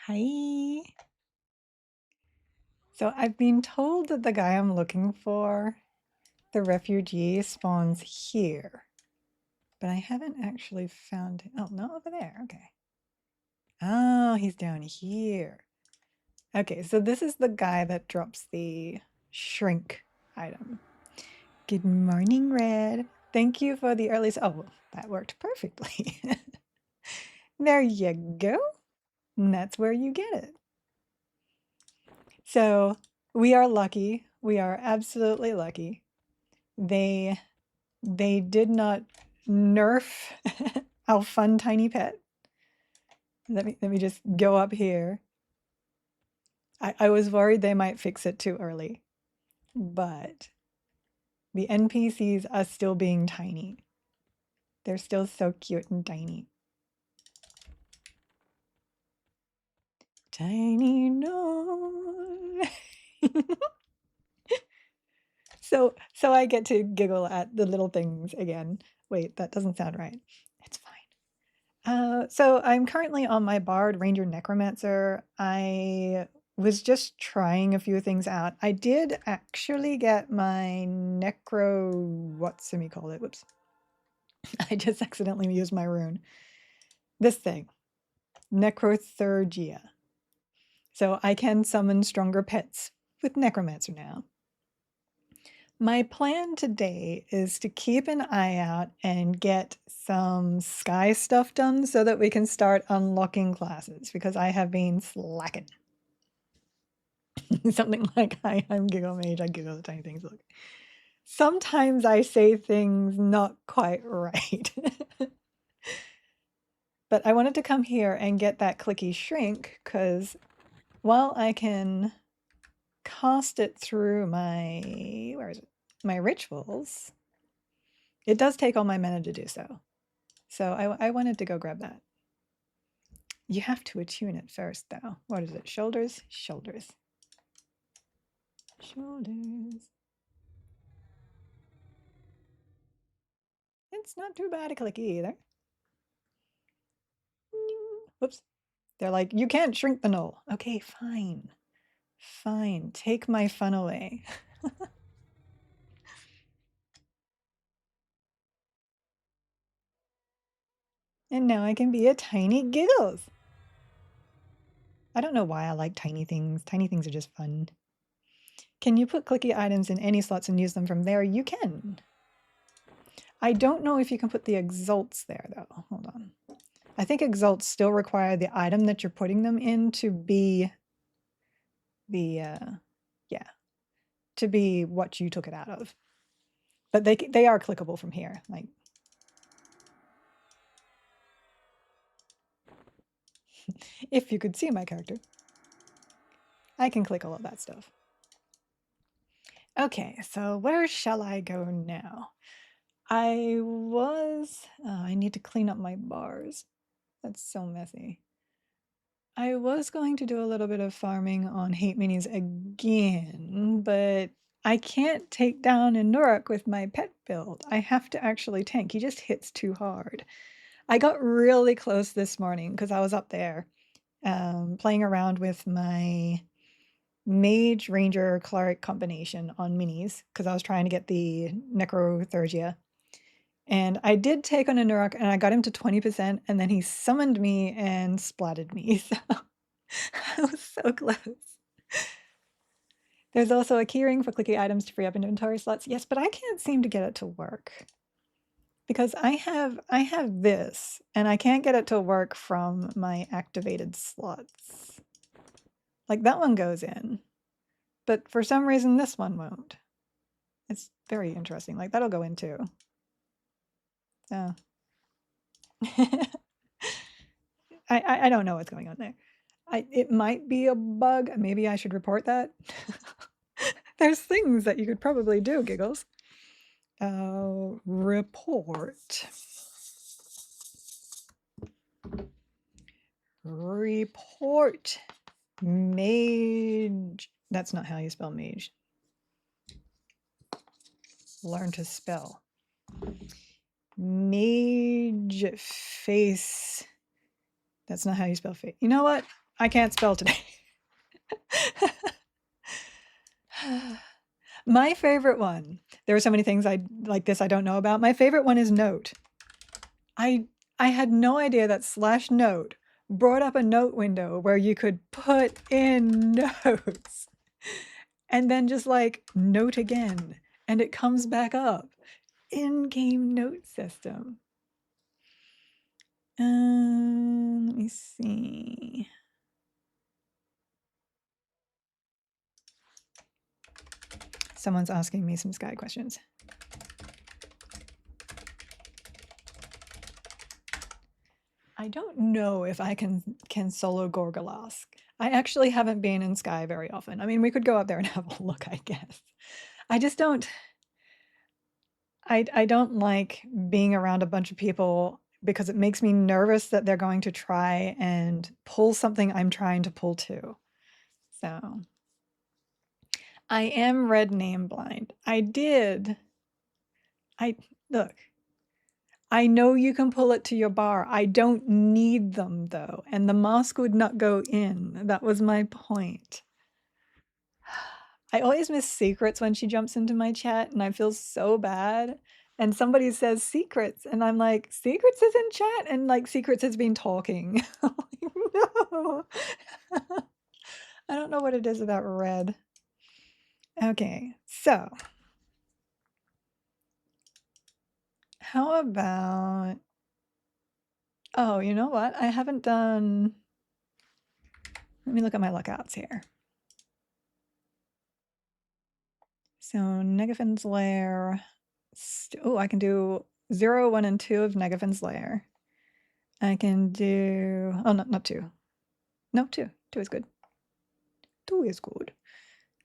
Hi. So I've been told that the guy I'm looking for, the refugee, spawns here, but I haven't actually found him. Oh, no, over there. Okay. Oh, he's down here. Okay, so this is the guy that drops the shrink item. Good morning, Red. Thank you for the early. Oh, that worked perfectly. There you go. And that's where you get it. So we are lucky. We are absolutely lucky. They did not nerf our fun tiny pet. Let me just go up here. I was worried they might fix it too early, but the NPCs are still being tiny. They're still so cute and tiny. Tiny gnome. So I get to giggle at the little things again. Wait, that doesn't sound right. It's fine. So I'm currently on my Bard Ranger Necromancer. I was just trying a few things out. I did actually get my whatchamacallit. Whoops. I just accidentally used my rune. This thing, Necrothurgia. So I can summon stronger pets with Necromancer now. My plan today is to keep an eye out and get some sky stuff done so that we can start unlocking classes because I have been slacking. Something like I'm Giggle Mage, I giggle at tiny things. Look. Sometimes I say things not quite right. But I wanted to come here and get that clicky shrink because while I can cast it through my, where is it? My rituals, it does take all my mana to do so. So I wanted to go grab that. You have to attune it first, though. What is it? Shoulders? Shoulders. Shoulders. It's not too bad a clicky either. Whoops. They're like, you can't shrink the null. Okay, fine. Fine. Take my fun away. And now I can be a tiny Giggles. I don't know why I like tiny things. Tiny things are just fun. Can you put clicky items in any slots and use them from there? You can. I don't know if you can put the exalts there, though. Hold on. I think exalts still require the item that you're putting them in to be the, yeah, to be what you took it out of. But they are clickable from here. Like, if you could see my character, I can click all of that stuff. Okay, so where shall I go now? I need to clean up my bars. That's so messy. I was going to do a little bit of farming on hate minis again, but I can't take down a Nuruk with my pet build. I have to actually tank. He just hits too hard. I got really close this morning because I was up there playing around with my Mage Ranger Cleric combination on minis because I was trying to get the Necrothurgia. And I did take on a Nuruk and I got him to 20% and then he summoned me and splatted me. So I was so close. There's also a keyring for clicky items to free up inventory slots. Yes, but I can't seem to get it to work because I have this and I can't get it to work from my activated slots. Like that one goes in, but for some reason this one won't. It's very interesting. Like that'll go in too. So I don't know what's going on there. It might be a bug. Maybe I should report that. There's things that you could probably do, Giggles. Report. Report. Mage. That's not how you spell mage. Learn to spell. Mage face. That's not how you spell face. You know what? I can't spell today. My favorite one. There are so many things I like this I don't know about. My favorite one is note. I had no idea that /note brought up a note window where you could put in notes and then just like note again and it comes back up. In-game note system. Let me see. Someone's asking me some Sky questions. I don't know if I can solo Gorgolask. I actually haven't been in Sky very often. I mean, we could go up there and have a look, I guess. I just don't. I don't like being around a bunch of people because it makes me nervous that they're going to try and pull something I'm trying to pull too. So I am red name blind. Look. I know you can pull it to your bar. I don't need them though, and the mask would not go in. That was my point. I always miss Secrets when she jumps into my chat, and I feel so bad. And somebody says Secrets, and I'm like, Secrets is in chat, and like Secrets has been talking. No. I don't know what it is about red. Okay, so how about, oh, you know what? I haven't done, let me look at my lookouts here. So Negafin's Lair. Oh, I can do 0, 1, and 2 of Negafin's Lair. I can do, oh, no, not 2. No, 2. 2 is good. 2 is good.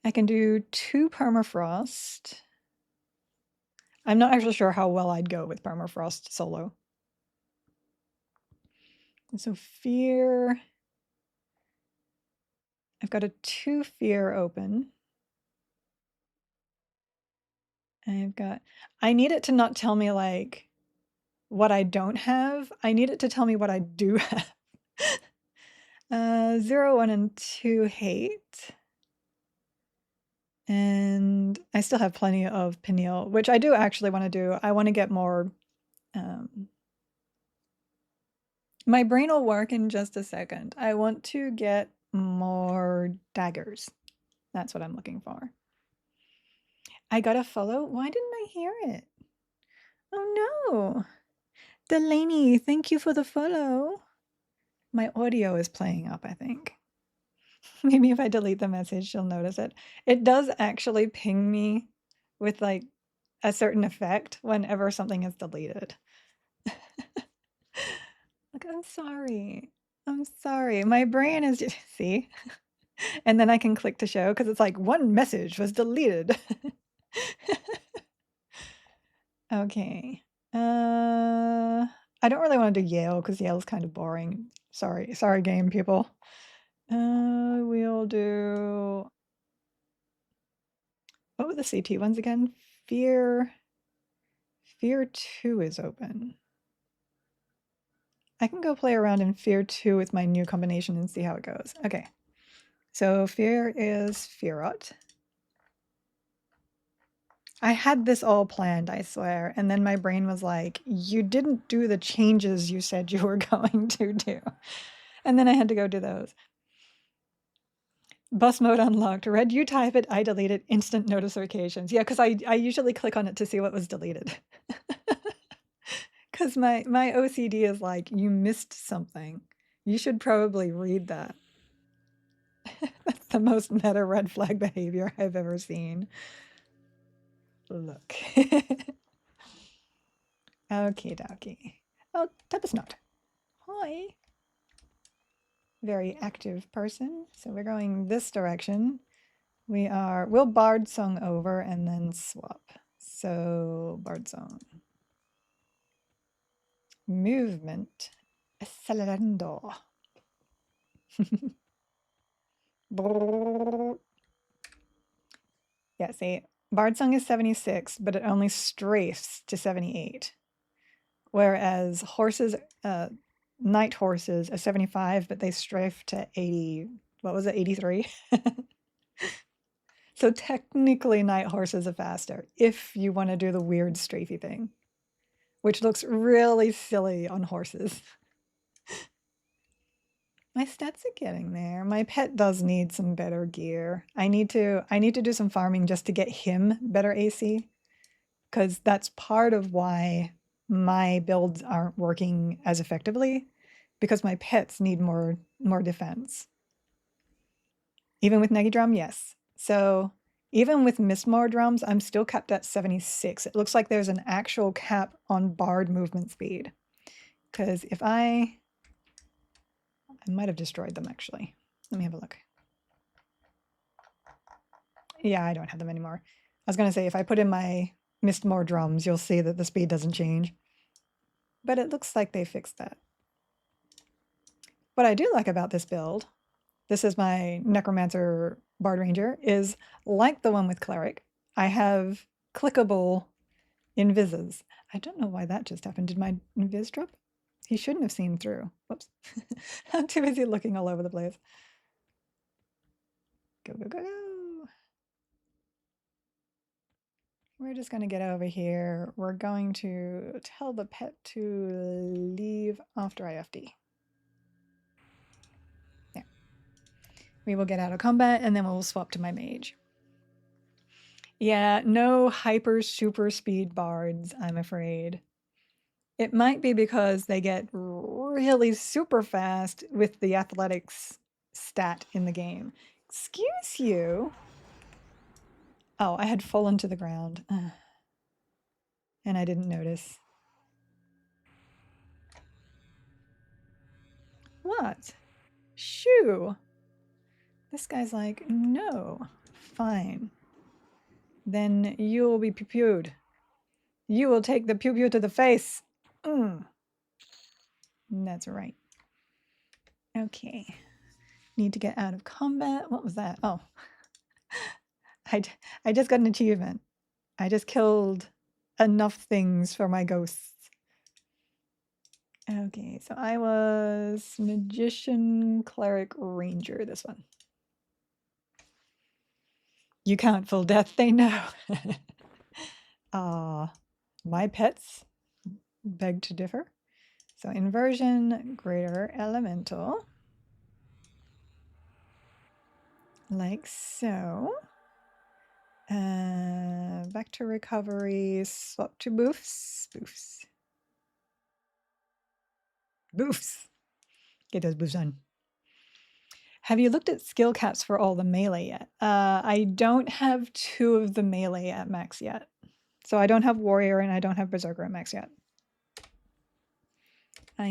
I can do 2 Permafrost. I'm not actually sure how well I'd go with Permafrost solo. So Fear. I've got a 2 Fear open. I need it to not tell me like what I don't have. I need it to tell me what I do have. 0, 1, and 2 Hate. And I still have plenty of Peniel, which I do actually want to do. I want to get more. My brain will work in just a second. I want to get more daggers. That's what I'm looking for. I got a follow. Why didn't I hear it? Oh no. Delaney, thank you for the follow. My audio is playing up, I think. Maybe if I delete the message, she'll notice it. It does actually ping me with like a certain effect whenever something is deleted. Like, I'm sorry. I'm sorry. My brain is just, see? And then I can click to show because it's like one message was deleted. Okay. I don't really want to do Yale because Yale's kind of boring. Sorry, game people. We'll do, what were the CT ones again? Fear 2 is open. I can go play around in Fear 2 with my new combination and see how it goes. Okay. So Fear is Fearot. I had this all planned, I swear. And then my brain was like, you didn't do the changes you said you were going to do. And then I had to go do those. Bus mode unlocked. Red, you type it, I delete it. Instant notifications. Yeah, because I usually click on it to see what was deleted. Because my OCD is like, you missed something. You should probably read that. That's the most meta red flag behavior I've ever seen. Look. Okie dokie. Oh, Tempest Note. Hi. Very active person. So we're going this direction. We'll Bard Song over and then swap. So Bard Song. Movement. Accelerando. Yeah, see, Bard Song is 76, but it only strafes to 78. Whereas horses, night horses are 75, but they strafe to 80. What was it, 83? So technically, night horses are faster if you want to do the weird strafey thing, which looks really silly on horses. My stats are getting there. My pet does need some better gear. I need to do some farming just to get him better AC, because that's part of why my builds aren't working as effectively, because my pets need more defense. Even with Negi Drum, yes. So even with Mistmore drums, I'm still capped at 76. It looks like there's an actual cap on Bard movement speed. Because if I might have destroyed them actually. Let me have a look. Yeah, I don't have them anymore. I was going to say, if I put in my Mistmore drums, you'll see that the speed doesn't change. But it looks like they fixed that. What I do like about this build, this is my Necromancer Bard Ranger, is like the one with Cleric. I have clickable invises. I don't know why that just happened. Did my invis drop? He shouldn't have seen through. Whoops. I'm too busy looking all over the place. Go, go, go, go. We're just going to get over here. We're going to tell the pet to leave after IFD. There. We will get out of combat and then we'll swap to my mage. Yeah, no hyper super speed bards, I'm afraid. It might be because they get really super fast with the athletics stat in the game. Excuse you. Oh, I had fallen to the ground. And I didn't notice. What? Shoo. This guy's like, no. Fine. Then you will be pew-pewed. You will take the pew-pew to the face. That's right. Okay. Need to get out of combat. What was that? Oh. I just got an achievement. I just killed enough things for my ghosts. Okay, so I was Magician, Cleric, Ranger, this one. You can't full death, they know. My pets beg to differ. So inversion, greater elemental. Like so. Back to recovery, swap to boofs. Boofs. Boofs. Get those boofs on. Have you looked at skill caps for all the melee yet? I don't have 2 of the melee at max yet. So I don't have warrior and I don't have berserker at max yet. I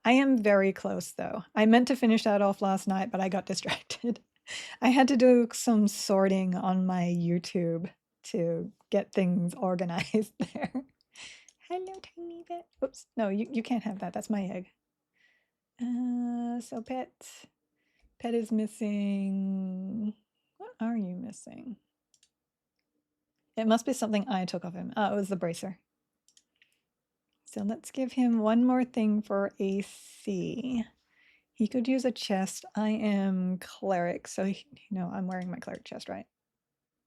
am very close though. I meant to finish that off last night, but I got distracted. I had to do some sorting on my YouTube to get things organized there. Hello, tiny bit. Oops, no, you can't have that. That's my egg. So pet is missing. What are you missing? It must be something I took off him. Oh, it was the bracer. So let's give him one more thing for AC. He could use a chest. I am cleric, so no, I'm wearing my cleric chest, right?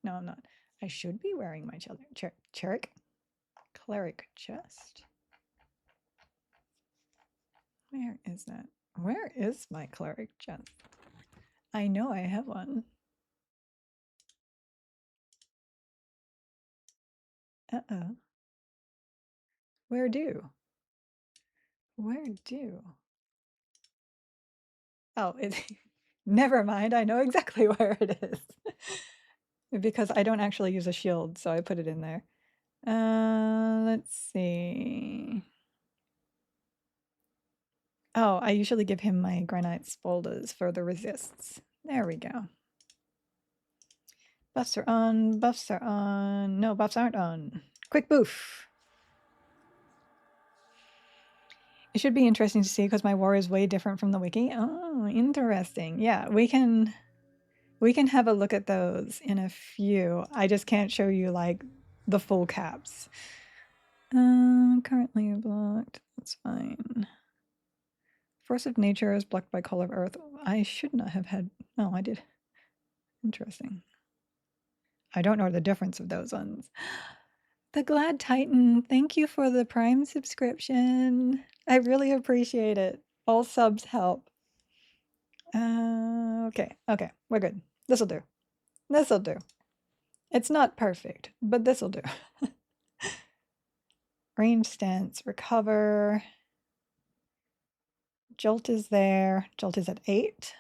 No, I'm not. I should be wearing my cleric chest. Where is that? Where is my cleric chest? I know I have one. Uh-oh. Where do? Where do? Oh, it never mind. I know exactly where it is. Because I don't actually use a shield, so I put it in there. Let's see. Oh, I usually give him my granite boulders for the resists. There we go. Buffs are on, buffs are on. No, buffs aren't on. Quick boof. It should be interesting to see because my war is way different from the wiki. Oh, interesting. Yeah, we can have a look at those in a few. I just can't show you like the full caps. Currently blocked. That's fine. Force of nature is blocked by call of earth. I should not have had. No, I did. Interesting. I don't know the difference of those ones. The Glad Titan, thank you for the Prime subscription. I really appreciate it. All subs help. Okay, we're good. This'll do. This'll do. It's not perfect, but this'll do. Range stance, recover. Jolt is there. Jolt is at 8.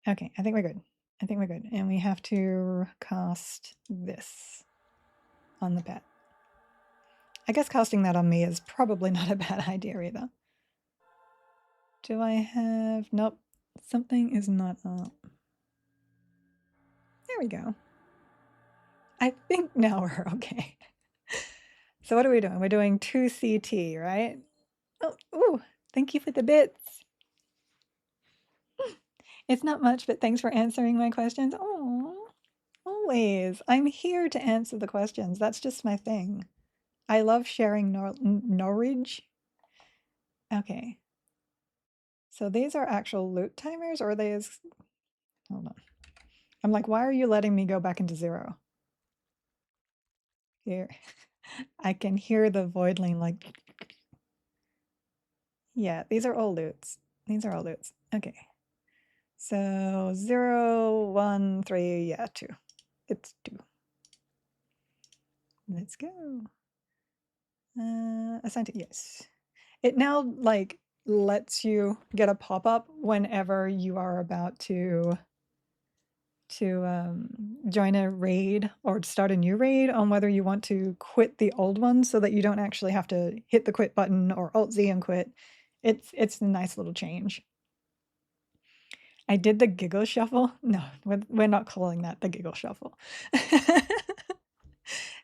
Okay, I think we're good. I think we're good. And we have to cast this on the pet. I guess casting that on me is probably not a bad idea either. Do I have... Nope. Something is not up. There we go. I think now we're okay. So what are we doing? We're doing 2 CT, right? Oh, ooh, thank you for the bits. It's not much, but thanks for answering my questions. Oh, always. I'm here to answer the questions. That's just my thing. I love sharing knowledge. Okay. So these are actual loot timers, or are they as... Hold on. I'm like, why are you letting me go back into 0? Here. I can hear the voidling like... Yeah, these are all loots. These are all loots. Okay. So 0, 1, 3, yeah, 2. It's 2. Let's go. Assign to yes. It now like lets you get a pop-up whenever you are about to join a raid or start a new raid on whether you want to quit the old one so that you don't actually have to hit the quit button or Alt-Z and quit. It's a nice little change. I did the giggle shuffle. No, we're not calling that the giggle shuffle.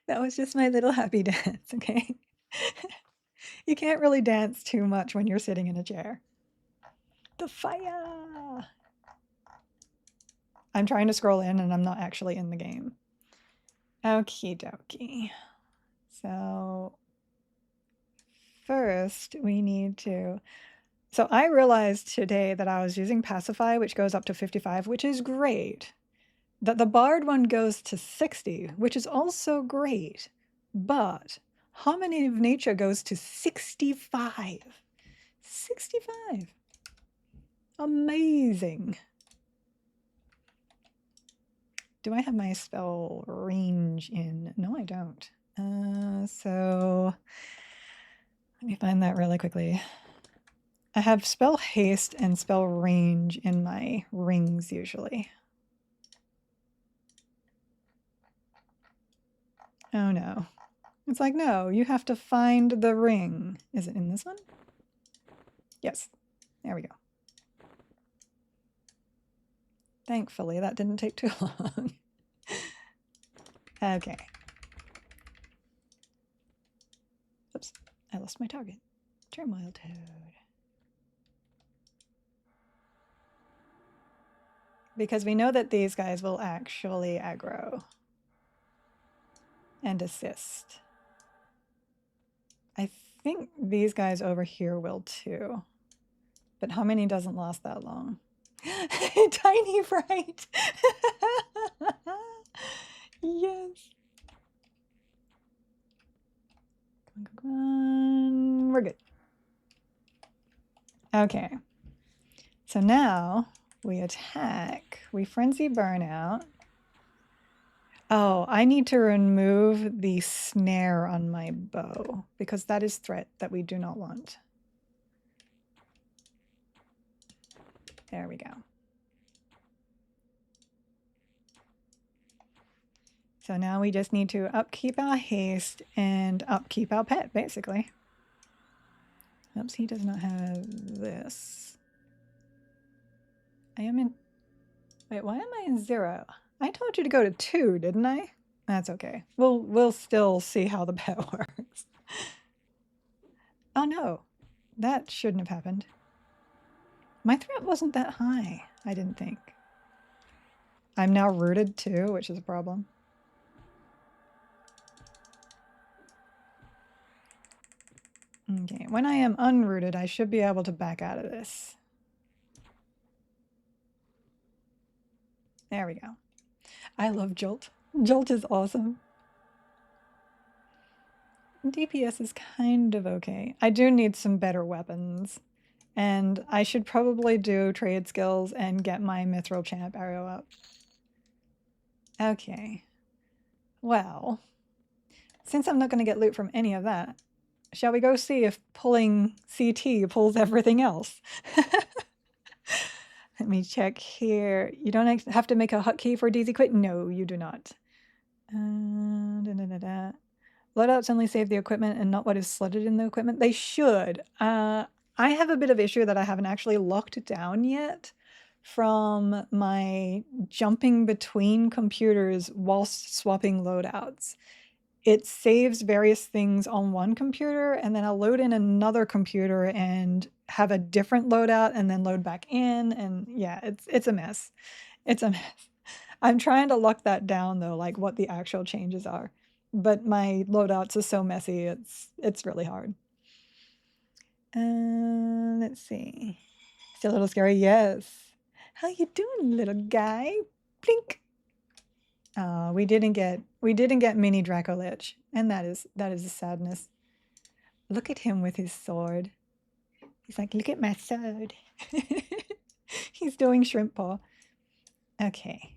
That was just my little happy dance, okay? You can't really dance too much when you're sitting in a chair. The fire! I'm trying to scroll in and I'm not actually in the game. Okie dokie. So first we need to... So I realized today that I was using Pacify, which goes up to 55, which is great. That the Bard one goes to 60, which is also great. But Harmony of Nature goes to 65. 65. Amazing. Do I have my spell range in? No, I don't. So let me find that really quickly. I have spell haste and spell range in my rings usually. Oh no. It's like, no, you have to find the ring. Is it in this one? Yes. There we go. Thankfully, that didn't take too long. Okay. Oops, I lost my target. Turmoil Toad. Because we know that these guys will actually aggro and assist. I think these guys over here will too. But how many doesn't last that long? Tiny fright! Yes. Come on. We're good. Okay. So now we attack. We frenzy burnout. Oh, I need to remove the snare on my bow because that is threat that we do not want. There we go. So now we just need to upkeep our haste and upkeep our pet, basically. Oops, he does not have this. I am in... Wait, why am I in 0? I told you to go to 2, didn't I? That's okay. We'll still see how the pet works. Oh no, that shouldn't have happened. My threat wasn't that high, I didn't think. I'm now rooted too, which is a problem. Okay, when I am unrooted, I should be able to back out of this. There we go. I love Jolt. Jolt is awesome. DPS is kind of okay. I do need some better weapons. And I should probably do trade skills and get my Mithril Champ arrow up. Okay. Well, since I'm not going to get loot from any of that, shall we go see if pulling CT pulls everything else? Let me check here. You don't have to make a hotkey for DZ Quit? No, you do not. Loadouts only save the equipment and not what is slotted in the equipment. They should. I have a bit of issue that I haven't actually locked it down yet from my jumping between computers whilst swapping loadouts. It saves various things on one computer, and then I'll load in another computer and have a different loadout and then load back in. And yeah, it's a mess. It's a mess. I'm trying to lock that down though, like what the actual changes are. But my loadouts are so messy, it's really hard. Let's see. Still a little scary, yes. How you doing, little guy? Blink. We didn't get mini Dracolich, and that is a sadness. Look at him with his sword. He's like, look at my sword. He's doing shrimp paw. Okay.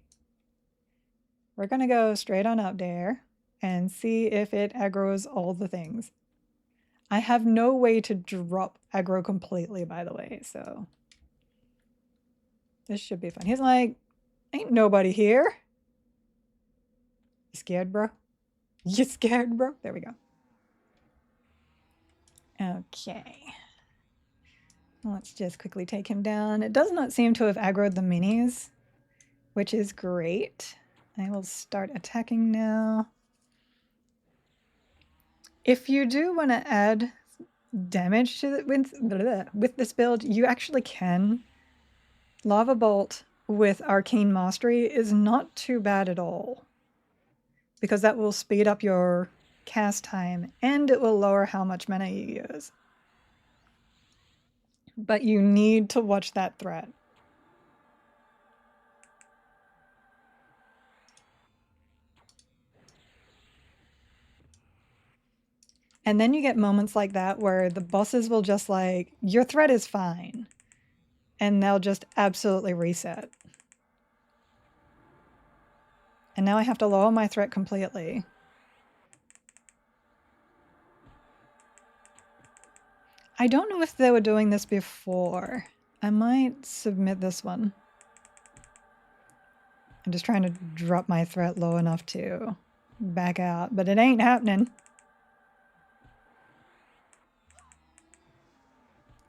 We're gonna go straight on up there and see if it aggroes all the things. I have no way to drop aggro completely, by the way, so this should be fun. He's like, ain't nobody here. You scared, bro? You scared, bro? There we go. Okay. Let's just quickly take him down. It does not seem to have aggroed the minis, which is great. I will start attacking now. If you do want to add damage to it with this build, you actually can. Lava Bolt with Arcane Mastery is not too bad at all, because that will speed up your cast time and it will lower how much mana you use. But you need to watch that threat. And then you get moments like that where the bosses will just like, your threat is fine. And they'll just absolutely reset. And now I have to lower my threat completely. I don't know if they were doing this before. I might submit this one. I'm just trying to drop my threat low enough to back out, but it ain't happening.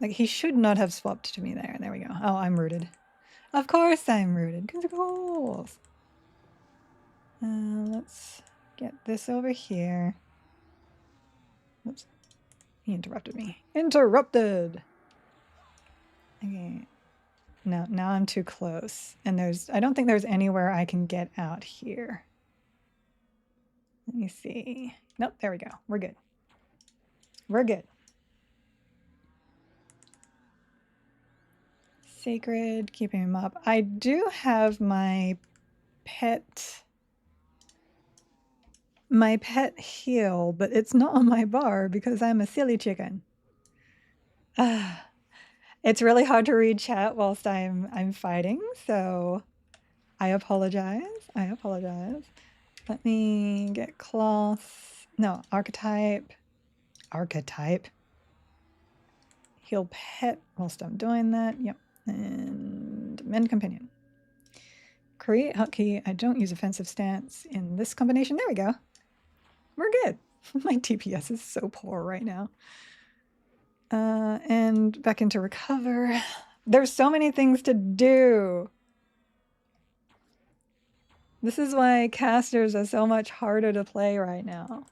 Like, he should not have swapped to me there. There we go. Oh, I'm rooted. Of course I'm rooted. Of course. Let's get this over here. Oops. He interrupted me. Interrupted! Okay. No, now I'm too close. And I don't think there's anywhere I can get out here. Let me see. Nope, there we go. We're good. We're good. Sacred, keeping him up. I do have my pet heal, but it's not on my bar because I'm a silly chicken. It's really hard to read chat whilst I'm fighting, so I apologize. I apologize. Let me get cloth. No, archetype. Archetype. Heal pet whilst I'm doing that. Yep. And mend companion. Create hotkey. I don't use offensive stance in this combination. There we go. We're good. My DPS is so poor right now. And back into recover. There's so many things to do. This is why casters are so much harder to play right now.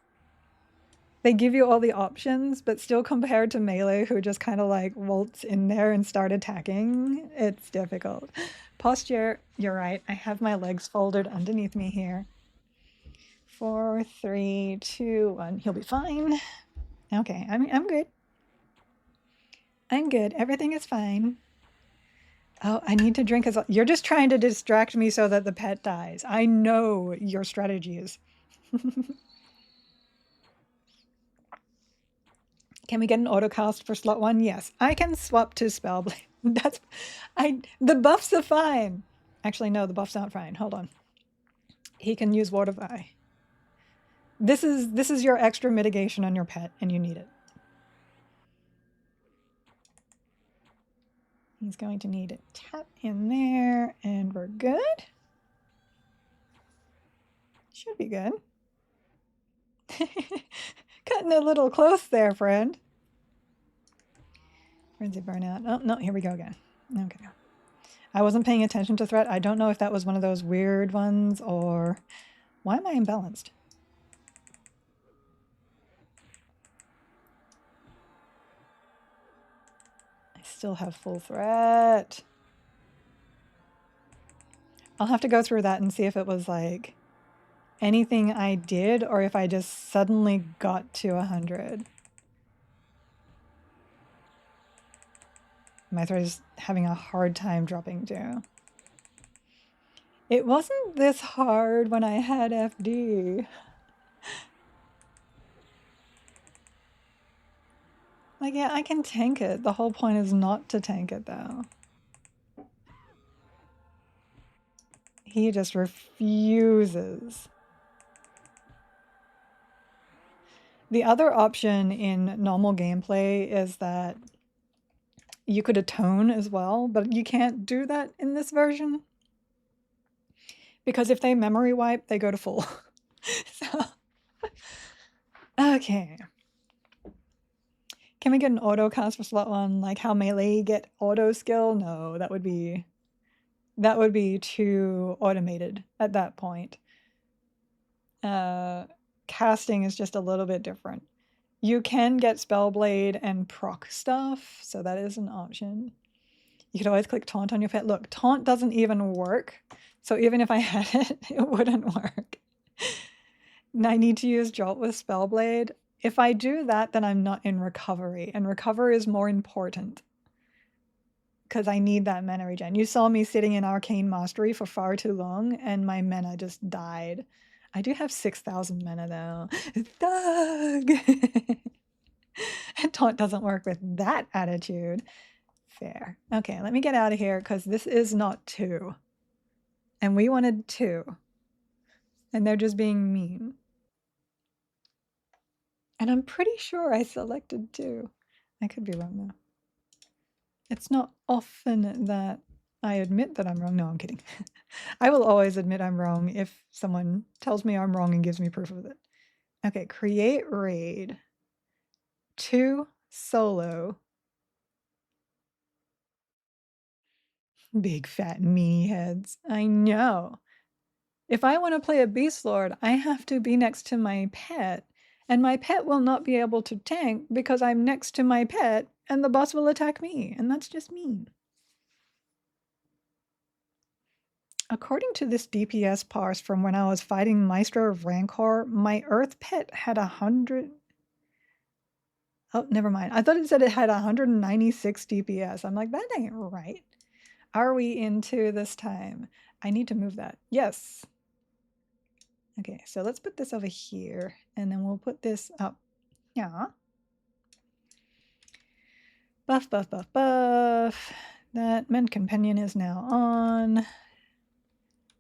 They give you all the options, but still compared to melee, who just kind of like waltz in there and start attacking, it's difficult. Posture, you're right. I have my legs folded underneath me here. 4, 3, 2, 1. He'll be fine. Okay, I'm good. I'm good. Everything is fine. Oh, I need to drink as well. You're just trying to distract me so that the pet dies. I know your strategy is. Can we get an autocast for slot 1? Yes. I can swap to Spellblade. The buffs are fine. Actually, no, the buffs aren't fine. Hold on. He can use Ward of Eye. This is your extra mitigation on your pet, and you need it. He's going to need a tap in there, and we're good. Should be good. Cutting a little close there, friend. Frenzy burnout. Oh, no, here we go again. Okay. I wasn't paying attention to threat. I don't know if that was one of those weird ones or... Why am I imbalanced? I still have full threat. I'll have to go through that and see if it was like anything I did or if I just suddenly got to 100. My threat is having a hard time dropping too. It wasn't this hard when I had FD. Like, yeah, I can tank it. The whole point is not to tank it, though. He just refuses. The other option in normal gameplay is that you could atone as well, but you can't do that in this version. Because if they memory wipe, they go to full. So, okay. Can we get an auto cast for slot 1? Like how melee get auto skill? No, that would be too automated at that point. Casting is just a little bit different. You can get Spellblade and proc stuff, so that is an option. You could always click Taunt on your pet. Look, Taunt doesn't even work, so even if I had it, it wouldn't work. I need to use Jolt with Spellblade. If I do that, then I'm not in recovery, and recover is more important because I need that mana regen. You saw me sitting in Arcane Mastery for far too long, and my mana just died. I do have 6,000 mana though. Thug! Taunt doesn't work with that attitude. Fair. Okay, let me get out of here because this is not 2. And we wanted 2. And they're just being mean. And I'm pretty sure I selected 2. I could be wrong though. It's not often that I admit that I'm wrong. No, I'm kidding. I will always admit I'm wrong if someone tells me I'm wrong and gives me proof of it. Okay, create raid. 2 solo. Big fat meanie heads. I know. If I want to play a Beast Lord, I have to be next to my pet, and my pet will not be able to tank because I'm next to my pet, and the boss will attack me, and that's just mean. According to this DPS parse from when I was fighting Maestro of Rancor, my Earth pet had 100... Oh, never mind. I thought it said it had 196 DPS. I'm like, that ain't right. Are we into this time? I need to move that. Yes. Okay, so let's put this over here, and then we'll put this up. Yeah. Buff, buff, buff, buff. That Mend Companion is now on.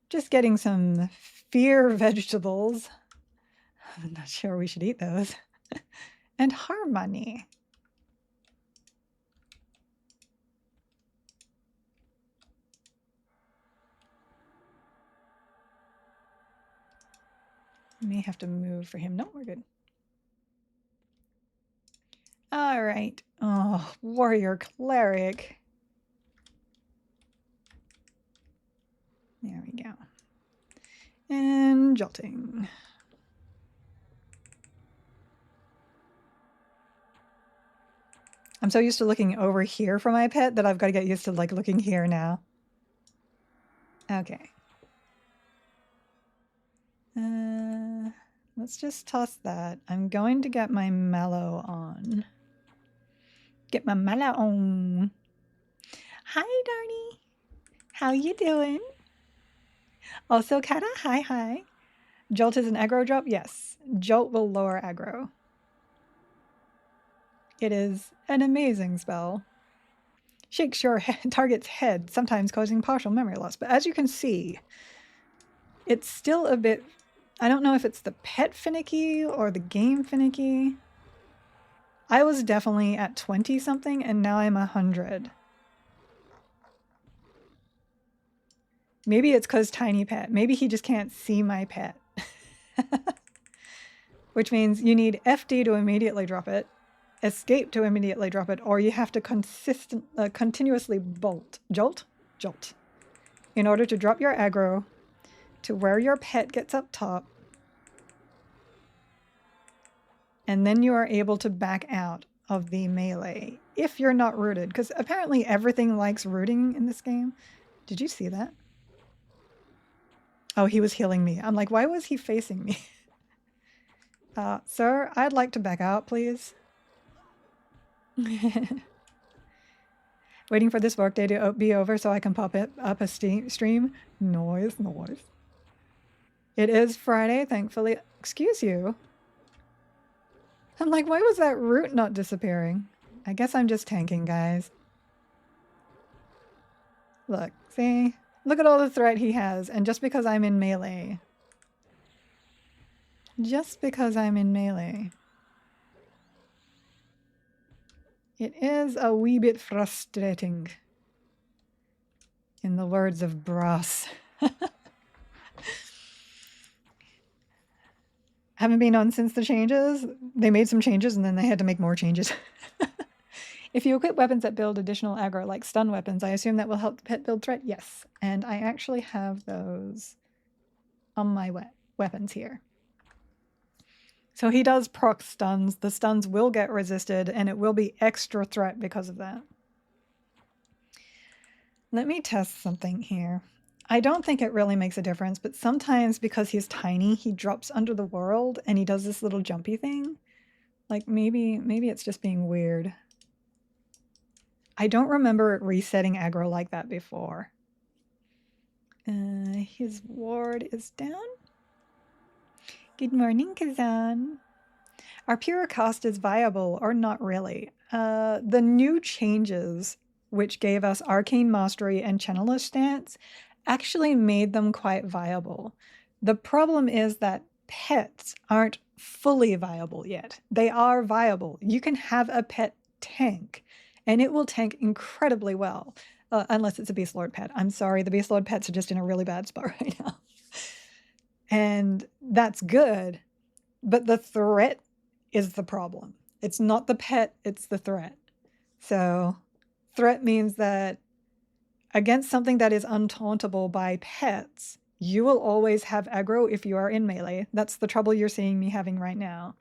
Just getting some fear vegetables. I'm not sure we should eat those. And harmony. May have to move for him. No, we're good. All right. Oh, warrior cleric. There we go. And jolting. I'm so used to looking over here for my pet that I've got to get used to like looking here now. Okay. Let's just toss that. I'm going to get my mellow on. Get my mala on. Hi, Darnie. How you doing? Also, Kata, hi. Jolt is an aggro drop? Yes. Jolt will lower aggro. It is an amazing spell. Shakes your target's head, sometimes causing partial memory loss. But as you can see, it's still a bit... I don't know if it's the pet finicky or the game finicky. I was definitely at 20-something, and now I'm 100. Maybe it's because tiny pet. Maybe he just can't see my pet. Which means you need FD to immediately drop it, escape to immediately drop it, or you have to continuously jolt, in order to drop your aggro to where your pet gets up top, and then you are able to back out of the melee if you're not rooted, because apparently everything likes rooting in this game. Did you see that? Oh, he was healing me. I'm like, why was he facing me? Sir, I'd like to back out, please. Waiting for this workday to be over so I can pop it up a stream. Noise. It is Friday, thankfully. Excuse you. I'm like, why was that root not disappearing? I guess I'm just tanking, guys. Look, see? Look at all the threat he has, and just because I'm in melee. It is a wee bit frustrating. In the words of Brass. Haven't been on since the changes. They made some changes and then they had to make more changes. If you equip weapons that build additional aggro, like stun weapons, I assume that will help the pet build threat? Yes. And I actually have those on my weapons here. So he does proc stuns. The stuns will get resisted and it will be extra threat because of that. Let me test something here. I don't think it really makes a difference, but sometimes because he's tiny, he drops under the world and he does this little jumpy thing. Like maybe it's just being weird. I don't remember it resetting aggro like that before. His ward is down. Good morning, Kazan. Are pure cost is viable or not really? The new changes, which gave us Arcane Mastery and Channeler stance, actually made them quite viable. The problem is that pets aren't fully viable yet. They are viable. You can have a pet tank, and it will tank incredibly well, unless it's a Beast Lord pet. I'm sorry, the Beast Lord pets are just in a really bad spot right now. And that's good, but the threat is the problem. It's not the pet, it's the threat. So threat means that against something that is untauntable by pets, you will always have aggro if you are in melee. That's the trouble you're seeing me having right now.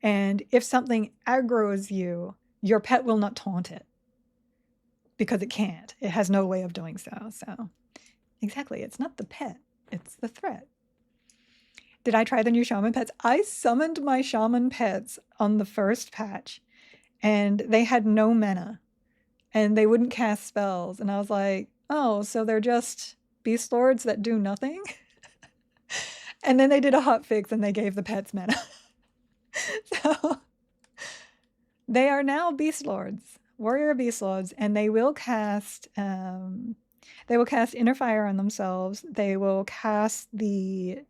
And if something aggroes you, your pet will not taunt it because it can't. It has no way of doing so. So exactly, it's not the pet, it's the threat. Did I try the new shaman pets? I summoned my shaman pets on the first patch and they had no mana and they wouldn't cast spells. And I was like, oh, so they're just beast lords that do nothing? And then they did a hot fix and they gave the pets mana. So they are now beast lords, warrior beast lords, and they will cast Inner Fire on themselves. They will cast the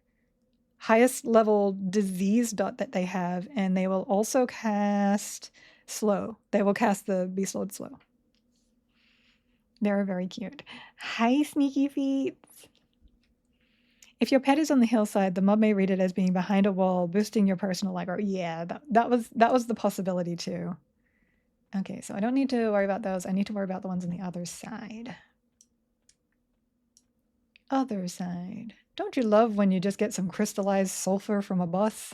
highest level disease dot that they have, and they will also cast slow. They will cast the Beast Lord slow. They're very cute. Hi, Sneaky Feet. If your pet is on the hillside, the mob may read it as being behind a wall, boosting your personal aggro. Yeah, that was the possibility too. Okay, so I don't need to worry about those. I need to worry about the ones on the other side. Other side. Don't you love when you just get some crystallized sulfur from a boss?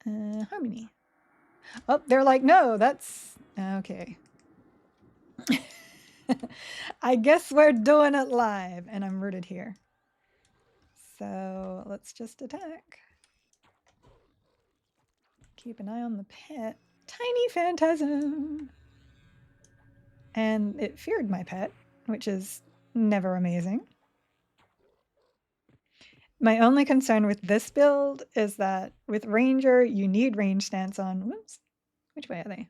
Harmony. Oh, they're like, no, that's... Okay. I guess we're doing it live, and I'm rooted here. So let's just attack. Keep an eye on the pet. Tiny phantasm! And it feared my pet, which is never amazing. My only concern with this build is that with Ranger, you need range stance on. Whoops. Which way are they?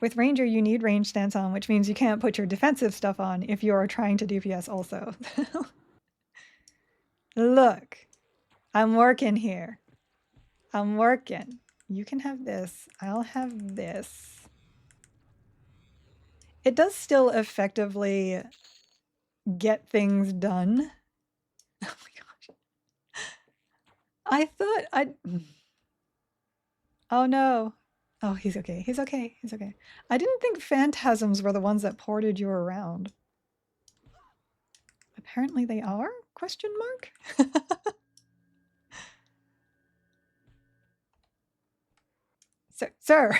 With Ranger, you need range stance on, which means you can't put your defensive stuff on if you're trying to DPS also. Look, I'm working here. I'm working. You can have this. I'll have this. It does still effectively get things done. Oh my gosh. I thought I'd... Oh no. Oh, he's okay. He's okay. He's okay. I didn't think phantasms were the ones that ported you around. Apparently they are? Question mark? Sir,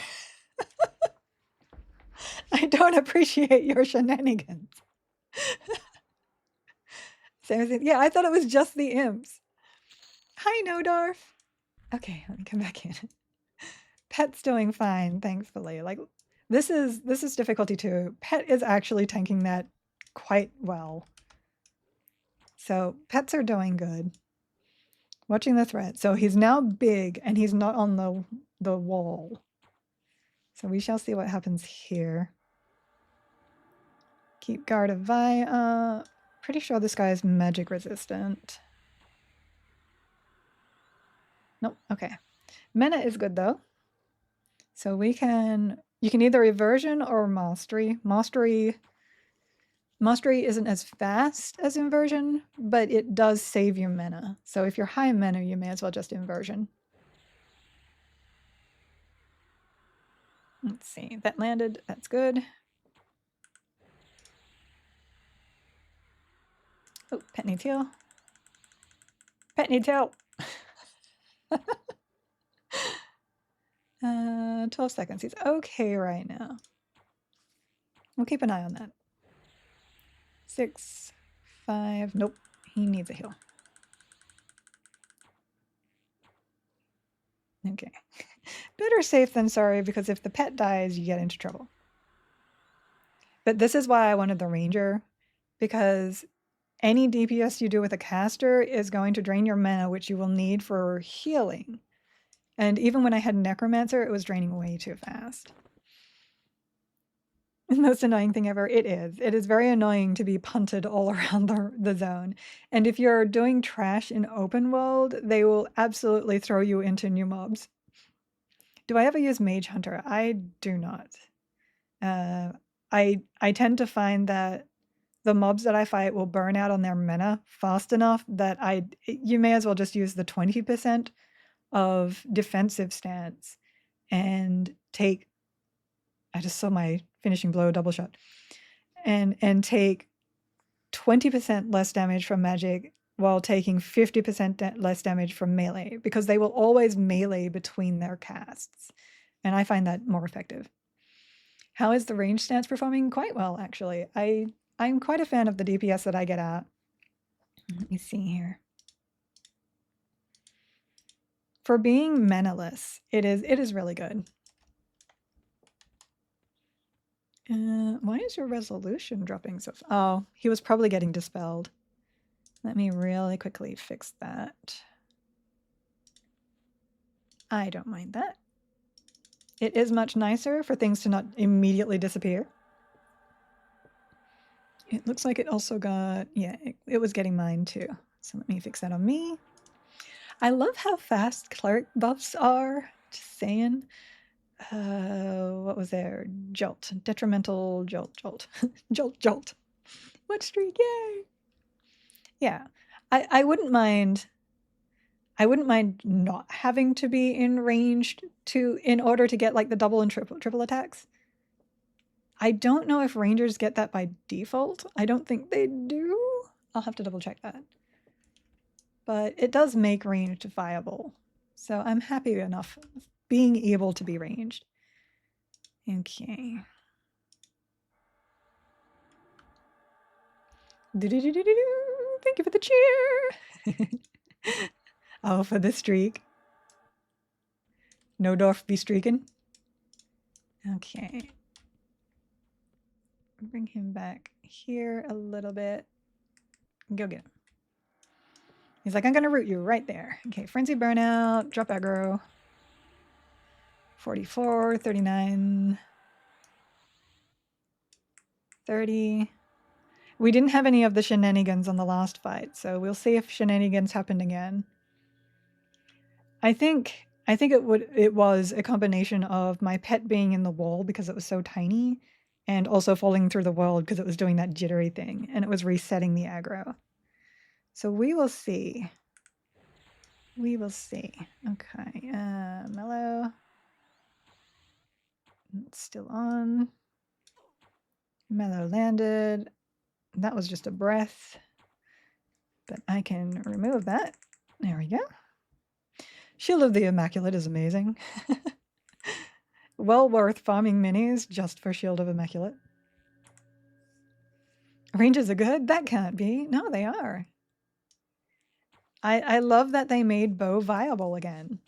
I don't appreciate your shenanigans. Yeah, I thought it was just the imps. Hi, Nodarf. Okay, let me come back in. Pet's doing fine, thankfully. Like, this is difficulty 2. Pet is actually tanking that quite well. So pets are doing good. Watching the threat. So he's now big and he's not on the wall. So we shall see what happens here. Keep guard of Vi. Pretty sure this guy is magic resistant. Nope, okay. Mana is good though. So you can either Reversion or Mastery. Mastery isn't as fast as Inversion, but it does save you mana. So if you're high mana, you may as well just Inversion. Let's see, that landed, that's good. Oh, pet needs heal. Pet needs help. 12 seconds, he's okay right now. We'll keep an eye on that. 6, 5, nope, he needs a heal. Okay. Better safe than sorry, because if the pet dies, you get into trouble. But this is why I wanted the Ranger, because any DPS you do with a caster is going to drain your mana, which you will need for healing. And even when I had Necromancer, it was draining way too fast. The most annoying thing ever. It is. It is very annoying to be punted all around the zone. And if you're doing trash in open world, they will absolutely throw you into new mobs. Do I ever use Mage Hunter? I do not. I tend to find that the mobs that I fight will burn out on their mana fast enough that you may as well just use the 20% of defensive stance and take, I just saw my finishing blow double shot, and take 20% less damage from magic while taking 50% less damage from melee, because they will always melee between their casts. And I find that more effective. How is the range stance performing? Quite well, actually. I'm quite a fan of the DPS that I get at. Let me see here. For being manaless, it is really good. Why is your resolution dropping so fast? Oh, he was probably getting dispelled. Let me really quickly fix that. I don't mind that. It is much nicer for things to not immediately disappear. It looks like it also got, yeah, it was getting mine too. So let me fix that on me. I love how fast cleric buffs are. Just saying. What was there? Jolt. Detrimental jolt. Jolt. What streak? Yay! Yeah. I wouldn't mind not having to be in ranged in order to get like the double and triple attacks. I don't know if rangers get that by default. I don't think they do. I'll have to double check that. But it does make ranged viable. So I'm happy enough being able to be ranged. Okay. Thank you for the cheer. Oh, for the streak. No Dorf be streaking. Okay. Bring him back here a little bit. Go get him. He's like, I'm going to root you right there. Okay, Frenzy Burnout, drop aggro. 44, 39, 30. We didn't have any of the shenanigans on the last fight, so we'll see if shenanigans happened again. I think it was a combination of my pet being in the wall because it was so tiny, and also falling through the world because it was doing that jittery thing, and it was resetting the aggro. So we will see. We will see. Okay, Mellow. It's still on. Mellow landed. That was just a breath, but I can remove that. There we go. Shield of the Immaculate is amazing. Well worth farming minis just for Shield of Immaculate. Ranges are good? That can't be. No, they are. I love that they made bow viable again,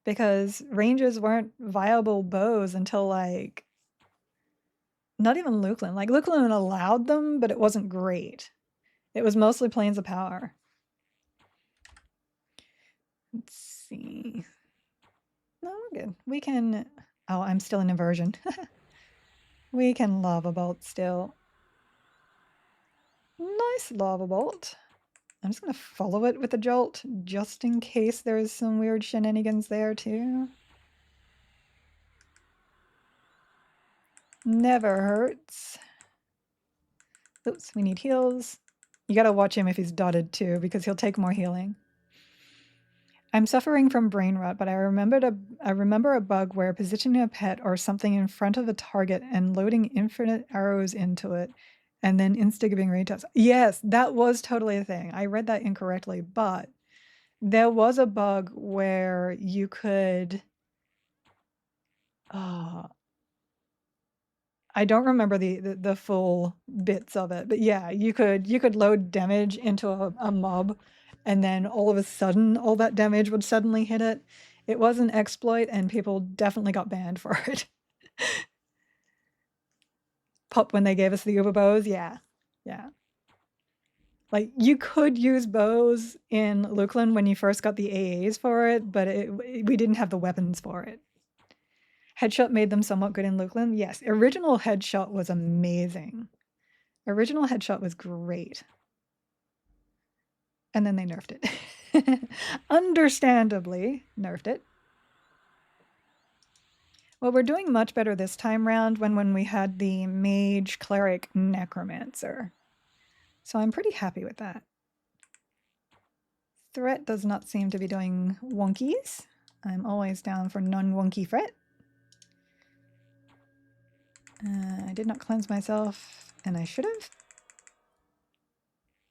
because ranges weren't viable bows until like not even Luklin. Like Luklin allowed them, but it wasn't great. It was mostly Planes of Power. Let's see. No, we're good. We can... Oh, I'm still in inversion. We can Lava Bolt still. Nice Lava Bolt. I'm just going to follow it with a Jolt, just in case there's some weird shenanigans there too. Never hurts. Oops, we need heals. You gotta watch him if he's dotted too, because he'll take more healing. I'm suffering from brain rot, but I remember a bug where positioning a pet or something in front of a target and loading infinite arrows into it, and then insta-giving retas. Yes, that was totally a thing. I read that incorrectly, but there was a bug where you could... I don't remember the full bits of it, but yeah, you could load damage into a mob, and then all of a sudden, all that damage would suddenly hit it. It was an exploit, and people definitely got banned for it. Pop when they gave us the Uber bows, yeah. Like, you could use bows in Luklin when you first got the AAs for it, but we didn't have the weapons for it. Headshot made them somewhat good in Luklin. Yes, original Headshot was amazing. Original Headshot was great. And then they nerfed it. Understandably nerfed it. Well, we're doing much better this time round when we had the Mage, Cleric, Necromancer. So I'm pretty happy with that. Threat does not seem to be doing wonkies. I'm always down for non-wonky threat. I did not cleanse myself, and I should have.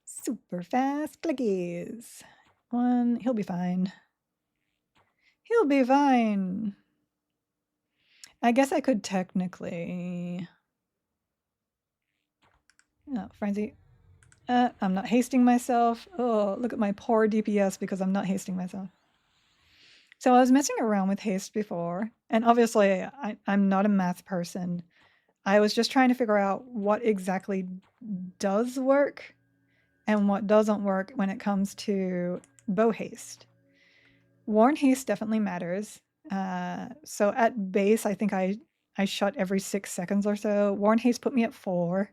Super fast clickies. One, he'll be fine. He'll be fine. I guess I could technically... Oh, Frenzy. I'm not hasting myself. Oh, look at my poor DPS because I'm not hasting myself. So I was messing around with haste before, and obviously I'm not a math person. I was just trying to figure out what exactly does work and what doesn't work when it comes to bow haste. Warn haste definitely matters. So at base, I think I shot every 6 seconds or so. Warn haste put me at 4.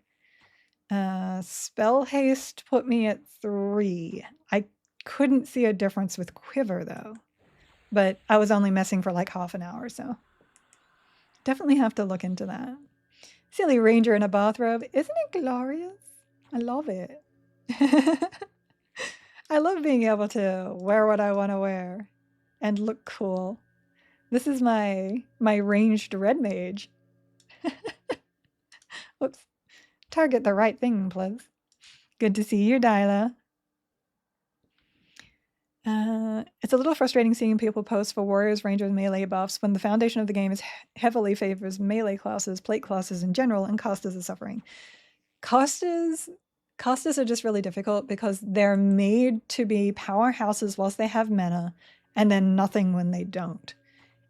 Spell haste put me at 3. I couldn't see a difference with quiver though, but I was only messing for like half an hour, so definitely have to look into that. Silly ranger in a bathrobe, isn't it glorious? I love it. I love being able to wear what I want to wear and look cool. This is my ranged red mage. Whoops. Target the right thing, please. Good to see you, Dyla. It's a little frustrating seeing people post for warriors, rangers, melee buffs when the foundation of the game is heavily favors melee classes, plate classes in general, and casters are suffering. Casters are just really difficult because they're made to be powerhouses whilst they have mana, and then nothing when they don't.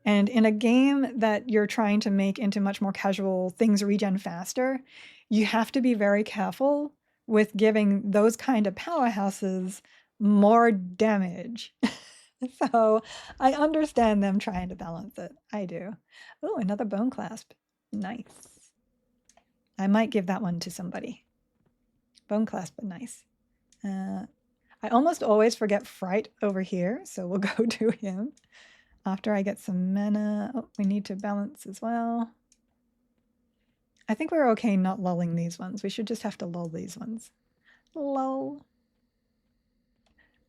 And in a game that you're trying to make into much more casual, things regen faster, you have to be very careful with giving those kind of powerhouses more damage. So I understand them trying to balance it. I do. Oh, another bone clasp. Nice. I might give that one to somebody. Bone clasp, but nice. I almost always forget Fright over here, so we'll go to him after I get some mana. Oh, we need to balance as well. I think we're okay not lulling these ones. We should just have to lull these ones. Lull.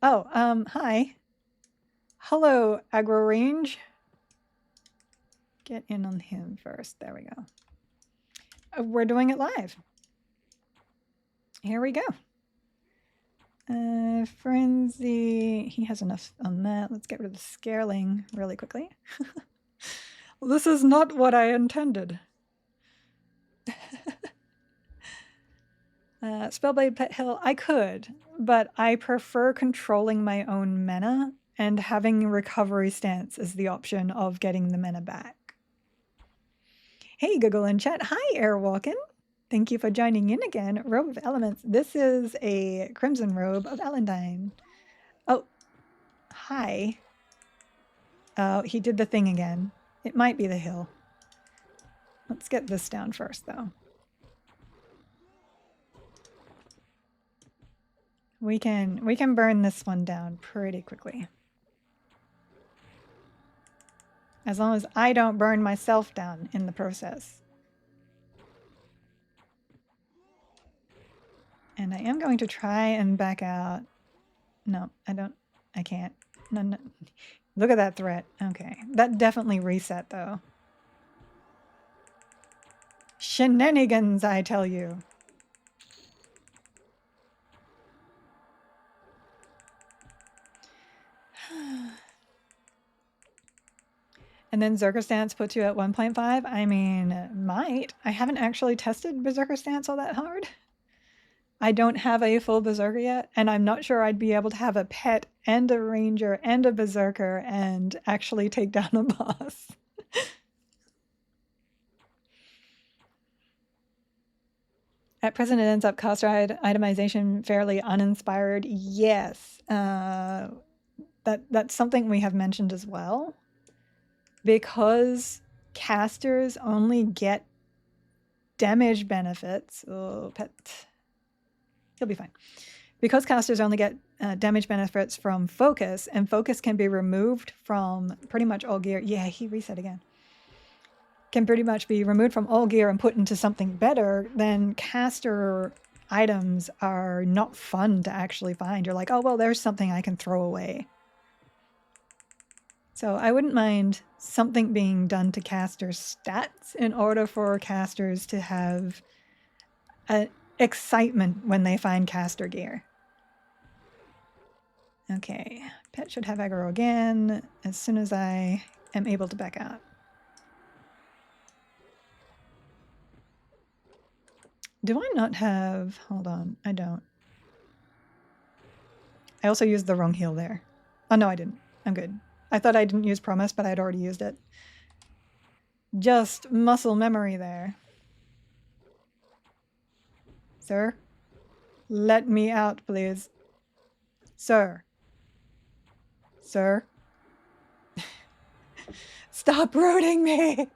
Oh, hi. Hello, aggro range. Get in on him first. There we go. We're doing it live. Here we go. Frenzy. He has enough on that. Let's get rid of the Scareling really quickly. This is not what I intended. Spellblade Pet Hill, I could, but I prefer controlling my own mana and having recovery stance as the option of getting the mana back. Hey, Google in chat. Hi, Airwalkin. Thank you for joining in again. Robe of Elements. This is a Crimson Robe of Elendine. Oh, hi. Oh, he did the thing again. It might be the hill. Let's get this down first, though. We can burn this one down pretty quickly. As long as I don't burn myself down in the process. And I am going to try and back out. No, I can't. No. Look at that threat. Okay. That definitely reset, though. Shenanigans, I tell you. And then Berserker Stance puts you at 1.5? I mean, might. I haven't actually tested Berserker Stance all that hard. I don't have a full Berserker yet, and I'm not sure I'd be able to have a pet and a ranger and a Berserker and actually take down a boss. At present, it ends up caster itemization fairly uninspired. Yes, that's something we have mentioned as well. Because casters only get damage benefits. Oh, pet. He'll be fine. Because casters only get damage benefits from focus, and focus can be removed from pretty much all gear. Yeah, he reset again. Can pretty much be removed from all gear and put into something better, then caster items are not fun to actually find. You're like, oh, well, there's something I can throw away. So I wouldn't mind something being done to caster stats in order for casters to have excitement when they find caster gear. Okay, pet should have aggro again as soon as I am able to back out. Do I not have... Hold on, I don't. I also used the wrong heal there. Oh, no, I didn't. I'm good. I thought I didn't use Promise, but I'd already used it. Just muscle memory there. Sir? Let me out, please. Sir. Sir? Stop rooting me!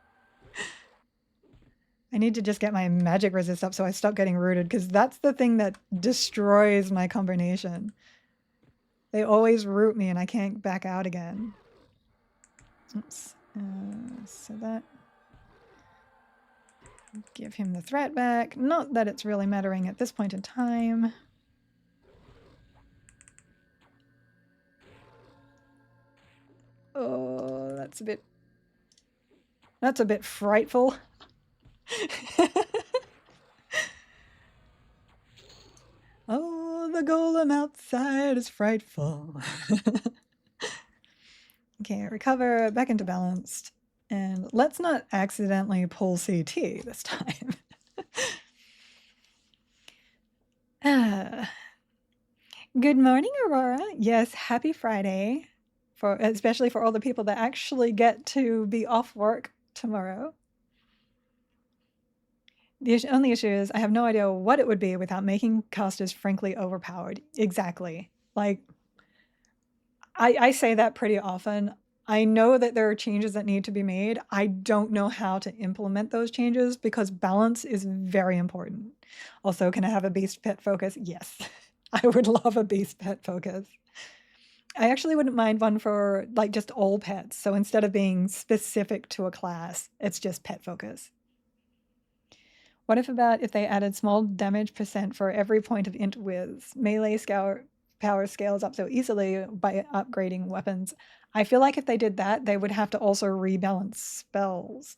I need to just get my magic resist up so I stop getting rooted, because that's the thing that destroys my combination. They always root me and I can't back out again. Oops. So that... Give him the threat back. Not that it's really mattering at this point in time. Oh, that's a bit frightful. Oh, the golem outside is frightful. Okay, recover, back into balanced. And let's not accidentally pull CT this time. Good morning, Aurora. Yes, happy Friday. especially for all the people that actually get to be off work tomorrow. The only issue is I have no idea what it would be without making casters frankly overpowered. Exactly. Like, I say that pretty often. I know that there are changes that need to be made. I don't know how to implement those changes because balance is very important. Also, can I have a beast pet focus? Yes. I would love a beast pet focus. I actually wouldn't mind one for like just all pets. So instead of being specific to a class, it's just pet focus. What if they added small damage percent for every point of int whiz? Melee power scales up so easily by upgrading weapons. I feel like if they did that, they would have to also rebalance spells.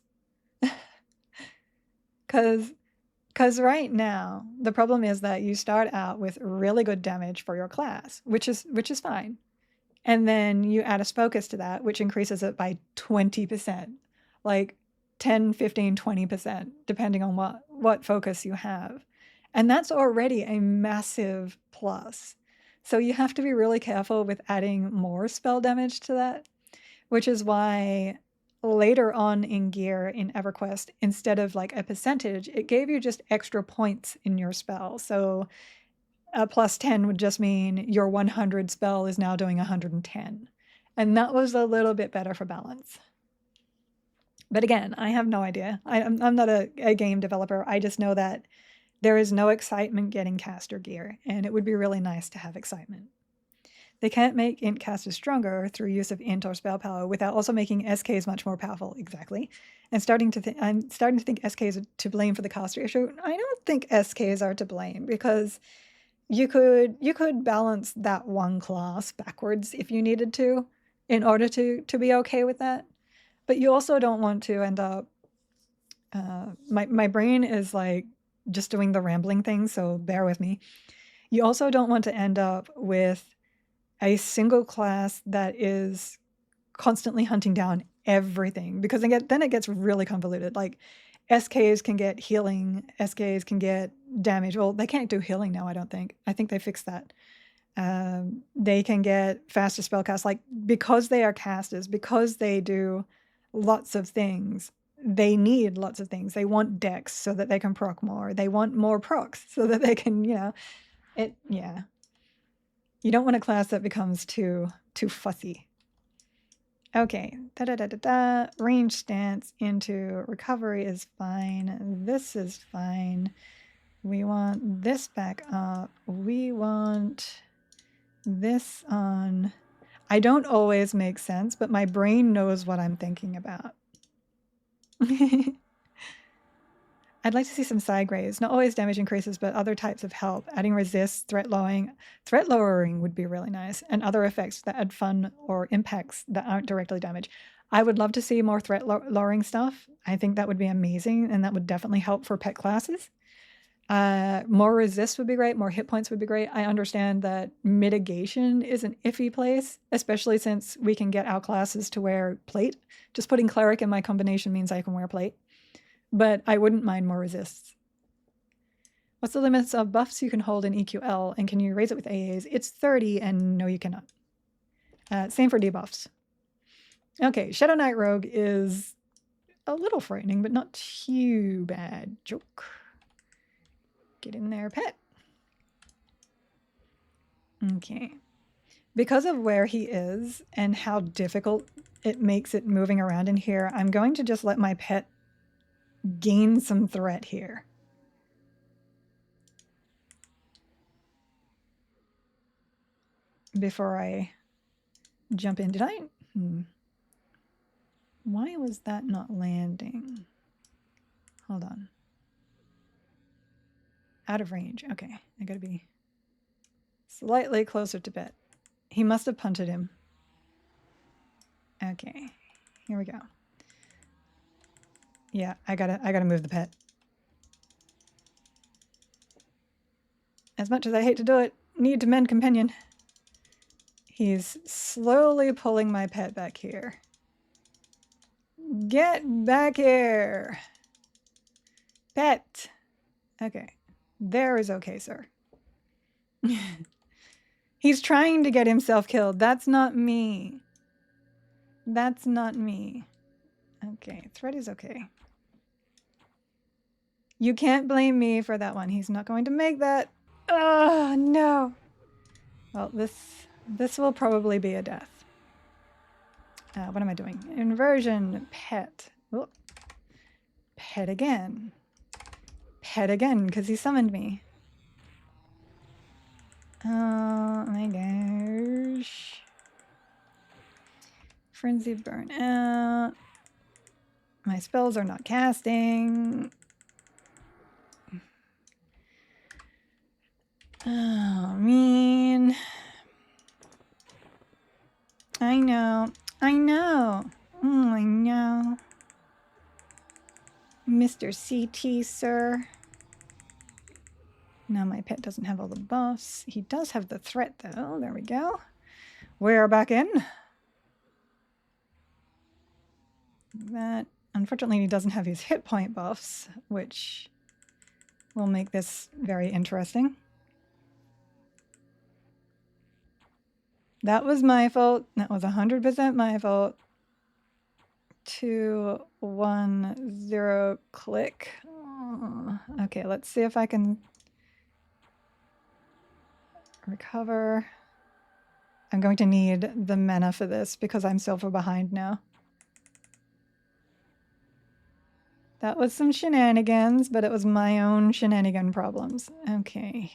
Because right now, the problem is that you start out with really good damage for your class, which is fine. And then you add a focus to that, which increases it by 20%. Like 10, 15, 20%, depending on what focus you have. And that's already a massive plus. So you have to be really careful with adding more spell damage to that, which is why later on in gear in EverQuest, instead of like a percentage, it gave you just extra points in your spell. So a plus 10 would just mean your 100 spell is now doing 110. And that was a little bit better for balance. But again, I have no idea. I'm not a game developer. I just know that there is no excitement getting caster gear, and it would be really nice to have excitement. They can't make int casters stronger through use of int or spell power without also making SKs much more powerful. Exactly. And I'm starting to think SKs are to blame for the caster issue. I don't think SKs are to blame because you could balance that one class backwards if you needed to in order to be okay with that. But you also don't want to end up my brain is like just doing the rambling thing, so bear with me. You also don't want to end up with a single class that is constantly hunting down everything, because then it gets really convoluted. Like SKs can get healing, SKs can get damage. Well, they can't do healing now, I don't think. I think they fixed that. They can get faster spellcast, like because they are casters, because they do lots of things. They need lots of things. They want dex so that they can proc more. They want more procs so that they can, yeah. You don't want a class that becomes too fussy. Okay, range stance into recovery is fine. This is fine. We want this back up. We want this on. I don't always make sense, but my brain knows what I'm thinking about. I'd like to see some side grays. Not always damage increases, but other types of help. Adding resist, threat lowering. Threat lowering would be really nice. And other effects that add fun or impacts that aren't directly damage. I would love to see more threat lowering stuff. I think that would be amazing, and that would definitely help for pet classes. More resist would be great. More hit points would be great. I understand that mitigation is an iffy place, especially since we can get our classes to wear plate. Just putting cleric in my combination means I can wear plate. But I wouldn't mind more resists. What's the limits of buffs you can hold in EQL, and can you raise it with AAs? It's 30, and no, you cannot. Same for debuffs. Okay, Shadow Knight Rogue is a little frightening, but not too bad. Joke. Get in there, pet. Okay. Because of where he is and how difficult it makes it moving around in here, I'm going to just let my pet gain some threat here. Before I jump in. Did I? Why was that not landing? Hold on. Out of range. Okay, I gotta be slightly closer to pet. He must have punted him. Okay, here we go. Yeah, I gotta move the pet. As much as I hate to do it, need to mend companion. He's slowly pulling my pet back here. Get back here! Pet! Okay, there is okay, sir. He's trying to get himself killed. That's not me. That's not me. Okay, thread is okay. You can't blame me for that one. He's not going to make that. Oh, no. Well, this will probably be a death. What am I doing? Inversion, pet. Oh, pet again. Pet again, because he summoned me. Oh my gosh. Frenzy burnout. My spells are not casting. Oh, mean. I know. I know. I know. Mr. CT, sir. Now my pet doesn't have all the buffs. He does have the threat, though. There we go. We're back in. That, unfortunately, he doesn't have his hit point buffs, which will make this very interesting. That was my fault. That was 100% my fault. 2, 1, 0, click. Oh, okay, let's see if I can recover. I'm going to need the mana for this because I'm so far behind now. That was some shenanigans, but it was my own shenanigan problems. Okay.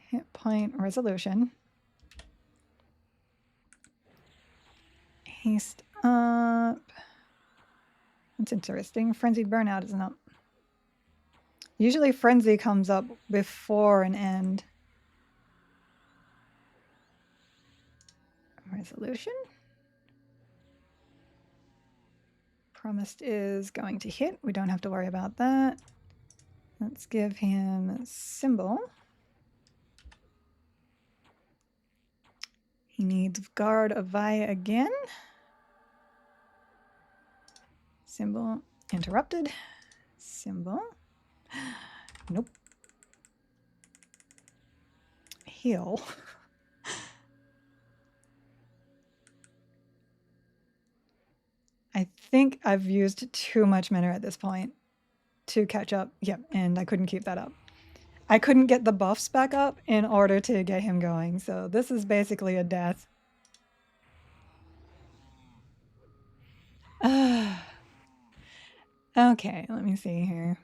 Hit point resolution. Haste up. That's interesting. Frenzied burnout isn't up. Usually frenzy comes up before an end. Resolution. Promised is going to hit. We don't have to worry about that. Let's give him a symbol. He needs Guard of Vaya again. Symbol interrupted. Symbol. Nope. Heal. I think I've used too much mana at this point to catch up. Yep, and I couldn't keep that up. I couldn't get the buffs back up in order to get him going, so this is basically a death. Okay, let me see here.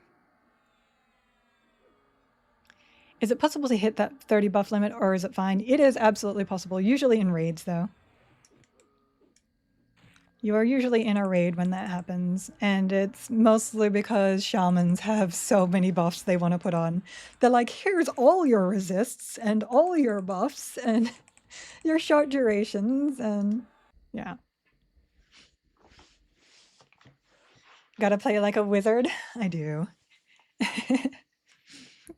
Is it possible to hit that 30 buff limit, or is it fine? It is absolutely possible, usually in raids, though. You are usually in a raid when that happens, and it's mostly because shamans have so many buffs they want to put on. They're like, here's all your resists, and all your buffs, and your short durations, and yeah. Gotta play like a wizard? I do.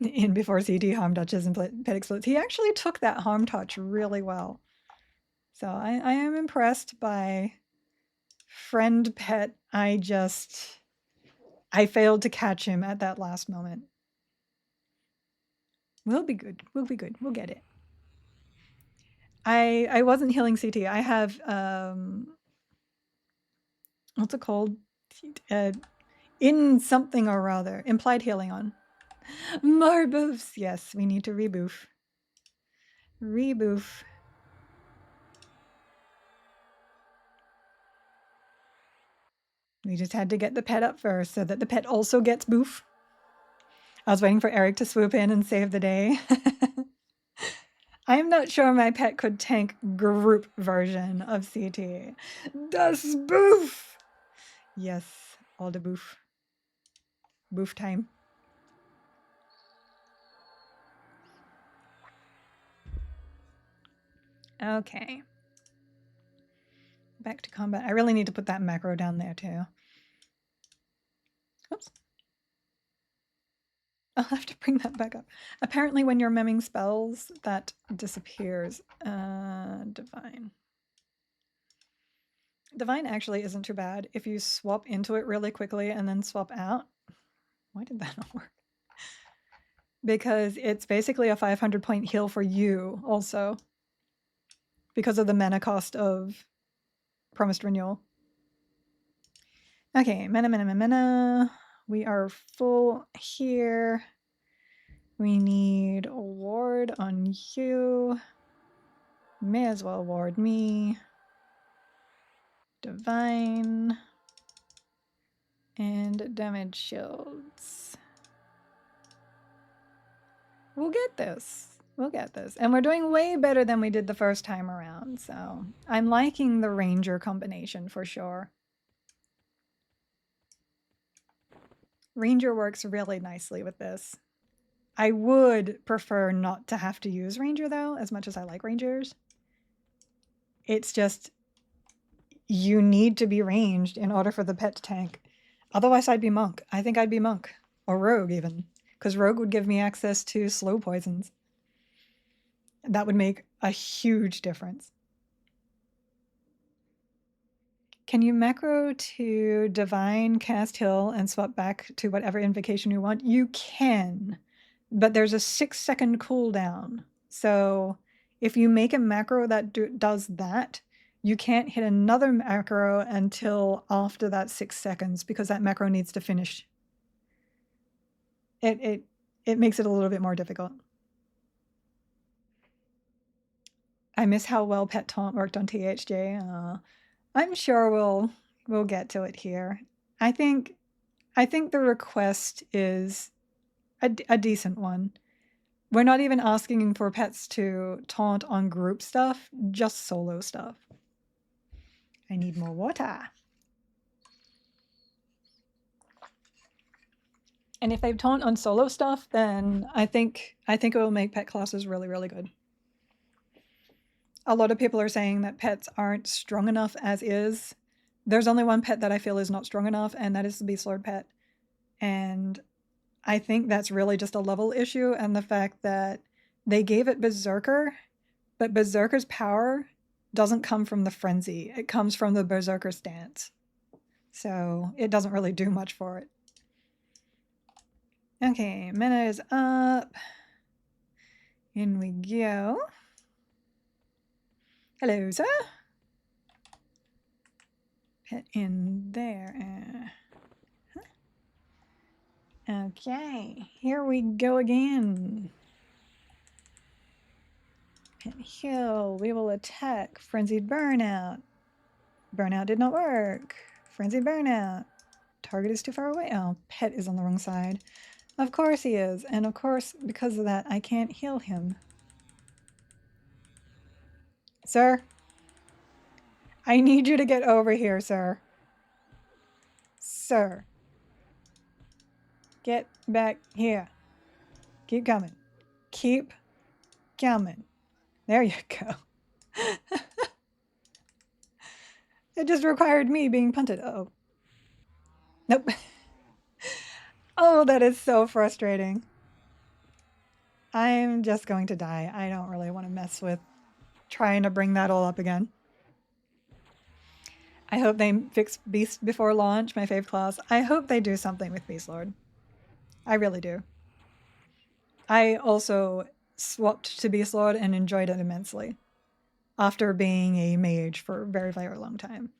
In before CT harm touches and pet explodes. He actually took that harm touch really well. So I am impressed by friend pet. I failed to catch him at that last moment. We'll be good. We'll be good. We'll get it. I wasn't healing CT. I have what's it called? In something or other. Implied healing on. More boofs. Yes, we need to reboof. Reboof. We just had to get the pet up first so that the pet also gets boof. I was waiting for Eric to swoop in and save the day. I am not sure my pet could tank group version of CT. Das boof! Yes, all the boof. Boof time. Okay. Back to combat. I really need to put that macro down there too. Oops. I'll have to bring that back up. Apparently when you're memming spells, that disappears. Divine. Divine actually isn't too bad if you swap into it really quickly and then swap out. Why did that not work? Because it's basically a 500 point heal for you also. Because of the mana cost of promised renewal. Okay, mana. We are full here. We need a ward on you. May as well ward me. Divine. And damage shields. We'll get this. We'll get this. And we're doing way better than we did the first time around, so I'm liking the ranger combination for sure. Ranger works really nicely with this. I would prefer not to have to use ranger though, as much as I like rangers. It's just, you need to be ranged in order for the pet to tank. Otherwise I'd be monk. I think I'd be monk. Or rogue even. Because rogue would give me access to slow poisons. That would make a huge difference. Can you macro to divine, cast heal, and swap back to whatever invocation you want? You can, but there's a 6-second cooldown. So if you make a macro that does that, you can't hit another macro until after that 6 seconds because that macro needs to finish. It makes it a little bit more difficult. I miss how well Pet Taunt worked on THJ. I'm sure we'll get to it here. I think the request is a decent one. We're not even asking for pets to taunt on group stuff, just solo stuff. I need more water. And if they taunt on solo stuff, then I think it will make pet classes really, really good. A lot of people are saying that pets aren't strong enough as is. There's only one pet that I feel is not strong enough, and that is the Beast Lord pet. And I think that's really just a level issue, and the fact that they gave it Berserker, but Berserker's power doesn't come from the frenzy. It comes from the Berserker stance. So it doesn't really do much for it. Okay, mana is up. In we go. Hello, sir. Pet in there. Okay, here we go again. Pet heal. We will attack. Frenzied burnout. Burnout did not work. Frenzied burnout. Target is too far away. Oh, pet is on the wrong side. Of course he is. And of course, because of that, I can't heal him. Sir? I need you to get over here, sir. Sir. Get back here. Keep coming. Keep coming. There you go. It just required me being punted. Uh-oh. Nope. Oh, that is so frustrating. I'm just going to die. I don't really want to mess with trying to bring that all up again. I hope they fix Beast before launch, my fave class. I hope they do something with Beast Lord. I really do. I also swapped to Beast Lord and enjoyed it immensely after being a mage for a very, very long time.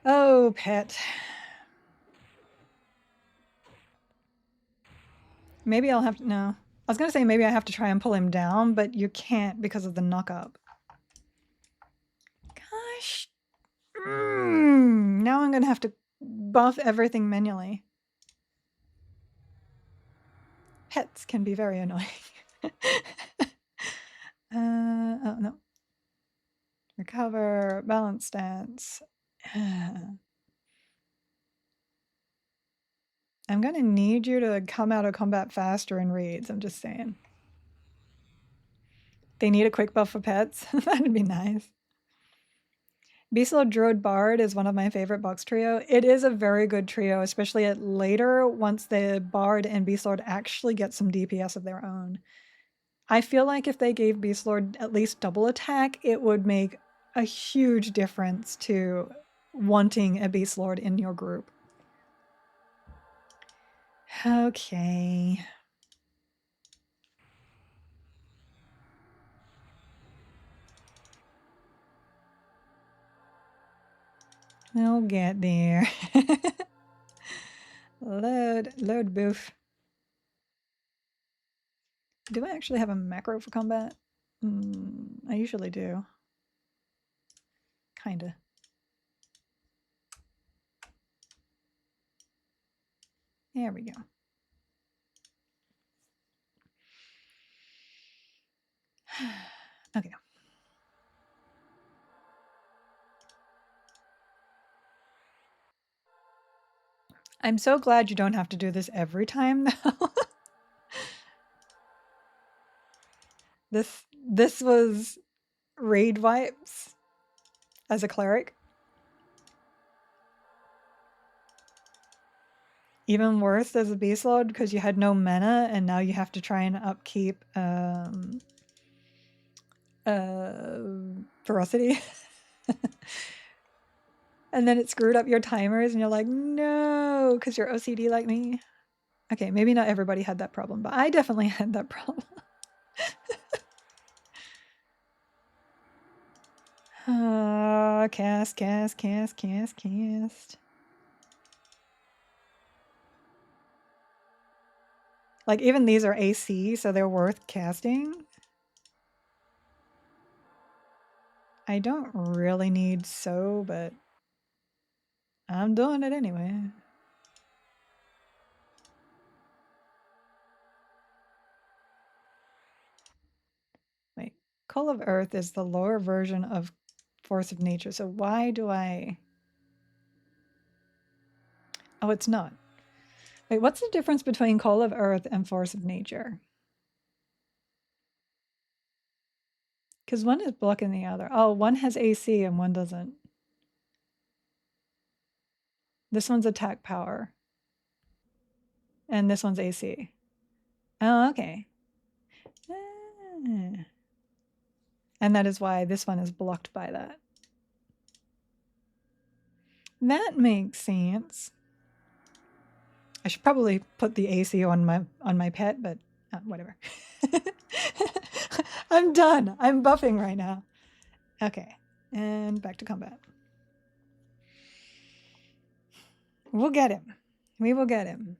Oh, pet. Maybe I'll have to, no. I was going to say maybe I have to try and pull him down, but you can't because of the knock-up. Gosh. Now I'm going to have to buff everything manually. Pets can be very annoying. Oh, no. Recover, balance stance. I'm going to need you to come out of combat faster in raids, I'm just saying. They need a quick buff for pets. That'd be nice. Beastlord Druid Bard is one of my favorite box trio. It is a very good trio, especially at later once the Bard and Beastlord actually get some DPS of their own. I feel like if they gave Beastlord at least double attack, it would make a huge difference to wanting a Beastlord in your group. Okay. We'll get there. Load boof. Do I actually have a macro for combat? I usually do. Kinda. There we go. Okay. I'm so glad you don't have to do this every time now. This was raid wipes as a cleric. Even worse as a beast lord because you had no mana and now you have to try and upkeep ferocity. And then it screwed up your timers and you're like, no, because you're OCD like me. Okay, maybe not everybody had that problem, but I definitely had that problem. Cast. Like, even these are AC, so they're worth casting. I don't really need so, but I'm doing it anyway. Wait, Call of Earth is the lower version of Force of Nature, so why do I... Oh, it's not. Wait, what's the difference between Call of Earth and Force of Nature? Because one is blocking the other. Oh, one has AC and one doesn't. This one's attack power. And this one's AC. Oh, okay. Ah. And that is why this one is blocked by that. That makes sense. I should probably put the AC on my pet, but whatever. I'm done. I'm buffing right now. Okay, and back to combat. We'll get him. We will get him.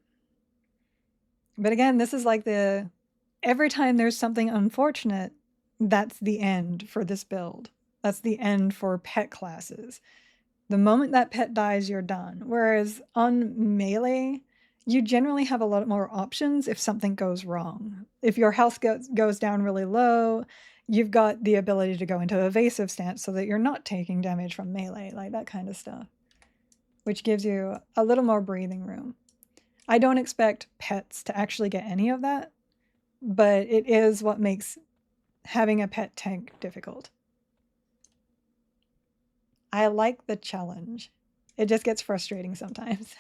But again, this is like every time there's something unfortunate, that's the end for this build. That's the end for pet classes. The moment that pet dies, you're done. Whereas on melee, you generally have a lot more options if something goes wrong. If your health goes down really low, you've got the ability to go into evasive stance so that you're not taking damage from melee, like that kind of stuff, which gives you a little more breathing room. I don't expect pets to actually get any of that, but it is what makes having a pet tank difficult. I like the challenge. It just gets frustrating sometimes.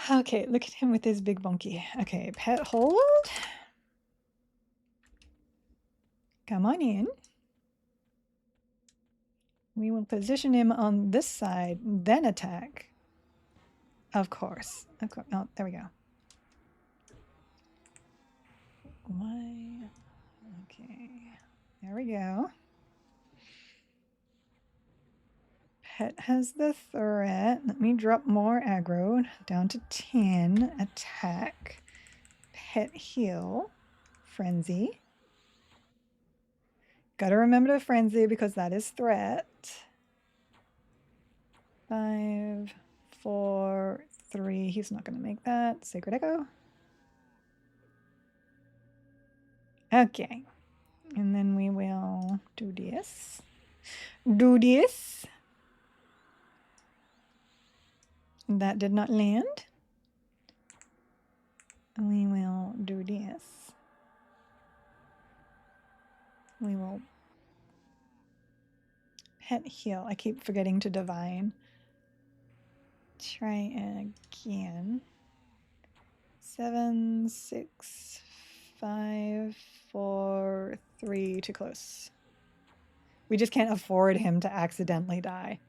Okay, look at him with his big bonky. Okay, pet hold. Come on in. We will position him on this side, then attack. Of course. Of course. Oh, there we go. Why? Okay. There we go. Pet has the threat. Let me drop more aggro down to 10. Attack. Pet heal. Frenzy. Gotta remember to frenzy because that is threat. 5, 4, 3. He's not gonna make that. Sacred Echo. Okay. And then we will do this. Do this. That did not land. We will do this. We will pet heal. I keep forgetting to divine. Try again. 7, 6, 5, 4, 3. Too close. We just can't afford him to accidentally die.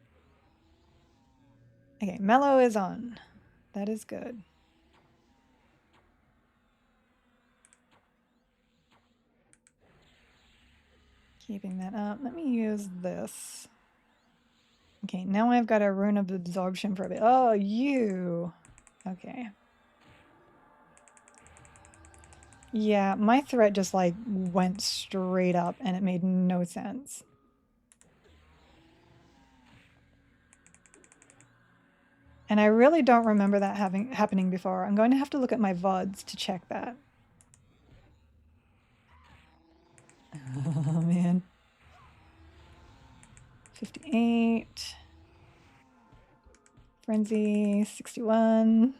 Okay, Mellow is on. That is good. Keeping that up. Let me use this. Okay, now I've got a rune of absorption for a bit. Oh, you. Okay. Yeah, my threat just like went straight up and it made no sense. And I really don't remember that happening before. I'm going to have to look at my VODs to check that. Oh man. 58. Frenzy, 61.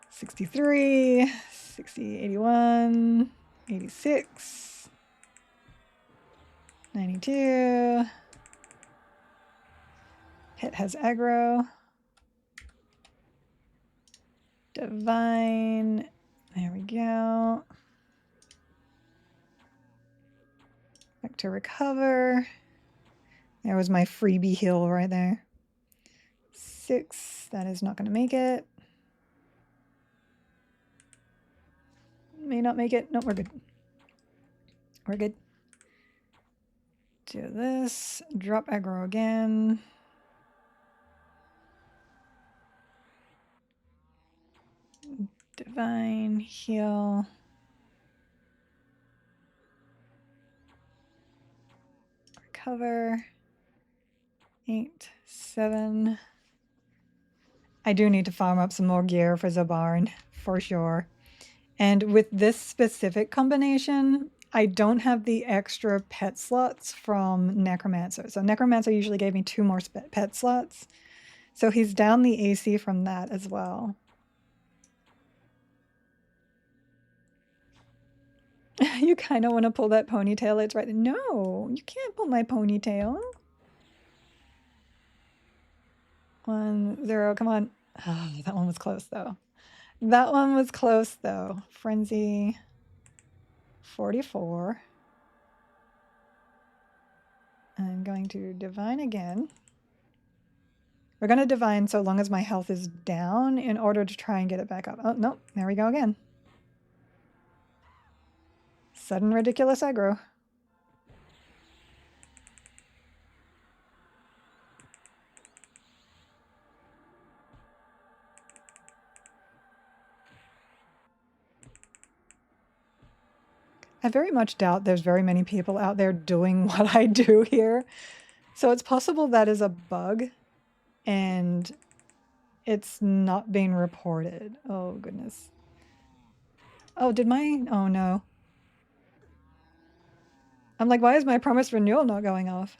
63. 60, 81. 86. 92. Hit has aggro. Divine. There we go. Back to recover. There was my freebie heal right there. 6. That is not going to make it. May not make it. No, we're good. We're good. Do this. Drop aggro again. Divine heal. Recover. 8, 7. I do need to farm up some more gear for Zabarn, for sure. And with this specific combination, I don't have the extra pet slots from Necromancer. So Necromancer usually gave me 2 more pet slots. So he's down the AC from that as well. You kind of want to pull that ponytail. It's right there. No, you can't pull my ponytail. 1, 0, come on. Oh, that one was close though. That one was close though. Frenzy, 44. I'm going to divine again. We're going to divine so long as my health is down in order to try and get it back up. Oh, no, there we go again. Sudden ridiculous aggro. I very much doubt there's very many people out there doing what I do here. So it's possible that is a bug and it's not being reported. Oh, goodness. Oh, did my... Oh, no. I'm like, why is my promise renewal not going off?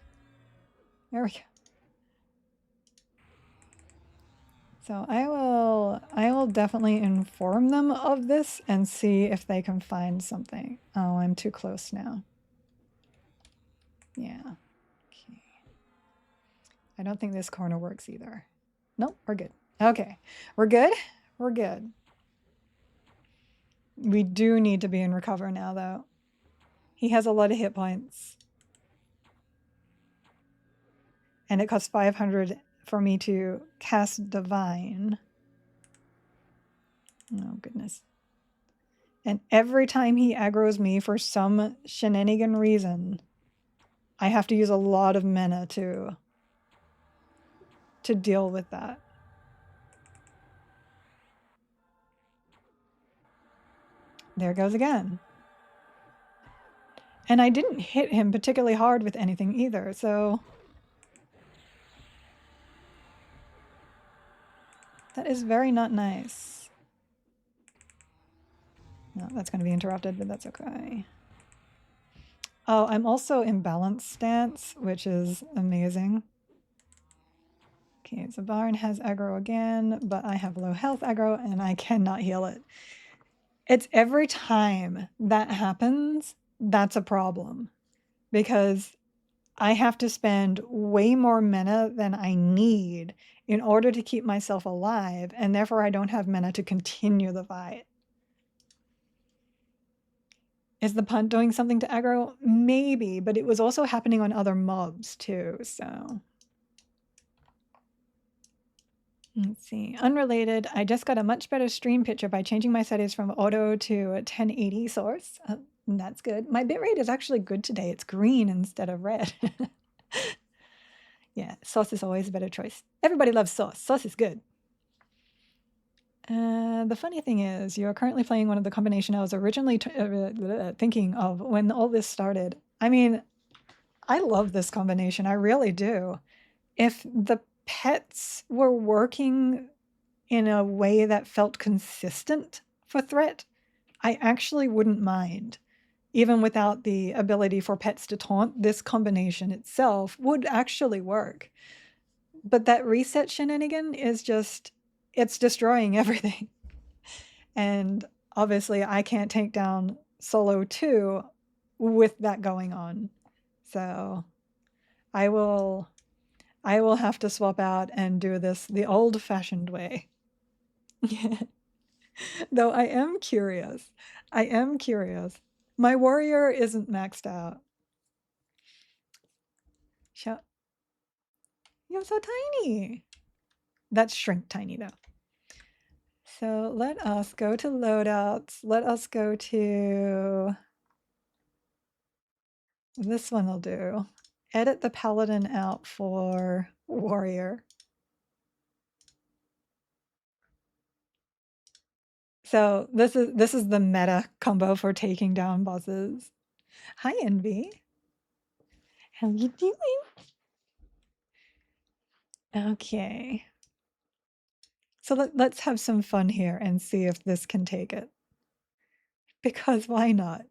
There we go. So I will definitely inform them of this and see if they can find something. Oh, I'm too close now. Yeah. Okay. I don't think this corner works either. Nope, we're good. Okay. We're good? We're good. We do need to be in recover now, though. He has a lot of hit points. And it costs 500 for me to cast Divine. Oh, goodness. And every time he aggroes me for some shenanigan reason, I have to use a lot of mana to deal with that. There goes again. And I didn't hit him particularly hard with anything either, so... That is very not nice. No, that's going to be interrupted, but that's okay. Oh, I'm also in balance stance, which is amazing. Okay, so Barn has aggro again, but I have low health aggro and I cannot heal it. It's every time that happens, that's a problem. Because I have to spend way more mana than I need in order to keep myself alive, and therefore I don't have mana to continue the fight. Is the punt doing something to aggro? Maybe, but it was also happening on other mobs too, so... Let's see. Unrelated, I just got a much better stream picture by changing my settings from auto to 1080 source. That's good. My bitrate is actually good today. It's green instead of red. Yeah, sauce is always a better choice. Everybody loves sauce. Sauce is good. The funny thing is, you're currently playing one of the combination I was originally thinking of when all this started. I mean, I love this combination. I really do. If the pets were working in a way that felt consistent for threat, I actually wouldn't mind. Even without the ability for pets to taunt, this combination itself would actually work. But that reset shenanigan is just, it's destroying everything. And obviously I can't take down solo 2 with that going on. So I will have to swap out and do this the old-fashioned way. Though I am curious. I am curious. My warrior isn't maxed out. You're so tiny. That's shrink tiny though. So let us go to loadouts. Let us go to this one will do. Edit the paladin out for warrior. So this is the meta combo for taking down bosses. Hi Envy. How you doing? Okay. So let's have some fun here and see if this can take it. Because why not?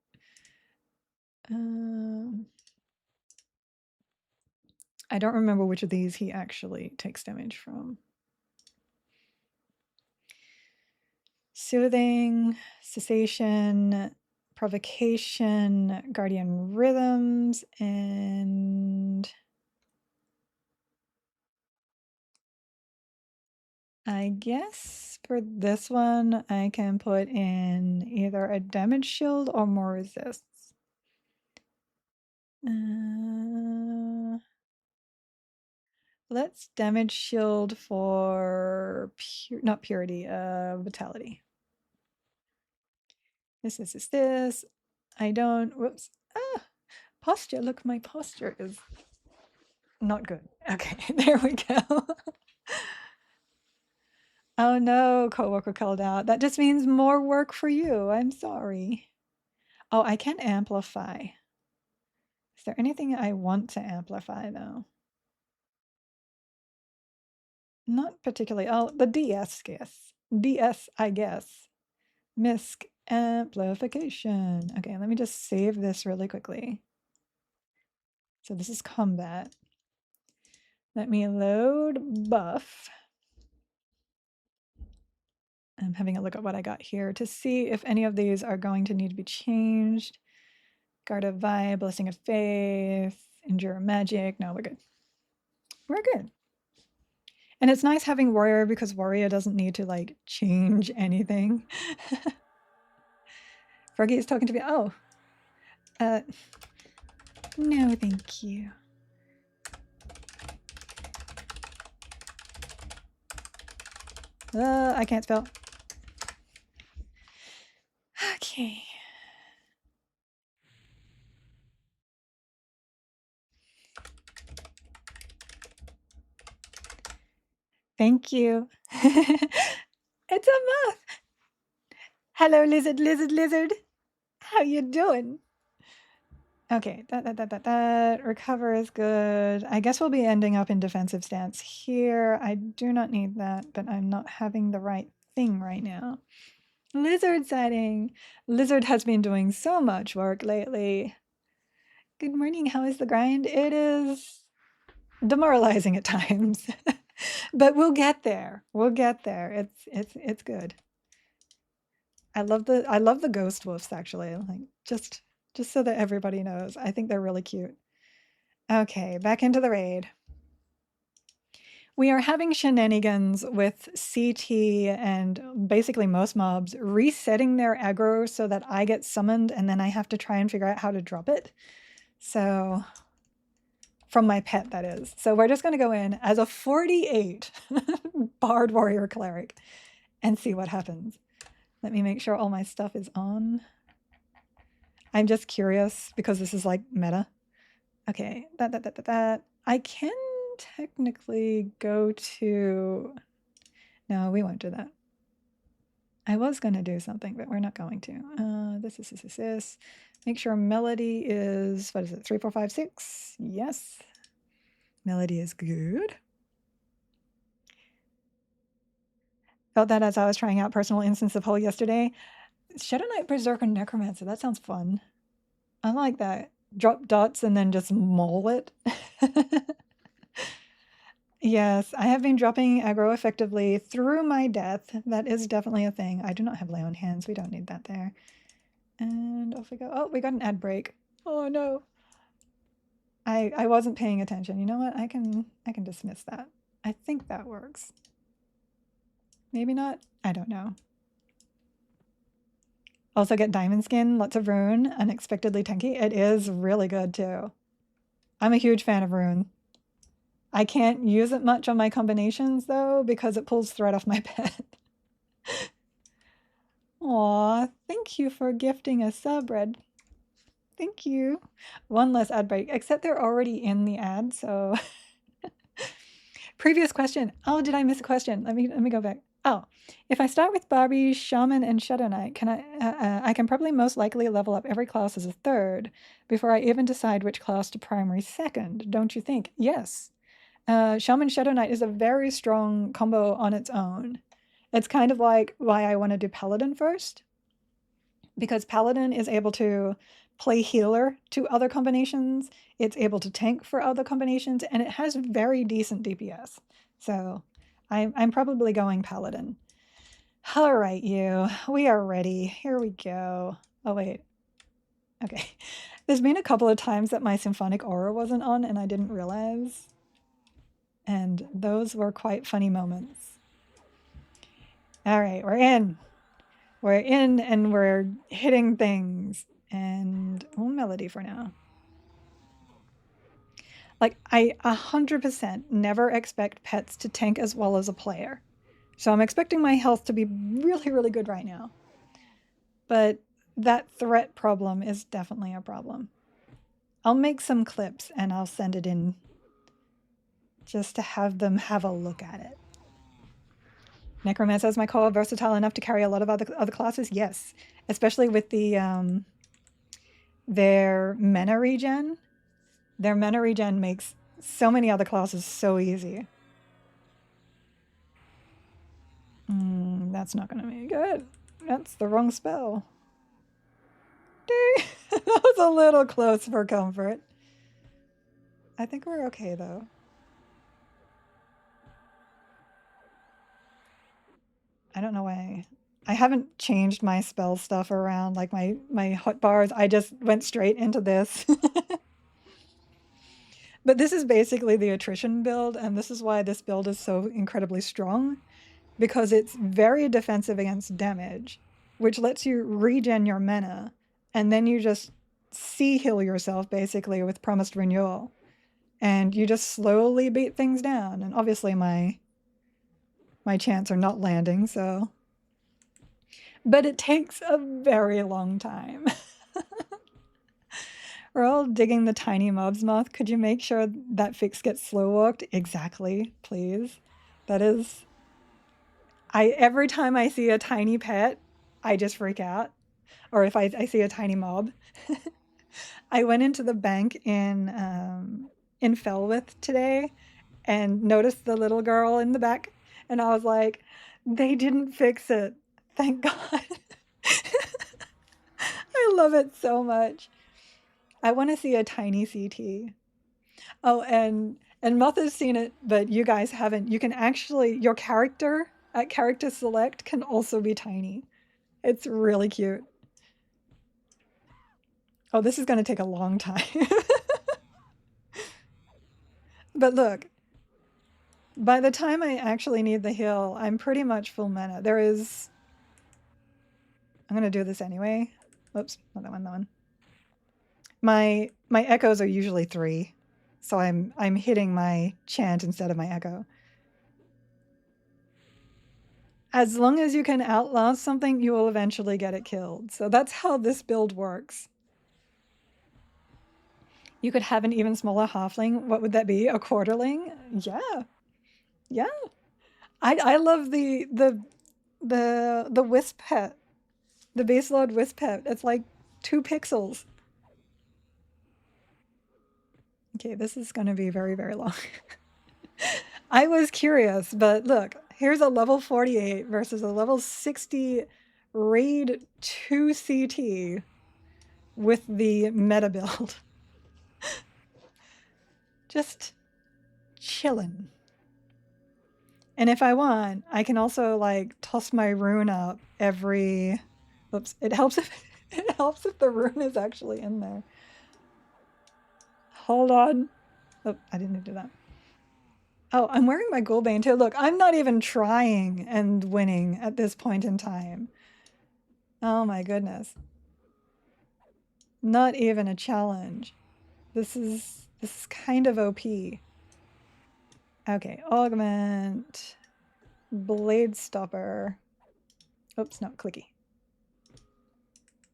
I don't remember which of these he actually takes damage from. Soothing, cessation, provocation, guardian rhythms, and I guess for this one, I can put in either a damage shield or more resists. Let's damage shield for not purity, vitality. This. I don't, whoops. Posture, look, my posture is not good. Okay, there we go. Oh no, coworker called out. That just means more work for you. I'm sorry. Oh, I can amplify. Is there anything I want to amplify though? Not particularly. Oh, the DS, yes. DS, I guess. MISC amplification. Okay, let me just save this really quickly. So this is combat. Let me load buff. I'm having a look at what I got here to see if any of these are going to need to be changed. Guard of Vibe, Blessing of Faith, Endure Magic. No, we're good. We're good. And it's nice having Warrior because Warrior doesn't need to like change anything. Froggy is talking to me. Oh. No, thank you. I can't spell. Okay. Thank you. It's a moth. Hello, lizard. How you doing? Okay, that recover is good. I guess we'll be ending up in defensive stance here. I do not need that, but I'm not having the right thing right now. Lizard sighting. Lizard has been doing so much work lately. Good morning, how is the grind? It is demoralizing at times, but we'll get there. We'll get there. It's good. I love the ghost wolves actually. Like just so that everybody knows. I think they're really cute. Okay, back into the raid. We are having shenanigans with CT and basically most mobs resetting their aggro so that I get summoned and then I have to try and figure out how to drop it. So, from my pet, that is. So we're just going to go in as a 48 Bard Warrior Cleric and see what happens. Let me make sure all my stuff is on. I'm just curious because this is like meta. Okay, that. I can technically go to... No, we won't do that. I was going to do something, but we're not going to. This. Make sure melody is, what is it, 3, 4, 5, 6? Yes. Melody is good. Felt that as I was trying out personal instance of Hole yesterday. Shadow Knight, Berserker, Necromancer. That sounds fun. I like that. Drop dots and then just maul it. Yes, I have been dropping aggro effectively through my death. That is definitely a thing. I do not have lay on hands. We don't need that there. And off we go. Oh, we got an ad break. Oh no. I wasn't paying attention. You know what? I can dismiss that. I think that works. Maybe not. I don't know. Also get diamond skin, lots of rune, unexpectedly tanky. It is really good too. I'm a huge fan of rune. I can't use it much on my combinations though because it pulls thread off my pet. Aw, thank you for gifting a sub, Red. Thank you. One less ad break, except they're already in the ad, so... Previous question. Oh, did I miss a question? Let me go back. Oh, if I start with Barbie, Shaman, and Shadow Knight, can I can probably most likely level up every class as a third before I even decide which class to primary second, don't you think? Yes. Shaman Shadow Knight is a very strong combo on its own. It's kind of like why I want to do Paladin first, because Paladin is able to play healer to other combinations, it's able to tank for other combinations, and it has very decent DPS. So I'm probably going Paladin. All right, you. We are ready. Here we go. Oh, wait. Okay. There's been a couple of times that my Symphonic Aura wasn't on and I didn't realize. And those were quite funny moments. All right, we're in. We're in and we're hitting things. And melody for now. Like, I 100% never expect pets to tank as well as a player. So I'm expecting my health to be really, really good right now. But that threat problem is definitely a problem. I'll make some clips and I'll send it in just to have them have a look at it. Necromancer is my core versatile enough to carry a lot of other classes? Yes. Especially with the their mana regen. Their mana regen makes so many other classes so easy. That's not going to be good. That's the wrong spell. Dang. That was a little close for comfort. I think we're okay, though. I don't know why. I haven't changed my spell stuff around, like my hotbars. I just went straight into this. But this is basically the attrition build, and this is why this build is so incredibly strong, because it's very defensive against damage, which lets you regen your mana, and then you just heal yourself, basically, with Promised Renewal. And you just slowly beat things down, and obviously my chants are not landing, so... But it takes a very long time. We're all digging the tiny mobs moth. Could you make sure that fix gets slow walked? Exactly, please. That is... every time I see a tiny pet, I just freak out. Or if I see a tiny mob. I went into the bank in Felwith today and noticed the little girl in the back. And I was like, they didn't fix it. Thank God. I love it so much. I want to see a tiny CT. Oh, and Moth has seen it, but you guys haven't. You can actually, your character at character select can also be tiny. It's really cute. Oh, this is going to take a long time. But look, by the time I actually need the heal, I'm pretty much full mana. There is... I'm going to do this anyway. Oops, not that one, that one. My echoes are usually 3, so I'm hitting my chant instead of my echo. As long as you can outlast something, you will eventually get it killed. So that's how this build works. You could have an even smaller halfling. What would that be? A quarterling? Yeah. Yeah. I love the wisp pet. The base load wisp pet. It's like 2 pixels. Okay, this is going to be very, very long. I was curious, but look, here's a level 48 versus a level 60 raid 2 CT with the meta build. Just chillin'. And if I want, I can also like toss my rune up every. Oops! It helps if it helps if the rune is actually in there. Hold on. Oh, I didn't do that. Oh, I'm wearing my gold bane too. Look, I'm not even trying and winning at this point in time. Oh my goodness. Not even a challenge. This is kind of OP. Okay, augment, blade stopper. Oops, not clicky.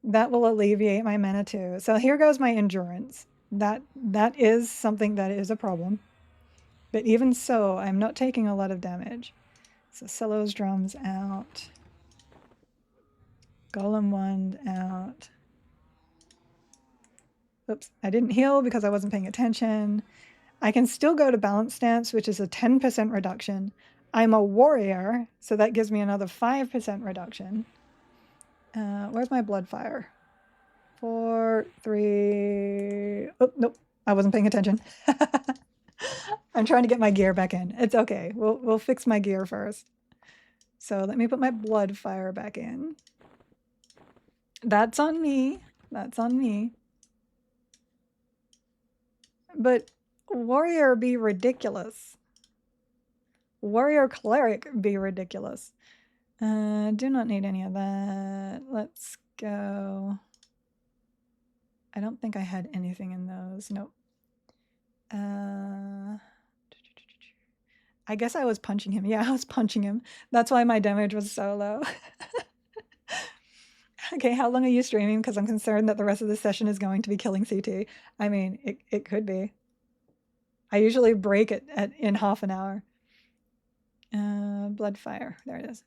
That will alleviate my mana too. So here goes my endurance. That is something that is a problem. But even so, I'm not taking a lot of damage. So Celo's drums out. Golem wand out. Oops, I didn't heal because I wasn't paying attention. I can still go to balance stance, which is a 10% reduction. I'm a warrior, so that gives me another 5% reduction. Where's my blood fire? 4, 3. Oh, nope. I wasn't paying attention. I'm trying to get my gear back in. It's okay. We'll fix my gear first. So let me put my blood fire back in. That's on me. That's on me. But warrior be ridiculous. Warrior cleric be ridiculous. Do not need any of that. Let's go. I don't think I had anything in those. Nope. I guess I was punching him. Yeah, I was punching him. That's why my damage was so low. Okay, how long are you streaming? Because I'm concerned that the rest of the session is going to be killing CT. I mean, it could be. I usually break it in half an hour. Blood fire. There it is.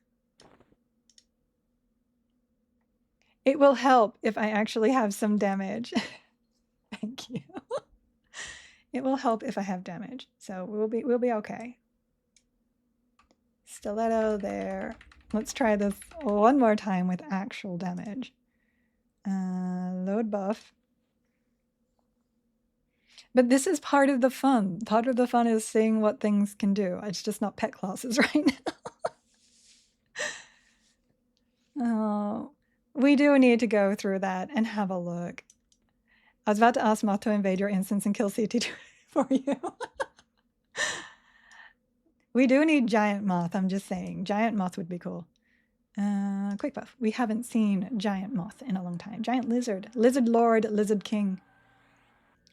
It will help if I actually have some damage. Thank you. It will help if I have damage. So we'll be okay. Stiletto there. Let's try this one more time with actual damage. Load buff. But this is part of the fun. Part of the fun is seeing what things can do. It's just not pet classes right now. Oh, we do need to go through that and have a look. I was about to ask Moth to invade your instance and kill CT for you. We do need giant moth, I'm just saying. Giant moth would be cool. Quick buff. We haven't seen giant moth in a long time. Giant lizard. Lizard lord, lizard king.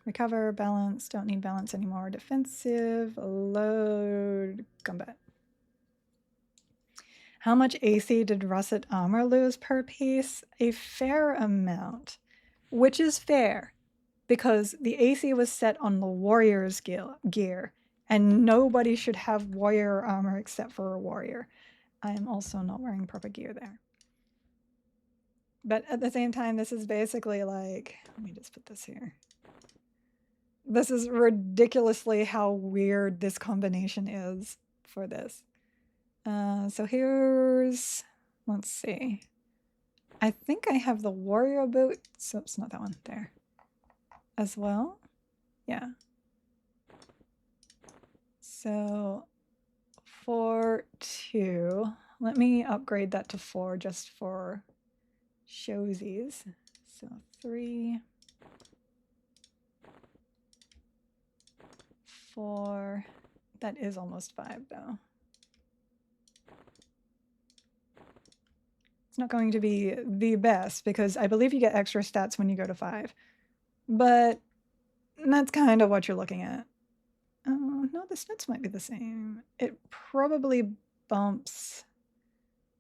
Recover, balance, don't need balance anymore. Defensive, load, combat. How much AC did russet armor lose per piece? A fair amount, which is fair because the AC was set on the warrior's gear and nobody should have warrior armor except for a warrior. I am also not wearing proper gear there. But at the same time, this is basically like, let me just put this here. This is ridiculously how weird this combination is for this. So here's, let's see. I think I have the warrior boot. So it's not that one there as well. Yeah. So 4, 2. Let me upgrade that to 4 just for showsies. So 3, 4. That is almost 5 though. It's not going to be the best because I believe you get extra stats when you go to 5. But that's kind of what you're looking at. Oh, no, the stats might be the same. It probably bumps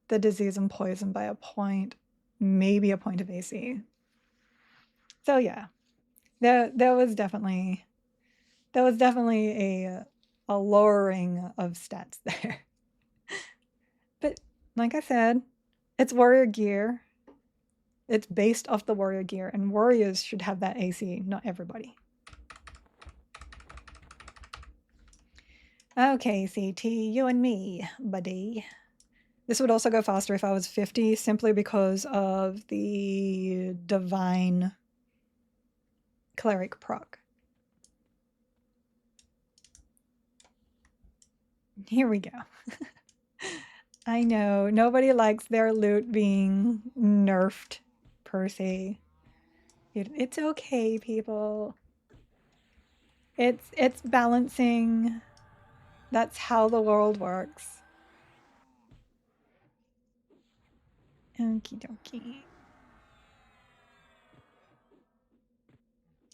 the disease and poison by a point, maybe a point of AC. So yeah, There was definitely a lowering of stats there. But like I said, it's warrior gear. It's based off the warrior gear, and warriors should have that AC, not everybody. Okay, CT, you and me, buddy. This would also go faster if I was 50, simply because of the divine cleric proc. Here we go. I know, nobody likes their loot being nerfed, per se. It's okay, people. It's balancing. That's how the world works. Okie dokie.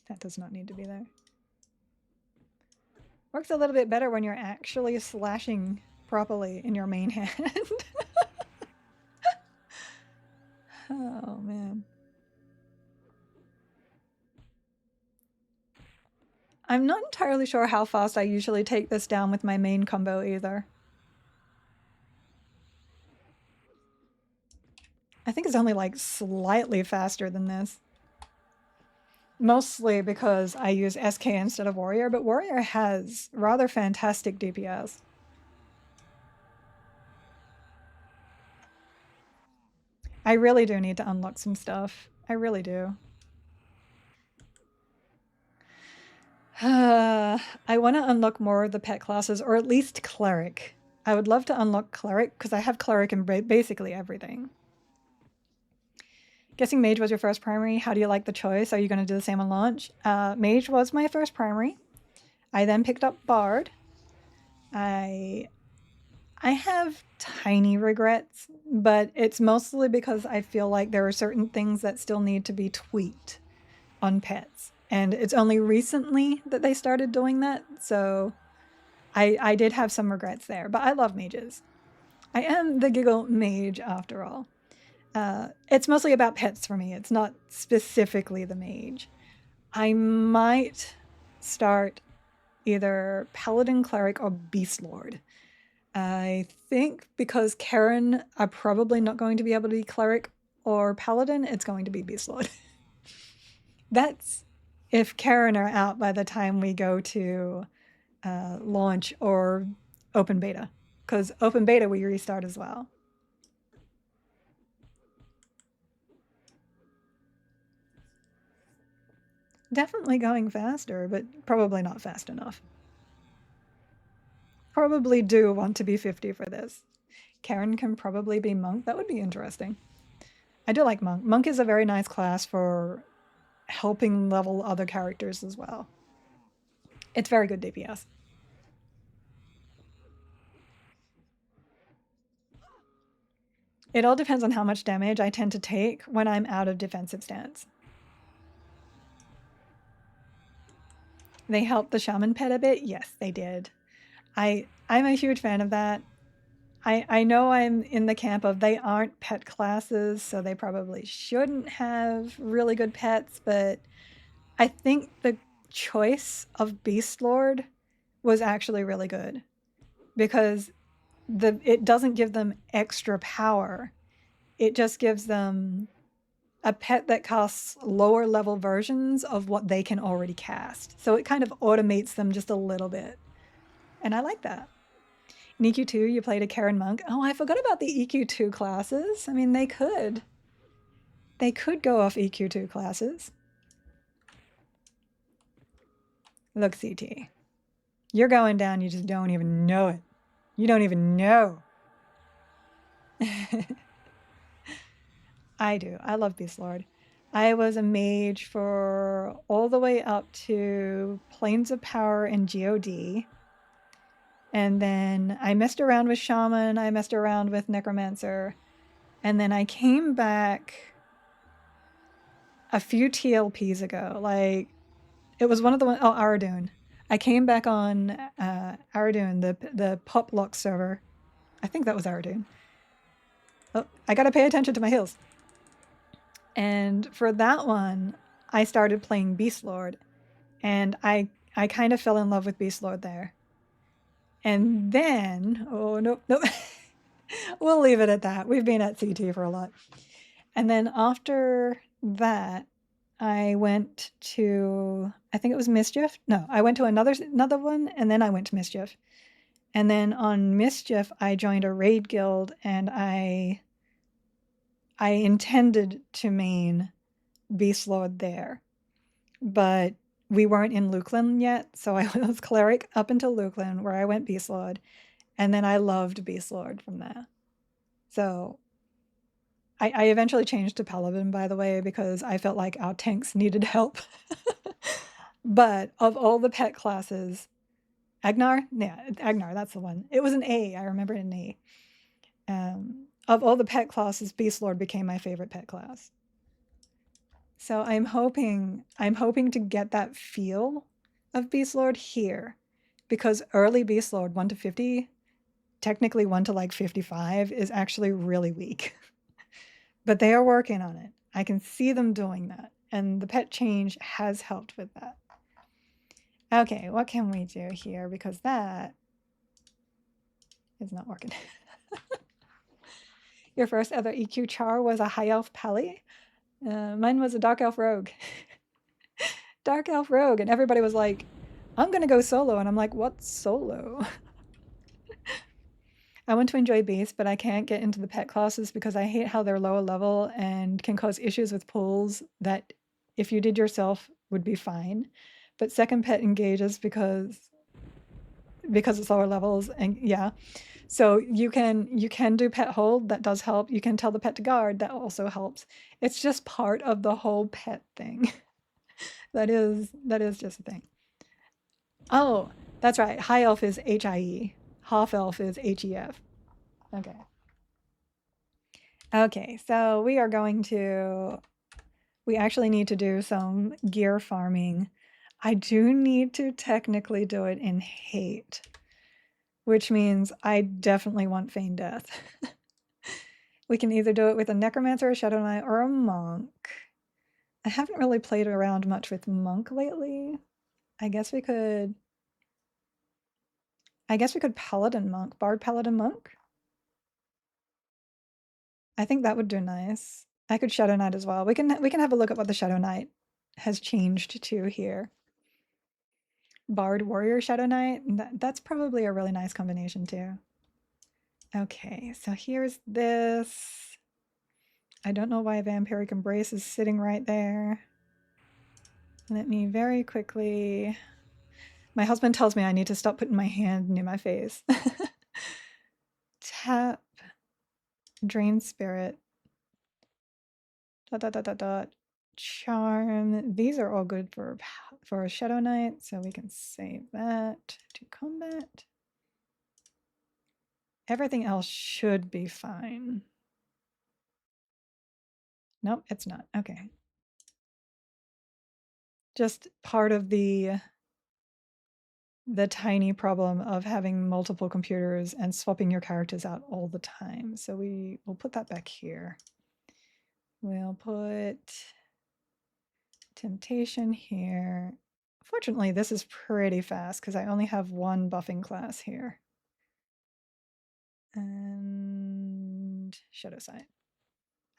That does not need to be there. Works a little bit better when you're actually slashing properly in your main hand. Oh, man. I'm not entirely sure how fast I usually take this down with my main combo either. I think it's only like slightly faster than this. Mostly because I use SK instead of Warrior, but Warrior has rather fantastic DPS. I really do need to unlock some stuff. I really do. I want to unlock more of the pet classes, or at least Cleric. I would love to unlock Cleric, because I have Cleric in basically everything. Guessing Mage was your first primary. How do you like the choice? Are you going to do the same on launch? Mage was my first primary. I then picked up Bard. I have tiny regrets, but it's mostly because I feel like there are certain things that still need to be tweaked on pets. And it's only recently that they started doing that, so I did have some regrets there, but I love mages. I am the giggle mage after all. It's mostly about pets for me. It's not specifically the mage. I might start either Paladin, Cleric, or Beast Lord. I think because Karen are probably not going to be able to be Cleric or Paladin, it's going to be Beast Lord. That's if Karen are out by the time we go to launch or open beta. Because open beta we restart as well. Definitely going faster, but probably not fast enough. Probably do want to be 50 for this. Karen can probably be Monk. That would be interesting. I do like Monk. Monk is a very nice class for helping level other characters as well. It's very good DPS. It all depends on how much damage I tend to take when I'm out of defensive stance. They helped the shaman pet a bit? Yes, they did. I'm a huge fan of that. I know I'm in the camp of they aren't pet classes, so they probably shouldn't have really good pets, but I think the choice of Beast Lord was actually really good because it doesn't give them extra power. It just gives them a pet that casts lower level versions of what they can already cast. So it kind of automates them just a little bit. And I like that. In EQ2, you played a Karen Monk. Oh, I forgot about the EQ2 classes. I mean, they could. They could go off EQ2 classes. Look, CT. You're going down, you just don't even know it. You don't even know. I do. I love Beast Lord. I was a mage for all the way up to Planes of Power and GOD. And then I messed around with Shaman, I messed around with Necromancer. And then I came back a few TLPs ago. Like, it was one of the ones, oh, Aradune. I came back on Aradune, the Pop Lock server. I think that was Aradune. Oh, I gotta pay attention to my heals. And for that one, I started playing Beast Lord, and I kind of fell in love with Beast Lord there. And then, oh nope, nope. We'll leave it at that. We've been at CT for a lot. And then after that, I went to, I think it was Mischief. No, I went to another one, and then I went to Mischief. And then on Mischief, I joined a raid guild, and I intended to main Beast Lord there, but we weren't in Luklin yet, so I was cleric up until Luklin, where I went Beast Lord, and then I loved Beast Lord from there. So I eventually changed to Paladin, by the way, because I felt like our tanks needed help. But of all the pet classes, Agnar? Yeah, Agnar, that's the one. It was an A. I remember an A. Of all the pet classes, Beast Lord became my favorite pet class. So I'm hoping to get that feel of Beast Lord here, because early Beast Lord 1 to 50, technically 1 to like 55, is actually really weak. But they are working on it. I can see them doing that, and the pet change has helped with that. Okay, what can we do here? Because that is not working. Your first ever EQ char was a high elf pally? Mine was a dark elf rogue. Dark elf rogue, and everybody was like, I'm gonna go solo, and I'm like, what solo? I want to enjoy beasts, but I can't get into the pet classes because I hate how they're lower level and can cause issues with pulls that if you did yourself would be fine. But second pet engages because it's lower levels, and yeah. So you can do pet hold, that does help. You can tell the pet to guard, that also helps. It's just part of the whole pet thing. that is just a thing. Oh, that's right. High elf is HIE. Half elf is HEF. Okay. Okay, so we actually need to do some gear farming. I do need to technically do it in hate, which means I definitely want feign death. We can either do it with a necromancer, a shadow knight, or a monk. I haven't really played around much with monk lately. I guess we could paladin monk, bard paladin monk. I think that would do nice. I could shadow knight as well. We can have a look at what the shadow knight has changed to here. Bard warrior shadow knight, that's probably a really nice combination too. Okay, so here's this. I don't know why vampiric embrace is sitting right there. Let me very quickly, my husband tells me I need to stop putting my hand near my face. Tap, drain spirit, dot dot dot dot dot, charm. These are all good for a shadow knight, so we can save that to combat. Everything else should be fine. Nope, it's not. Okay. Just part of the tiny problem of having multiple computers and swapping your characters out all the time. So we'll put that back here. We'll put temptation here. Fortunately, this is pretty fast because I only have one buffing class here. And shadow side.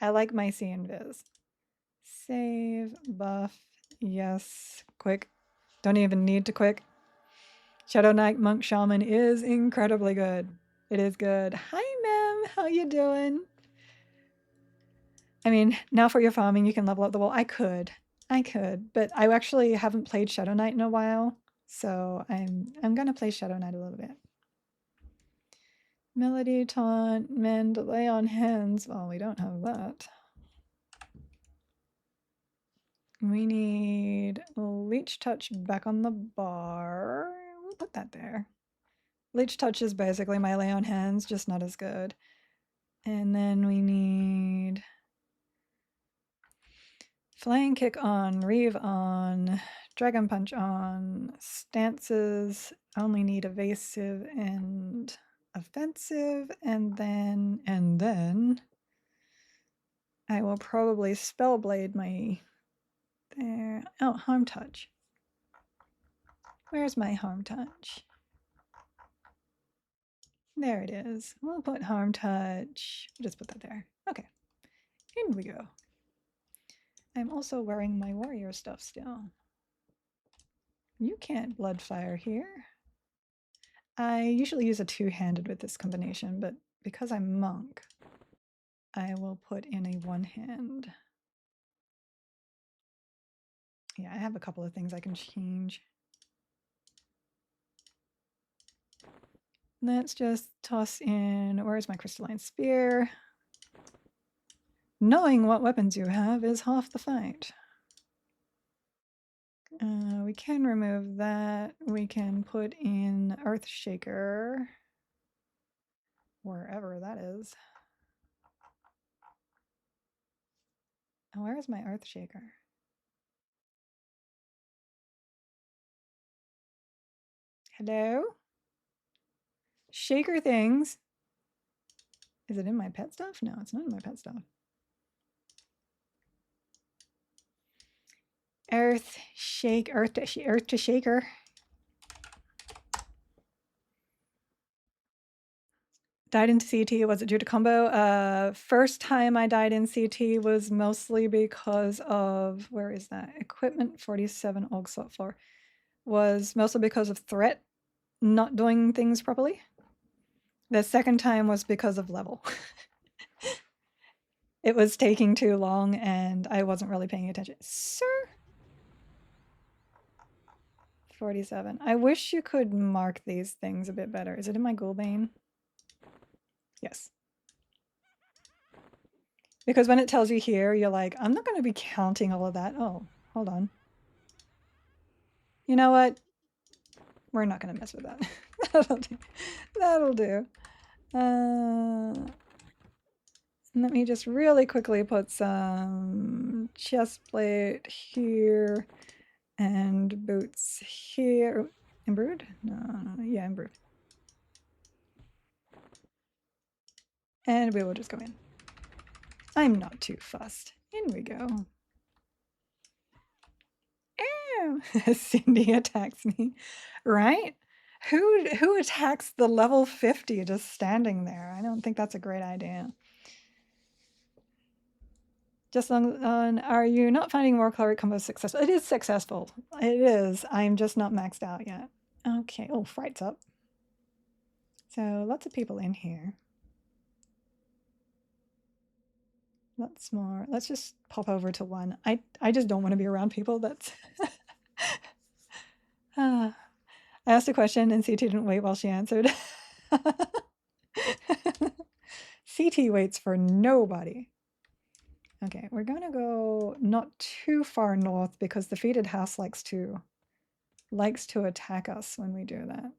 I like my C and Viz. Save, buff, yes, quick. Don't even need to quick. Shadow Knight Monk Shaman is incredibly good. It is good. Hi, Mem. How you doing? I mean, now for your farming, you can level up the wall. I could, but I actually haven't played Shadow Knight in a while, so I'm gonna play Shadow Knight a little bit. Melody, taunt, mend, lay on hands. Well, we don't have that. We need Leech Touch back on the bar. We'll put that there. Leech Touch is basically my lay on hands, just not as good. And then we need Flying Kick on, Reeve on, Dragon Punch on, stances only need evasive and offensive, and then I will probably Spellblade there. Oh, harm touch. Where's my harm touch? There it is. We'll put harm touch. We'll just put that there. Okay. In we go. I'm also wearing my warrior stuff still. You can't blood fire here. I usually use a two-handed with this combination, but because I'm monk, I will put in a one hand. Yeah, I have a couple of things I can change. Let's just toss in, where's my crystalline spear? Knowing what weapons you have is half the fight. We can remove that. We can put in Earthshaker, wherever that is. Where is my Earthshaker? Hello? Shaker things. Is it in my pet stuff? No, it's not in my pet stuff. Earth to shaker. Died in CT. Was it due to combo? First time I died in CT was mostly because of, where is that? Equipment 47 Org slot 4. Was mostly because of threat not doing things properly. The second time was because of level. It was taking too long and I wasn't really paying attention. Sir? 47. I wish you could mark these things a bit better. Is it in my Ghoulbane? Yes. Because when it tells you here, you're like, I'm not going to be counting all of that. Oh, hold on. You know what? We're not going to mess with that. That'll do. That'll do. Let me just really quickly put some chest plate here and boots here. Embrood? No, yeah, embrood. And we will just go in. I'm not too fussed. In we go. Ew. Cindy attacks me, right? Who attacks the level 50 just standing there? I don't think that's a great idea. Just on, are you not finding more cleric combos successful? It is successful. It is. I'm just not maxed out yet. Okay. Oh, fright's up. So lots of people in here. Lots more. Let's just pop over to one. I just don't want to be around people. That's. I asked a question and CT didn't wait while she answered. CT waits for nobody. Okay, we're going to go not too far north because the Defeated House likes to attack us when we do that.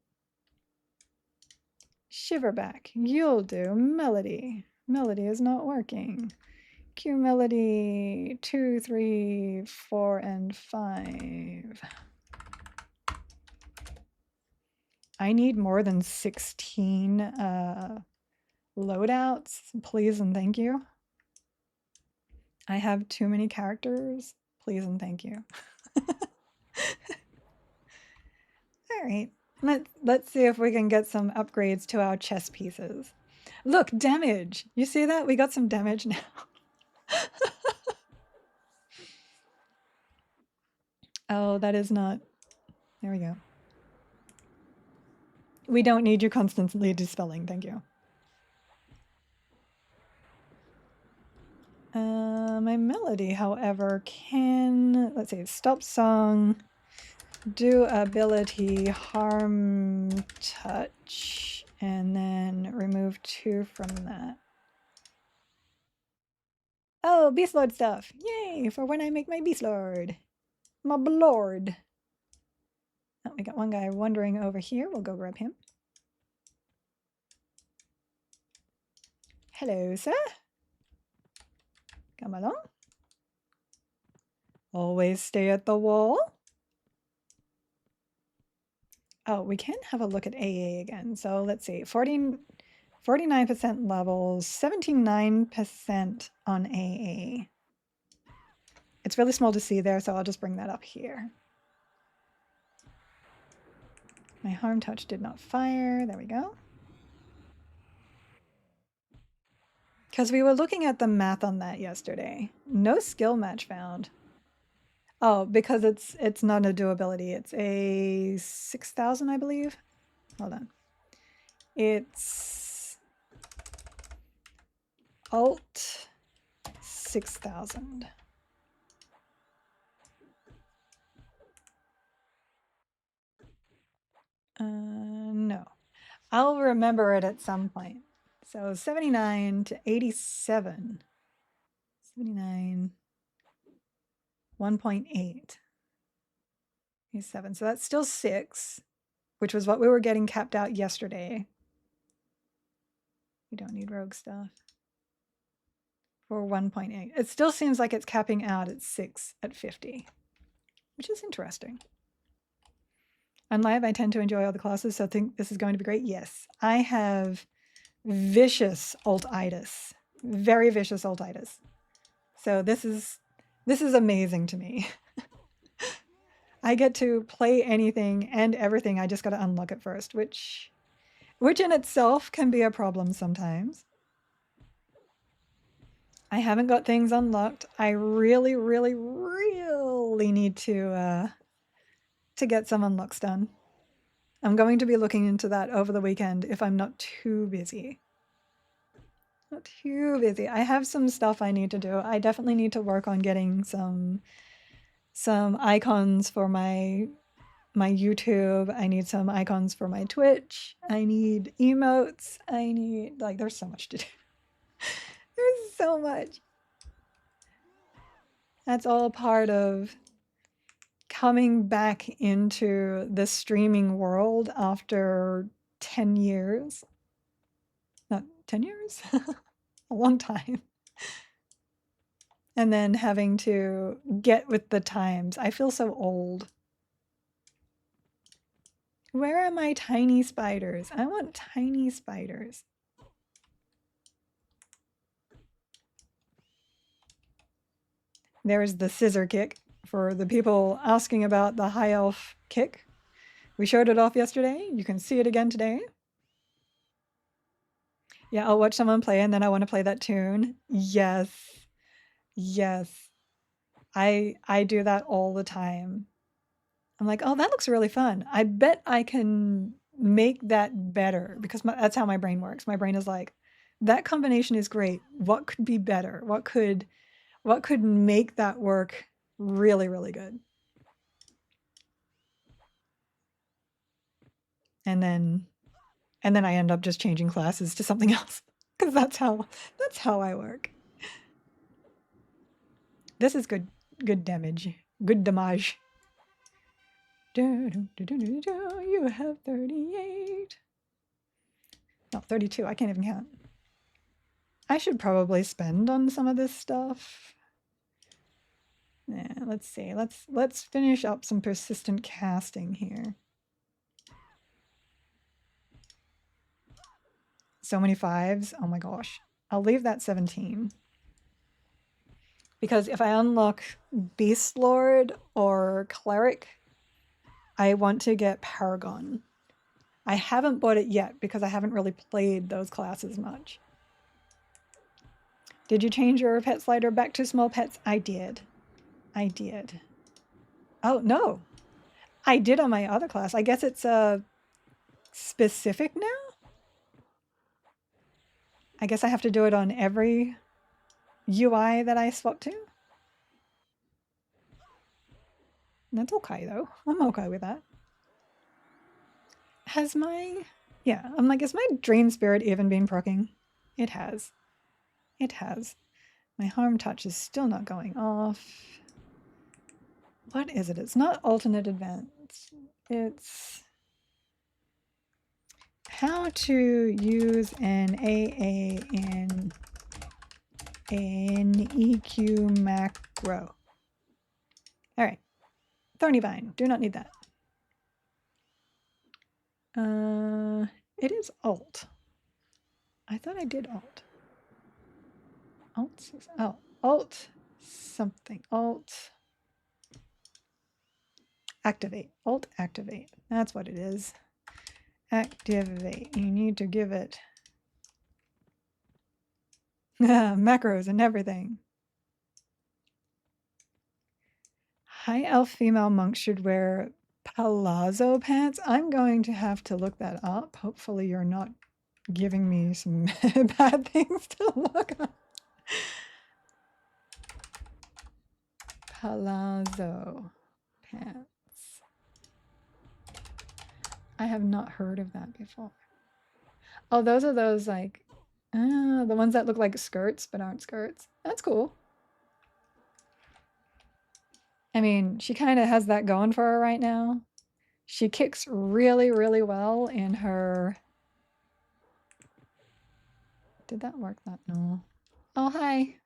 Shiverback, you'll do. Melody. Melody is not working. Q Melody 2, 3, 4, and 5. I need more than 16 loadouts, please and thank you. I have too many characters, please and thank you. All right, let's see if we can get some upgrades to our chess pieces. Look, damage. You see that? We got some damage now. Oh, that is not. There we go. We don't need you constantly dispelling, thank you. My melody, however, can, let's see, stop song, do ability, harm touch, and then remove 2 from that. Oh, Beast Lord stuff. Yay, for when I make my Beast Lord. My lord. Oh, we got one guy wandering over here. We'll go grab him. Hello, sir. Come along. Always stay at the wall. Oh, we can have a look at AA again. So let's see, 49% levels, 79% on AA. It's really small to see there, so I'll just bring that up here. My harm touch did not fire. There we go. Because we were looking at the math on that yesterday. No skill match found. Oh, because it's not a doability. It's a 6,000, I believe. Hold on. It's alt 6,000. No. I'll remember it at some point. So 79 to 87. 79, 1.8. 87. So that's still 6, which was what we were getting capped out yesterday. We don't need rogue stuff. For 1.8. It still seems like it's capping out at 6 at 50, which is interesting. On live, I tend to enjoy all the classes, so I think this is going to be great. Yes, I have vicious ultitis, very vicious ultitis. So this is amazing to me. I get to play anything and everything. I just got to unlock it first, which in itself can be a problem sometimes. I haven't got things unlocked. I really, really, really need to get some unlocks done. I'm going to be looking into that over the weekend if I'm not too busy. Not too busy. I have some stuff I need to do. I definitely need to work on getting some icons for my YouTube. I need some icons for my Twitch. I need emotes. I need, like, there's so much to do. There's so much. That's all part of coming back into the streaming world after 10 years. Not 10 years? A long time. And then having to get with the times. I feel so old. Where are my tiny spiders? I want tiny spiders. There's the scissor kick for the people asking about the high elf kick. We showed it off yesterday. You can see it again today. Yeah, I'll watch someone play and then I want to play that tune. Yes. Yes. I do that all the time. I'm like, oh, that looks really fun. I bet I can make that better because that's how my brain works. My brain is like, that combination is great. What could be better? What could make that work really, really good? And then I end up just changing classes to something else because that's how I work. This is good damage. Good damage. You have 38. No, 32. I can't even count. I should probably spend on some of this stuff. Yeah, let's see. Let's finish up some persistent casting here. So many 5s. Oh my gosh. I'll leave that 17. Because if I unlock Beast Lord or Cleric, I want to get Paragon. I haven't bought it yet because I haven't really played those classes much. Did you change your pet slider back to small pets? I did. I did. Oh, no. I did on my other class. I guess it's specific now? I guess I have to do it on every UI that I swap to? That's okay, though. I'm okay with that. Has my... Yeah, I'm like, has my Dream Spirit even been proccing? It has. It has. My harm touch is still not going off. What is it? It's not alternate advance. It's how to use an AA in an EQ macro. All right. Thorny Vine. Do not need that. It is alt. I thought I did alt. Alt something. Alt activate. Alt activate. That's what it is. Activate. You need to give it macros and everything. High elf female monks should wear palazzo pants. I'm going to have to look that up. Hopefully you're not giving me some bad things to look up. Palazzo pants. I have not heard of that before. Oh, those are those like, the ones that look like skirts but aren't skirts. That's cool. I mean, she kind of has that going for her right now. She kicks really, really well in her... Did that work? That no. Oh, hi.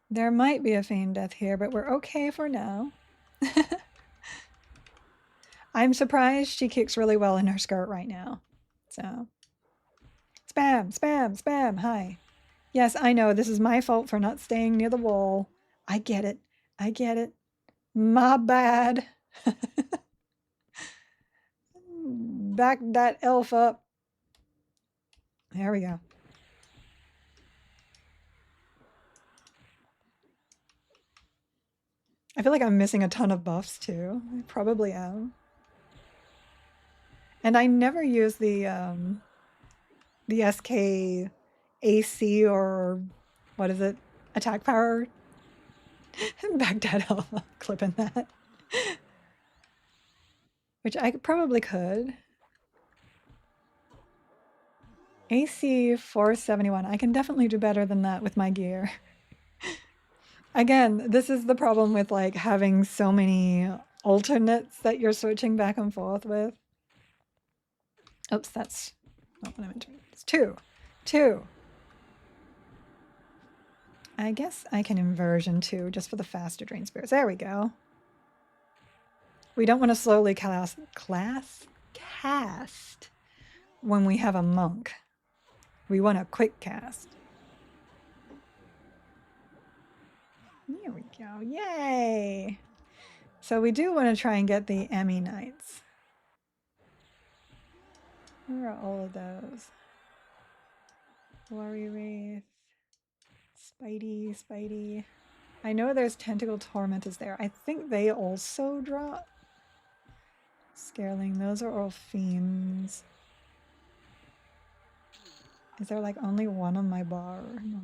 There might be a feigned death here, but we're okay for now. I'm surprised she kicks really well in her skirt right now. So, spam, spam, spam, hi. Yes, I know, this is my fault for not staying near the wall. I get it. I get it. My bad. Back that elf up. There we go. I feel like I'm missing a ton of buffs too. I probably am. And I never use the SK AC or what is it? Attack power. Back that up. Clipping that. Which I probably could. AC 471. I can definitely do better than that with my gear. Again, this is the problem with like having so many alternates that you're switching back and forth with. Oops, that's not what I meant to. It's two. Two. I guess I can inversion too, just for the faster drain spirits. There we go. We don't want to slowly cast when we have a monk. We want a quick cast. There we go. Yay! So we do want to try and get the Emmy Knights. Where are all of those? Glory Wraith. Spidey. I know there's Tentacle Tormentors there. I think they also drop. Scareling, those are all fiends. Is there like only one on my bar? No.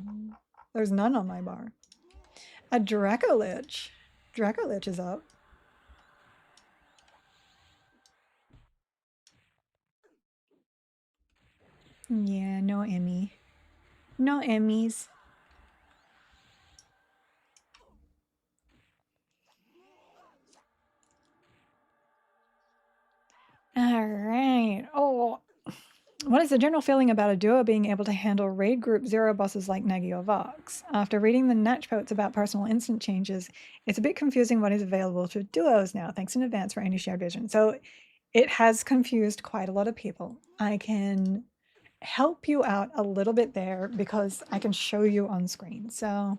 There's none on my bar. A Dracolich. Dracolich is up. Yeah, no Emmy. No Emmys. All right. Oh, what is the general feeling about a duo being able to handle raid group 0 bosses like Nagi or Vox? After reading the Natch posts about personal instant changes, it's a bit confusing what is available to duos now. Thanks in advance for any shared vision. So it has confused quite a lot of people. I can help you out a little bit there because I can show you on screen. So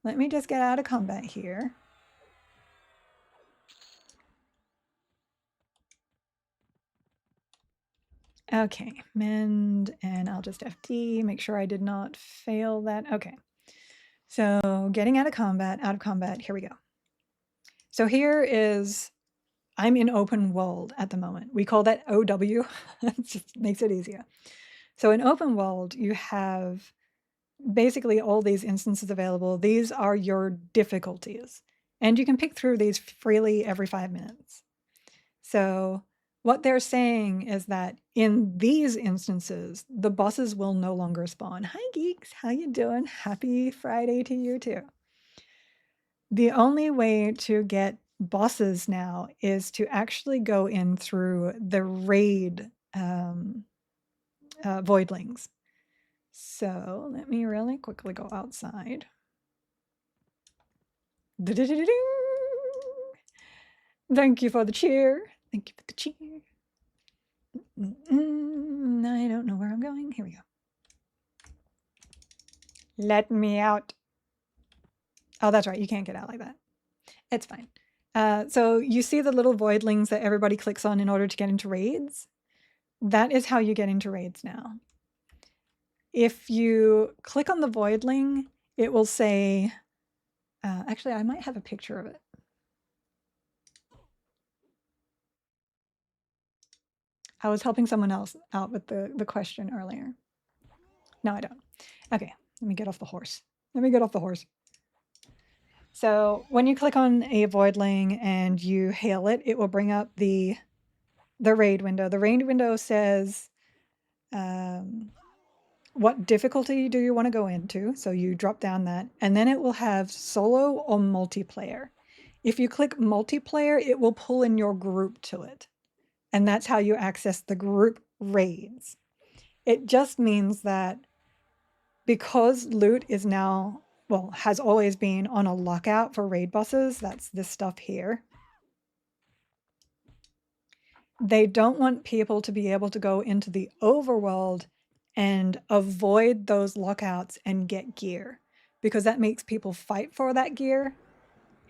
let me just get out of combat here. Okay, mend, and I'll just FD, make sure I did not fail that. Okay, so getting out of combat, here we go. So here is, I'm in open world at the moment. We call that OW, it just makes it easier. So in open world, you have basically all these instances available. These are your difficulties, and you can pick through these freely every 5 minutes. So what they're saying is that in these instances, the bosses will no longer spawn. Hi geeks, how you doing? Happy Friday to you too. The only way to get bosses now is to actually go in through the raid voidlings. So let me really quickly go outside. Thank you for the cheer. Thank you for the cheer. I don't know where I'm going. Here we go. Let me out. Oh, that's right. You can't get out like that. It's fine. So you see the little voidlings that everybody clicks on in order to get into raids? That is how you get into raids now. If you click on the voidling, it will say, actually, I might have a picture of it. I was helping someone else out with the question earlier. No, I don't. Okay, let me get off the horse. Let me get off the horse. So when you click on a voidling and you hail it, it will bring up the raid window. The raid window says, what difficulty do you want to go into? So you drop down that, and then it will have solo or multiplayer. If you click multiplayer, it will pull in your group to it. And that's how you access the group raids. It just means that because loot is now, well, has always been on a lockout for raid bosses, that's this stuff here. They don't want people to be able to go into the overworld and avoid those lockouts and get gear, because that makes people fight for that gear,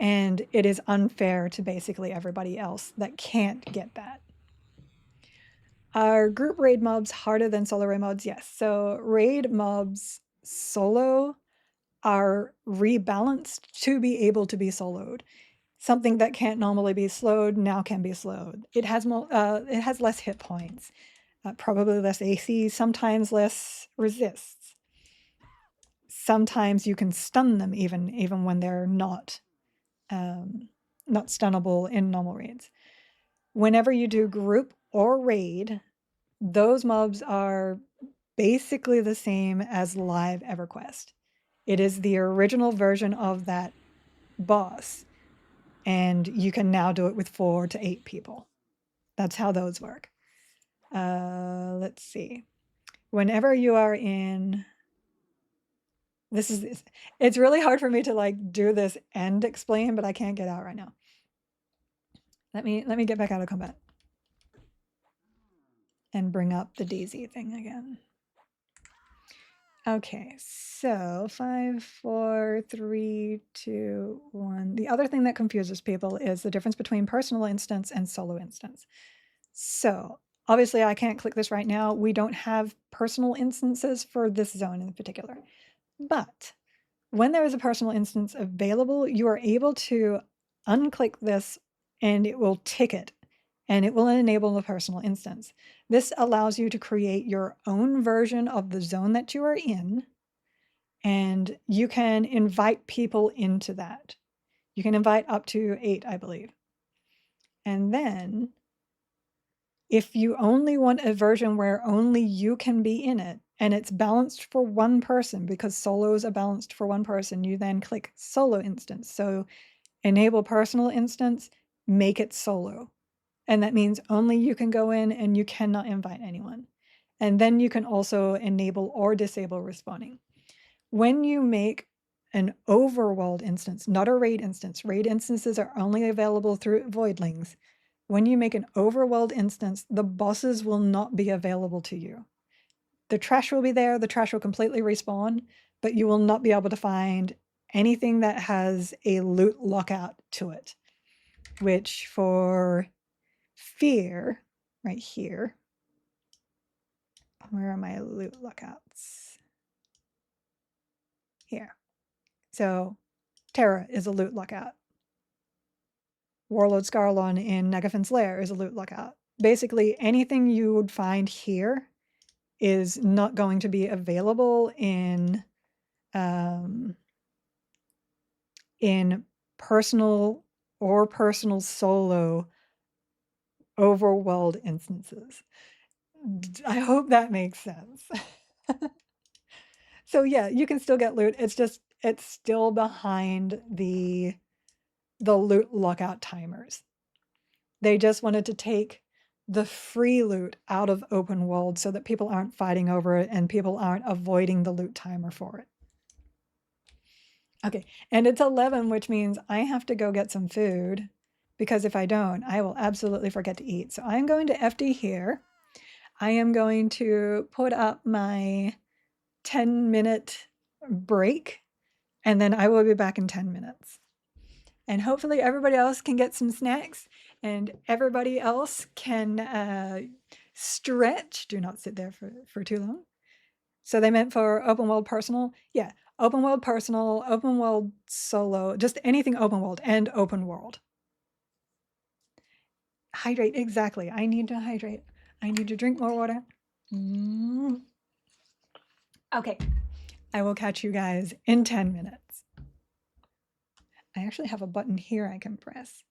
and it is unfair to basically everybody else that can't get that. Are group raid mobs harder than solo raid mobs? Yes. So raid mobs solo are rebalanced to be able to be soloed. Something that can't normally be slowed now can be slowed. It has less hit points, probably less AC, sometimes less resists. Sometimes you can stun them even when they're not stunnable in normal raids. Whenever you do group or raid, those mobs are basically the same as live EverQuest. It is the original version of that boss, and you can now do it with 4 to 8 people. That's how those work. Let's see. Whenever you are in, it's really hard for me to like do this and explain, but I can't get out right now. Let me get back out of combat and bring up the Daisy thing again. Okay, so 5, 4, 3, 2, 1. The other thing that confuses people is the difference between personal instance and solo instance. So obviously I can't click this right now. We don't have personal instances for this zone in particular. But when there is a personal instance available, you are able to unclick this and it will tick it, and it will enable the personal instance. This allows you to create your own version of the zone that you are in, and you can invite people into that. You can invite up to 8, I believe. And then if you only want a version where only you can be in it, and it's balanced for one person, because solos are balanced for one person, you then click solo instance. So enable personal instance, make it solo. And that means only you can go in and you cannot invite anyone. And then you can also enable or disable respawning. When you make an overworld instance, not a raid instances are only available through voidlings. When you make an overworld instance, the bosses will not be available to you. The trash will be there, the trash will completely respawn, but you will not be able to find anything that has a loot lockout to it, which for fear, right here, where are my loot lockouts? Here. So Terra is a loot lockout. Warlord Scarlon in Negafin's Lair is a loot lockout. Basically, anything you would find here is not going to be available in personal or personal solo overworld instances. I hope that makes sense. So yeah, you can still get loot. It's still behind the loot lockout timers. They just wanted to take the free loot out of open world so that people aren't fighting over it and people aren't avoiding the loot timer for it. Okay, and it's 11, which means I have to go get some food, because if I don't, I will absolutely forget to eat. So I'm going to FD here. I am going to put up my 10-minute break, and then I will be back in 10 minutes. And hopefully everybody else can get some snacks and everybody else can stretch. Do not sit there for too long. So they meant for open world personal. Yeah, open world personal, open world solo, just anything open world and open world. Hydrate, exactly. I need to hydrate. I need to drink more water. Okay, I will catch you guys in 10 minutes. I actually have a button here I can press.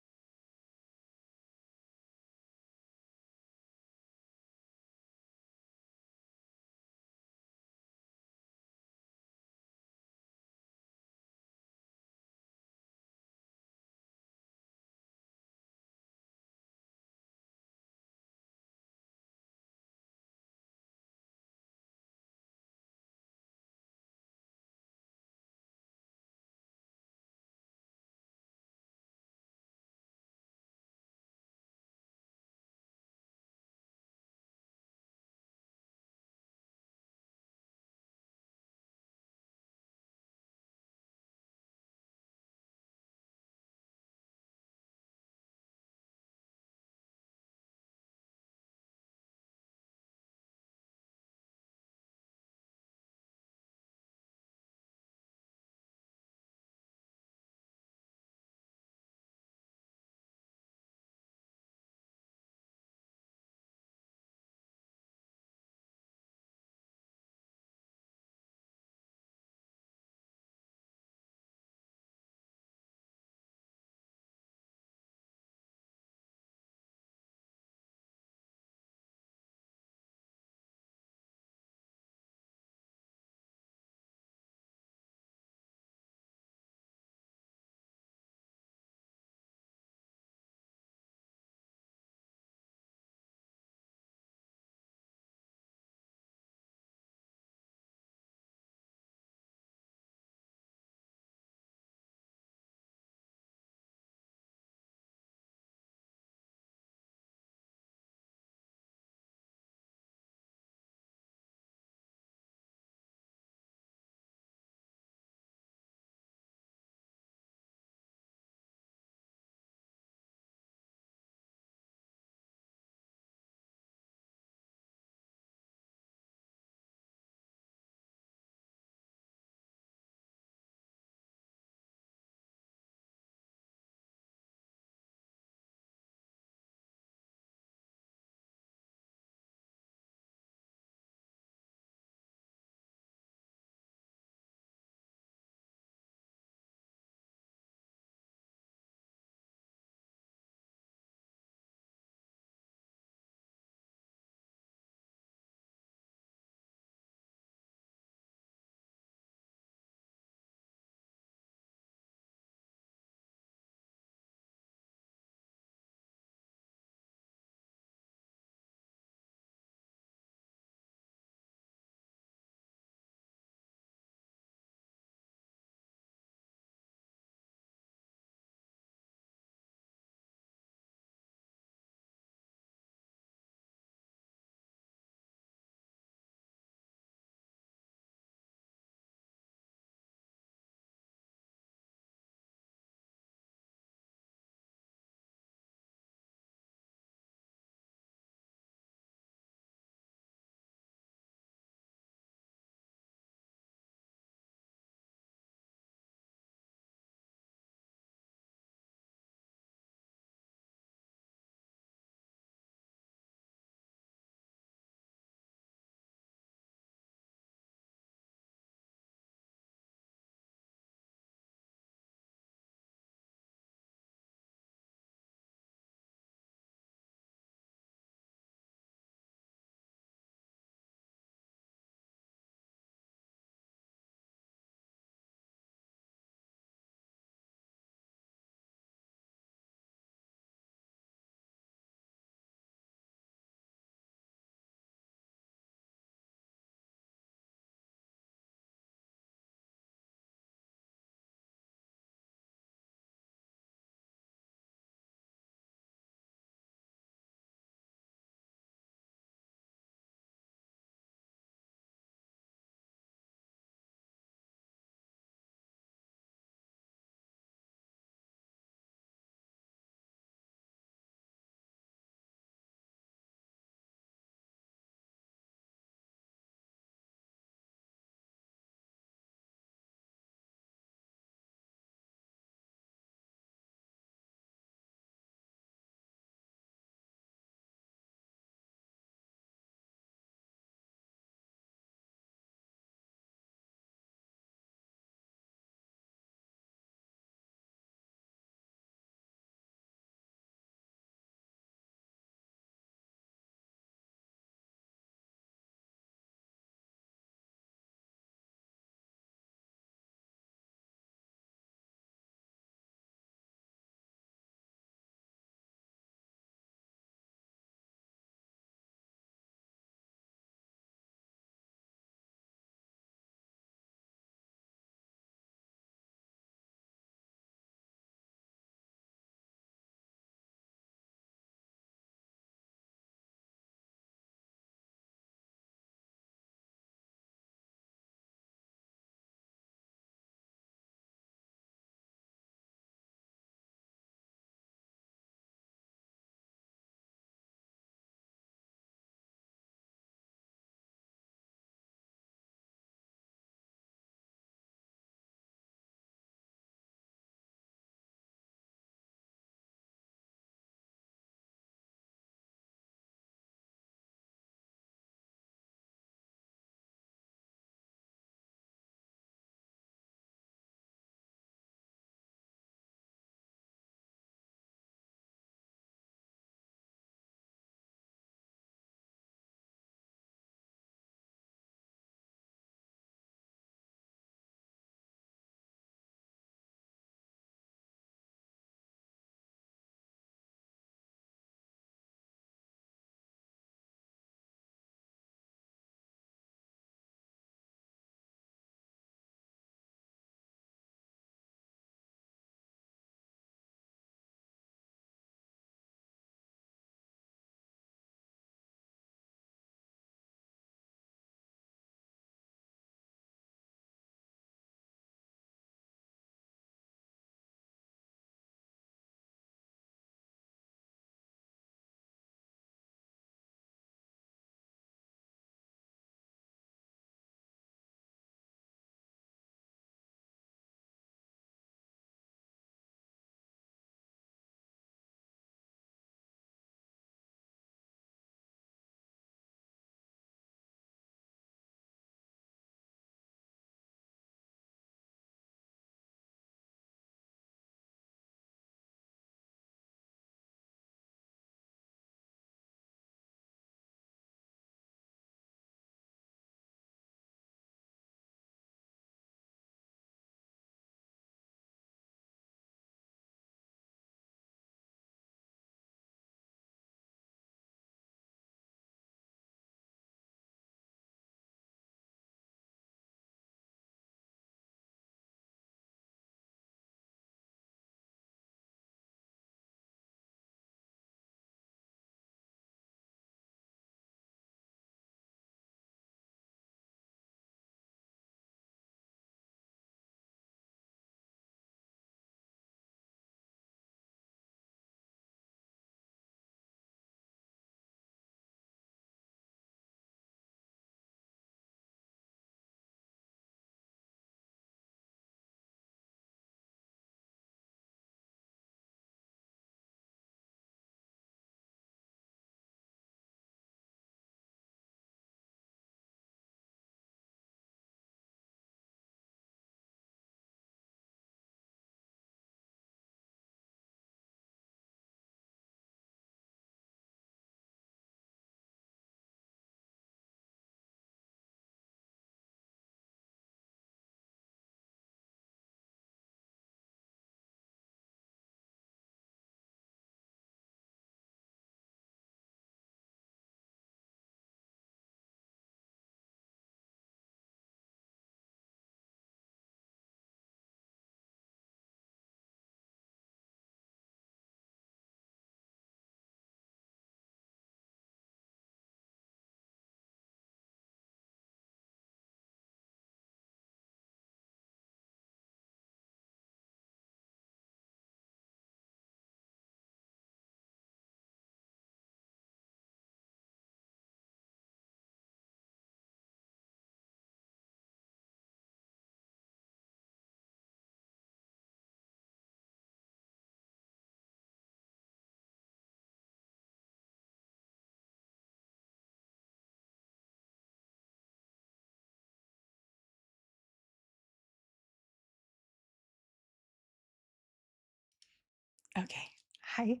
Okay. Hi.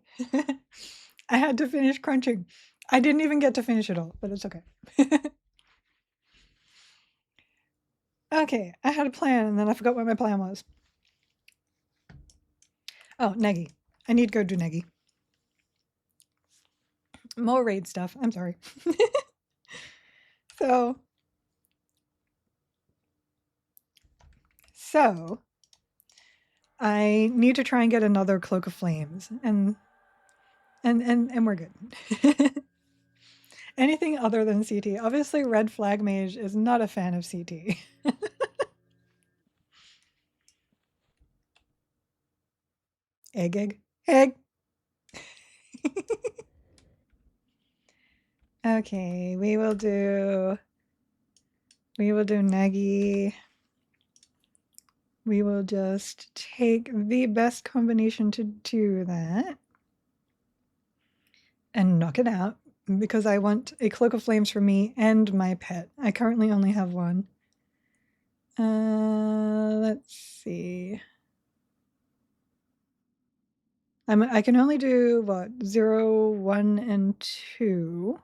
I had to finish crunching. I didn't even get to finish it all, but it's okay. Okay, I had a plan and then I forgot what my plan was. Oh, Negi. I need to go do Negi. More raid stuff. I'm sorry. So, I need to try and get another Cloak of Flames, and we're good. Anything other than CT. Obviously, Red Flag Mage is not a fan of CT. Egg. Okay, we will do Negi. We will just take the best combination to do that and knock it out because I want a Cloak of Flames for me and my pet. I currently only have one. Let's see. I can only do what 0, 1, and 2.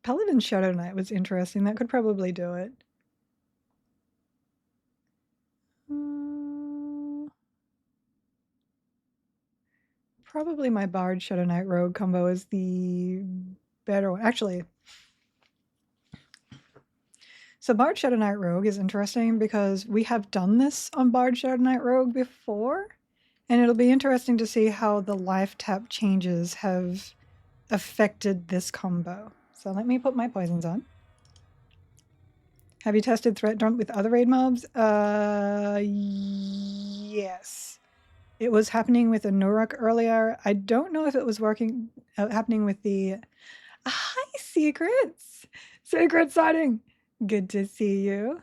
Paladin Shadow Knight was interesting. That could probably do it. Probably my Bard Shadow Knight Rogue combo is the better one. Actually, so Bard Shadow Knight Rogue is interesting because we have done this on Bard Shadow Knight Rogue before, and it'll be interesting to see how the life tap changes have affected this combo. So let me put my poisons on. Have you tested Threat Dump with other raid mobs? Yes. It was happening with a Nuruk earlier. I don't know if it was happening with the... Hi, Secrets! Secret sighting! Good to see you.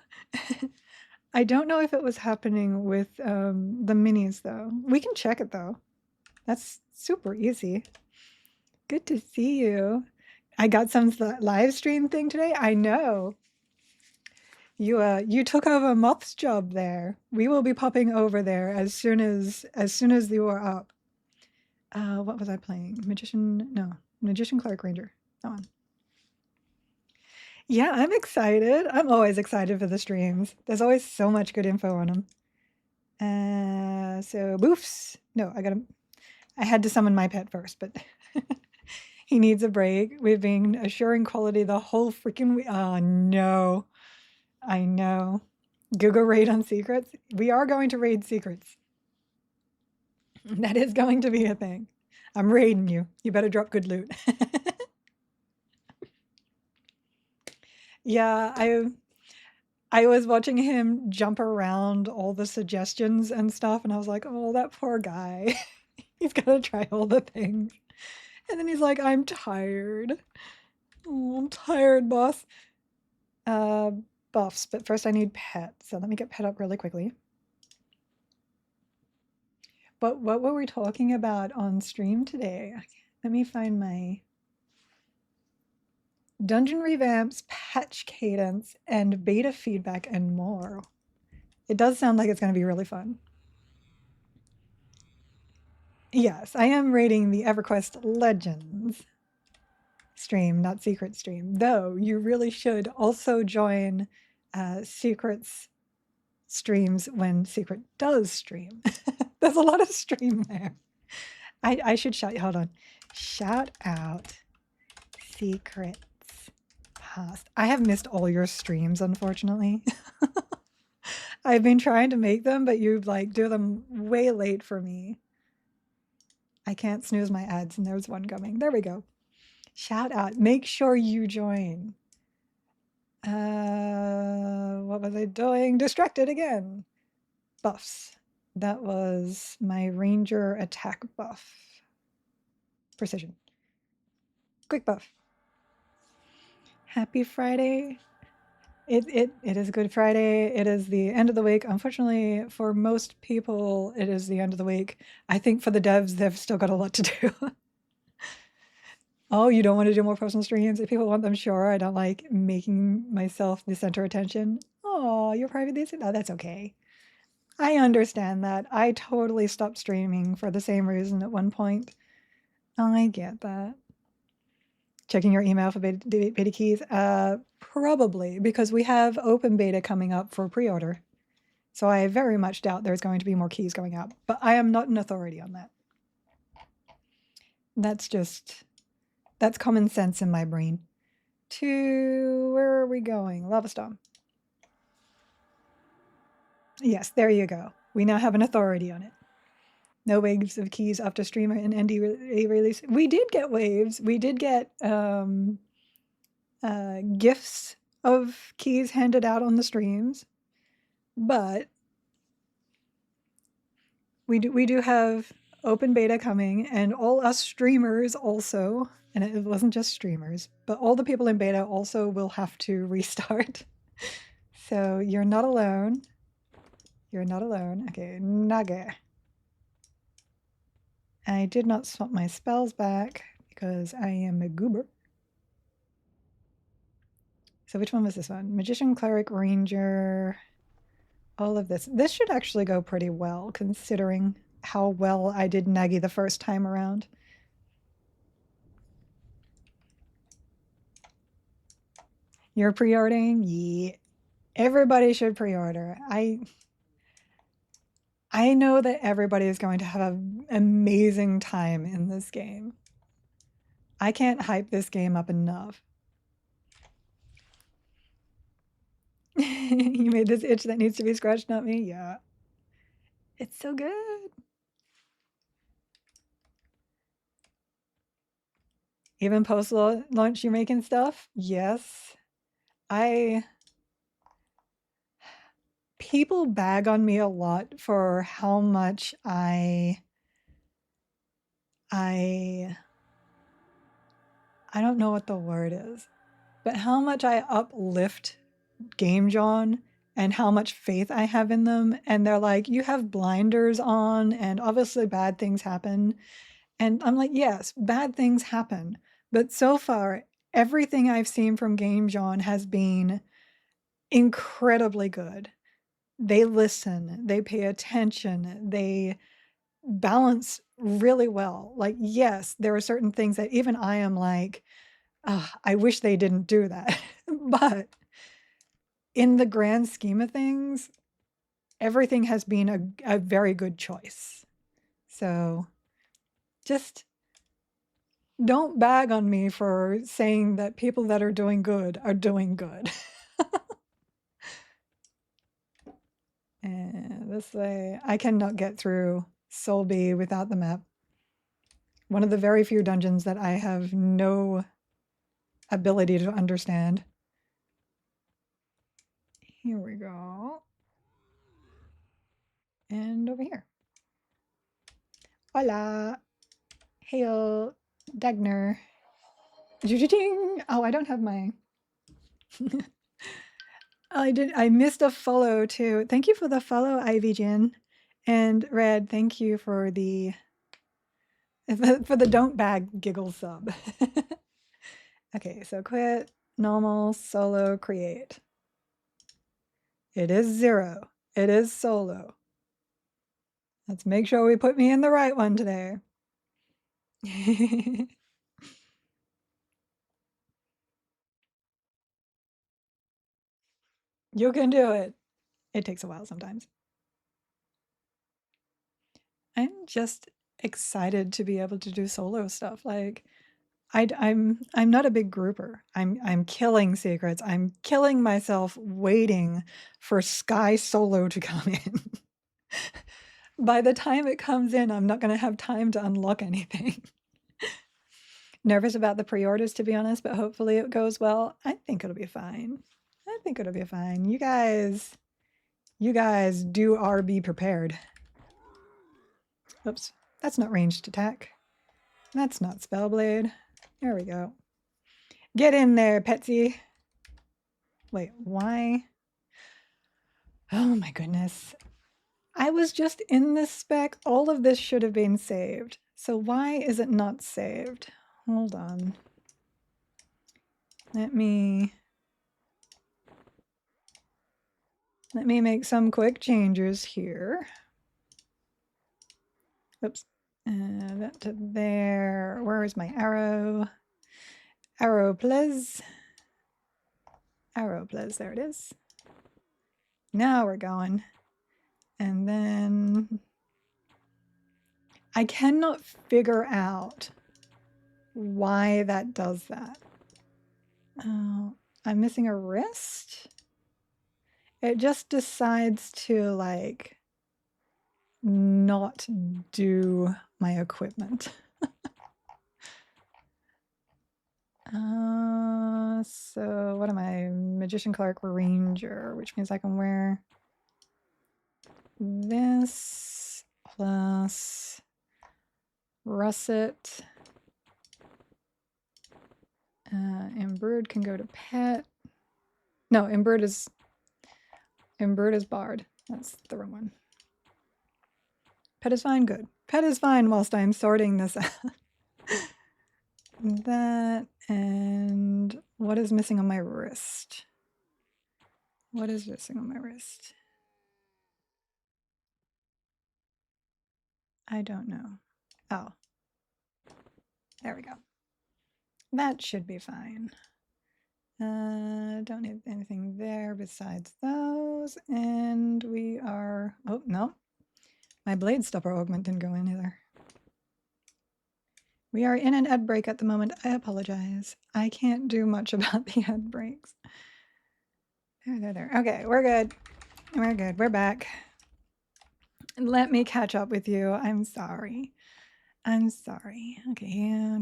I don't know if it was happening with the minis, though. We can check it, though. That's super easy. Good to see you. I got some live stream thing today. I know. You took over Moth's job there. We will be popping over there as soon as you are up. What was I playing? Magician Cleric Ranger. That one. Yeah, I'm excited. I'm always excited for the streams. There's always so much good info on them. So boofs. No, I had to summon my pet first, but he needs a break. We've been assuring quality the whole freaking week. Oh no. I know. Google raid on secrets. We are going to raid secrets. That is going to be a thing. I'm raiding you. You better drop good loot. Yeah, I was watching him jump around all the suggestions and stuff, and I was like, oh, that poor guy. He's got to try all the things. And then he's like, I'm tired. Oh, I'm tired, boss. Buffs, but first I need pet. So let me get pet up really quickly. But what were we talking about on stream today? Let me find my dungeon revamps, patch cadence, and beta feedback, and more. It does sound like it's going to be really fun. Yes, I am rating the Everquest Legends stream, not Secret stream. Though you really should also join Secret's streams when Secret does stream. There's a lot of stream there. I should shout, hold on. Shout out Secrets Past. I have missed all your streams, unfortunately. I've been trying to make them, but you like do them way late for me. I can't snooze my ads, and there's one coming. There we go. Shout out. Make sure you join. What was I doing? Distracted again. Buffs. That was my ranger attack buff. Precision. Quick buff. Happy Friday. It is Good Friday. It is the end of the week. Unfortunately, for most people, it is the end of the week. I think for the devs, they've still got a lot to do. Oh, you don't want to do more personal streams? If people want them, sure. I don't like making myself the center of attention. Oh, you're private this? No, that's okay. I understand that. I totally stopped streaming for the same reason at one point. I get that. Checking your email for beta keys? Probably, because we have open beta coming up for pre-order. So I very much doubt there's going to be more keys going out, but I am not an authority on that. That's common sense in my brain. Where are we going? Lava Storm. Yes, there you go. We now have an authority on it. No waves of keys after streamer and ND release. We did get waves. We did get gifts of keys handed out on the streams, but we do have open beta coming, and all us streamers also, and it wasn't just streamers, but all the people in beta also will have to restart. So you're not alone. You're not alone. Okay, Nage. I did not swap my spells back because I am a goober. So which one was this one? Magician, Cleric, Ranger, all of this. This should actually go pretty well considering how well I did Nagi the first time around. You're pre-ordering? Yeah. Everybody should pre-order. I know that everybody is going to have an amazing time in this game. I can't hype this game up enough. You made this itch that needs to be scratched, not me? Yeah. It's so good. Even post-launch you're making stuff? Yes. People bag on me a lot for how much I don't know what the word is, but how much I uplift Game John and how much faith I have in them. And they're like, you have blinders on, and obviously bad things happen. And I'm like, yes, bad things happen. But so far, everything I've seen from Game John has been incredibly good. They listen, they pay attention, they balance really well. Like, yes, there are certain things that even I am like, I wish they didn't do that. But in the grand scheme of things, everything has been a very good choice. So just don't bag on me for saying that people that are doing good are doing good. And this way, I cannot get through Solby without the map. One of the very few dungeons that I have no ability to understand. Here we go. And over here. Hola. Hail. Dagner. Oh, I don't have my... I missed a follow too. Thank you for the follow, Ivy Jin. And Red, thank you for the don't bag giggle sub. Okay, so quit, normal, solo, create. It is 0. It is solo. Let's make sure we put me in the right one today. You can do it. It takes a while sometimes. I'm just excited to be able to do solo stuff. Like, I'm not a big grouper. I'm killing secrets. I'm killing myself waiting for Sky Solo to come in. By the time it comes in, I'm not going to have time to unlock anything. Nervous about the pre-orders, to be honest, but hopefully it goes well. I think it'll be fine. I think it'll be fine. You guys be prepared. Oops, that's not ranged attack. That's not Spellblade. There we go. Get in there, Petsy. Wait, why? Oh my goodness. I was just in this spec. All of this should have been saved. So why is it not saved? Hold on. Let me... Let me make some quick changes here. Oops. That to there. Where is my arrow? Arrow, please. Arrow, please. There it is. Now we're going. And then I cannot figure out why that does that. Oh, I'm missing a wrist? It just decides to like not do my equipment. So what am I? Magician Clerk Ranger, which means I can wear this plus russet. Embroidered can go to pet. No, embroidered is barred. That's the wrong one. Pet is fine, good. Pet is fine whilst I'm sorting this out. That, and what is missing on my wrist? What is missing on my wrist? I don't know. Oh, there we go. That should be fine. Don't need anything there besides those. And we are, oh, no. My blade stopper augment didn't go in either. We are in an ad break at the moment. I apologize. I can't do much about the ad breaks. There. Okay, we're good. We're good. We're back. Let me catch up with you. I'm sorry. I'm sorry. Okay.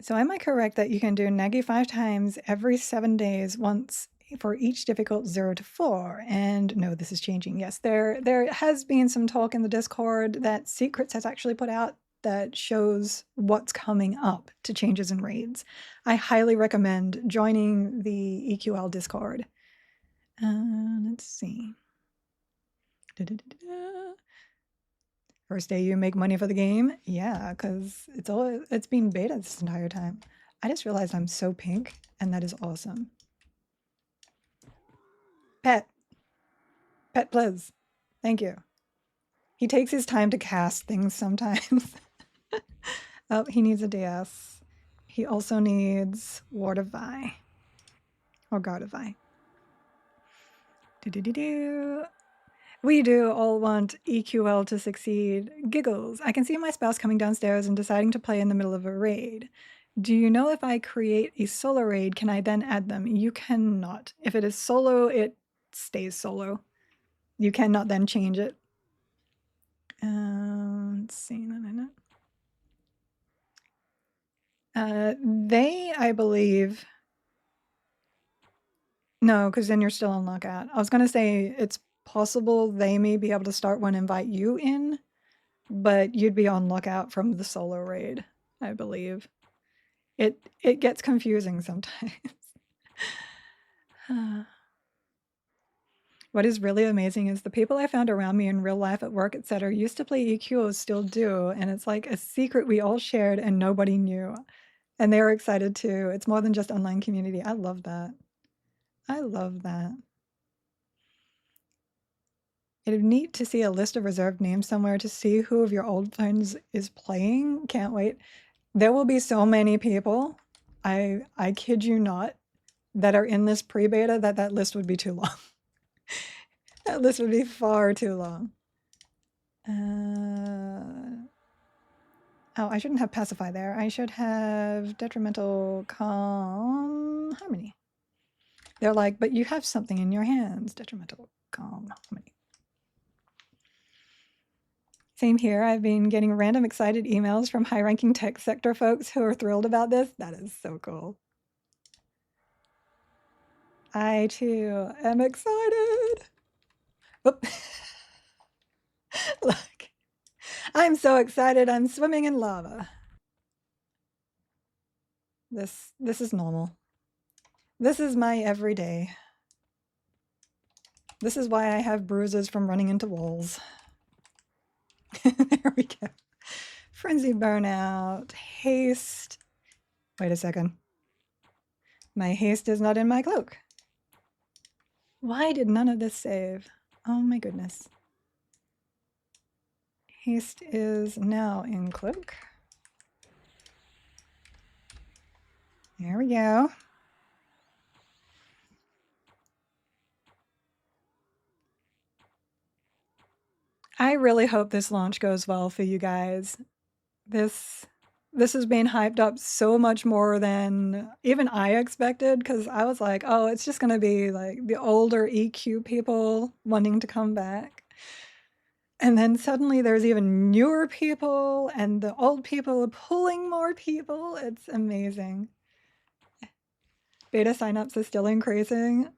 So am I correct that you can do Nagi 5 times every 7 days, once for each difficult 0 to 4? And no, this is changing. Yes, there has been some talk in the Discord that Secrets has actually put out that shows what's coming up to changes in raids. I highly recommend joining the EQL Discord. Let's see. First day you make money for the game? Yeah, because it's been beta this entire time. I just realized I'm so pink, and that is awesome. Pet, please. Thank you. He takes his time to cast things sometimes. Oh, he needs a DS. He also needs Ward of Vi. Or Guard of Vi. We do all want EQL to succeed. Giggles. I can see my spouse coming downstairs and deciding to play in the middle of a raid. Do you know if I create a solo raid, can I then add them? You cannot. If it is solo, it stays solo. You cannot then change it. Let's see. They, I believe... No, because then you're still on lockout. I was going to say it's possible they may be able to start one invite you in, but you'd be on lookout from the solo raid, I believe. It gets confusing sometimes. What is really amazing is the people I found around me in real life at work, etc., used to play EQ, still do, and it's like a secret we all shared and nobody knew. And they were excited too. It's more than just online community. I love that. I love that. It'd be neat to see a list of reserved names somewhere to see who of your old friends is playing. Can't wait. There will be so many people, I kid you not, that are in this pre-beta that list would be too long. That list would be far too long. Oh, I shouldn't have Pacify there. I should have Detrimental Calm Harmony. They're like, but you have something in your hands. Detrimental Calm Harmony. Same here. I've been getting random excited emails from high-ranking tech sector folks who are thrilled about this. That is so cool. I, too, am excited. Oop. Look, I'm so excited. I'm swimming in lava. This is normal. This is my everyday. This is why I have bruises from running into walls. There we go. Frenzy Burnout, Haste. Wait a second. My haste is not in my cloak. Why did none of this save? Oh my goodness. Haste is now in cloak. There we go. I really hope this launch goes well for you guys. This has been hyped up so much more than even I expected, because I was like, oh, it's just going to be like the older EQ people wanting to come back. And then suddenly there's even newer people, and the old people are pulling more people. It's amazing. Beta signups are still increasing.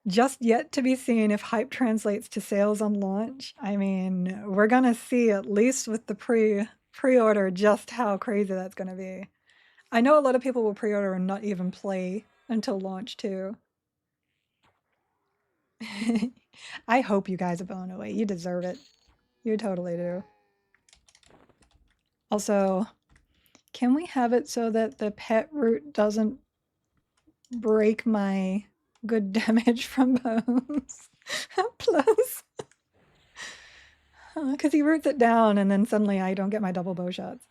Just yet to be seen if hype translates to sales on launch. I mean, we're gonna see, at least with the pre-order, just how crazy that's gonna be. I know a lot of people will pre-order and not even play until launch too. I hope you guys are blown away. You deserve it. You totally do. Also, can we have it so that the pet root doesn't break my good damage from bones? Plus, because he roots it down and then suddenly I don't get my double bow shots.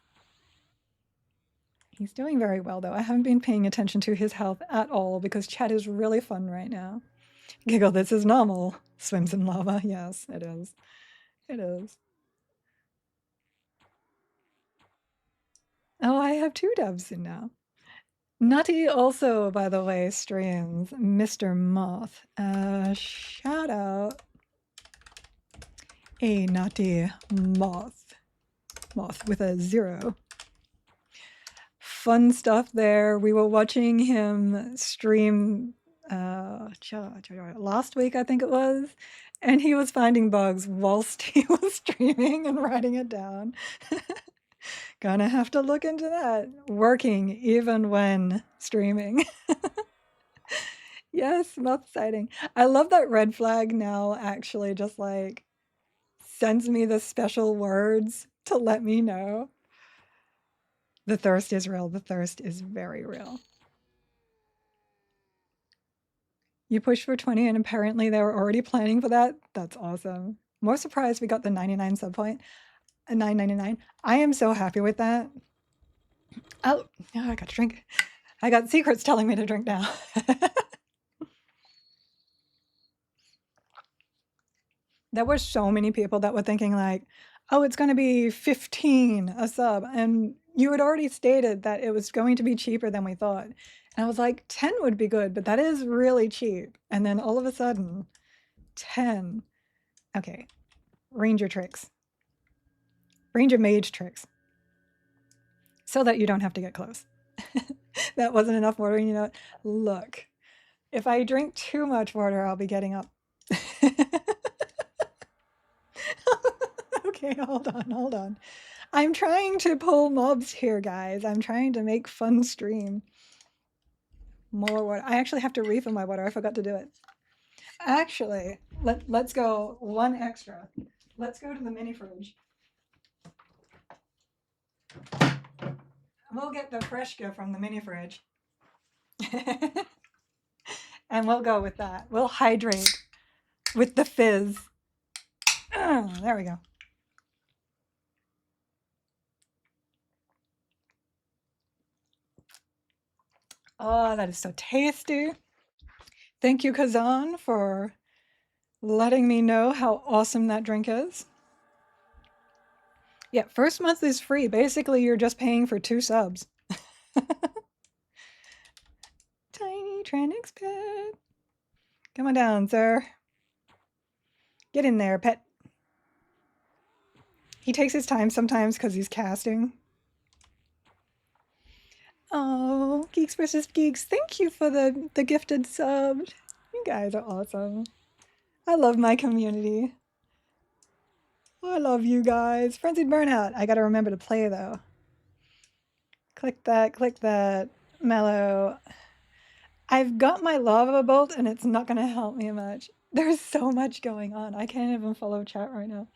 He's doing very well though. I haven't been paying attention to his health at all because chat is really fun right now. Giggle, this is normal. Swims in lava. Yes, it is. It is. Oh, I have 2 devs in now. Nutty also, by the way, streams Mr. Moth. Shout out. A Nutty Moth. Moth with a 0. Fun stuff there. We were watching him stream last week, I think it was, and he was finding bugs whilst he was streaming and writing it down. Gonna have to look into that. Working even when streaming. Yes, moth sighting. I love that red flag now actually just like sends me the special words to let me know. The thirst is real. The thirst is very real. You pushed for 20 and apparently they were already planning for that. That's awesome. More surprised we got the 99 sub point. A 9.99. I am so happy with that. Oh, I got to drink. I got secrets telling me to drink now. There were so many people that were thinking like, oh, it's going to be 15 a sub. And you had already stated that it was going to be cheaper than we thought. And I was like, 10 would be good, but that is really cheap. And then all of a sudden, 10. Okay, ranger tricks. Ranger mage tricks. So that you don't have to get close. That wasn't enough water, you know. Look, if I drink too much water, I'll be getting up. Okay, hold on. I'm trying to pull mobs here, guys. I'm trying to make fun stream. More water. I actually have to refill my water. I forgot to do it. Actually, let's go one extra. Let's go to the mini fridge. We'll get the Freshka from the mini fridge. And we'll go with that. We'll hydrate with the fizz. There we go. Oh, that is so tasty. Thank you, Kazan, for letting me know how awesome that drink is. Yeah, first month is free. Basically, you're just paying for 2 subs. Tiny Tranix pet. Come on down, sir. Get in there, pet. He takes his time sometimes because he's casting. Oh, Geeks versus Geeks, thank you for the gifted sub. You guys are awesome. I love my community. I love you guys. Frenzied Burnout. I gotta remember to play though. Click that. Mellow. I've got my lava bolt and it's not gonna help me much. There's so much going on. I can't even follow chat right now.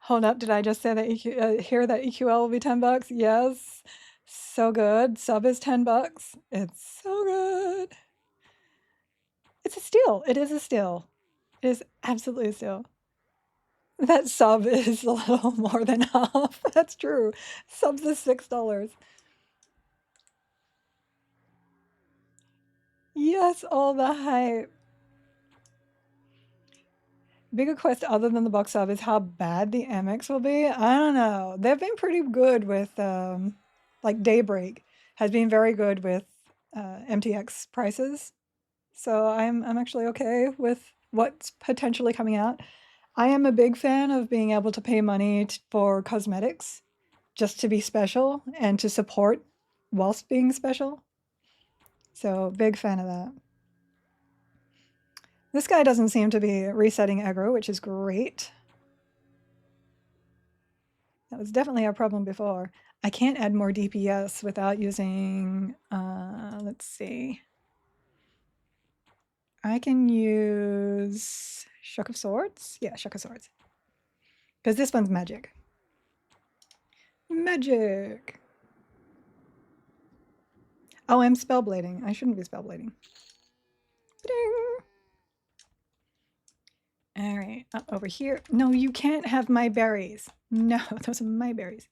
Hold up, did I just say that hear that EQL will be $10? Yes. So good. Sub is $10. It's so good. It's a steal. It is a steal. It is absolutely a steal. That sub is a little more than half. That's true. Subs is $6. Yes, all the hype. Bigger quest other than the box sub is how bad the MX will be. I don't know. They've been pretty good with, like Daybreak has been very good with MTX prices. So I'm actually okay with what's potentially coming out. I am a big fan of being able to pay money for cosmetics just to be special and to support whilst being special. So big fan of that. This guy doesn't seem to be resetting aggro, which is great. That was definitely a problem before. I can't add more DPS without using, let's see. I can use Shock of Swords? Yeah, Shock of Swords. Because this one's magic. Magic! Oh, I'm spellblading. I shouldn't be spellblading. Ding! All right, up over here. No, you can't have my berries. No, those are my berries.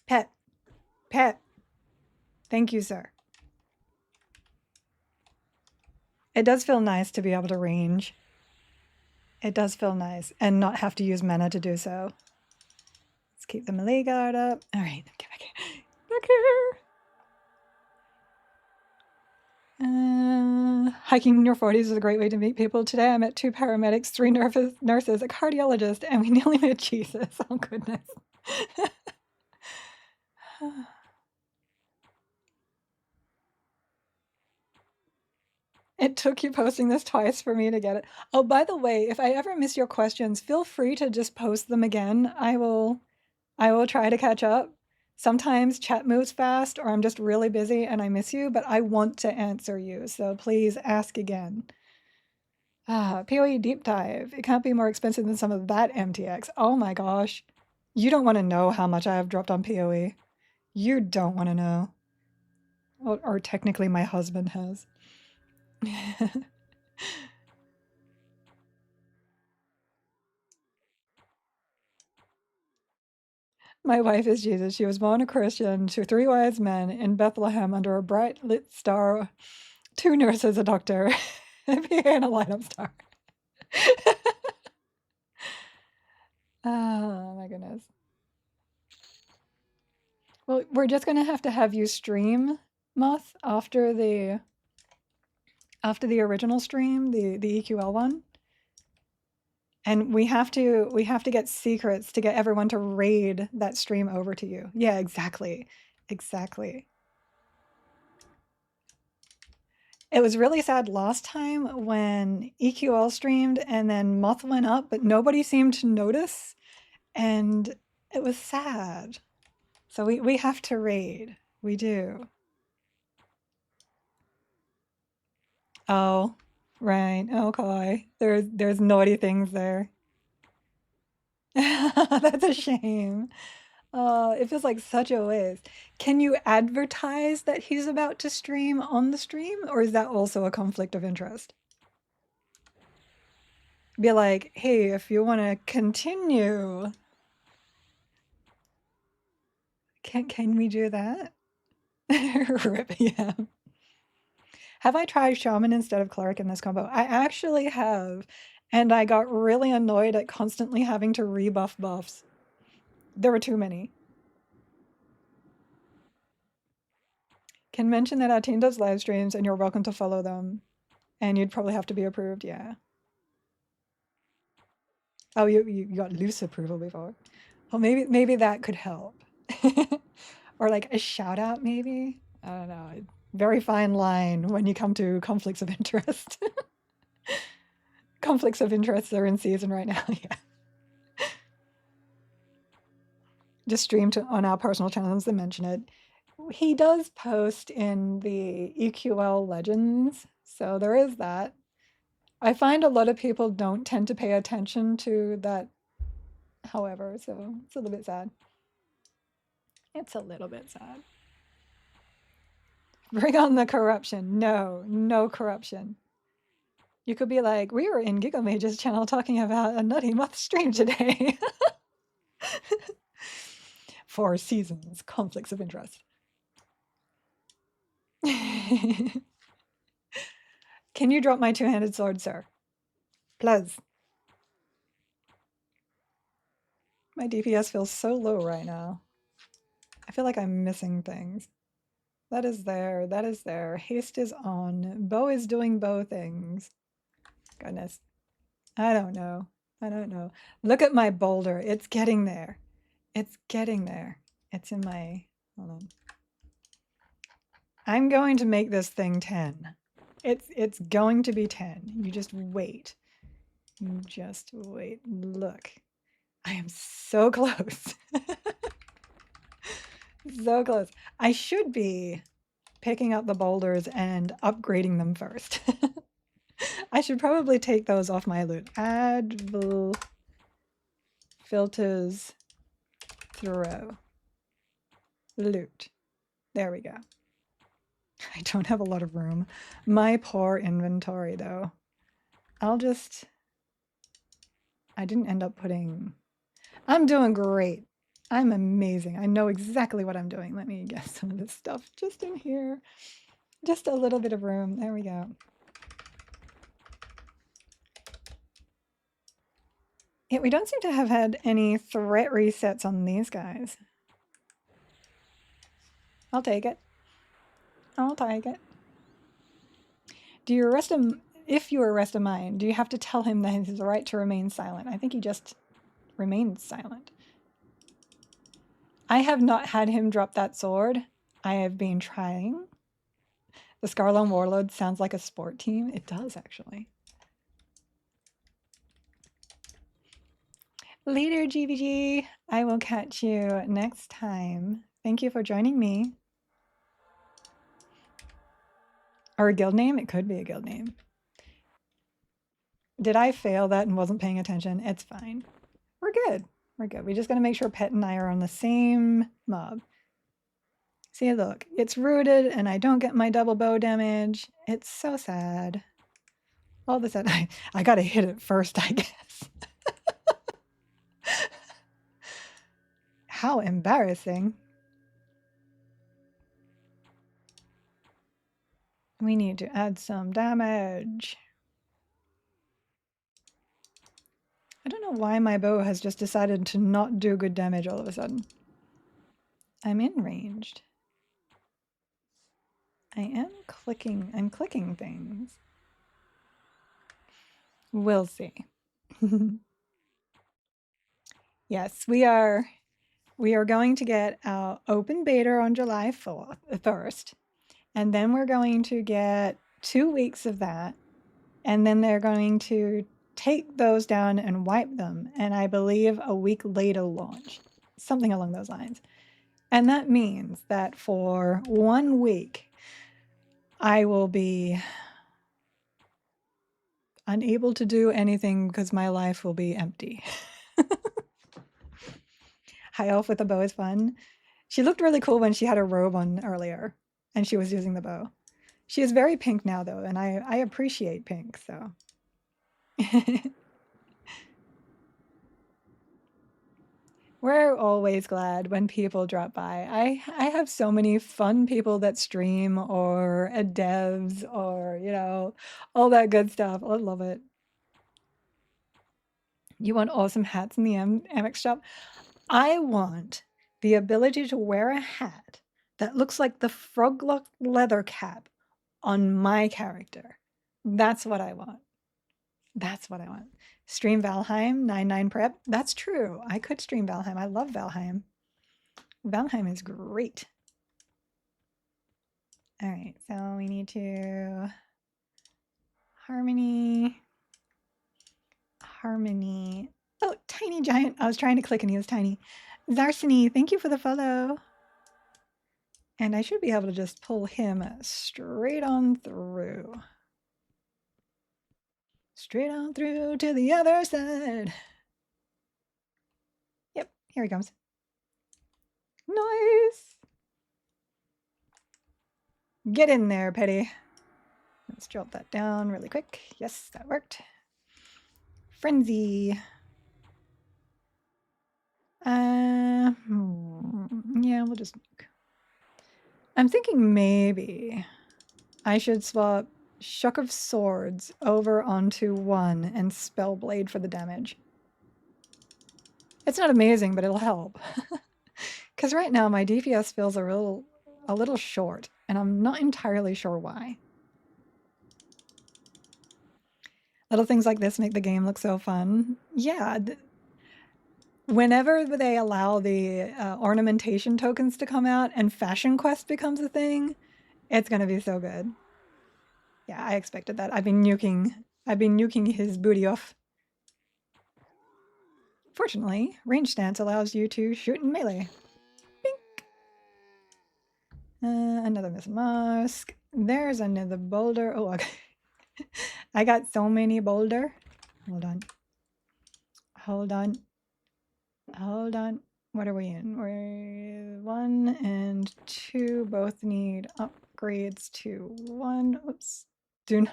Pet. Pet. Thank you, sir. It does feel nice to be able to range. It does feel nice and not have to use mana to do so. Let's keep the melee guard up. All right, get back here. Back here. Hiking in your 40s is a great way to meet people. Today I met 2 paramedics, 3 nurses, a cardiologist, and we nearly met Jesus. Oh, goodness. It took you posting this twice for me to get it. Oh, by the way, if I ever miss your questions, feel free to just post them again. I will try to catch up. Sometimes chat moves fast or I'm just really busy and I miss you, but I want to answer you. So please ask again. PoE deep dive. It can't be more expensive than some of that MTX. Oh my gosh. You don't want to know how much I have dropped on PoE. You don't want to know. Or technically my husband has. My wife is Jesus. She was born a Christian to 3 wise men in Bethlehem under a bright lit star, 2 nurses, a doctor, and a light up star. Oh my goodness. Well, we're just gonna have to have you stream Moth after the original stream, the EQL one. And we have to get secrets to get everyone to raid that stream over to you. Yeah, exactly. Exactly. It was really sad last time when EQL streamed and then Moth went up, but nobody seemed to notice. And it was sad. So we have to raid. We do. Oh, right. Okay. There's naughty things there. That's a shame. It feels like such a waste. Can you advertise that he's about to stream on the stream, or is that also a conflict of interest? Be like, hey, if you want to continue, can we do that? Rip, yeah. Have I tried Shaman instead of Cleric in this combo? I actually have, and I got really annoyed at constantly having to rebuff buffs. There were too many. Can mention that our team does live streams and you're welcome to follow them. And you'd probably have to be approved, yeah. Oh, you got loose approval before. Well, maybe that could help. Or like a shout out, maybe? I don't know. Very fine line when you come to conflicts of interest. Conflicts of interest are in season right now, yeah. Just stream on our personal channels to mention it. He does post in the EQL Legends, so there is that. I find a lot of people don't tend to pay attention to that, however, so it's a little bit sad. It's a little bit sad. Bring on the corruption. No, no corruption. You could be like, we were in Gigamage's channel talking about a Nutty Muth stream today. 4 seasons, conflicts of interest. Can you drop my two-handed sword, sir? Please. My DPS feels so low right now. I feel like I'm missing things. That is there. That is there. Haste is on. Bow is doing bow things. Goodness. I don't know. I don't know. Look at my boulder. It's getting there. It's getting there. It's in my... Hold on. I'm going to make this thing 10. It's going to be 10. You just wait. You just wait. Look. I am so close. So close. I should be picking up the boulders and upgrading them first. I should probably take those off my loot. Add filters throw loot. There we go. I don't have a lot of room. My poor inventory though. I didn't end up putting... I'm doing great. I'm amazing. I know exactly what I'm doing. Let me get some of this stuff just in here. Just a little bit of room. There we go. Yeah, we don't seem to have had any threat resets on these guys. I'll take it. I'll take it. Do you arrest him? If you arrest a mine, do you have to tell him that he has the right to remain silent? I think he just remains silent. I have not had him drop that sword. I have been trying. The Scarlon Warlord sounds like a sport team. It does, actually. Later, GVG. I will catch you next time. Thank you for joining me. Or a guild name? It could be a guild name. Did I fail that and wasn't paying attention? It's fine. We're good. We're good. We just got to make sure Pet and I are on the same mob. See, look, it's rooted and I don't get my double bow damage. It's so sad. All of a sudden, I got to hit it first, I guess. How embarrassing. We need to add some damage. I don't know why my bow has just decided to not do good damage all of a sudden. I'm in ranged. I'm clicking things. We'll see. Yes, we are going to get our open beta on July 1st, and then we're going to get 2 weeks of that, and then they're going to take those down and wipe them, and I believe a week later launch, something along those lines. And that means that for 1 week, I will be unable to do anything because my life will be empty. High elf with a bow is fun. She looked really cool when she had her robe on earlier and she was using the bow. She is very pink now though, and I appreciate pink, so. We're always glad when people drop by. I have so many fun people that stream or devs or, you know, all that good stuff. I love it. You want awesome hats in the Amex shop? I want the ability to wear a hat that looks like the frog leather cap on my character. That's what I want. That's what I want. Stream Valheim, 99 prep. That's true. I could stream Valheim. I love Valheim. Valheim is great. All right, so we need to Harmony. Oh, Tiny Giant. I was trying to click and he was tiny. Zarsini, thank you for the follow. And I should be able to just pull him straight on through. Straight on through to the other side. Yep, here he comes. Nice! Get in there, Petty. Let's drop that down really quick. Yes, that worked. Frenzy. Yeah, we'll just nuke. I'm thinking maybe I should swap Shock of Swords over onto 1 and Spellblade for the damage. It's not amazing, but it'll help. Because right now my DPS feels a little short, and I'm not entirely sure why. Little things like this make the game look so fun. Yeah, whenever they allow the ornamentation tokens to come out and Fashion Quest becomes a thing, it's gonna be so good. Yeah, I expected that. I've been nuking his booty off. Fortunately, range stance allows you to shoot in melee. Bink! Another Miss Mask. There's another boulder. Oh, okay. I got so many boulder. Hold on. Hold on. Hold on. What are we in? We're 1 and 2 both need upgrades to 1. Oops. Do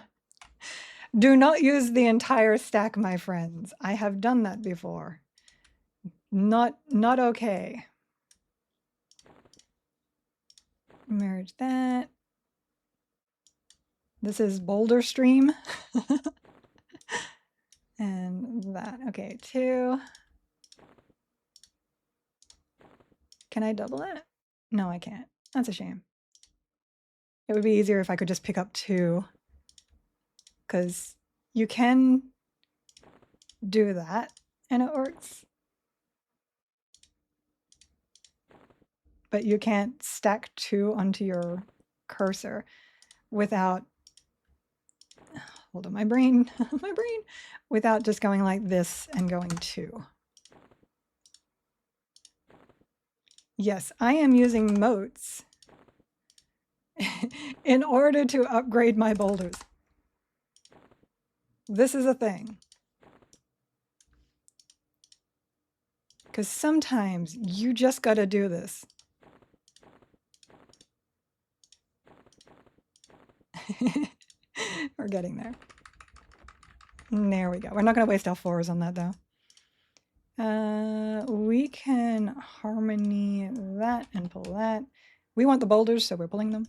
not use the entire stack, my friends. I have done that before. Not okay. Merge that. This is Boulder Stream. And that. Okay, 2. Can I double it? No, I can't. That's a shame. It would be easier if I could just pick up 2. Because you can do that and it works. But you can't stack 2 onto your cursor without, hold on, my brain, without just going like this and going 2. Yes, I am using moats in order to upgrade my boulders. This is a thing. Because sometimes you just gotta do this. We're getting there. There we go. We're not gonna waste our 4s on that though. We can harmony that and pull that. We want the boulders, so we're pulling them.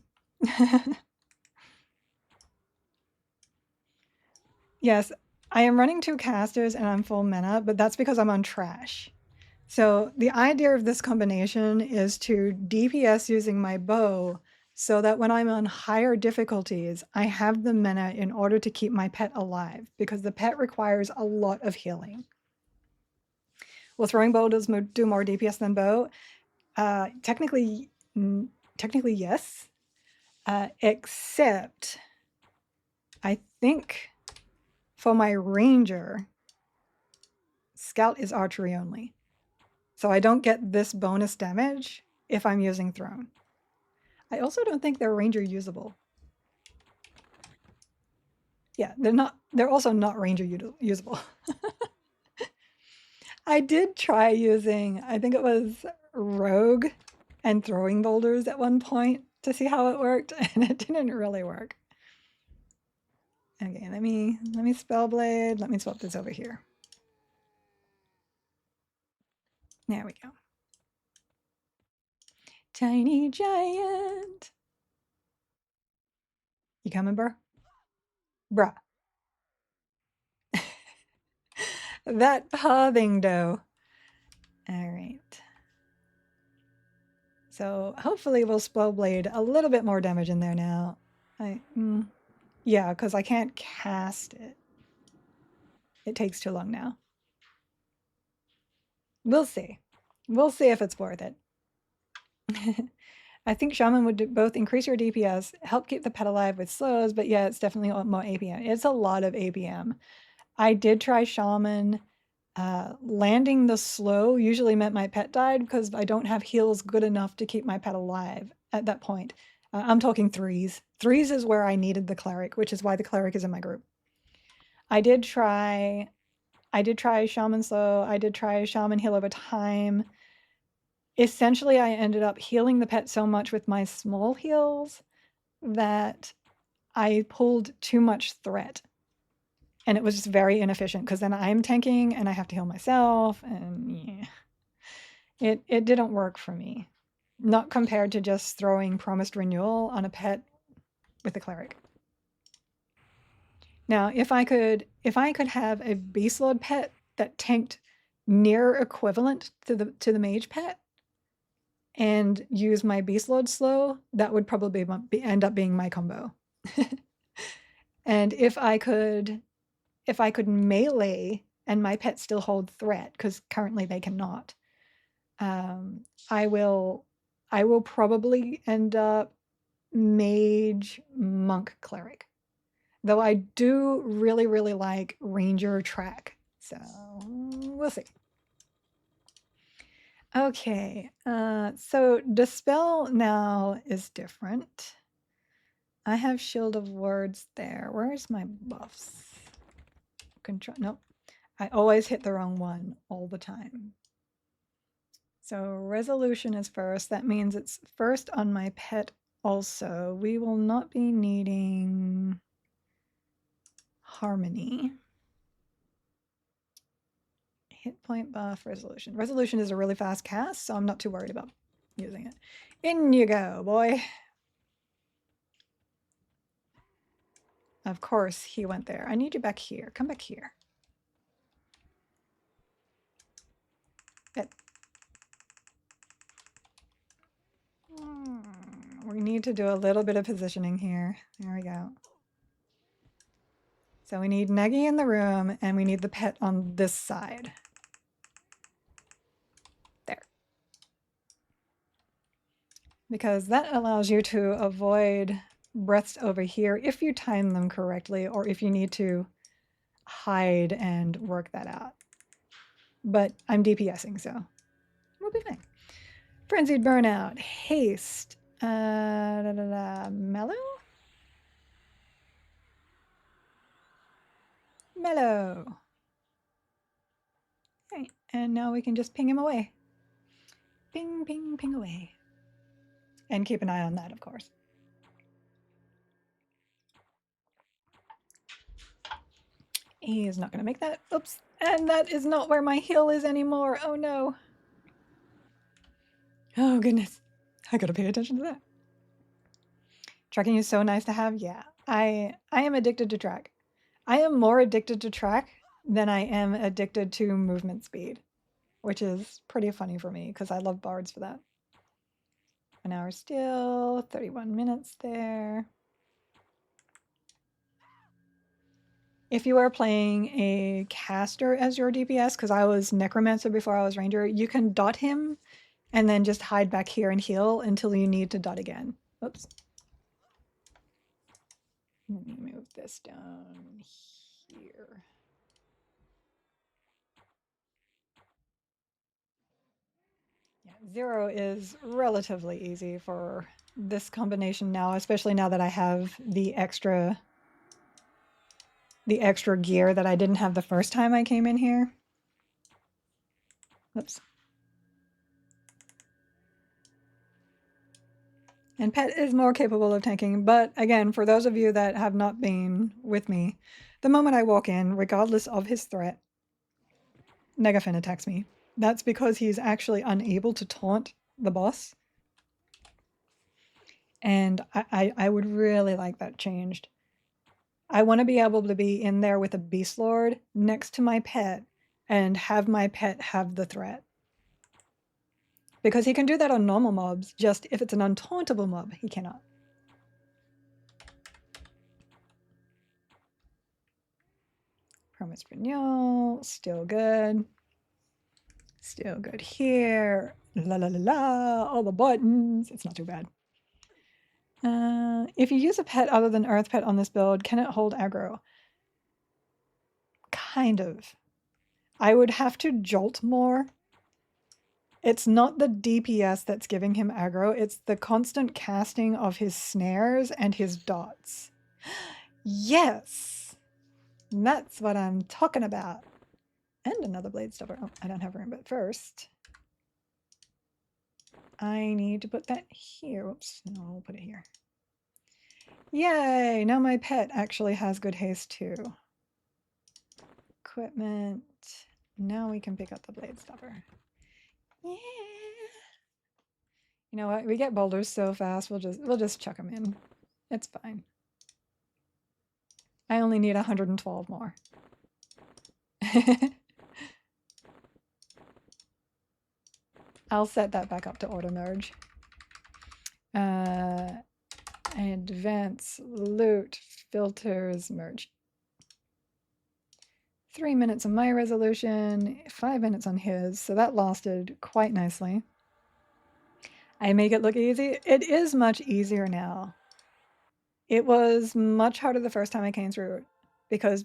Yes, I am running 2 casters and I'm full mana, but that's because I'm on trash. So the idea of this combination is to DPS using my bow so that when I'm on higher difficulties, I have the mana in order to keep my pet alive, because the pet requires a lot of healing. Will throwing bow do more DPS than bow? Technically yes. Except I think for my ranger, scout is archery only. So I don't get this bonus damage if I'm using thrown. I also don't think they're ranger usable. Yeah, they're also not ranger usable. I did try using, I think it was rogue and throwing boulders at one point to see how it worked, and it didn't really work. Okay, let me spellblade. Let me swap this over here. There we go. Tiny giant. You coming, bruh? Bruh. That pathing though. All right. So hopefully we'll spellblade a little bit more damage in there now. Yeah, because I can't cast it. It takes too long now. We'll see. We'll see if it's worth it. I think Shaman would both increase your DPS, help keep the pet alive with slows, but yeah, it's definitely more APM. It's a lot of APM. I did try Shaman. Landing the slow usually meant my pet died because I don't have heals good enough to keep my pet alive at that point. I'm talking 3s. 3s is where I needed the cleric, which is why the cleric is in my group. I did try Shaman Slow. I did try Shaman Heal over time. Essentially, I ended up healing the pet so much with my small heals that I pulled too much threat. And it was just very inefficient because then I'm tanking and I have to heal myself. And yeah, it didn't work for me. Not compared to just throwing Promised Renewal on a pet with a cleric. Now, if I could have a Beast Lord pet that tanked near equivalent to the mage pet and use my Beast Lord slow, that would probably end up being my combo. And if I could melee and my pet still hold threat, because currently they cannot, I will probably end up mage monk cleric. Though I do really, really like ranger track. So we'll see. Okay, so Dispel now is different. I have Shield of Words there. Where's my buffs? Control, nope. I always hit the wrong one all the time. So Resolution is first. That means it's first on my pet also. We will not be needing Harmony. Hit point buff, Resolution. Resolution is a really fast cast, so I'm not too worried about using it. In you go, boy. Of course, he went there. I need you back here. Come back here. We need to do a little bit of positioning here. There we go. So we need Neggy in the room, and we need the pet on this side. There. Because that allows you to avoid breaths over here if you time them correctly, or if you need to hide and work that out. But I'm DPSing, so we'll be fine. Frenzied Burnout, Haste, Mellow? Mellow. Right, and now we can just ping him away. Ping, ping, ping away. And keep an eye on that, of course. He is not going to make that. Oops. And that is not where my heal is anymore. Oh, no. Oh, goodness. I got to pay attention to that. Tracking is so nice to have. Yeah, I am addicted to track. I am more addicted to track than I am addicted to movement speed, which is pretty funny for me because I love bards for that. An hour still, 31 minutes there. If you are playing a caster as your DPS, because I was necromancer before I was ranger, you can dot him and then just hide back here and heal until you need to dot again. Oops. Let me move this down here. Yeah, 0 is relatively easy for this combination now, especially now that I have the extra gear that I didn't have the first time I came in here. Oops. And Pet is more capable of tanking, but again, for those of you that have not been with me, the moment I walk in, regardless of his threat, Negafin attacks me. That's because he's actually unable to taunt the boss. And I would really like that changed. I want to be able to be in there with a Beast Lord next to my pet and have my pet have the threat. Because he can do that on normal mobs, just if it's an untauntable mob, he cannot. Promise renewal, still good. Still good here. La la la la, all the buttons. It's not too bad. If you use a pet other than Earth Pet on this build, can it hold aggro? Kind of. I would have to jolt more. It's not the DPS that's giving him aggro, it's the constant casting of his snares and his dots. Yes! That's what I'm talking about. And another blade stopper. Oh, I don't have room, but first I need to put that here. Whoops, no, I'll put it here. Yay, now my pet actually has good haste too. Equipment. Now we can pick up the blade stopper. Yeah. You know what? We get boulders so fast. We'll just chuck them in. It's fine. I only need 112 more. I'll set that back up to auto merge. Advance loot filters merge. 3 minutes on my resolution, 5 minutes on his, so that lasted quite nicely. I make it look easy. It is much easier now. It was much harder the first time I came through it because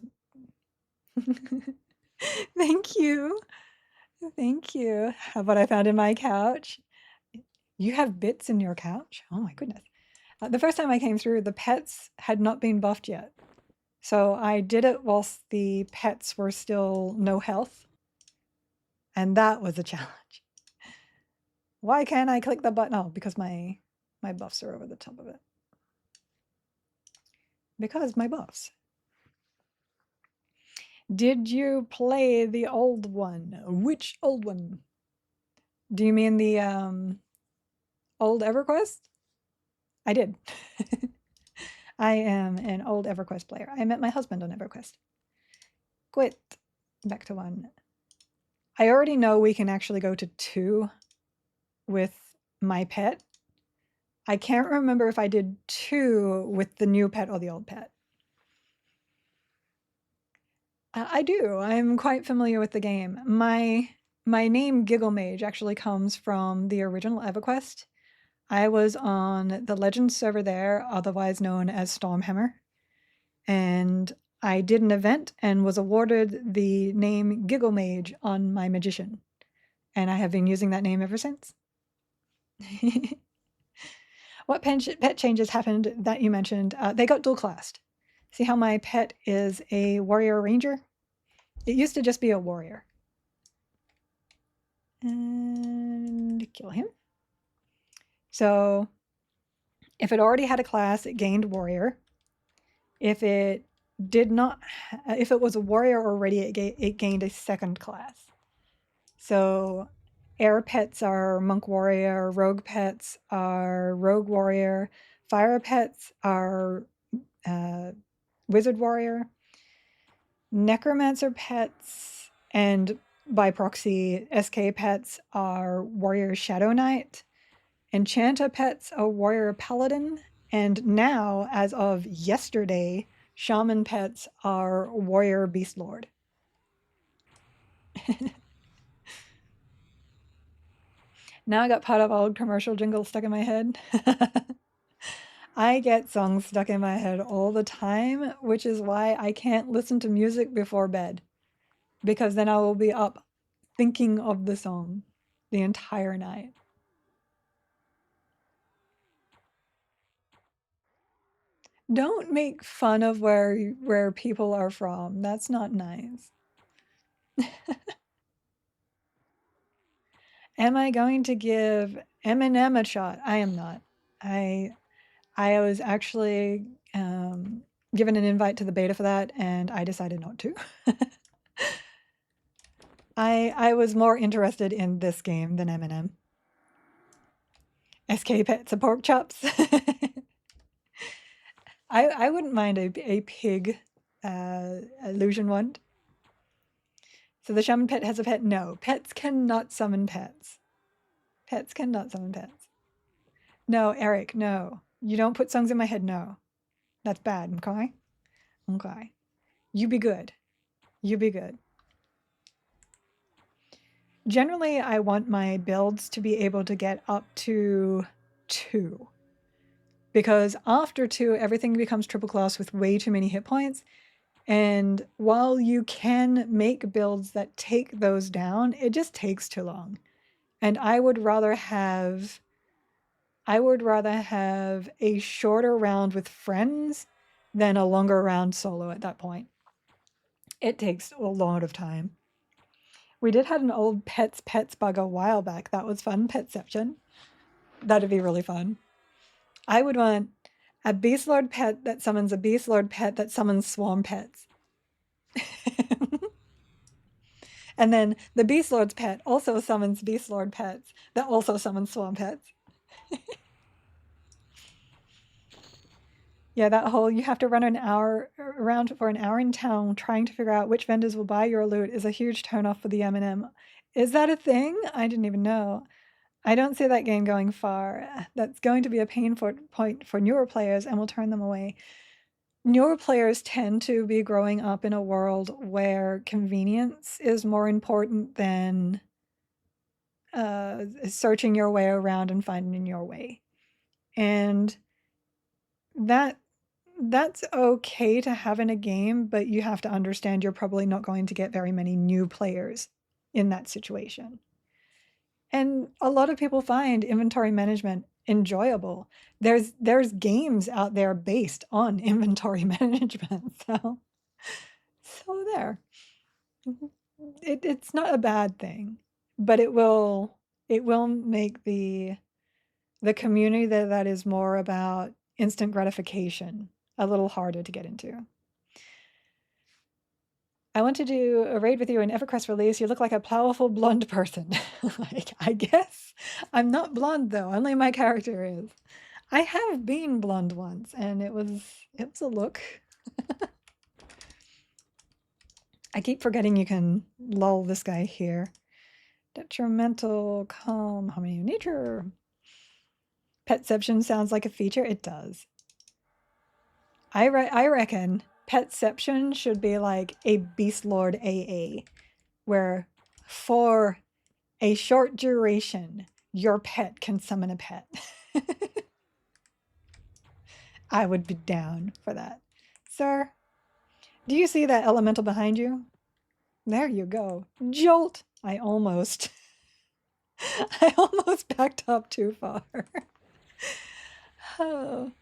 thank you. Thank you. How about I found in my couch? You have bits in your couch? Oh my goodness. The first time I came through, the pets had not been buffed yet. So I did it whilst the pets were still no health. And that was a challenge. Why can't I click the button? Oh, because my buffs are over the top of it. Because my buffs. Did you play the old one? Which old one? Do you mean the old Everquest? I did. I am an old Everquest player. I met my husband on Everquest. Quit. Back to 1. I already know we can actually go to 2 with my pet. I can't remember if I did 2 with the new pet or the old pet. I do. I'm quite familiar with the game. My name Giggle Mage actually comes from the original EverQuest. I was on the Legends server there, otherwise known as Stormhammer, and I did an event and was awarded the name Giggle Mage on my magician, and I have been using that name ever since. What pet changes happened that you mentioned? They got dual classed. See how my pet is a warrior ranger? It used to just be a warrior. And kill him. So if it already had a class, it gained warrior. If it did not, if it was a warrior already, it gained a second class. So air pets are monk warrior, rogue pets are rogue warrior, fire pets are wizard warrior, necromancer pets, and by proxy, SK pets are warrior shadow knight, enchanter pets are warrior paladin, and now, as of yesterday, shaman pets are warrior beast lord. Now I got part of old commercial jingle stuck in my head. I get songs stuck in my head all the time, which is why I can't listen to music before bed, because then I will be up thinking of the song the entire night. Don't make fun of where people are from. That's not nice. Am I going to give Eminem a shot? I am not. I was actually given an invite to the beta for that, and I decided not to. I was more interested in this game than Eminem. SK Pets of pork chops. I wouldn't mind a pig illusion one. So the shaman pet has a pet? No. Pets cannot summon pets. Pets cannot summon pets. No, Eric, no. You don't put songs in my head, no. That's bad, okay? Okay. You be good. You be good. Generally, I want my builds to be able to get up to 2. Because after 2, everything becomes triple class with way too many hit points. And while you can make builds that take those down, it just takes too long. And I would rather have a shorter round with friends than a longer round solo at that point. It takes a lot of time. We did have an old pets bug a while back. That was fun, Petception. That'd be really fun. I would want a Beast Lord pet that summons a Beast Lord pet that summons swarm pets. And then the Beast Lord's pet also summons Beast Lord pets that also summon swarm pets. Yeah, that whole you have to run an hour around for an hour in town trying to figure out which vendors will buy your loot is a huge turnoff for the M&M. Is that a thing? I didn't even know. I don't see that game going far. That's going to be a pain point for newer players and will turn them away. Newer players tend to be growing up in a world where convenience is more important than searching your way around and finding your way. And that's okay to have in a game, but you have to understand you're probably not going to get very many new players in that situation. And a lot of people find inventory management enjoyable. There's games out there based on inventory management. So there. It's not a bad thing, but it will make the community that is more about instant gratification a little harder to get into. I want to do a raid with you in Everquest release. You look like a powerful blonde person. Like, I guess I'm not blonde though. Only my character is. I have been blonde once, and it was a look. I keep forgetting you can lull this guy here. Detrimental, calm, harmony of nature. Petception sounds like a feature. It does. I reckon Petception should be like a Beast Lord AA, where for a short duration, your pet can summon a pet. I would be down for that. Sir, do you see that elemental behind you? There you go. Jolt! I almost backed up too far. Oh.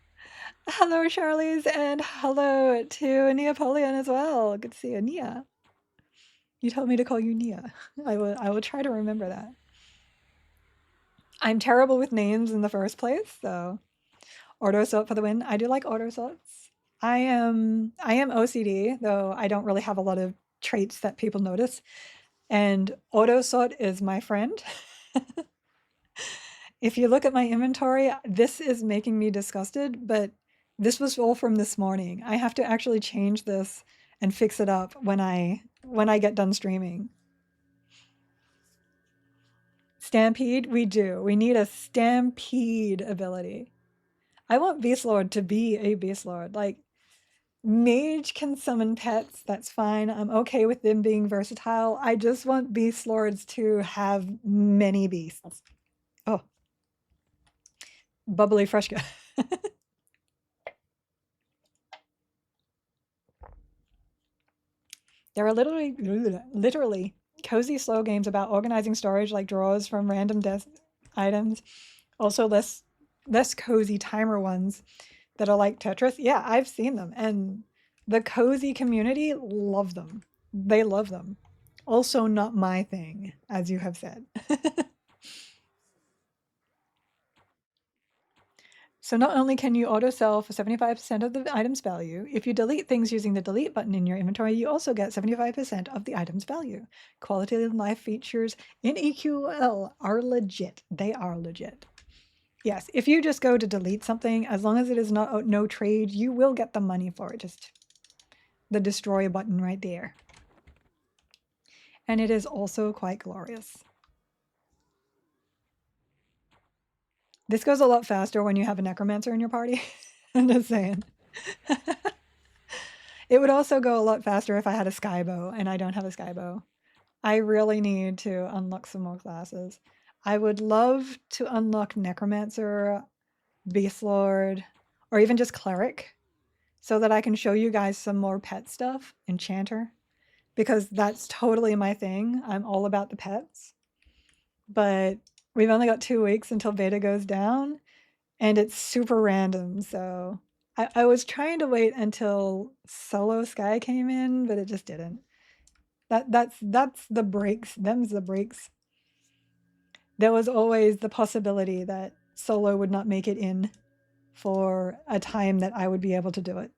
Hello, Charlies, and hello to Neapolitan as well. Good to see you, Nia. You told me to call you Nia. I will try to remember that. I'm terrible with names in the first place, so auto sort for the win. I do like auto sorts. I am OCD, though I don't really have a lot of traits that people notice. And auto sort is my friend. If you look at my inventory, this is making me disgusted, but this was all from this morning. I have to actually change this and fix it up when I get done streaming. Stampede, we do. We need a stampede ability. I want Beast Lord to be a Beast Lord. Like, Mage can summon pets, that's fine. I'm okay with them being versatile. I just want Beast Lords to have many beasts. Oh. Bubbly Freshka. There are literally cozy slow games about organizing storage like drawers from random items. Also less cozy timer ones that are like Tetris. Yeah, I've seen them, and the cozy community love them. They love them. Also not my thing, as you have said. So not only can you auto sell for 75% of the item's value, if you delete things using the delete button in your inventory, you also get 75% of the item's value. Quality of life features in EQL are legit. They are legit. Yes, if you just go to delete something, as long as it is not no trade, you will get the money for it. Just the destroy button right there. And it is also quite glorious. This goes a lot faster when you have a necromancer in your party. I'm just saying. It would also go a lot faster if I had a skybow, and I don't have a skybow. I really need to unlock some more classes. I would love to unlock necromancer, beast lord, or even just cleric, so that I can show you guys some more pet stuff, enchanter, because that's totally my thing. I'm all about the pets. But we've only got 2 weeks until beta goes down, and it's super random, so I was trying to wait until Solo Sky came in, but it just didn't. That's the breaks. Them's the breaks. There was always the possibility that Solo would not make it in for a time that I would be able to do it.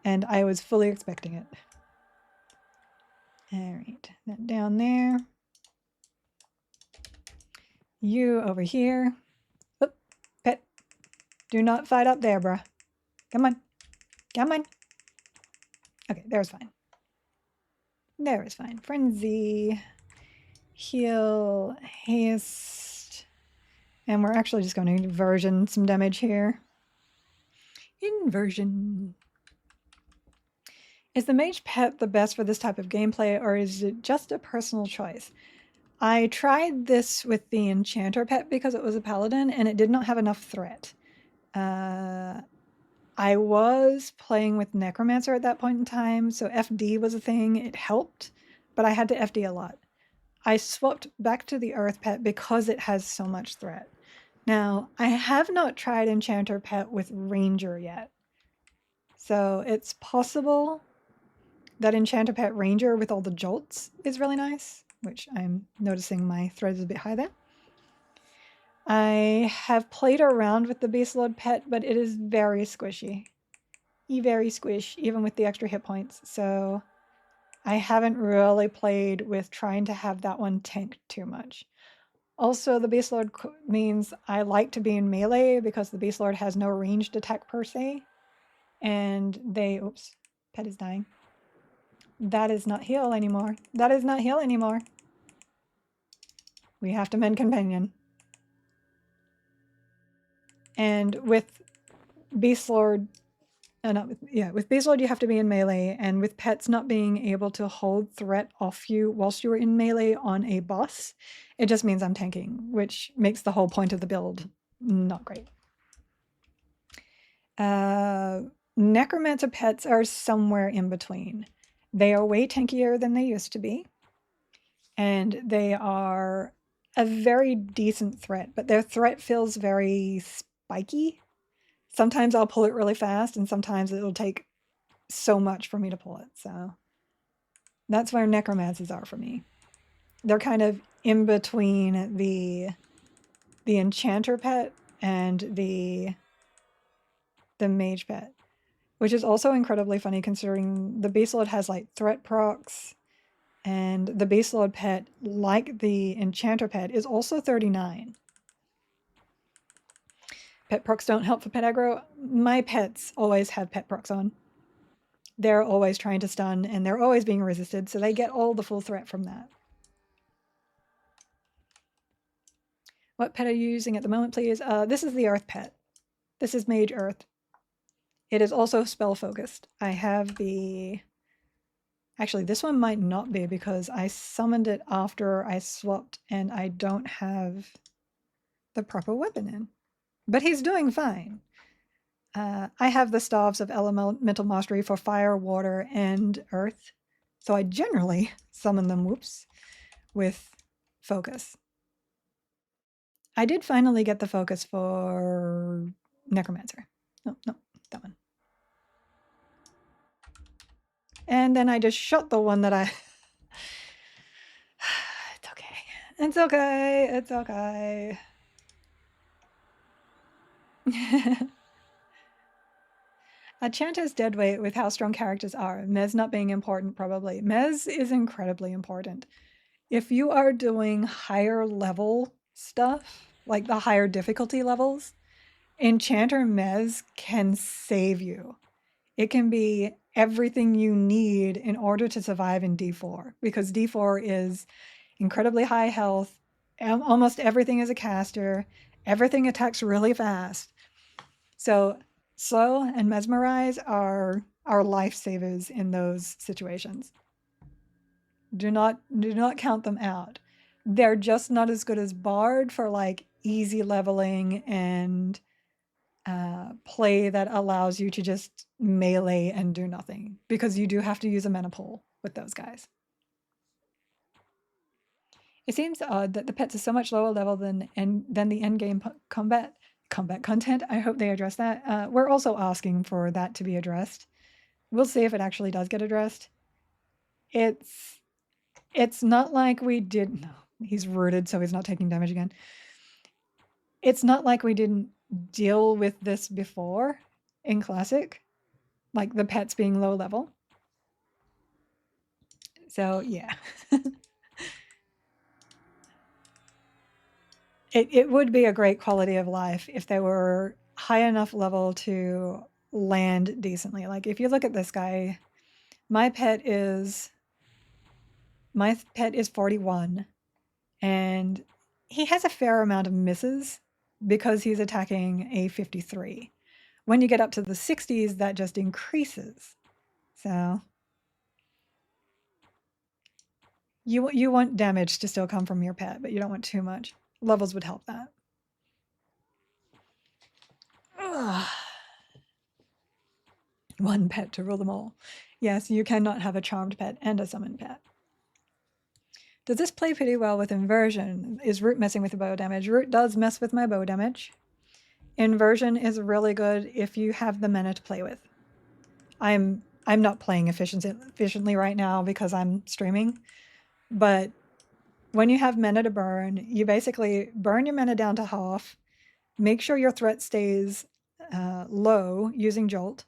And I was fully expecting it. All right, that down there. You over here. Oop, pet. Do not fight up there, bruh. Come on. Come on. Okay, there's fine. There is fine. Frenzy. Heal. Haste. And we're actually just going to inversion some damage here. Inversion. Is the mage pet the best for this type of gameplay, or is it just a personal choice? I tried this with the enchanter pet because it was a paladin and it did not have enough threat. I was playing with necromancer at that point in time, so FD was a thing. It helped, but I had to FD a lot. I swapped back to the earth pet because it has so much threat. Now, I have not tried enchanter pet with ranger yet. So it's possible that enchanter pet ranger with all the jolts is really nice, which I'm noticing my thread is a bit high there. I have played around with the Beast Lord pet, but it is very squishy. Very squish, even with the extra hit points. So I haven't really played with trying to have that one tanked too much. Also, the Beast Lord means I like to be in melee because the Beast Lord has no ranged attack per se. And they, oops, pet is dying. That is not heal anymore. That is not heal anymore. We have to mend companion. And with Beast Lord, with Beast Lord you have to be in melee, and with pets not being able to hold threat off you whilst you are in melee on a boss, it just means I'm tanking, which makes the whole point of the build not great. Necromancer pets are somewhere in between. They are way tankier than they used to be, and they are a very decent threat, but their threat feels very spiky. Sometimes I'll pull it really fast, and sometimes it'll take so much for me to pull it. So that's where necromancers are for me. They're kind of in between the enchanter pet and the mage pet, which is also incredibly funny considering the Beast Lord has like threat procs, and the Beast Lord pet, like the enchanter pet, is also 39. Pet procs don't help for pet aggro. My pets always have pet procs on. They're always trying to stun, and they're always being resisted, so they get all the full threat from that. What pet are you using at the moment, please? This is the Earth pet. This is Mage Earth. It is also spell focused. I have the... Actually, this one might not be because I summoned it after I swapped and I don't have the proper weapon in. But he's doing fine. I have the Staves of Elemental Mastery for Fire, Water, and Earth. So I generally summon them, with focus. I did finally get the focus for Necromancer. No, that one. And then I just shot the one that I... It's okay. It's okay. It's okay. A Chanter's deadweight with how strong characters are. Mez not being important, probably. Mez is incredibly important. If you are doing higher level stuff, like the higher difficulty levels, Enchanter Mez can save you. It can be everything you need in order to survive in D4, because D4 is incredibly high health, almost everything is a caster, everything attacks really fast. So Slow and Mesmerize are lifesavers in those situations. Do not count them out. They're just not as good as Bard for like easy leveling and play that allows you to just melee and do nothing, because you do have to use a mana pool with those guys. It seems odd that the pets are so much lower level than the endgame combat. combat content. I hope they address that. We're also asking for that to be addressed. We'll see if it actually does get addressed. It's not like we did. No, he's rooted, so he's not taking damage again. It's not like we didn't deal with this before in Classic, like the pets being low level. So yeah. It would be a great quality of life if they were high enough level to land decently. Like if you look at this guy, my pet is 41, and he has a fair amount of misses because he's attacking a 53. When you get up to the 60s, that just increases. So you want damage to still come from your pet, but you don't want too much. Levels would help that. Ugh. One pet to rule them all. Yes, you cannot have a charmed pet and a summoned pet. Does this play pretty well with inversion? Is Root messing with the bow damage? Root does mess with my bow damage. Inversion is really good if you have the mana to play with. I'm not playing efficiently right now because I'm streaming, but when you have mana to burn, you basically burn your mana down to half, make sure your threat stays low using Jolt,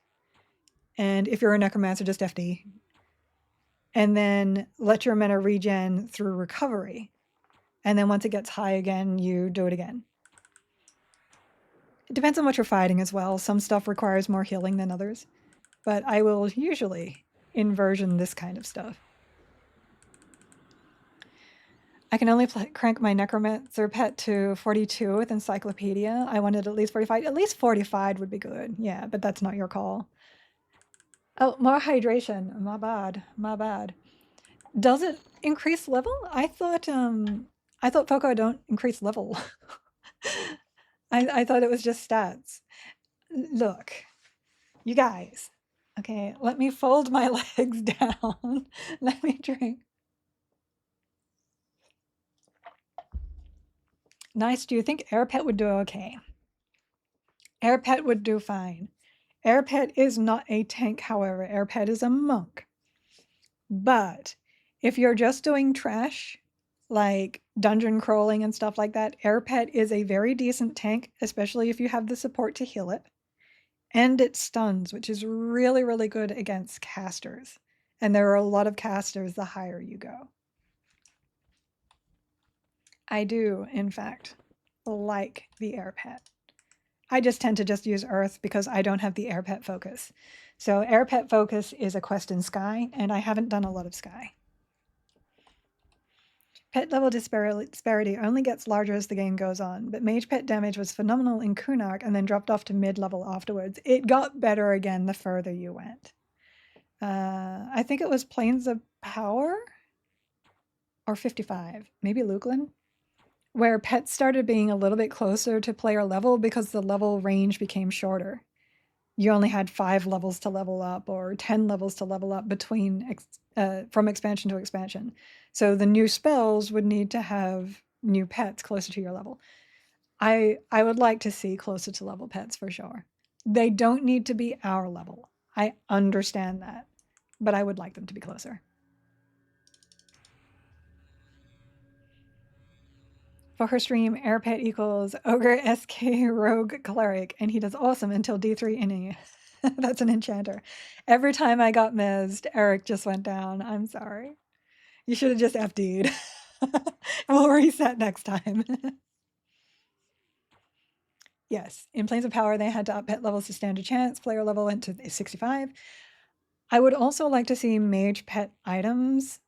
and if you're a Necromancer, just FD, and then let your mana regen through recovery. And then once it gets high again, you do it again. It depends on what you're fighting as well. Some stuff requires more healing than others, but I will usually inversion this kind of stuff. I can only crank my Necromancer pet to 42 with Encyclopedia. I wanted at least 45. At least 45 would be good. Yeah, but that's not your call. Oh, more hydration. My bad. My bad. Does it increase level? I thought Foco don't increase level. I thought it was just stats. Look, you guys. Okay, let me fold my legs down. Let me drink. Nice. Do you think Air Pet would do okay? Air Pet would do fine. Air Pet is not a tank, however. Air Pet is a monk. But if you're just doing trash, like dungeon crawling and stuff like that, Air Pet is a very decent tank, especially if you have the support to heal it. And it stuns, which is really, really good against casters. And there are a lot of casters the higher you go. I do, in fact, like the Air Pet. I just tend to just use Earth because I don't have the Air Pet focus. So Air Pet focus is a quest in Sky, and I haven't done a lot of Sky. Pet level disparity only gets larger as the game goes on, but mage pet damage was phenomenal in Kunark and then dropped off to mid-level afterwards. It got better again the further you went. I think it was Plains of Power or 55, maybe Luglin, where pets started being a little bit closer to player level because the level range became shorter. You only had 5 levels to level up or 10 levels to level up between from expansion to expansion. So the new spells would need to have new pets closer to your level. I would like to see closer to level pets for sure. They don't need to be our level. I understand that, but I would like them to be closer. For her stream, Air Pet equals Ogre SK Rogue Cleric, and he does awesome until D3 inning. That's an enchanter. Every time I got mezzed, Eric just went down. I'm sorry. You should have just FD'd. We'll reset next time. Yes, in Plains of Power, they had to up pet levels to stand a chance. Player level went to 65. I would also like to see mage pet items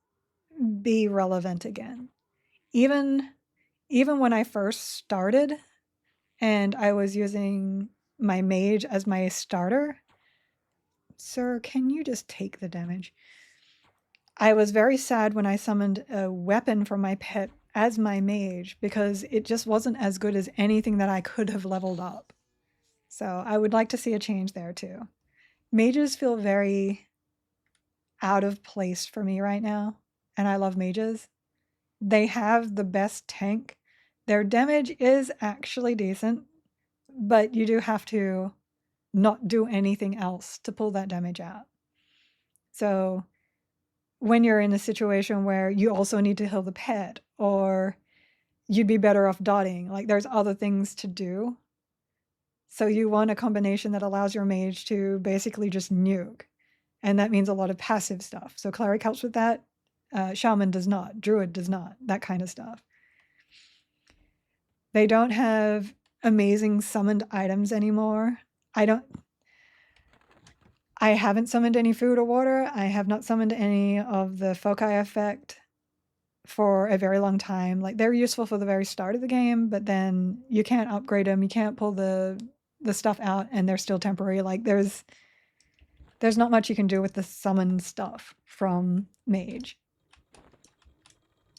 be relevant again. Even when I first started and I was using my mage as my starter, sir, can you just take the damage? I was very sad when I summoned a weapon for my pet as my mage because it just wasn't as good as anything that I could have leveled up. So I would like to see a change there too. Mages feel very out of place for me right now, and I love mages. They have the best tank. Their damage is actually decent, but you do have to not do anything else to pull that damage out. So when you're in a situation where you also need to heal the pet, or you'd be better off dotting, like there's other things to do. So you want a combination that allows your mage to basically just nuke. And that means a lot of passive stuff. So cleric helps with that. Shaman does not. Druid does not. That kind of stuff. They don't have amazing summoned items anymore. I haven't summoned any food or water. I have not summoned any of the foci effect for a very long time. Like, they're useful for the very start of the game, but then you can't upgrade them. You can't pull the stuff out, and they're still temporary. Like, there's not much you can do with the summon stuff from mage.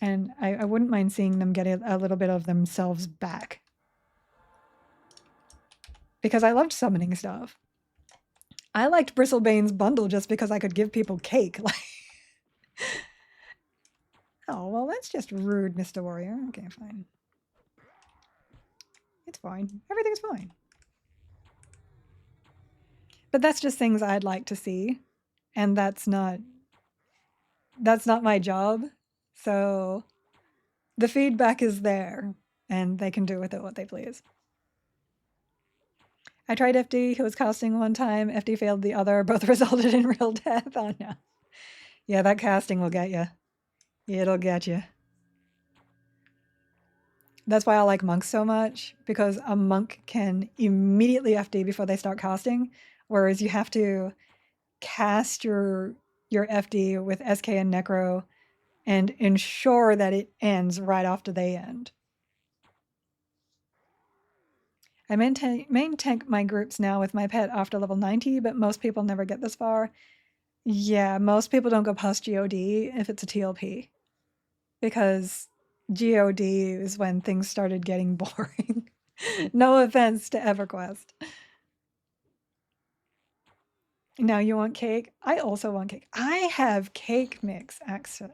And I wouldn't mind seeing them get a little bit of themselves back. Because I loved summoning stuff. I liked Bristlebane's bundle just because I could give people cake. Like, oh, well, that's just rude, Mr. Warrior. Okay, fine. It's fine. Everything's fine. But that's just things I'd like to see. And that's not my job. So the feedback is there, and they can do with it what they please. I tried FD, who was casting one time. FD failed the other. Both resulted in real death. Oh, no. Yeah, that casting will get you. It'll get you. That's why I like monks so much, because a monk can immediately FD before they start casting, whereas you have to cast your FD with SK and Necro and ensure that it ends right after they end. I main tank my groups now with my pet after level 90, but most people never get this far. Yeah, most people don't go past GOD if it's a TLP, because GOD is when things started getting boring. No offense to Everquest. Now you want cake? I also want cake. I have cake mix, actually.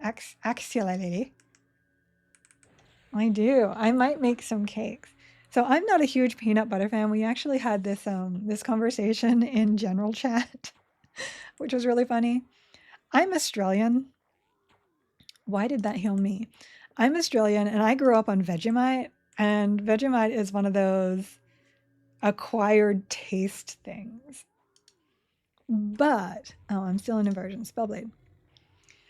I do. I might make some cakes. So I'm not a huge peanut butter fan. We actually had this this conversation in general chat, which was really funny. I'm Australian. Why did that heal me? I'm Australian, and I grew up on Vegemite, and Vegemite is one of those acquired taste things. But, oh, I'm still in inversion, Spellblade.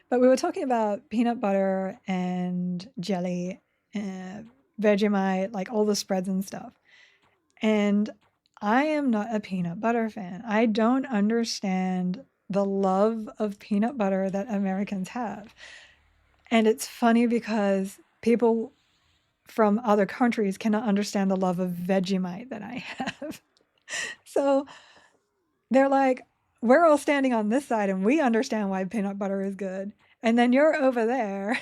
But we were talking about peanut butter and jelly and Vegemite, like all the spreads and stuff. And I am not a peanut butter fan. I don't understand the love of peanut butter that Americans have. And it's funny because people from other countries cannot understand the love of Vegemite that I have. So they're like, we're all standing on this side and we understand why peanut butter is good. And then you're over there.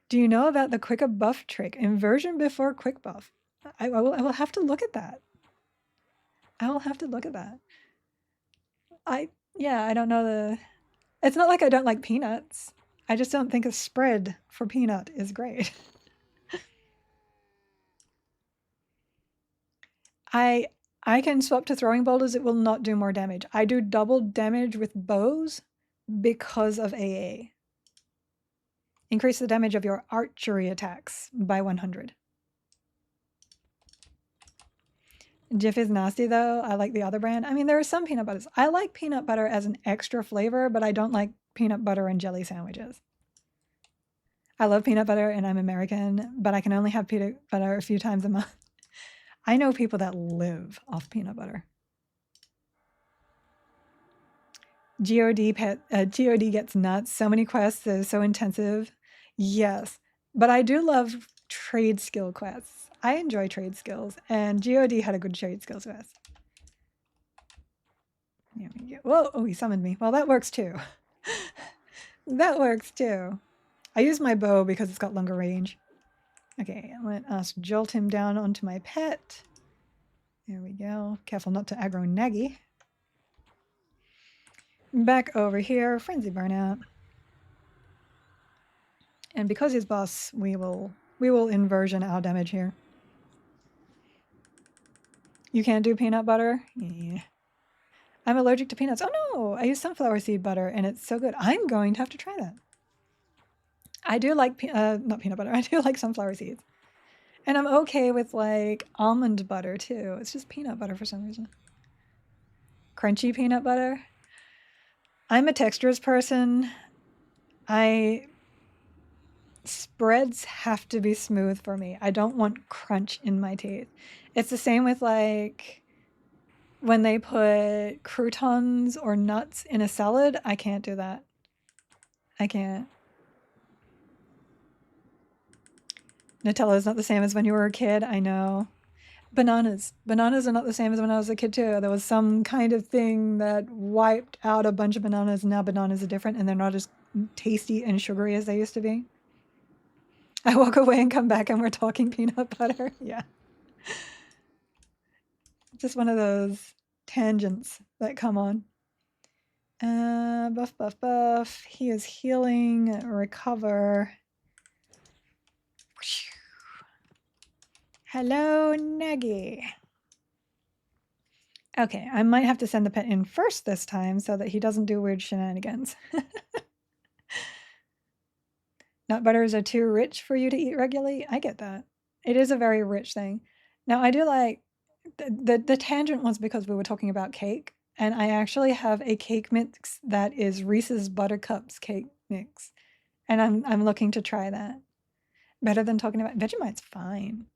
Do you know about the quicker buff trick? Inversion before quick buff. I will have to look at that. I will have to look at that. I don't know it's not like I don't like peanuts. I just don't think a spread for peanut is great. I can swap to throwing boulders. It will not do more damage. I do double damage with bows because of AA. Increase the damage of your archery attacks by 100. Jif is nasty though. I like the other brand. I mean, there are some peanut butters. I like peanut butter as an extra flavor, but I don't like peanut butter and jelly sandwiches. I love peanut butter and I'm American, but I can only have peanut butter a few times a month. I know people that live off peanut butter. GOD gets nuts. So many quests that are so intensive. Yes, but I do love trade skill quests. I enjoy trade skills, and GOD had a good trade skills quest. There we go. Whoa, oh, he summoned me. Well, that works too. That works too. I use my bow because it's got longer range. Okay, let us jolt him down onto my pet. There we go. Careful not to aggro Naggy. Back over here, Frenzy Burnout. And because he's boss, we will inversion our damage here. You can't do peanut butter? Yeah. I'm allergic to peanuts. Oh no, I use sunflower seed butter and it's so good. I'm going to have to try that. I do like, not peanut butter, I do like sunflower seeds. And I'm okay with like almond butter too. It's just peanut butter for some reason. Crunchy peanut butter. I'm a textures person. Spreads have to be smooth for me. I don't want crunch in my teeth. It's the same with like when they put croutons or nuts in a salad. I can't do that. I can't. Nutella is not the same as when you were a kid. I know. Bananas. Bananas are not the same as when I was a kid too. There was some kind of thing that wiped out a bunch of bananas, and now bananas are different and they're not as tasty and sugary as they used to be. I walk away and come back and we're talking peanut butter. Yeah. Just one of those tangents that come on. Buff, buff, buff. He is healing, recover. Hello, Naggy. Okay, I might have to send the pet in first this time so that he doesn't do weird shenanigans. Nut butters are too rich for you to eat regularly. I get that. It is a very rich thing. Now, I do like the tangent was because we were talking about cake, and I actually have a cake mix that is Reese's Buttercups cake mix, and I'm looking to try that. Better than talking about Vegemite's fine.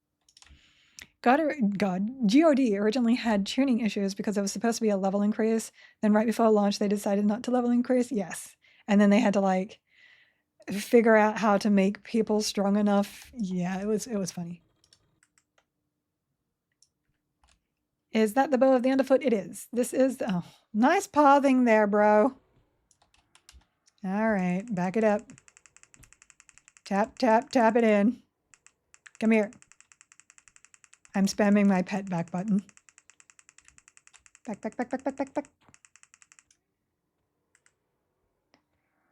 God, GOD originally had tuning issues because it was supposed to be a level increase. Then right before launch, they decided not to level increase. Yes, and then they had to like figure out how to make people strong enough. Yeah, it was funny. Is that the bow of the underfoot? It is. This is, oh, nice pathing there, bro. All right, back it up. Tap, tap, tap it in. Come here. I'm spamming my pet back button. Back, back, back, back, back, back, back.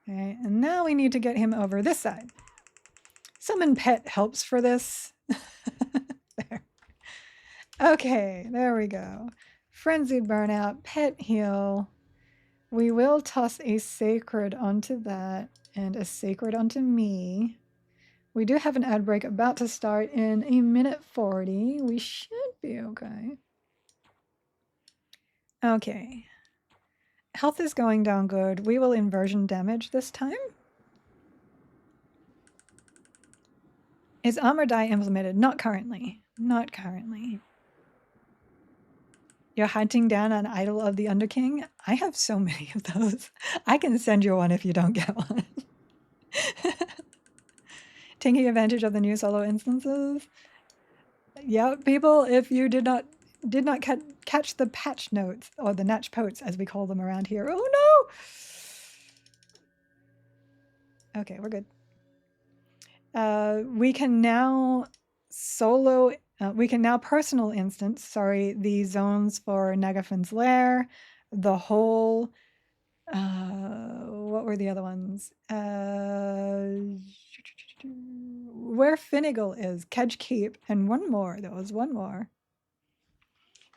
Okay, and now we need to get him over this side. Summon pet helps for this. There. Okay, there we go. Frenzied burnout, pet heal. We will toss a sacred onto that and a sacred onto me. We do have an ad break about to start in a minute 40. We should be okay. Okay. Health is going down good. We will inversion damage this time. Is armor die implemented? Not currently. Not currently. You're hunting down an idol of the Underking? I have so many of those. I can send you one if you don't get one. Taking advantage of the new solo instances. Yeah, people, if you did not catch the patch notes, or the natch potes as we call them around here. Oh no! Okay, we're good. We can now personal instance, the zones for Nagafin's Lair, the whole, what were the other ones? Where Finnegal is, Kedge Keep, and one more. There was one more.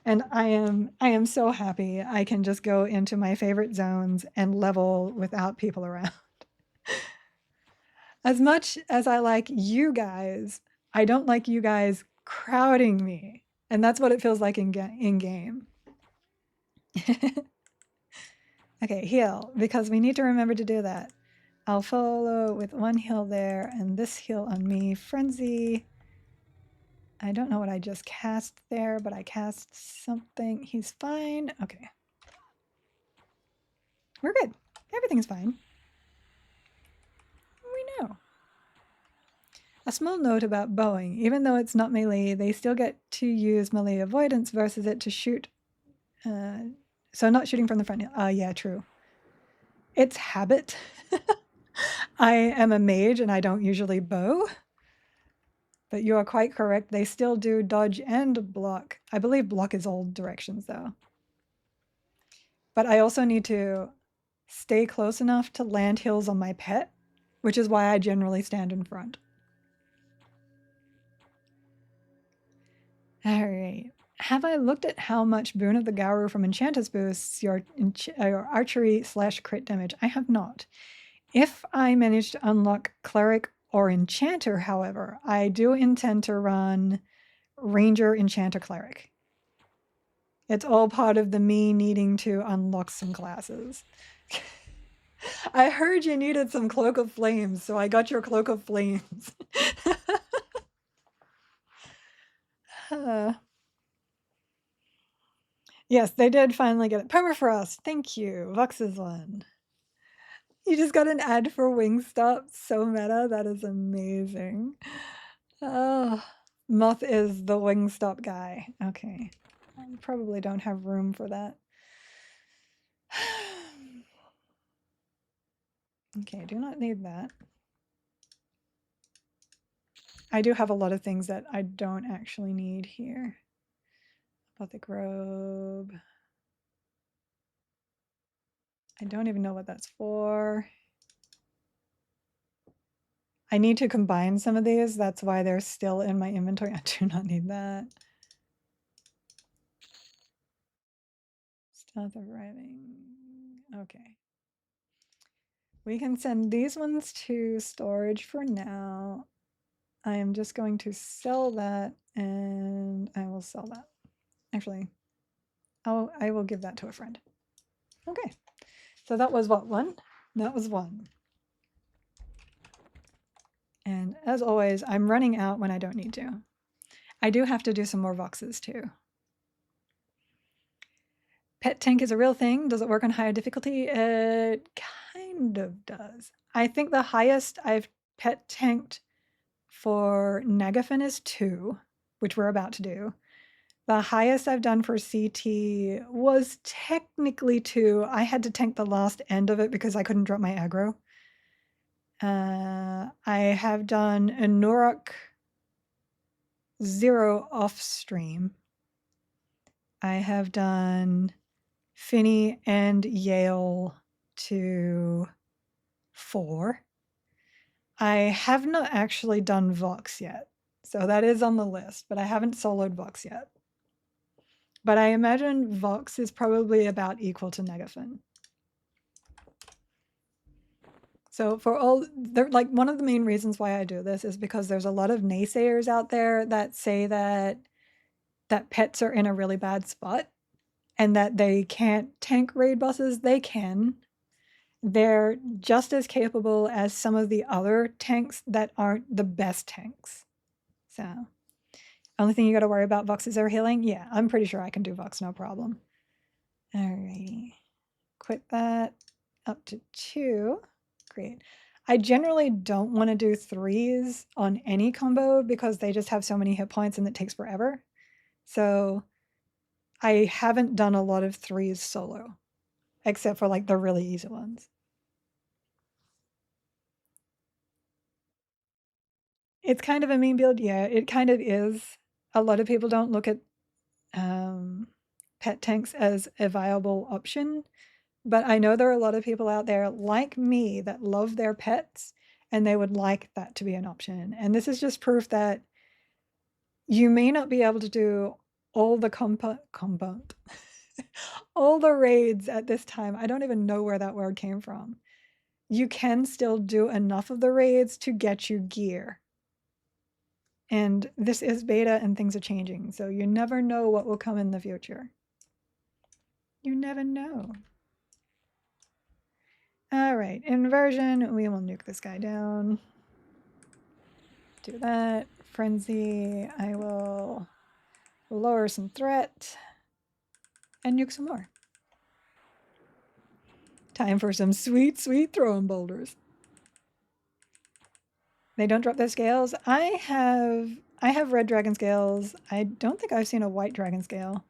And I am so happy I can just go into my favorite zones and level without people around. As much as I like you guys, I don't like you guys crowding me. And that's what it feels like in game. Okay, heal, because we need to remember to do that. I'll follow with one heal there and this heal on me. Frenzy. I don't know what I just cast there, but I cast something. He's fine. Okay. We're good. Everything's fine. We know. A small note about bowing. Even though it's not melee, they still get to use melee avoidance versus it to shoot. So not shooting from the front. Yeah, true. It's habit. I am a mage and I don't usually bow. But you are quite correct. They still do dodge and block. I believe block is all directions though. But I also need to stay close enough to land heals on my pet, which is why I generally stand in front. All right. Have I looked at how much Boon of the Garu from Enchantress boosts your archery / crit damage? I have not. If I manage to unlock Cleric or Enchanter, however, I do intend to run Ranger, Enchanter, Cleric. It's all part of the me needing to unlock some classes. I heard you needed some Cloak of Flames, so I got your Cloak of Flames. Yes, they did finally get it. Permafrost, thank you. Vox is one. You just got an ad for Wingstop. So meta. That is amazing. Oh, Moth is the Wingstop guy. Okay. I probably don't have room for that. Okay, do not need that. I do have a lot of things that I don't actually need here. Gothic robe. I don't even know what that's for. I need to combine some of these. That's why they're still in my inventory. I do not need that. Stealth arriving. Okay. We can send these ones to storage for now. I am just going to sell that and I will sell that. Actually, I will give that to a friend. Okay. So that was what, one? That was one. And as always, I'm running out when I don't need to. I do have to do some more Voxes too. Pet tank is a real thing. Does it work on higher difficulty? It kind of does. I think the highest I've pet tanked for Nagafin is 2, which we're about to do. The highest I've done for CT was technically 2. I had to tank the last end of it because I couldn't drop my aggro. I have done a Norok 0 off stream. I have done Finney and Yale to 4. I have not actually done Vox yet. So that is on the list, but I haven't soloed Vox yet. But I imagine Vox is probably about equal to Negafin. So for all, like one of the main reasons why I do this is because there's a lot of naysayers out there that say that pets are in a really bad spot and that they can't tank raid bosses. They can. They're just as capable as some of the other tanks that aren't the best tanks. So only thing you got to worry about, Vox is air healing. Yeah, I'm pretty sure I can do Vox, no problem. Alrighty, quit that up to 2. Great. I generally don't want to do 3s on any combo because they just have so many hit points and it takes forever. So I haven't done a lot of 3s solo, except for like the really easy ones. It's kind of a mean build. Yeah, it kind of is. A lot of people don't look at pet tanks as a viable option, but I know there are a lot of people out there like me that love their pets and they would like that to be an option. And this is just proof that you may not be able to do all the all the raids at this time. I don't even know where that word came from. You can still do enough of the raids to get you gear. And this is beta and things are changing, so you never know what will come in the future. You never know. All right, inversion, we will nuke this guy down. Do that. Frenzy, I will lower some threat and nuke some more. Time for some sweet, sweet throwing boulders. They don't drop their scales. I have red dragon scales. I don't think I've seen a white dragon scale.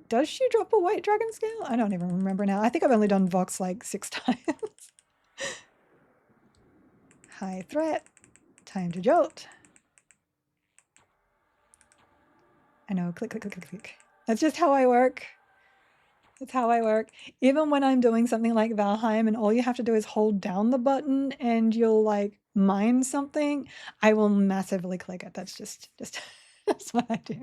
Does she drop a white dragon scale? I don't even remember now. I think I've only done Vox like 6 times. High threat. Time to jolt. I know, click, click, click, click, click. That's just how I work. That's how I work. Even when I'm doing something like Valheim and all you have to do is hold down the button and you'll like mine something, I will massively click it. That's just That's what I do.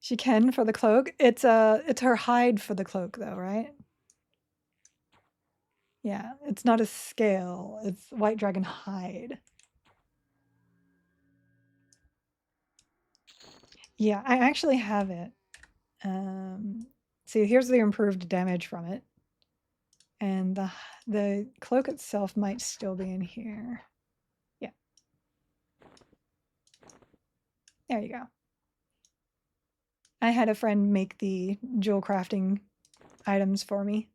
She can for the cloak. It's her hide for the cloak though, right? Yeah, it's not a scale. It's white dragon hide. Yeah, I actually have it. See, here's the improved damage from it. And the cloak itself might still be in here. Yeah. There you go. I had a friend make the jewel crafting items for me.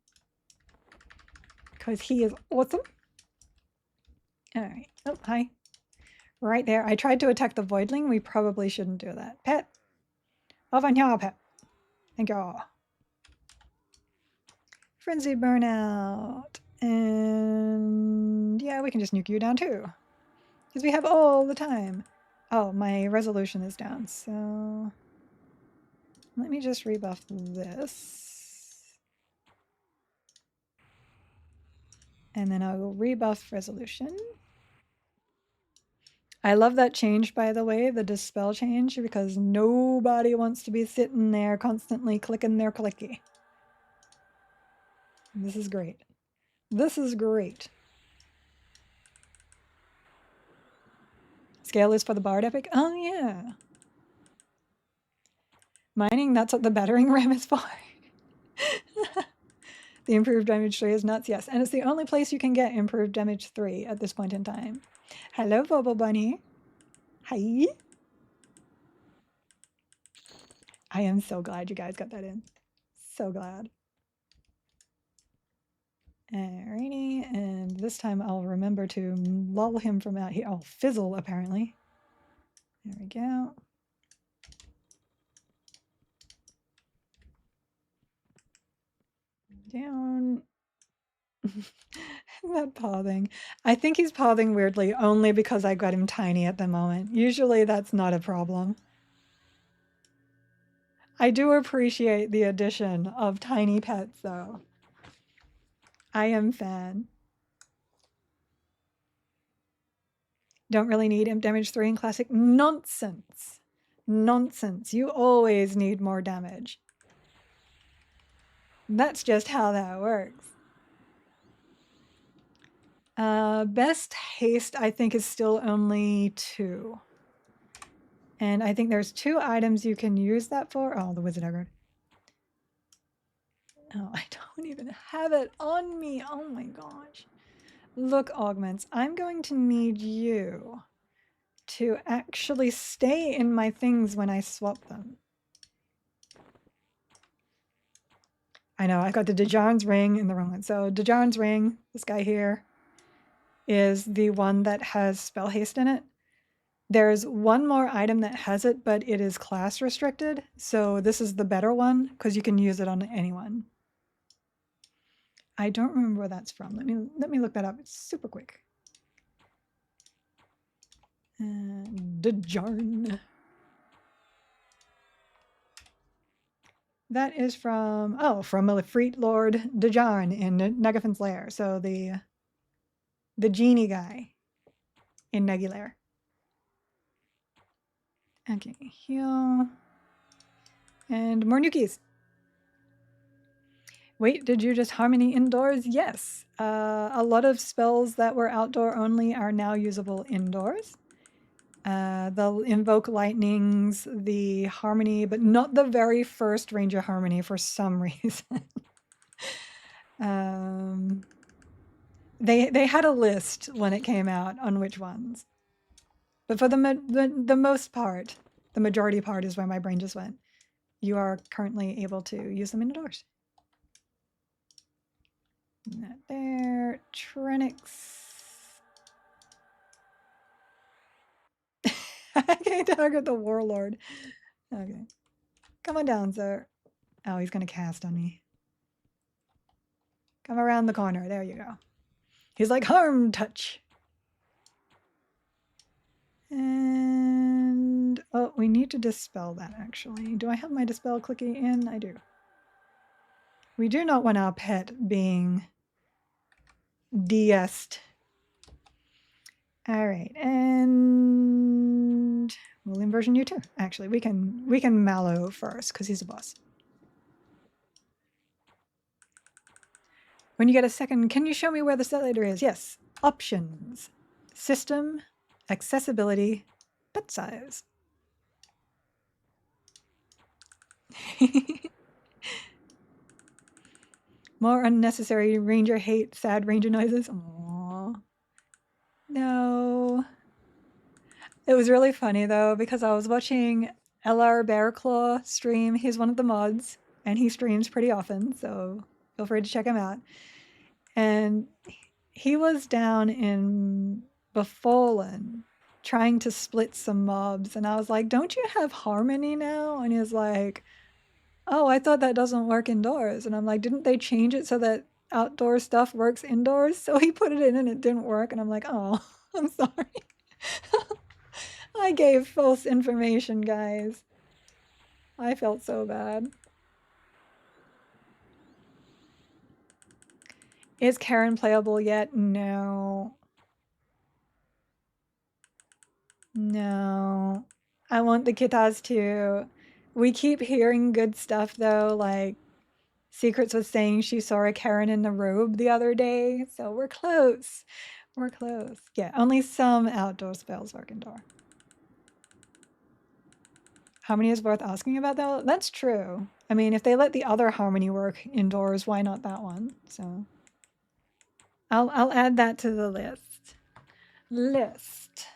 Because he is awesome. Alright. Oh, hi. Right there. I tried to attack the voidling. We probably shouldn't do that. Pet. Over here, pet. Thank you. Frenzy burnout. And yeah, we can just nuke you down too. Because we have all the time. Oh, my resolution is down. So let me just rebuff this. And then I'll rebuff resolution. I love that change, by the way, the dispel change, because nobody wants to be sitting there constantly clicking their clicky. This is great. This is great. Scale is for the Bard Epic? Oh, yeah. Mining, that's what the battering ram is for. The improved damage 3 is nuts, yes. And it's the only place you can get improved damage 3 at this point in time. Hello, Bobo Bunny. Hi. I am so glad you guys got that in. So glad. Alrighty, and this time I'll remember to lull him from out here. Oh, fizzle, apparently. There we go. Down. That pathing. I think he's pathing weirdly only because I got him tiny at the moment. Usually that's not a problem. I do appreciate the addition of tiny pets, though. I am fan. Don't really need imp damage 3 in Classic. Nonsense. Nonsense. You always need more damage. That's just how that works. Best haste, I think, is still only 2. And I think there's 2 items you can use that for. Oh, the Wizard Egg. Oh, I don't even have it on me. Oh my gosh. Look, Augments, I'm going to need you to actually stay in my things when I swap them. I know, I got the Dejan's ring in the wrong one. So Dejan's ring, this guy here, is the one that has spell haste in it. There's one more item that has it, but it is class restricted. So this is the better one because you can use it on anyone. I don't remember where that's from. Let me look that up. It's super quick. Dejarn. That is from Elefreet Lord Dejarn in Negafin's Lair. So the genie guy in Negilair. Okay, heal. And more nukies. Wait, did you just harmony indoors? Yes. A lot of spells that were outdoor only are now usable indoors. They'll invoke lightnings, the harmony, but not the very first Ranger harmony for some reason. They had a list when it came out on which ones. But for the most part, the majority part is where my brain just went. You are currently able to use them indoors. Not there. Trinix. I can't target the warlord. Okay. Come on down, sir. Oh, he's going to cast on me. Come around the corner. There you go. He's like, harm touch. And, oh, we need to dispel that, actually. Do I have my dispel clicky in? I do. We do not want our pet being DS'd. All right, and We'll inversion you too. Actually, we can Mallow first because he's a boss. When you get a second, can you show me where the set leader is? Yes. Options, system, accessibility, pet size. More unnecessary ranger hate, sad ranger noises. Aww. No. It was really funny though because I was watching LR Bearclaw stream. He's one of the mods and he streams pretty often, so feel free to check him out. And he was down in Befallen trying to split some mobs, and I was like, don't you have harmony now? And he's like, oh, I thought that doesn't work indoors. And I'm like, didn't they change it so that outdoor stuff works indoors? So he put it in and it didn't work, and I'm like, oh, I'm sorry. I gave false information, guys. I felt so bad. Is Karen playable yet? No. No. I want the Kitas too. We keep hearing good stuff though, like Secrets was saying she saw a Karen in the robe the other day, so we're close. We're close. Yeah, only some outdoor spells work indoor. Harmony is worth asking about though? That's true. I mean, if they let the other harmony work indoors, why not that one? So I'll add that to the list.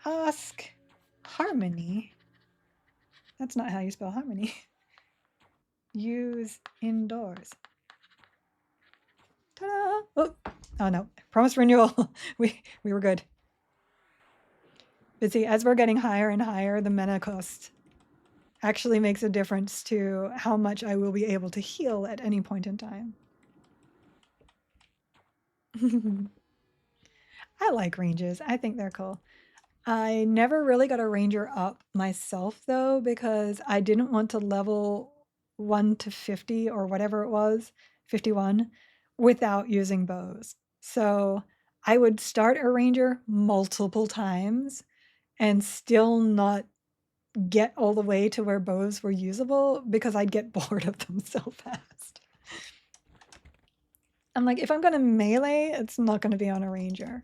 Ask harmony. That's not how you spell harmony. Use indoors. Ta-da! Oh no, promise renewal. we were good. But see, as we're getting higher and higher, the mana cost actually makes a difference to how much I will be able to heal at any point in time. I like ranges. I think they're cool. I never really got a ranger up myself though, because I didn't want to level 1 to 50 or whatever it was, 51, without using bows. So I would start a ranger multiple times and still not get all the way to where bows were usable because I'd get bored of them so fast. I'm like, if I'm going to melee, it's not going to be on a ranger.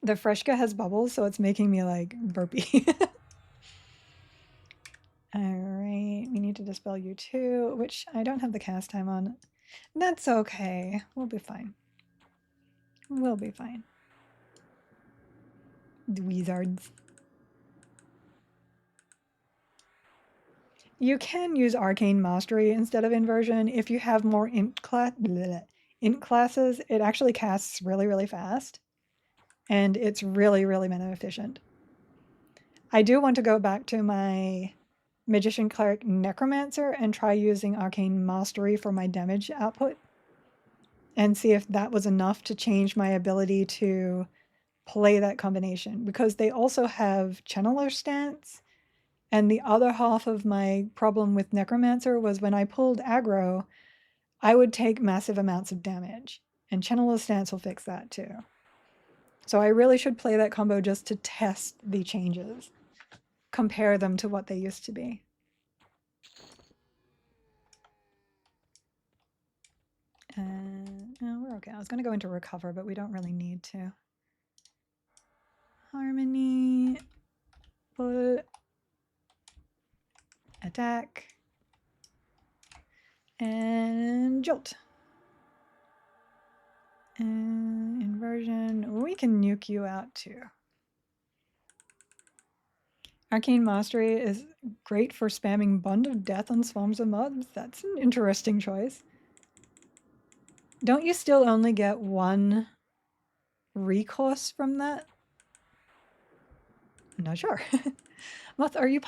The Freshka has bubbles, so it's making me like burpy. All right, we need to dispel you too, which I don't have the cast time on. That's okay. We'll be fine. We'll be fine. The wizards. You can use Arcane Mastery instead of Inversion. If you have more int classes, it actually casts really, really fast. And it's really, really mana efficient. I do want to go back to my Magician Cleric Necromancer and try using Arcane Mastery for my damage output. And see if that was enough to change my ability to play that combination. Because they also have Channeler Stance. And the other half of my problem with Necromancer was when I pulled aggro, I would take massive amounts of damage. And Channeler Stance will fix that too. So I really should play that combo just to test the changes. Compare them to what they used to be. No, we're okay. I was going to go into recover, but we don't really need to. Harmony. Pull. Attack. And jolt. And inversion. We can nuke you out too. Arcane Mastery is great for spamming Bond of Death on swarms of mobs. That's an interesting choice. Don't you still only get one recourse from that? I'm not sure. Moth, are you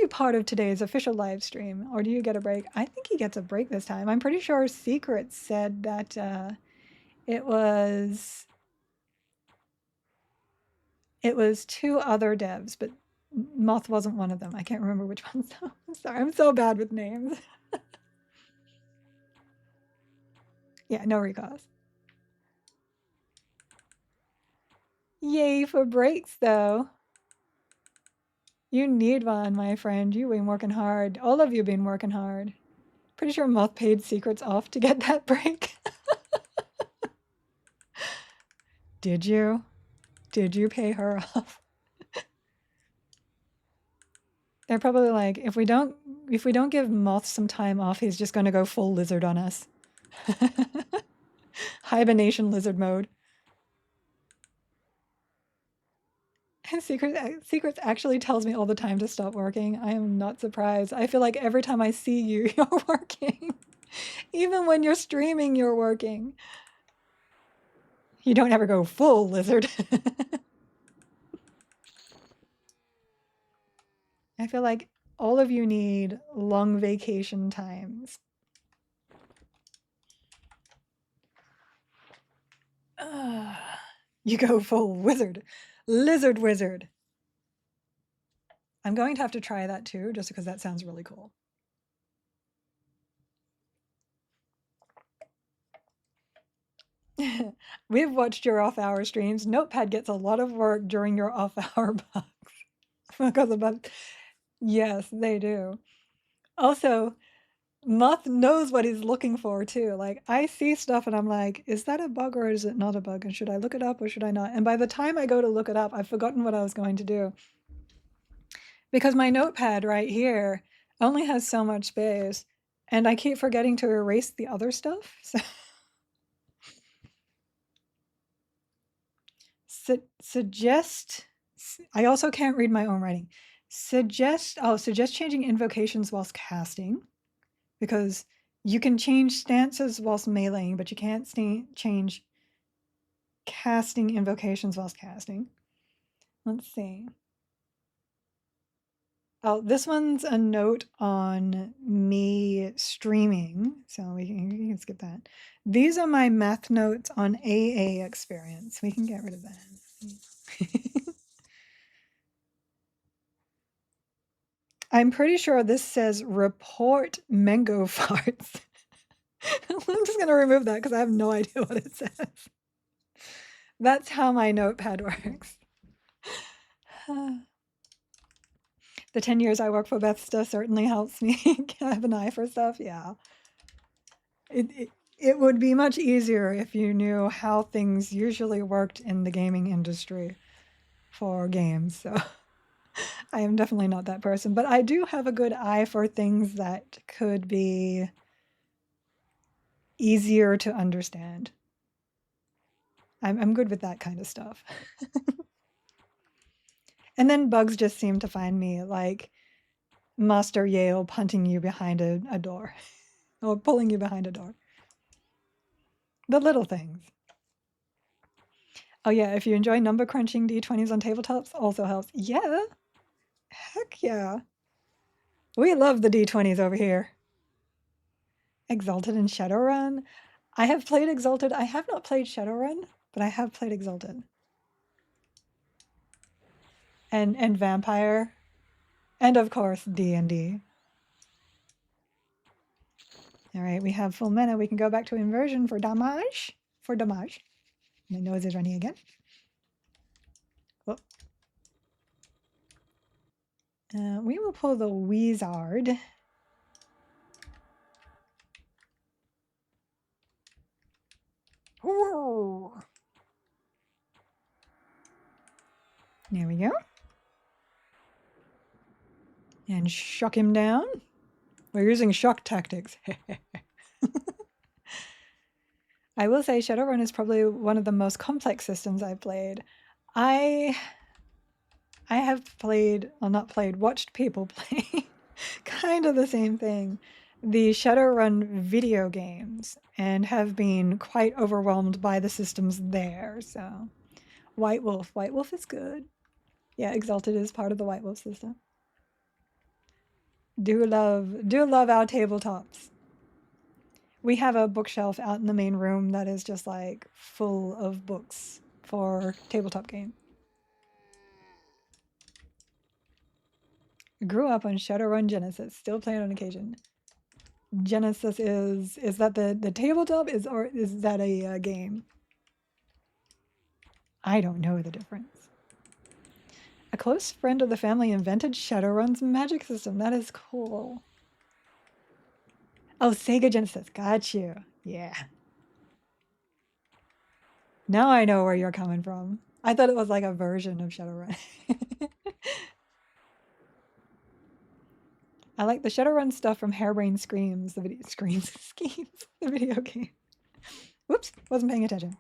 part of today's official live stream, or do you get a break? I think he gets a break this time. I'm pretty sure Secret said that it was two other devs, but Moth wasn't one of them. I can't remember which one. So I'm sorry. I'm so bad with names. Yeah, no recalls. Yay for breaks, though. You need one, my friend. You've been working hard. All of you been working hard. Pretty sure Moth paid secrets off to get that break. Did you? Did you pay her off? They're probably like, if we don't give Moth some time off, he's just gonna go full lizard on us. Hibernation lizard mode. Secrets actually tells me all the time to stop working. I am not surprised. I feel like every time I see you, you're working. Even when you're streaming, you're working. You don't ever go full lizard. I feel like all of you need long vacation times. You go full wizard. Lizard wizard. I'm going to have to try that too, just because that sounds really cool. We've watched your off-hour streams. Notepad gets a lot of work during your off-hour bugs. Because of bugs. Yes, they do. Also, Moth knows what he's looking for too. Like, I see stuff and I'm like, is that a bug or is it not a bug? And should I look it up or should I not? And by the time I go to look it up, I've forgotten what I was going to do. Because my notepad right here only has so much space and I keep forgetting to erase the other stuff. So suggest, I also can't read my own writing. Suggest changing invocations whilst casting, because you can change stances whilst meleeing, but you can't change casting invocations whilst casting. Let's see. Oh, this one's a note on me streaming, so you can skip that. These are my math notes on AA experience. We can get rid of that. I'm pretty sure this says report mango farts. I'm just going to remove that because I have no idea what it says. That's how my notepad works. The 10 years I work for Bethesda certainly helps me have an eye for stuff. Yeah. It would be much easier if you knew how things usually worked in the gaming industry for games. So I am definitely not that person, but I do have a good eye for things that could be easier to understand. I'm good with that kind of stuff. And then bugs just seem to find me, like Master Yale punting you behind a door or pulling you behind a door. The little things. Oh yeah, if you enjoy number crunching, D20s on tabletops also helps. Yeah. Heck yeah. We love the D20s over here. Exalted and Shadowrun. I have played Exalted. I have not played Shadowrun, but I have played Exalted. And Vampire. And of course, D&D. All right, we have full mana. We can go back to inversion for damage. My nose is running again. Oh. We will pull the Wizard. Ooh. There we go. And shock him down. We're using shock tactics. I will say Shadowrun is probably one of the most complex systems I've played. I have played, well not played, watched people play kind of the same thing, the Shadowrun video games, and have been quite overwhelmed by the systems there. So White Wolf is good. Yeah, Exalted is part of the White Wolf system. Do love our tabletops. We have a bookshelf out in the main room that is just like full of books for tabletop games. Grew up on Shadowrun Genesis, still play it on occasion. Genesis is that the tabletop or is that a game? I don't know the difference. A close friend of the family invented Shadowrun's magic system. That is cool. Oh, Sega Genesis. Got you. Yeah. Now I know where you're coming from. I thought it was like a version of Shadowrun. I like the Shadowrun stuff from Harebrained Screams, the video Schemes, the video game. Whoops, wasn't paying attention.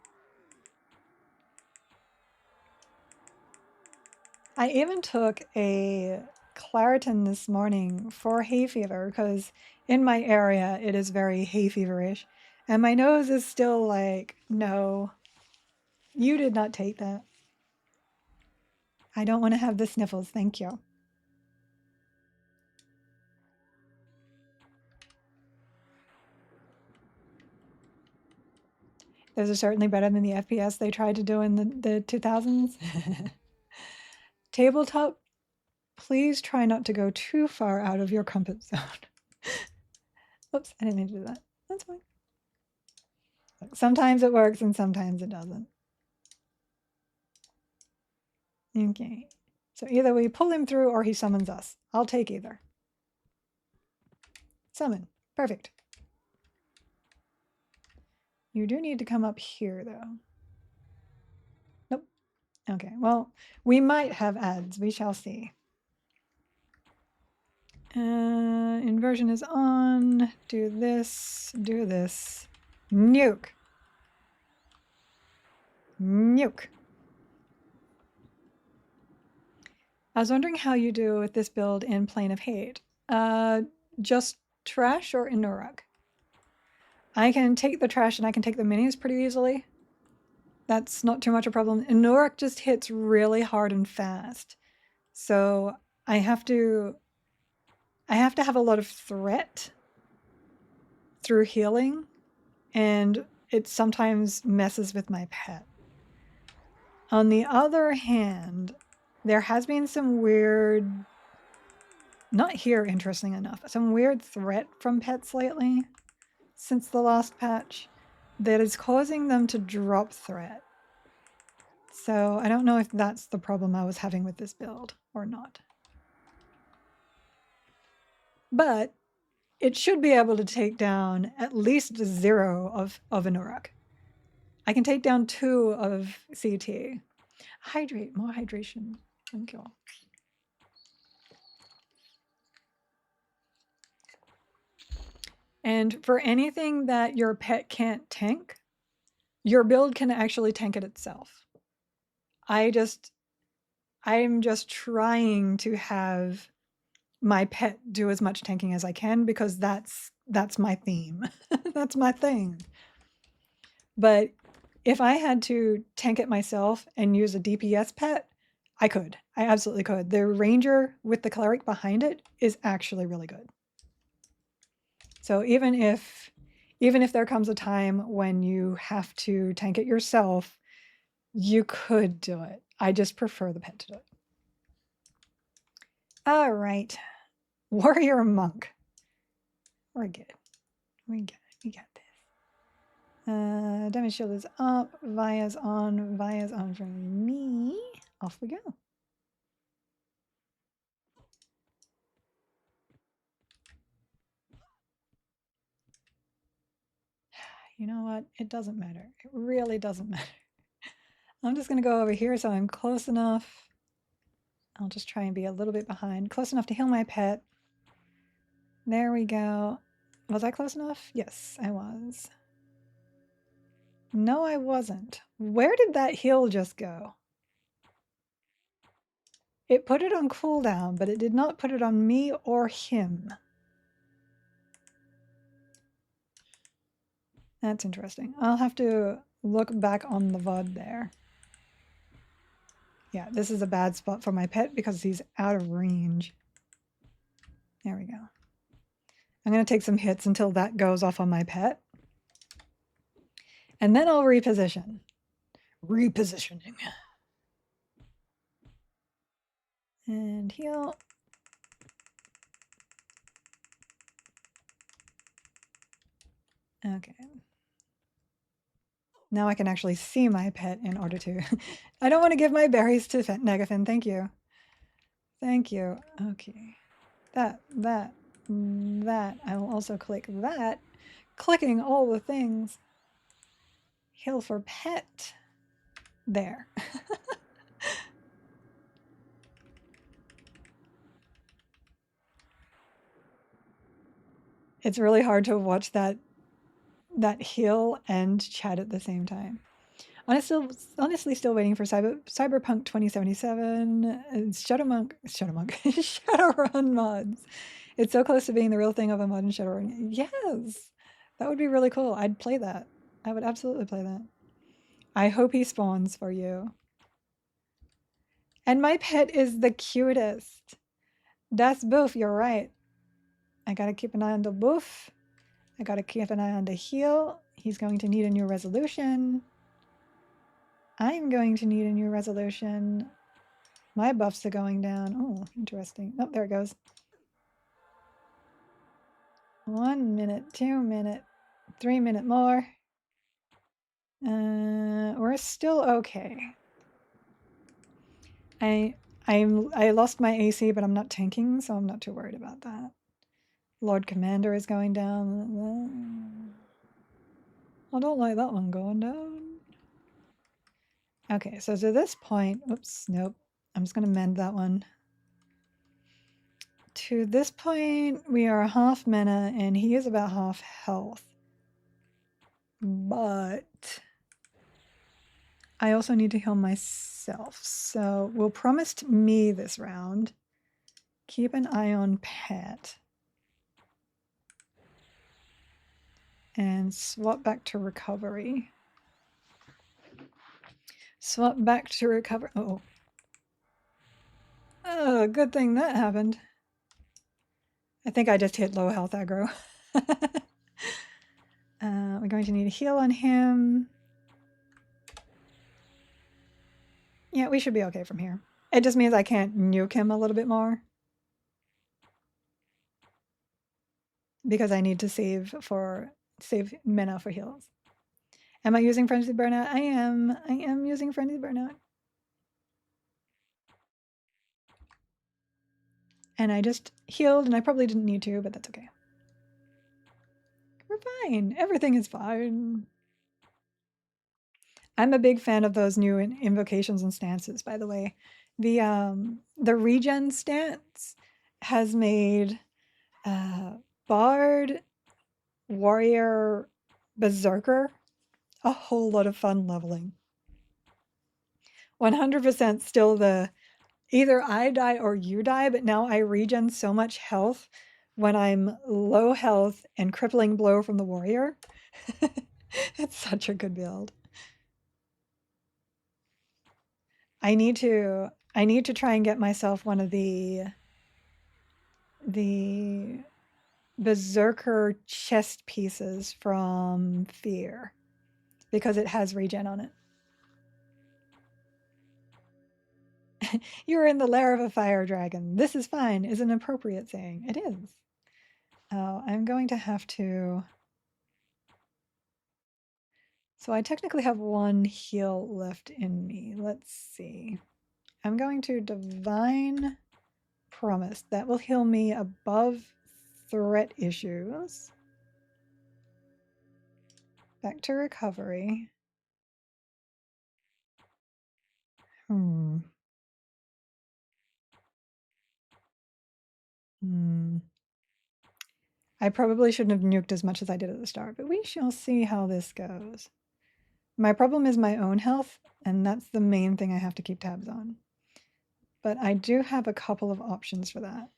I even took a Claritin this morning for hay fever because in my area it is very hay feverish, and my nose is still like, no, you did not take that. I don't want to have the sniffles, thank you. Those are certainly better than the FPS they tried to do in the 2000s. Tabletop, please try not to go too far out of your comfort zone. Oops, I didn't mean to do that. That's fine. Sometimes it works and sometimes it doesn't. Okay, so either we pull him through or he summons us. I'll take either. Summon, perfect. You do need to come up here though. Nope. Okay, well, we might have ads, we shall see. Inversion is on, do this, nuke. Nuke. I was wondering how you do with this build in Plane of Hate. Just trash or Inurag? I can take the trash and I can take the minis pretty easily. That's not too much a problem. Inurag just hits really hard and fast. So I have to have a lot of threat through healing, and it sometimes messes with my pet. On the other hand, there has been some weird, not here interesting enough, some weird threat from pets lately since the last patch that is causing them to drop threat. So I don't know if that's the problem I was having with this build or not. But it should be able to take down at least 0 of an Uruk. I can take down 2 of CT. Hydrate, more hydration. Thank you. And for anything that your pet can't tank, your build can actually tank it itself. I'm just trying to have my pet do as much tanking as I can because that's my theme. That's my thing. But if I had to tank it myself and use a DPS pet, I could. I absolutely could. The ranger with the cleric behind it is actually really good. So even if there comes a time when you have to tank it yourself, you could do it. I just prefer the pet to do it. All right. Warrior monk. We're good. We got it. We got this. Damage shield is up. Via's on. Via's on for me. Off we go. You know what? It doesn't matter. It really doesn't matter. I'm just going to go over here so I'm close enough. I'll just try and be a little bit behind. Close enough to heal my pet. There we go. Was I close enough? Yes, I was. No, I wasn't. Where did that heal just go? It put it on cooldown, but it did not put it on me or him. That's interesting. I'll have to look back on the VOD there. Yeah, this is a bad spot for my pet because he's out of range. There we go. I'm going to take some hits until that goes off on my pet. And then I'll reposition. Repositioning. And heal. Okay. Now I can actually see my pet in order to... I don't want to give my berries to Negafin. Thank you. Thank you. Okay. That. I will also click that. Clicking all the things. Heal for pet. There. It's really hard to watch that heal and chat at the same time. Honestly, still waiting for Cyberpunk 2077. Shadowrun mods. It's so close to being the real thing of a mod in Shadowrun. Yes, that would be really cool. I'd play that. I would absolutely play that. I hope he spawns for you. And my pet is the cutest. Das Boof, you're right. I gotta keep an eye on the Boof. I gotta keep an eye on the heal. He's going to need a new resolution. I'm going to need a new resolution. My buffs are going down. Oh, interesting. Oh, there it goes. 1 minute, 2 minute, 3 minute more. We're still okay. I lost my AC, but I'm not tanking, so I'm not too worried about that. Lord Commander is going down. I don't like that one going down. Okay, so to this point, oops, nope. I'm just gonna mend that one. To this point, we are half mana, and he is about half health. But I also need to heal myself. So we'll promise me this round. Keep an eye on Pet. And swap back to recovery. Swap back to recover. Oh. Oh, good thing that happened. I think I just hit low health aggro. We're going to need a heal on him. Yeah, we should be okay from here. It just means I can't nuke him a little bit more. Because I need to save mana for heals. Am I using Frenzied Burnout? I am using Frenzied Burnout. And I just healed, and I probably didn't need to, but that's okay. We're fine. Everything is fine. I'm a big fan of those new invocations and stances, by the way. The regen stance has made Bard, Warrior, Berserker a whole lot of fun leveling. 100% still the either I die or you die, but now I regen so much health when I'm low health and crippling blow from the warrior. It's such a good build. I need to try and get myself one of the Berserker chest pieces from Fear because it has regen on it. You're in the lair of a fire dragon. This is fine is an appropriate saying. It is. Oh, I'm going to have to... So I technically have one heal left in me. Let's see. I'm going to Divine Promise. That will heal me above threat issues. Back to recovery. I probably shouldn't have nuked as much as I did at the start, but we shall see how this goes. My problem is my own health, and that's the main thing I have to keep tabs on. But I do have a couple of options for that.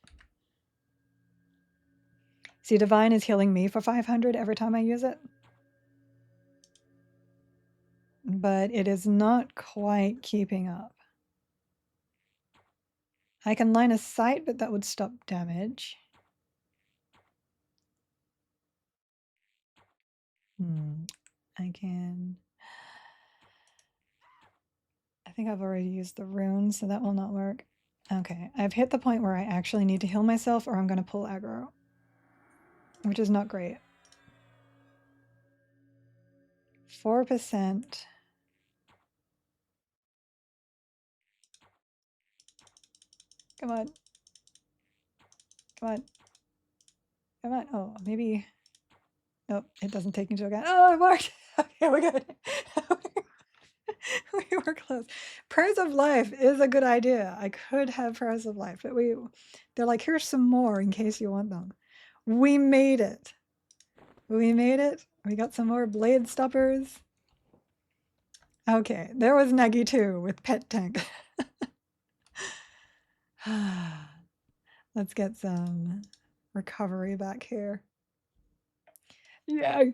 See, Divine is healing me for 500 every time I use it. But it is not quite keeping up. I can line of sight, but that would stop damage. I can... I think I've already used the runes, so that will not work. Okay, I've hit the point where I actually need to heal myself or I'm going to pull aggro. Which is not great. 4%. Come on. Come on. Come on. Oh, maybe. Nope, it doesn't take into account. Oh, it worked. Okay, we're good. We were close. Prayers of life is a good idea. I could have prayers of life, but they're like, here's some more in case you want them. We made it. We made it. We got some more blade stoppers. Okay, there was Nuggy too with pet tank. Let's get some recovery back here. Yeah.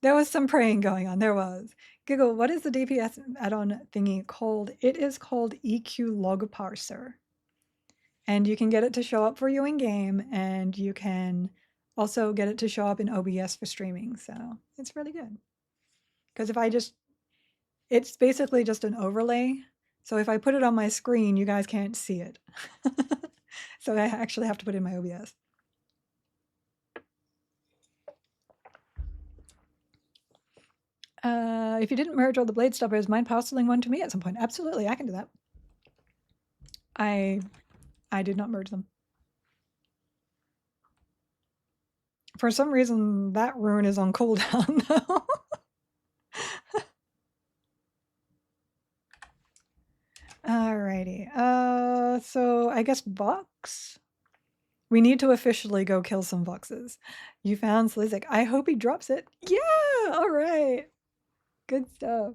There was some praying going on. There was. Giggle, what is the DPS add-on thingy called? It is called EQ Log Parser. And you can get it to show up for you in game, and you can also get it to show up in OBS for streaming. So it's really good. Because if I just, it's basically just an overlay. So if I put it on my screen, you guys can't see it. So I actually have to put it in my OBS. If you didn't merge all the blade stoppers, mind parceling one to me at some point? Absolutely, I can do that. I did not merge them. For some reason, that rune is on cooldown though. Alrighty. So I guess Vox? We need to officially go kill some Voxes. You found Slizik. I hope he drops it. Yeah! Alright. Good stuff.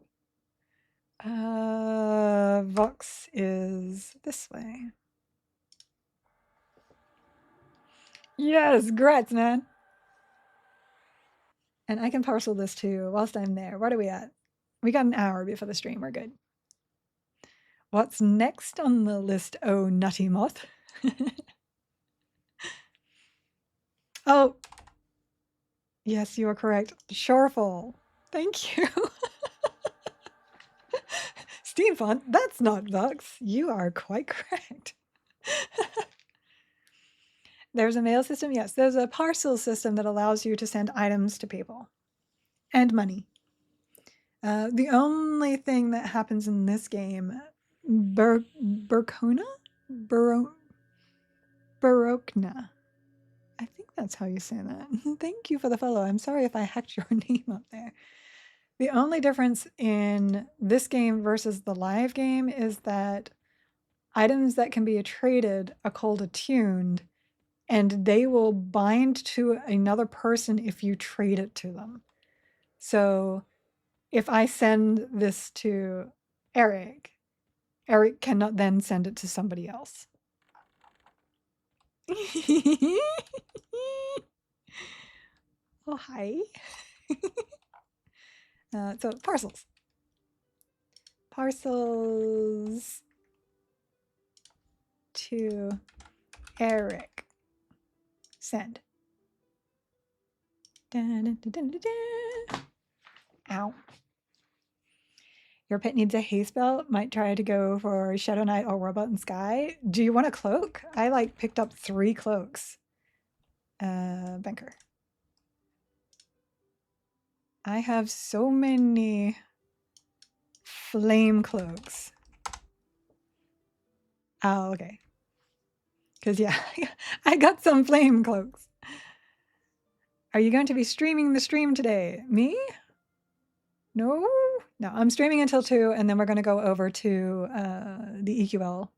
Vox is this way. Yes, grats, man. And I can parcel this too whilst I'm there. What are we at? We got an hour before the stream. We're good. What's next on the list, oh nutty moth? Oh, yes, you are correct. Shorefall. Thank you. Steam font, that's not Vox. You are quite correct. There's a mail system? Yes, there's a parcel system that allows you to send items to people. And money. The only thing that happens in this game, Burkona? Barokna. I think that's how you say that. Thank you for the follow. I'm sorry if I hacked your name up there. The only difference in this game versus the live game is that items that can be traded are called attuned, and they will bind to another person if you trade it to them. So if I send this to Eric, Eric cannot then send it to somebody else. Oh, hi. So parcels. Parcels to Eric. Send. Dun, dun, dun, dun, dun. Ow. Your pet needs a hay spell. Might try to go for Shadow Knight or Robot in Sky. Do you want a cloak? I like picked up 3 cloaks. Banker. I have so many flame cloaks. Oh, okay. Because, yeah, I got some flame cloaks. Are you going to be streaming the stream today? Me? No? No, I'm streaming until 2, and then we're going to go over to the EQL.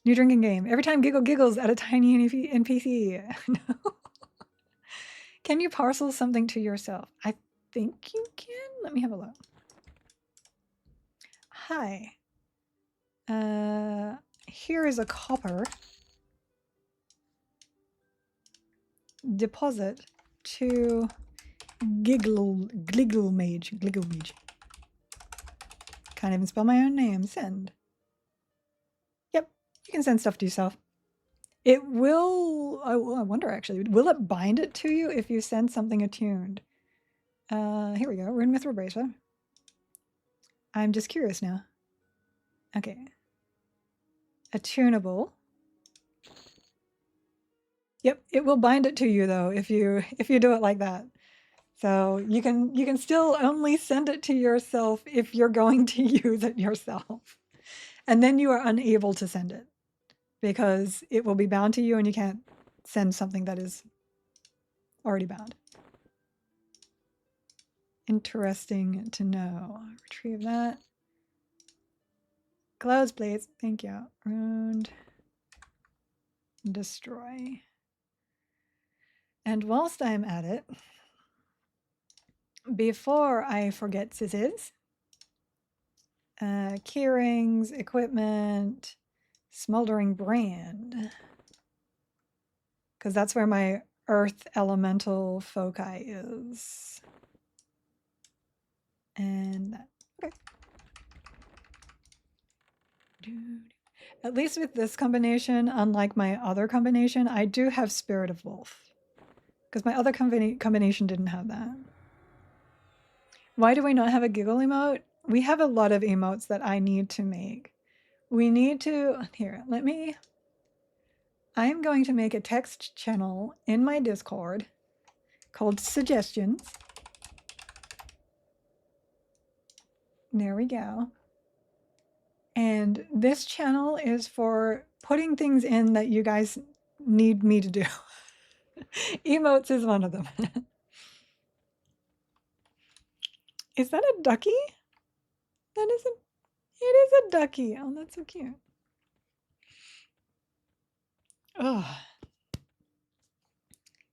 New drinking game. Every time Giggle giggles at a tiny NPC. No. Can you parcel something to yourself? I think you can. Let me have a look. Hi. Here is a copper. Deposit to Giggle Mage. Can't even spell my own name. Send. Yep, you can send stuff to yourself. It will, I wonder actually, will it bind it to you if you send something attuned? Here we go, Rune Mithril Bracelet. I'm just curious now. Okay. Attunable. Yep, it will bind it to you though if you do it like that. So you can still only send it to yourself if you're going to use it yourself. And then you are unable to send it because it will be bound to you and you can't send something that is already bound. Interesting to know. Retrieve that. Clouds Blades, thank you. And destroy. And whilst I'm at it, before I forget scissors, key rings, equipment, smoldering brand, because that's where my earth elemental foci is. And that, okay. At least with this combination, unlike my other combination, I do have Spirit of Wolf. Because my other combination didn't have that. Why do we not have a giggle emote? We have a lot of emotes that I need to make. We need to, here, I'm going to make a text channel in my Discord called Suggestions. There we go. And this channel is for putting things in that you guys need me to do. Emotes is one of them. Is that a ducky? That is it is a ducky. Oh, that's so cute. Oh,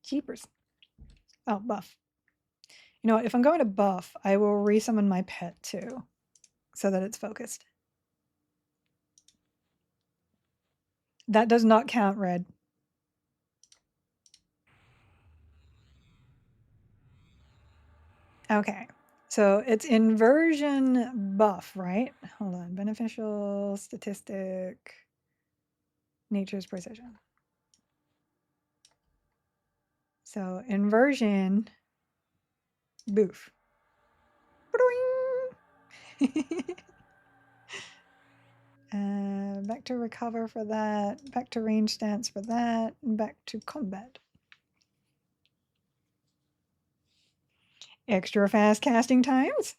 jeepers. Oh, buff. You know what? If I'm going to buff, I will resummon my pet too, so that it's focused. That does not count, Red. Okay, so it's inversion buff, right? Hold on. Beneficial, statistic, nature's precision. So inversion, boof. Back to recover for that, back to range stance for that, and back to combat. Extra fast casting times.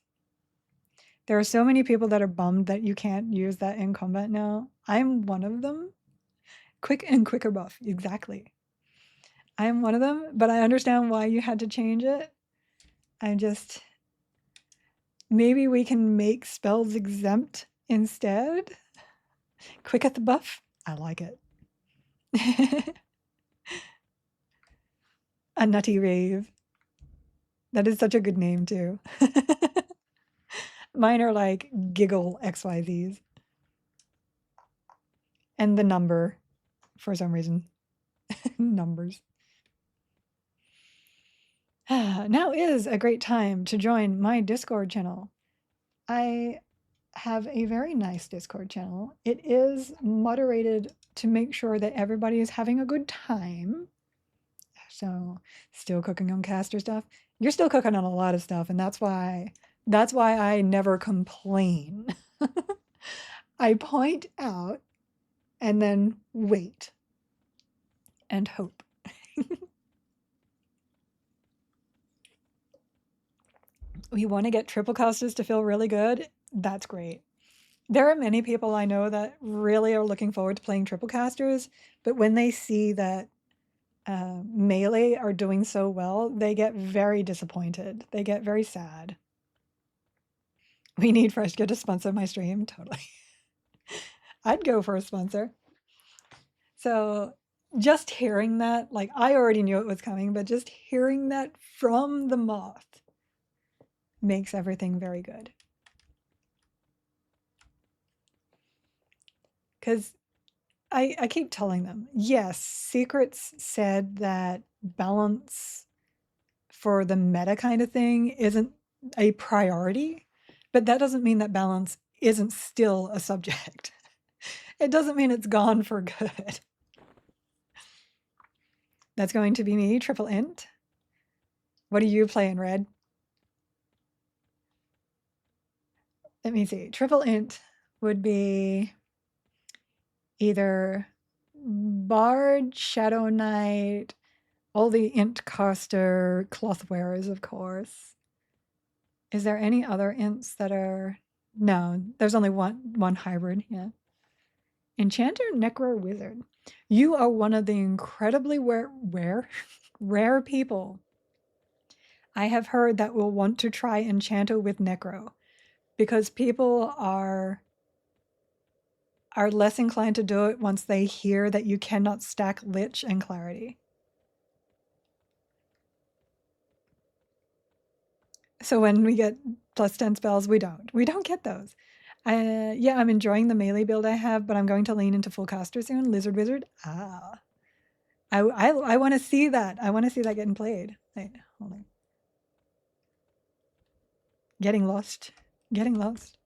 There are so many people that are bummed that you can't use that in combat now. I'm one of them. Quick and quicker buff, exactly. I'm one of them, but I understand why you had to change it. Maybe we can make spells exempt instead. Quick at the buff, I like it. A nutty rave. That is such a good name too. Mine are like giggle XYZs. And the number, for some reason. Numbers. Now is a great time to join my Discord channel. I have a very nice Discord channel. It is moderated to make sure that everybody is having a good time. So, still cooking on caster stuff. You're still cooking on a lot of stuff, and that's why I never complain. I point out and then wait and hope. We want to get triple casters to feel really good. That's great. There are many people I know that really are looking forward to playing triple casters, but when they see that melee are doing so well, they get very disappointed. They get very sad. We need Freshco to sponsor my stream. Totally. I'd go for a sponsor. So just hearing that, like I already knew it was coming, but just hearing that from the moth makes everything very good. Because I keep telling them, yes, Secrets said that balance for the meta kind of thing isn't a priority, but that doesn't mean that balance isn't still a subject. It doesn't mean it's gone for good. That's going to be me, triple int. What are you playing, Red? Let me see. Triple int would be either Bard, Shadow Knight, all the int caster cloth wearers, of course. Is there any other ints that are... No, there's only one hybrid, yeah. Enchanter, Necro, Wizard. You are one of the incredibly rare people I have heard that will want to try Enchanter with Necro, because people are less inclined to do it once they hear that you cannot stack Lich and Clarity. So when we get +10 spells, we don't get those. Yeah, I'm enjoying the melee build I have, but I'm going to lean into full caster soon. Lizard Wizard. Ah. I want to see that. I want to see that getting played. Wait, hold on. Getting lost. Getting lost.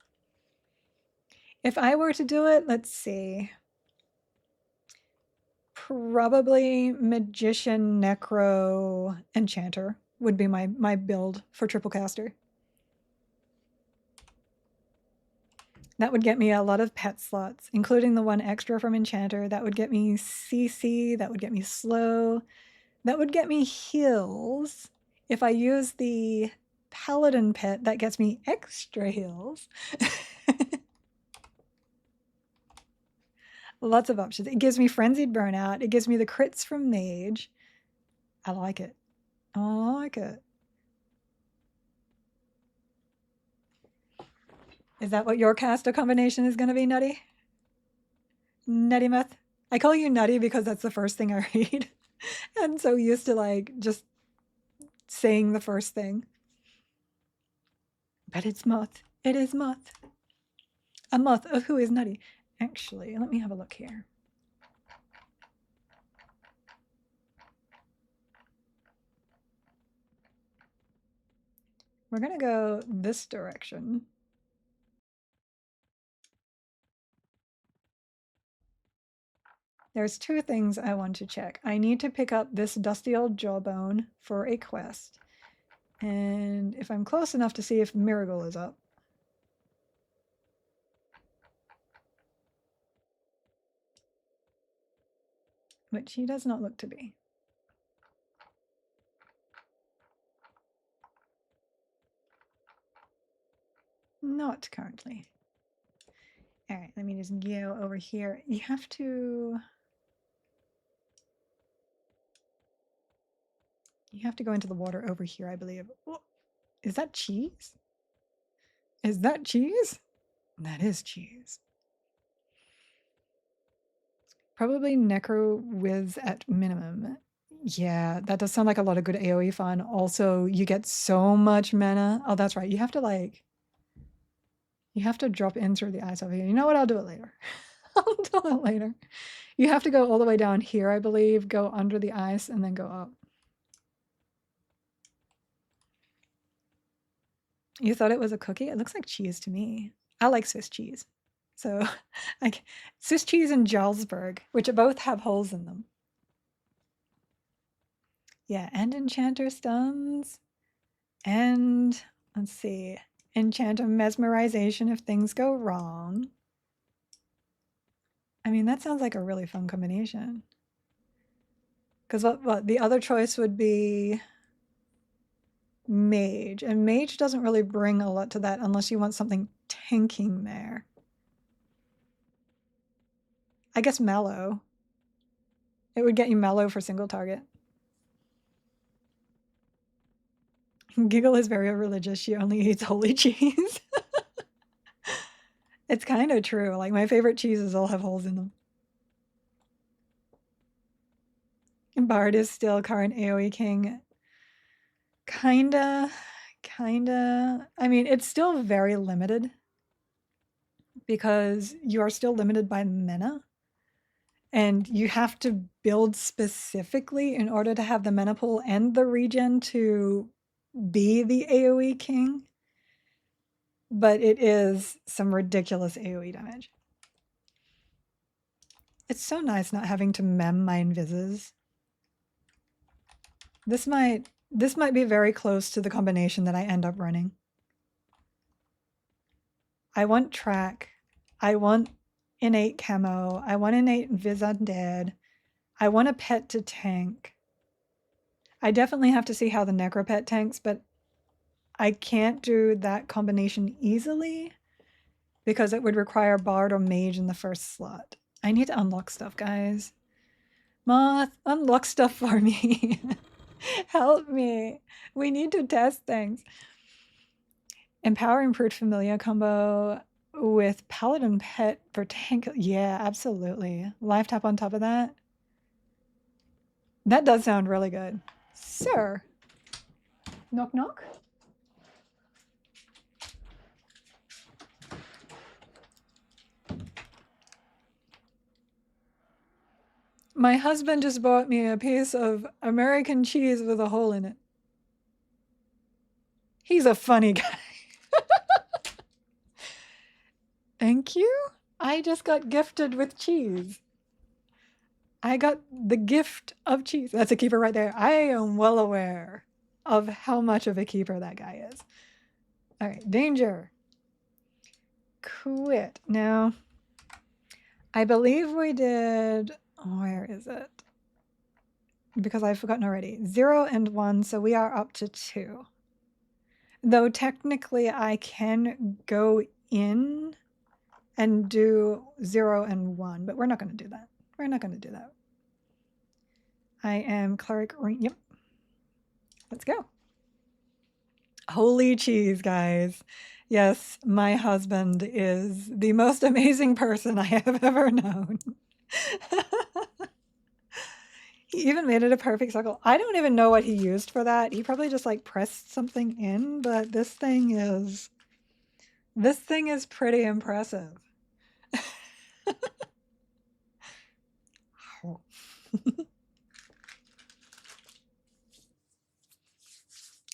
If I were to do it, let's see. Probably Magician, Necro, Enchanter would be my build for triple caster. That would get me a lot of pet slots, including the one extra from Enchanter. That would get me CC, that would get me slow, that would get me heals. If I use the Paladin pet, that gets me extra heals. Lots of options. It gives me Frenzied Burnout. It gives me the crits from Mage. I like it. I like it. Is that what your caster combination is going to be, Nutty? Nutty Meth? I call you Nutty because that's the first thing I read. And so used to like just saying the first thing. But it's Moth. It is Moth. A moth of who is Nutty. Actually, let me have a look here. We're going to go this direction. There's two things I want to check. I need to pick up this dusty old jawbone for a quest. And if I'm close enough to see if Miracle is up. Which he does not look to be. Not currently. All right, let me just go over here. You have to go into the water over here, I believe. Oh, is that cheese? Is that cheese? That is cheese. Probably Necro Wiz at minimum. Yeah, that does sound like a lot of good AoE fun. Also, you get so much mana. Oh, that's right. You have to drop in through the ice over here. You know what? I'll do it later. I'll do it later. You have to go all the way down here, I believe, go under the ice, and then go up. You thought it was a cookie? It looks like cheese to me. I like Swiss cheese. So, like Swiss cheese and Jarlsberg, which both have holes in them. Yeah, and Enchanter Stuns. And, let's see, Enchanter Mesmerization if things go wrong. I mean, that sounds like a really fun combination. Because what the other choice would be Mage. And Mage doesn't really bring a lot to that unless you want something tanking there. I guess Mellow. It would get you Mellow for single target. Giggle is very religious. She only eats holy cheese. It's kind of true. Like, my favorite cheeses all have holes in them. Bard is still current AoE king. Kinda. I mean, it's still very limited because you are still limited by mana. And you have to build specifically in order to have the mana pool and the regen to be the AoE king. But it is some ridiculous AoE damage. It's so nice not having to mem my invises. This might be very close to the combination that I end up running. I want track. I want innate camo. I want innate Viz Undead. I want a pet to tank. I definitely have to see how the Necropet tanks, but I can't do that combination easily because it would require Bard or Mage in the first slot. I need to unlock stuff, guys. Moth, unlock stuff for me. Help me. We need to test things. Empower Improved Familiar combo with Paladin Pet for tank. Yeah, absolutely. Life tap on top of that. That does sound really good. Sir. Knock knock. My husband just bought me a piece of American cheese with a hole in it. He's a funny guy. Thank you. I just got gifted with cheese. I got the gift of cheese. That's a keeper right there. I am well aware of how much of a keeper that guy is. All right, danger. Quit. Now, I believe we did, where is it? Because I've forgotten already. 0 and 1, so we are up to 2. Though technically I can go in and do 0 and 1, but we're not going to do that. We're not going to do that. I am cleric. Yep. Let's go. Holy cheese, guys. Yes, my husband is the most amazing person I have ever known. He even made it a perfect circle. I don't even know what he used for that. He probably just like pressed something in, but this thing is pretty impressive.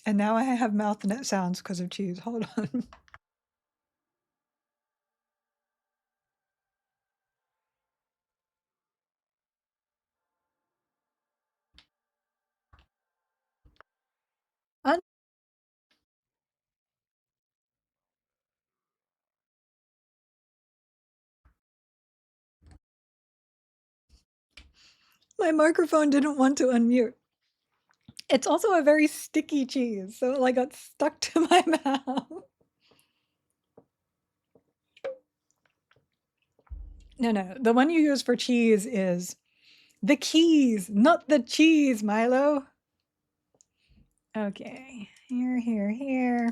And now I have mouth net sounds because of cheese. Hold on. My microphone didn't want to unmute. It's also a very sticky cheese, so it like got stuck to my mouth. No. The one you use for cheese is the keys, not the cheese, Milo. Okay, here.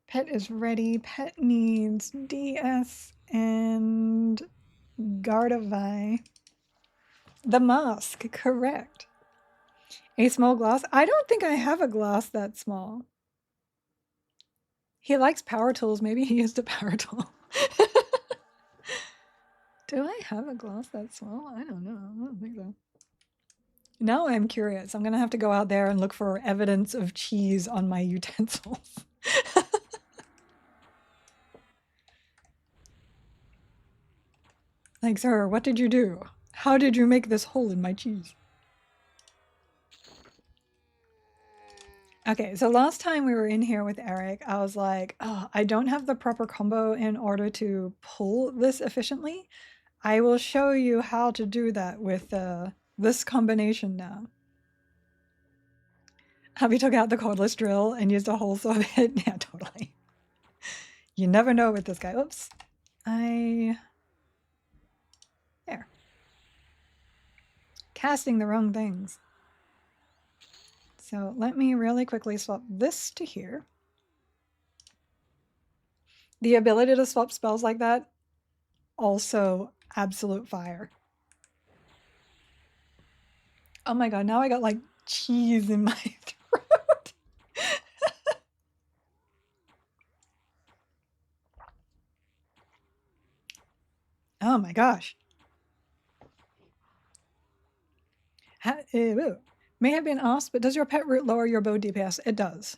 Pet is ready. Pet needs DS and Gardevi. The mask, correct. A small glass. I don't think I have a glass that small. He likes power tools. Maybe he used a power tool. Do I have a glass that small? I don't know. I don't think so. Now I'm curious. I'm going to have to go out there and look for evidence of cheese on my utensils. Like, sir, what did you do? How did you make this hole in my cheese? Okay, so last time we were in here with Eric, I was like, oh, I don't have the proper combo in order to pull this efficiently. I will show you how to do that with this combination now. Have you took out the cordless drill and used a whole saw bit? Yeah, totally. You never know with this guy. Oops. There. Casting the wrong things. So let me really quickly swap this to here. The ability to swap spells like that, also absolute fire. Oh my god, now I got like cheese in my throat. Oh my gosh. May have been asked, but does your pet root lower your bow DPS? It does.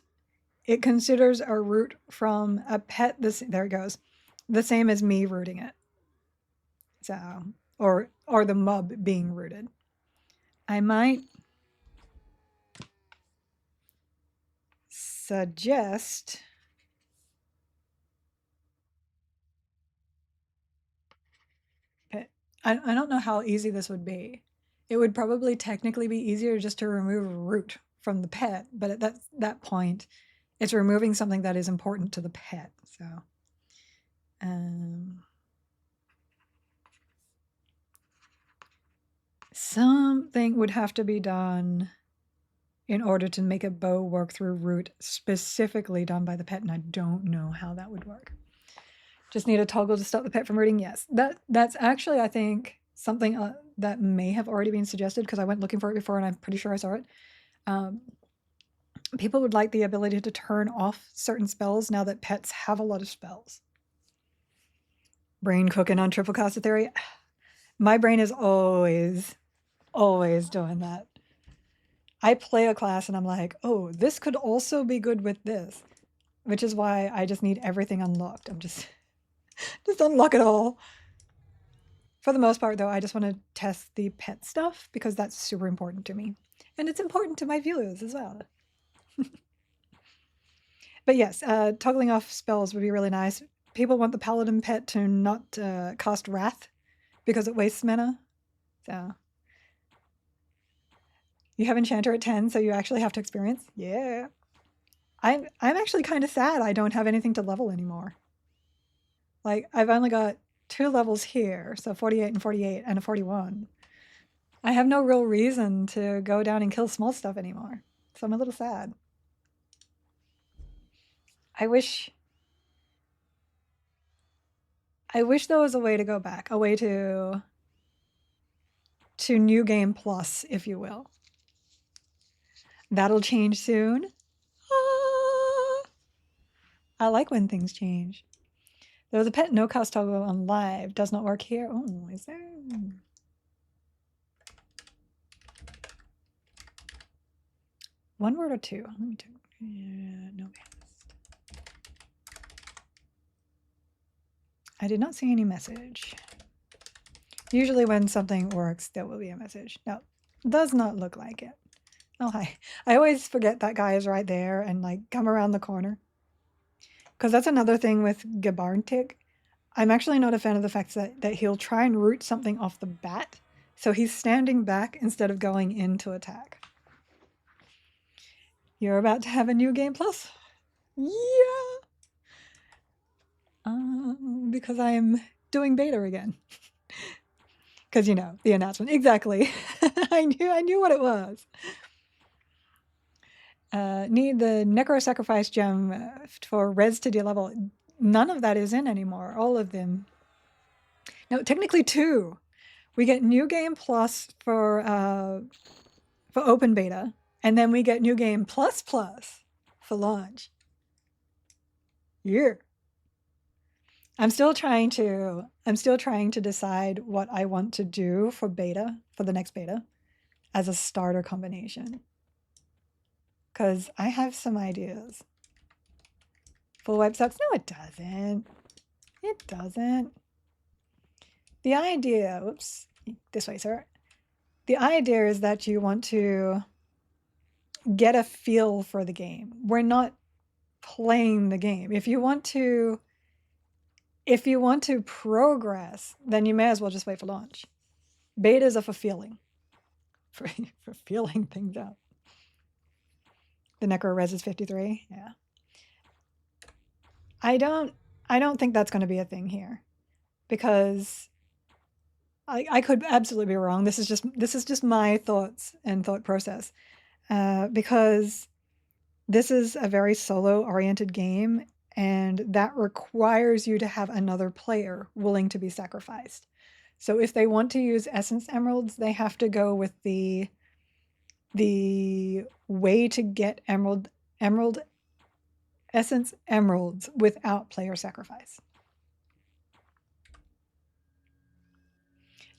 It considers a root from a pet, there it goes, the same as me rooting it. So, or the mob being rooted. I might suggest I don't know how easy this would be. It would probably technically be easier just to remove root from the pet, but at that point, it's removing something that is important to the pet. So, something would have to be done in order to make a bow work through root specifically done by the pet, and I don't know how that would work. Just need a toggle to stop the pet from rooting? Yes. That's actually, I think, something that may have already been suggested because I went looking for it before and I'm pretty sure I saw it. People would like the ability to turn off certain spells now that pets have a lot of spells. Brain cooking on triple caster theory. My brain is always doing that. I play a class and I'm like, oh, this could also be good with this, which is why I just need everything unlocked. I'm just unlock it all. For the most part, though, I just want to test the pet stuff because that's super important to me. And it's important to my viewers as well. But yes, toggling off spells would be really nice. People want the paladin pet to not cost wrath because it wastes mana. So you have enchanter at 10, so you actually have to experience. Yeah. I'm actually kind of sad I don't have anything to level anymore. Like, I've only got 2 levels here, so 48 and 48 and a 41. I have no real reason to go down and kill small stuff anymore. So I'm a little sad. I wish there was a way to go back, a way to New Game Plus, if you will. That'll change soon. Ah, I like when things change. There was a pet no cost toggle on live. Does not work here. Oh, is there? One word or two? Let me check. No cast. I did not see any message. Usually when something works, there will be a message. No, does not look like it. Oh, hi. I always forget that guy is right there and like come around the corner. Because that's another thing with Gabarntic. I'm actually not a fan of the fact that he'll try and root something off the bat. So he's standing back instead of going in to attack. You're about to have a new game plus? Yeah! Because I'm doing beta again. Because, you know, the announcement. Exactly. I knew what it was. Need the Necro Sacrifice gem for res to de-level. None of that is in anymore. All of them. No, technically 2. We get New Game Plus for open beta, and then we get New Game Plus Plus for launch. Yeah. I'm still trying to decide what I want to do for beta, for the next beta, as a starter combination. Because I have some ideas. Full wipe sucks? No, it doesn't. It doesn't. The idea, whoops, this way, sir. The idea is that you want to get a feel for the game. We're not playing the game. If you want to progress, then you may as well just wait for launch. Betas are for feeling. For feeling things out. The Necro Res is 53. Yeah. I don't think that's going to be a thing here, because I could absolutely be wrong. This is just my thoughts and thought process, because this is a very solo-oriented game, and that requires you to have another player willing to be sacrificed. So if they want to use Essence Emeralds, they have to go with the way to get Essence Emeralds without player sacrifice.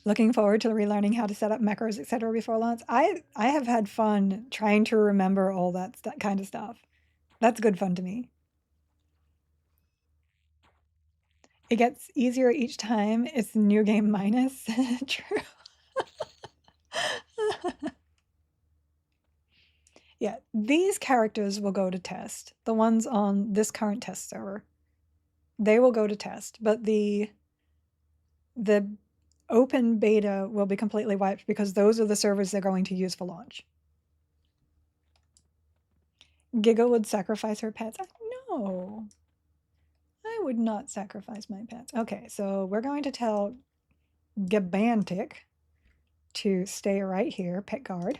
Looking forward to relearning how to set up macros, etc. before launch. I have had fun trying to remember all that kind of stuff. That's good fun to me. It gets easier each time. It's New Game minus. True. Yeah, these characters will go to test. The ones on this current test server, they will go to test. But the open beta will be completely wiped because those are the servers they're going to use for launch. Giga would sacrifice her pets. No, I would not sacrifice my pets. Okay, so we're going to tell Gabantic to stay right here, pet guard.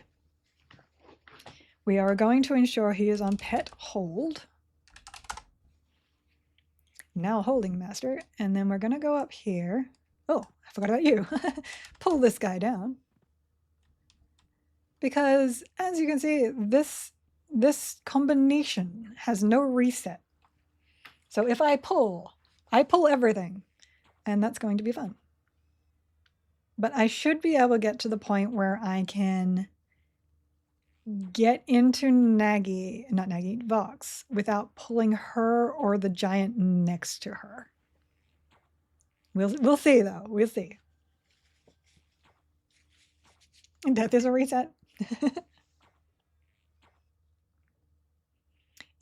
We are going to ensure he is on pet hold. Now holding master, and then we're going to go up here. Oh, I forgot about you. Pull this guy down. Because as you can see, this combination has no reset. So if I pull everything, and that's going to be fun. But I should be able to get to the point where I can get into Vox without pulling her or the giant next to her. We'll see though. We'll see. Death is a reset.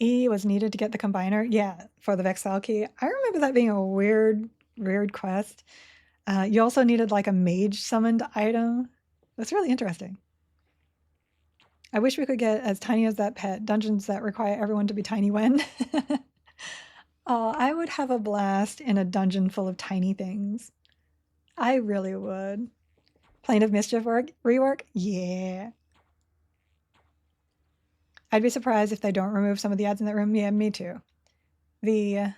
E was needed to get the combiner. Yeah, for the Vexile key. I remember that being a weird quest. You also needed like a mage summoned item. That's really interesting. I wish we could get as tiny as that pet dungeons that require everyone to be tiny when. Oh, I would have a blast in a dungeon full of tiny things. I really would. Plane of Mischief rework? Yeah. I'd be surprised if they don't remove some of the ads in that room. Yeah, me too. The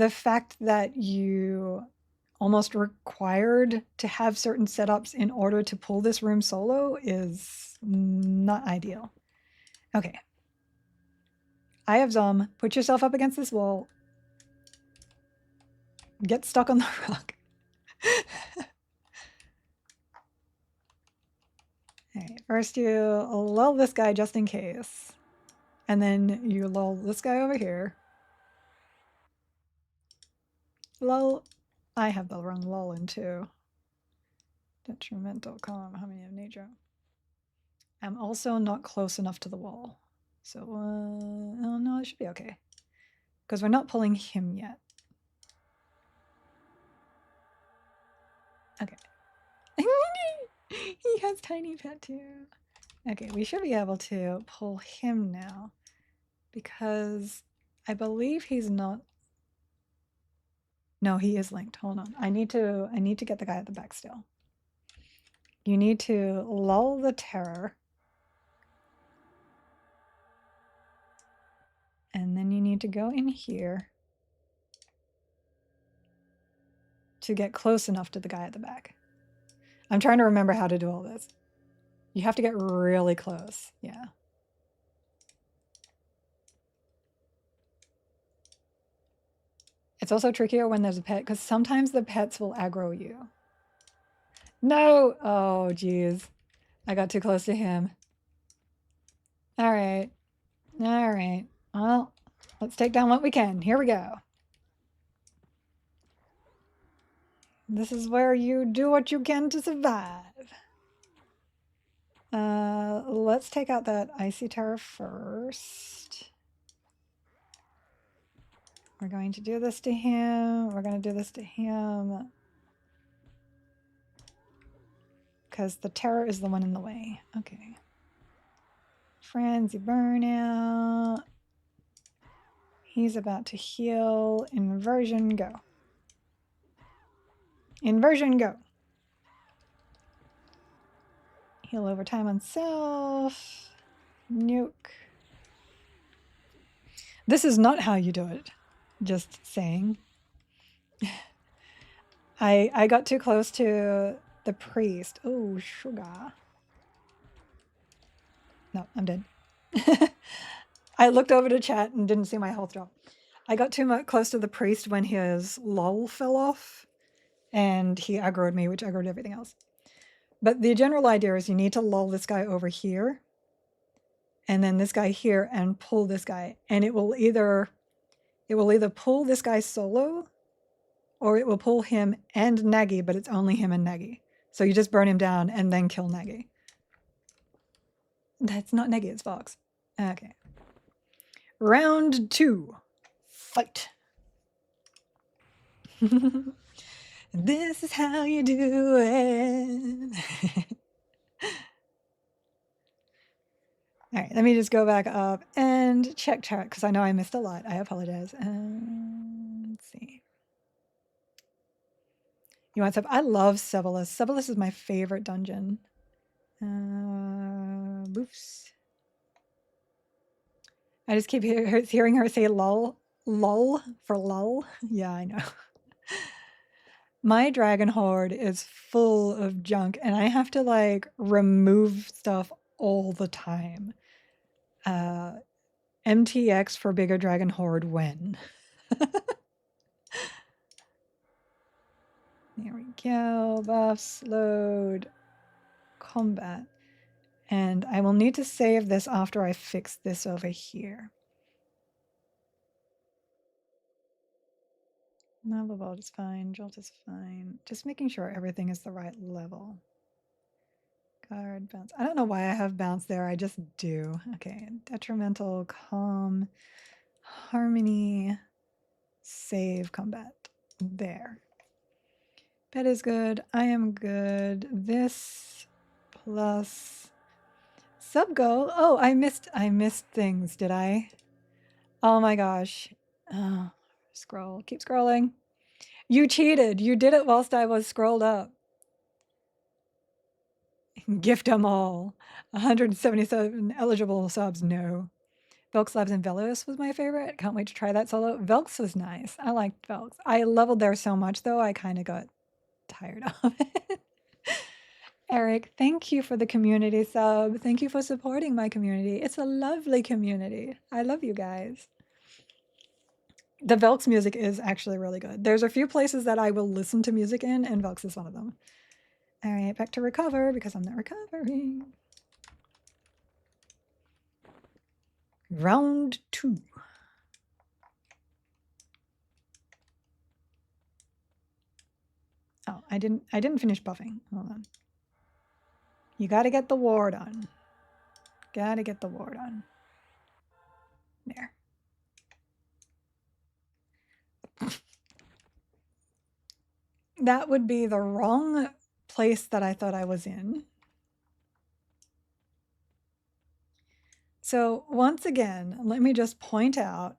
fact that you almost required to have certain setups in order to pull this room solo is not ideal. Okay. I have Zom. Put yourself up against this wall. Get stuck on the rock. Alright, first you lull this guy just in case. And then you lull this guy over here. Lull. I have the wrong lull in too. Detrimental calm, harmony of nature. I'm also not close enough to the wall. So, oh no, it should be okay. Because we're not pulling him yet. Okay. He has tiny pet too. Okay, we should be able to pull him now. Because I believe he's not. No, he is linked. Hold on. I need to get the guy at the back still. You need to lull the terror. And then you need to go in here to get close enough to the guy at the back. I'm trying to remember how to do all this. You have to get really close. Yeah. It's also trickier when there's a pet because sometimes the pets will aggro you. No! Oh, geez. I got too close to him. All right. All right. Well, let's take down what we can. Here we go. This is where you do what you can to survive. Let's take out that Icy Terror first. We're going to do this to him. We're going to do this to him. Because the terror is the one in the way. Okay. Frenzy burnout. He's about to heal. Inversion, go. Inversion, go. Heal over time on self. Nuke. This is not how you do it. Just saying. I got too close to the priest. Oh, sugar. No, I'm dead. I looked over to chat and didn't see my health drop. I got too much close to the priest when his lull fell off, and he aggroed me, which aggroed everything else. But the general idea is you need to lull this guy over here, and then this guy here, and pull this guy. And it will either pull this guy solo, or it will pull him and Nagy, but it's only him and Nagy. So you just burn him down and then kill Nagy. That's not Nagy, it's Vox. Okay. Round 2. Fight. This is how you do it. All right, let me just go back up and check chat because I know I missed a lot. I apologize. Let's see. You want I love Sibyllus. Sibyllus is my favorite dungeon. Boofs. I just keep hearing her say lol. Lol for lull. Yeah, I know. My dragon hoard is full of junk and I have to like remove stuff all the time. MTX for bigger dragon hoard when. There we go. Buffs, load, combat. And I will need to save this after I fix this over here. Lava Vault is fine. Jolt is fine. Just making sure everything is the right level. Guard, bounce. I don't know why I have bounce there. I just do. Okay. Detrimental, calm, harmony, save, combat. There. That is good. I am good. This plus sub goal. Oh, I missed things, did I? Oh my gosh. Oh, scroll. Keep scrolling. You cheated. You did it whilst I was scrolled up. Gift them all. 177 eligible subs. No. Velx Labs and Velos was my favorite. Can't wait to try that solo. Velx was nice. I liked Velx. I leveled there so much though, I kind of got tired of it. Eric, thank you for the community sub. Thank you for supporting my community. It's a lovely community. I love you guys. The Velx music is actually really good. There's a few places that I will listen to music in, and Velx is one of them. All right, back to recover because I'm not recovering. Round 2. Oh, I didn't finish buffing. Hold on. You got to get the ward on. Got to get the ward on. There. That would be the wrong place that I thought I was in. So once again, let me just point out,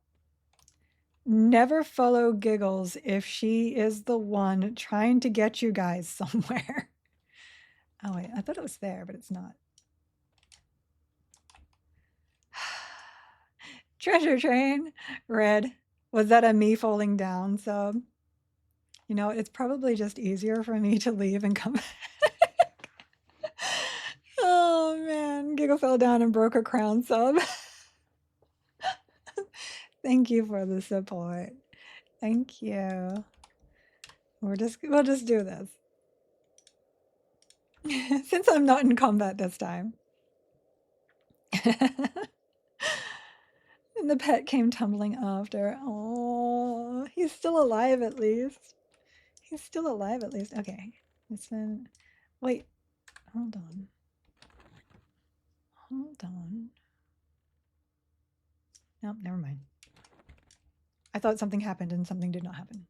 never follow Giggles if she is the one trying to get you guys somewhere. Oh wait, I thought it was there, but it's not. Treasure train, red. Was that a me falling down sub? You know, it's probably just easier for me to leave and come back. Oh man, Giggle fell down and broke her crown sub. Thank you for the support. Thank you. We'll just do this. Since I'm not in combat this time. And the pet came tumbling after. Oh, he's still alive at least. He's still alive at least. Okay. Listen. Wait. Hold on. Hold on. Nope, never mind. I thought something happened and something did not happen.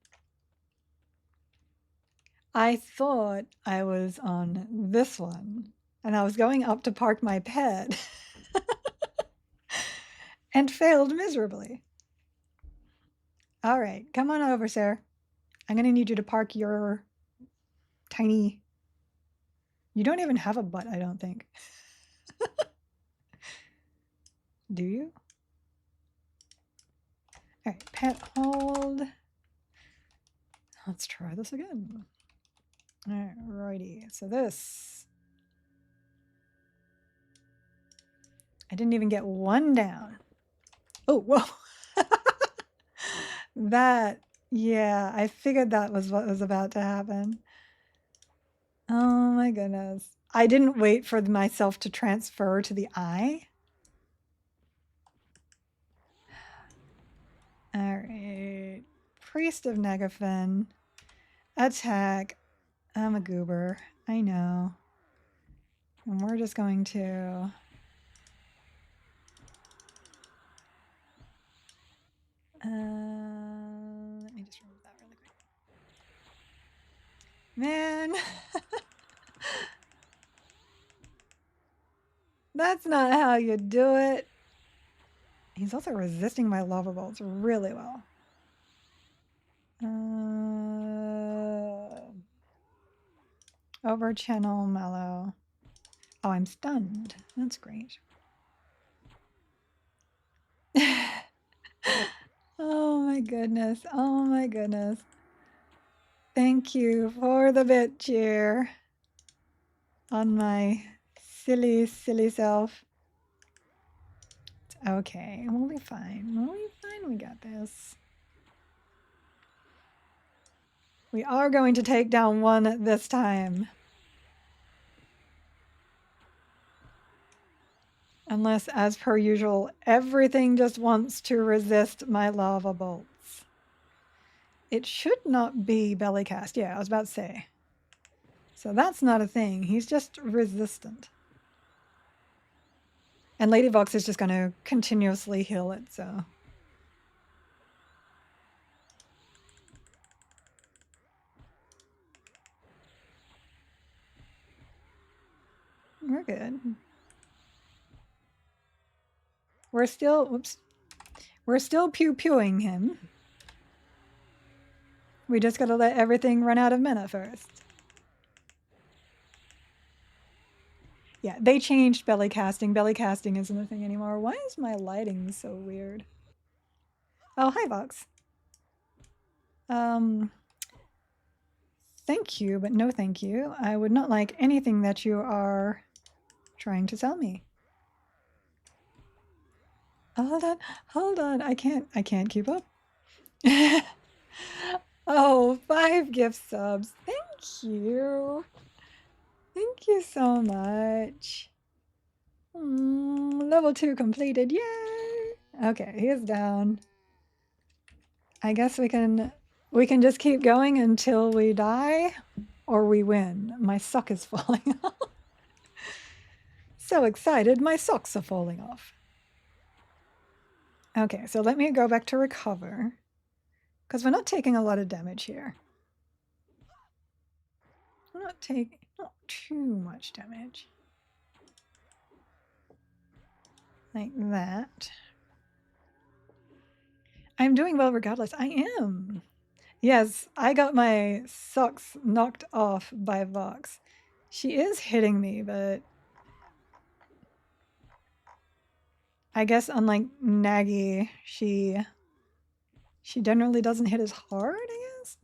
I thought I was on this one and I was going up to park my pet and failed miserably. All right, come on over, sir. I'm going to need you to park your tiny... You don't even have a butt, I don't think. Do you? All right, pet hold. Let's try this again. All righty, so this. I didn't even get one down. Oh, whoa. That, yeah, I figured that was what was about to happen. Oh my goodness. I didn't wait for myself to transfer to the eye. All right. Priest of Negafen. Attack. I'm a goober. I know. And we're just going to... let me just remove that really quick. Man. That's not how you do it. He's also resisting my lava bolts really well. Over channel mellow. Oh, I'm stunned. That's great. Oh my goodness. Oh my goodness. Thank you for the bit cheer on my silly, silly self. Okay, we'll be fine. We'll be fine. We got this. We are going to take down one this time. Unless, as per usual, everything just wants to resist my lava bolts. It should not be bellycast. Yeah, I was about to say. So that's not a thing. He's just resistant. And Lady Vox is just going to continuously heal it, so. We're good. We're still, whoops. We're still pew-pewing him. We just gotta let everything run out of mana first. Yeah, they changed belly casting. Belly casting isn't a thing anymore. Why is my lighting so weird? Oh, hi, Vox. Thank you, but no thank you. I would not like anything that you are trying to sell me. Hold on. I can't keep up. Oh, 5 gift subs. Thank you. Thank you so much. Level 2 completed. Yay! Okay, he's down. I guess we can just keep going until we die or we win. My sock is falling off. So excited, my socks are falling off. Okay, so let me go back to recover because we're not taking a lot of damage here. We're not taking not too much damage. Like that. I'm doing well regardless. I am. Yes, I got my socks knocked off by Vox. She is hitting me, but I guess unlike Nagi, she generally doesn't hit as hard, I guess?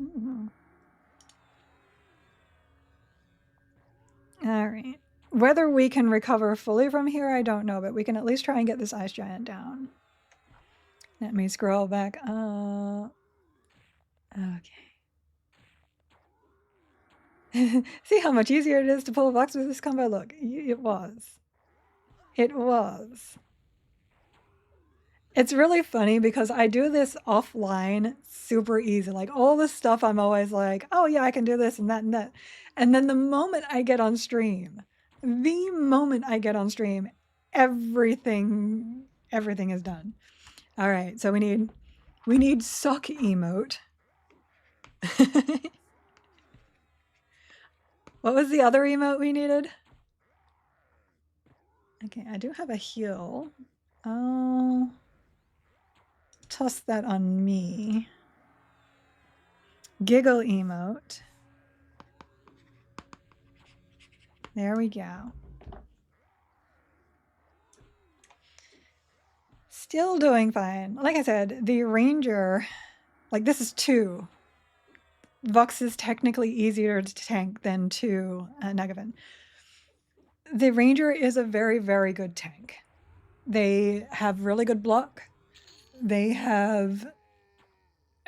All right. Whether we can recover fully from here, I don't know, but we can at least try and get this ice giant down. Let me scroll back up. Okay. See how much easier it is to pull a box with this combo? Look, it was. It was. It's really funny because I do this offline super easy. Like all this stuff, I'm always like, oh yeah, I can do this and that and that. And then the moment I get on stream, everything is done. All right, so we need sock emote. What was the other emote we needed? Okay, I do have a heal. I'll toss that on me. Giggle emote. There we go. Still doing fine. Like I said, the ranger, like this is 2. Vox is technically easier to tank than 2 Nagavan. The ranger is a very, very good tank. They have really good block. They have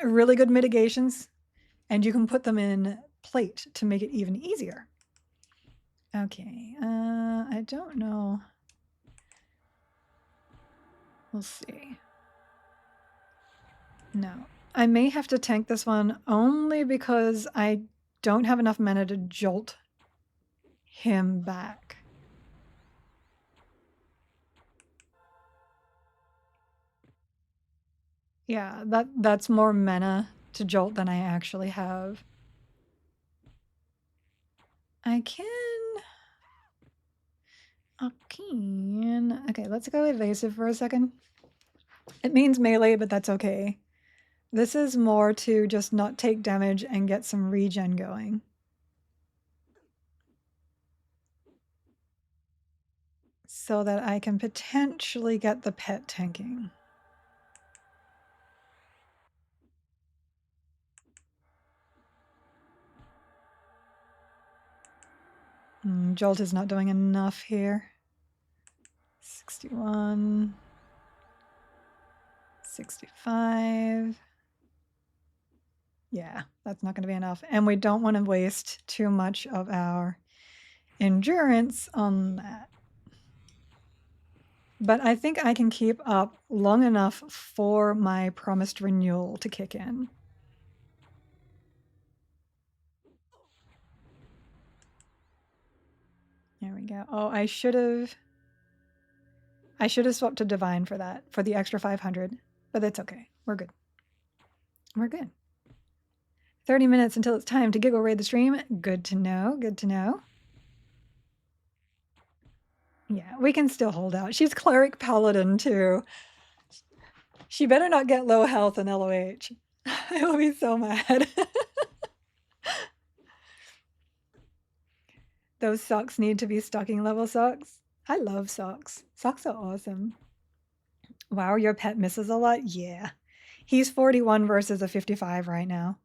really good mitigations, and you can put them in plate to make it even easier. Okay, I don't know. We'll see. No. I may have to tank this one only because I don't have enough mana to jolt him back. Yeah, that's more mana to jolt than I actually have. I can. Okay, let's go evasive for a second. It means melee, but that's okay. This is more to just not take damage and get some regen going. So that I can potentially get the pet tanking. Jolt is not doing enough here. 61. 65. Yeah, that's not going to be enough. And we don't want to waste too much of our endurance on that. But I think I can keep up long enough for my promised renewal to kick in. There we go. Oh, I should have swapped to Divine for that, for the extra 500. But that's okay. We're good. We're good. 30 minutes until it's time to giggle raid the stream. Good to know. Good to know. Yeah, we can still hold out. She's Cleric Paladin too. She better not get low health in LOH. I will be so mad. Those socks need to be stocking level socks. I love socks. Socks are awesome. Wow, your pet misses a lot? Yeah. He's 41 versus a 55 right now.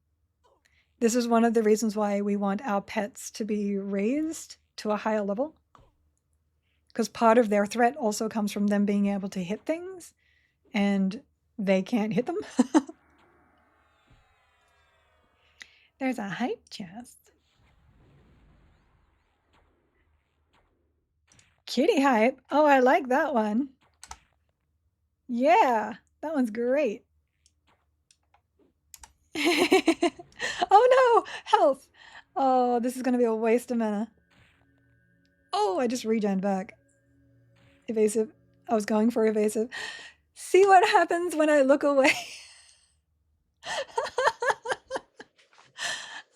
This is one of the reasons why we want our pets to be raised to a higher level. Because part of their threat also comes from them being able to hit things, and they can't hit them. There's a hype chest. Kitty hype. Oh, I like that one. Yeah, that one's great. Oh no, health. Oh, this is going to be a waste of mana. Oh, I just regened back. Evasive. I was going for evasive. See what happens when I look away.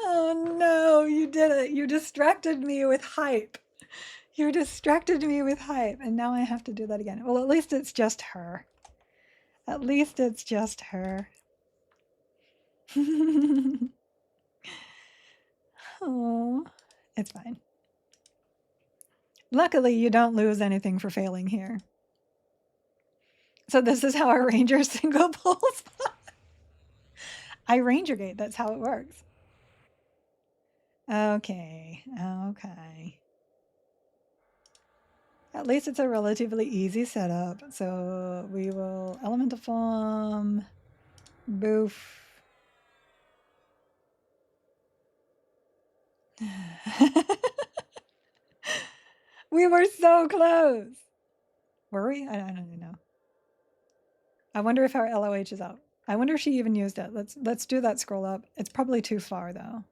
Oh no, you did it. You distracted me with hype. You distracted me with hype, and now I have to do that again. Well, at least it's just her. At least it's just her. Oh, it's fine. Luckily, you don't lose anything for failing here. So this is how our ranger single pulls. I ranger gate. That's how it works. Okay. Okay. At least it's a relatively easy setup. So we will elemental form, boof. We were so close. Were we? I don't even know. I wonder if our LOH is out. I wonder if she even used it. Let's do that scroll up. It's probably too far though.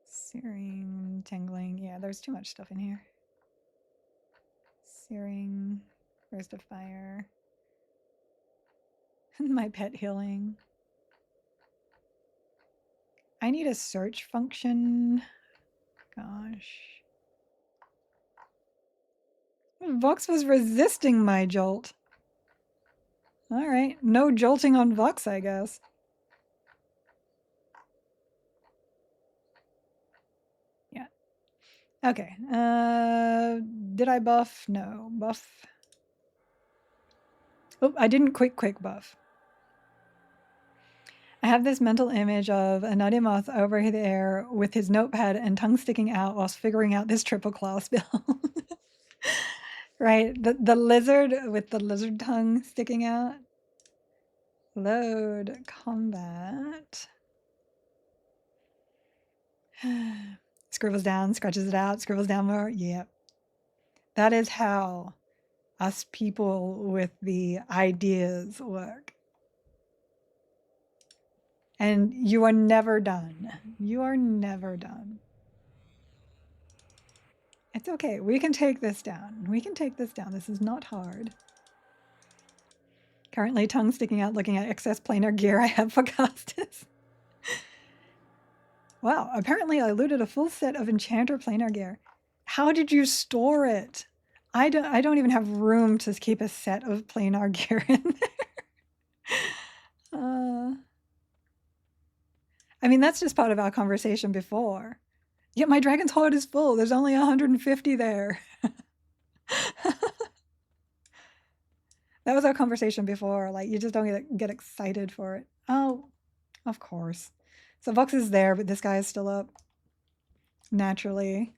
Searing, tingling. Yeah, there's too much stuff in here. Searing, burst of fire. My pet healing. I need a search function. Gosh. Vox was resisting my jolt. Alright, no jolting on Vox, I guess. Yeah. Okay, did I buff? No. Buff. Oh, I didn't quick buff. I have this mental image of a nutty moth over there with his notepad and tongue sticking out whilst figuring out this triple claw spell. Right, the lizard with the lizard tongue sticking out. Load combat. Scribbles down, scratches it out, scribbles down more. Yep. That is how us people with the ideas work. And you are never done. You are never done. It's okay. We can take this down. We can take this down. This is not hard. Apparently tongue sticking out looking at excess planar gear I have for Costas. Wow, apparently I looted a full set of enchanter planar gear. How did you store it? I don't even have room to keep a set of planar gear in there. I mean, that's just part of our conversation before. Yet my dragon's heart is full. There's only 150 there. That was our conversation before. Like, you just don't get excited for it. Oh, of course. So Vox is there, but this guy is still up. Naturally.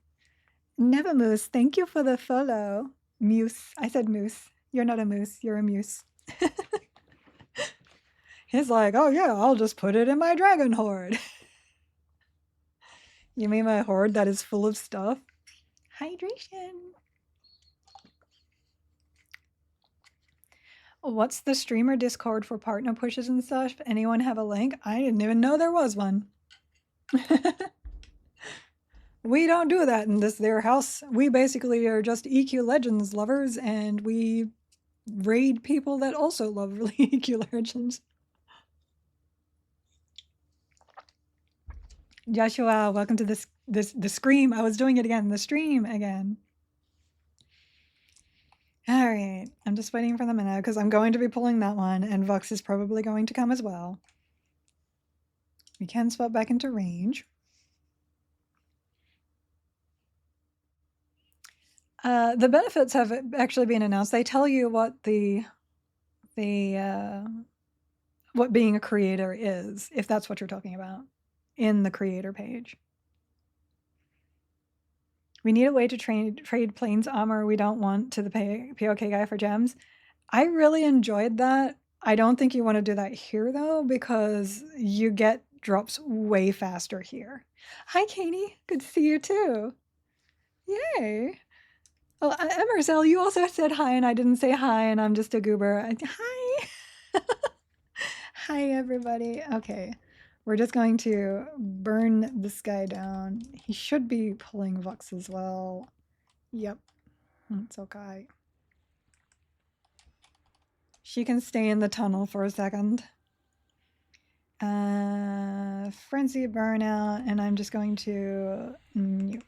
Never Moose, thank you for the follow. Muse. I said moose. You're not a moose. You're a muse. He's like, oh yeah, I'll just put it in my dragon hoard. You mean my hoard that is full of stuff? Hydration. What's the streamer Discord for partner pushes and stuff? Anyone have a link? I didn't even know there was one. We don't do that in this their house. We basically are just EQ Legends lovers, and we raid people that also love EQ Legends. Joshua, welcome to the scream. I was doing it again. The stream again. All right, I'm just waiting for the minute because I'm going to be pulling that one, and Vox is probably going to come as well. We can swap back into range. The benefits have actually been announced. They tell you what what being a creator is, if that's what you're talking about, in the creator page. We need a way to trade planes armor we don't want to the POK guy for gems. I really enjoyed that. I don't think you want to do that here though, because you get drops way faster here. Hi, Katie. Good to see you too. Yay. Well, Emerzel, you also said hi and I didn't say hi and I'm just a goober. Hi. Hi, everybody. Okay. We're just going to burn this guy down. He should be pulling Vox as well. Yep. It's okay. She can stay in the tunnel for a second. Frenzy burnout, and I'm just going to nuke.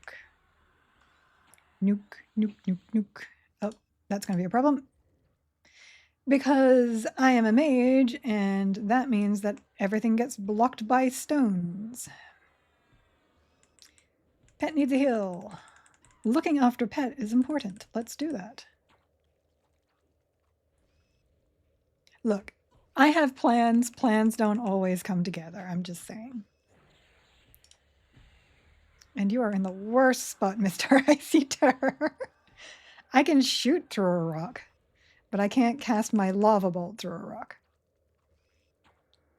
Nuke, nuke, nuke, nuke. Oh, that's going to be a problem. Because I am a mage, and that means that everything gets blocked by stones. Pet needs a heal. Looking after pet is important. Let's do that. Look, I have plans. Plans don't always come together. I'm just saying. And you are in the worst spot, Mr. Icy Terror. I can shoot through a rock, but I can't cast my lava bolt through a rock.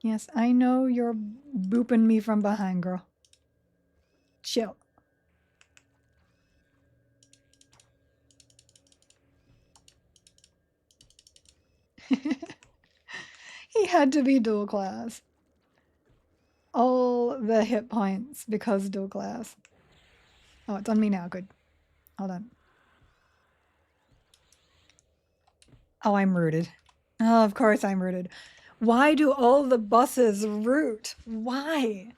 Yes, I know you're booping me from behind, girl. Chill. He had to be dual class. All the hit points because dual class. Oh, it's on me now. Good. Hold on. Oh, I'm rooted. Oh, of course I'm rooted. Why do all the buses root? Why?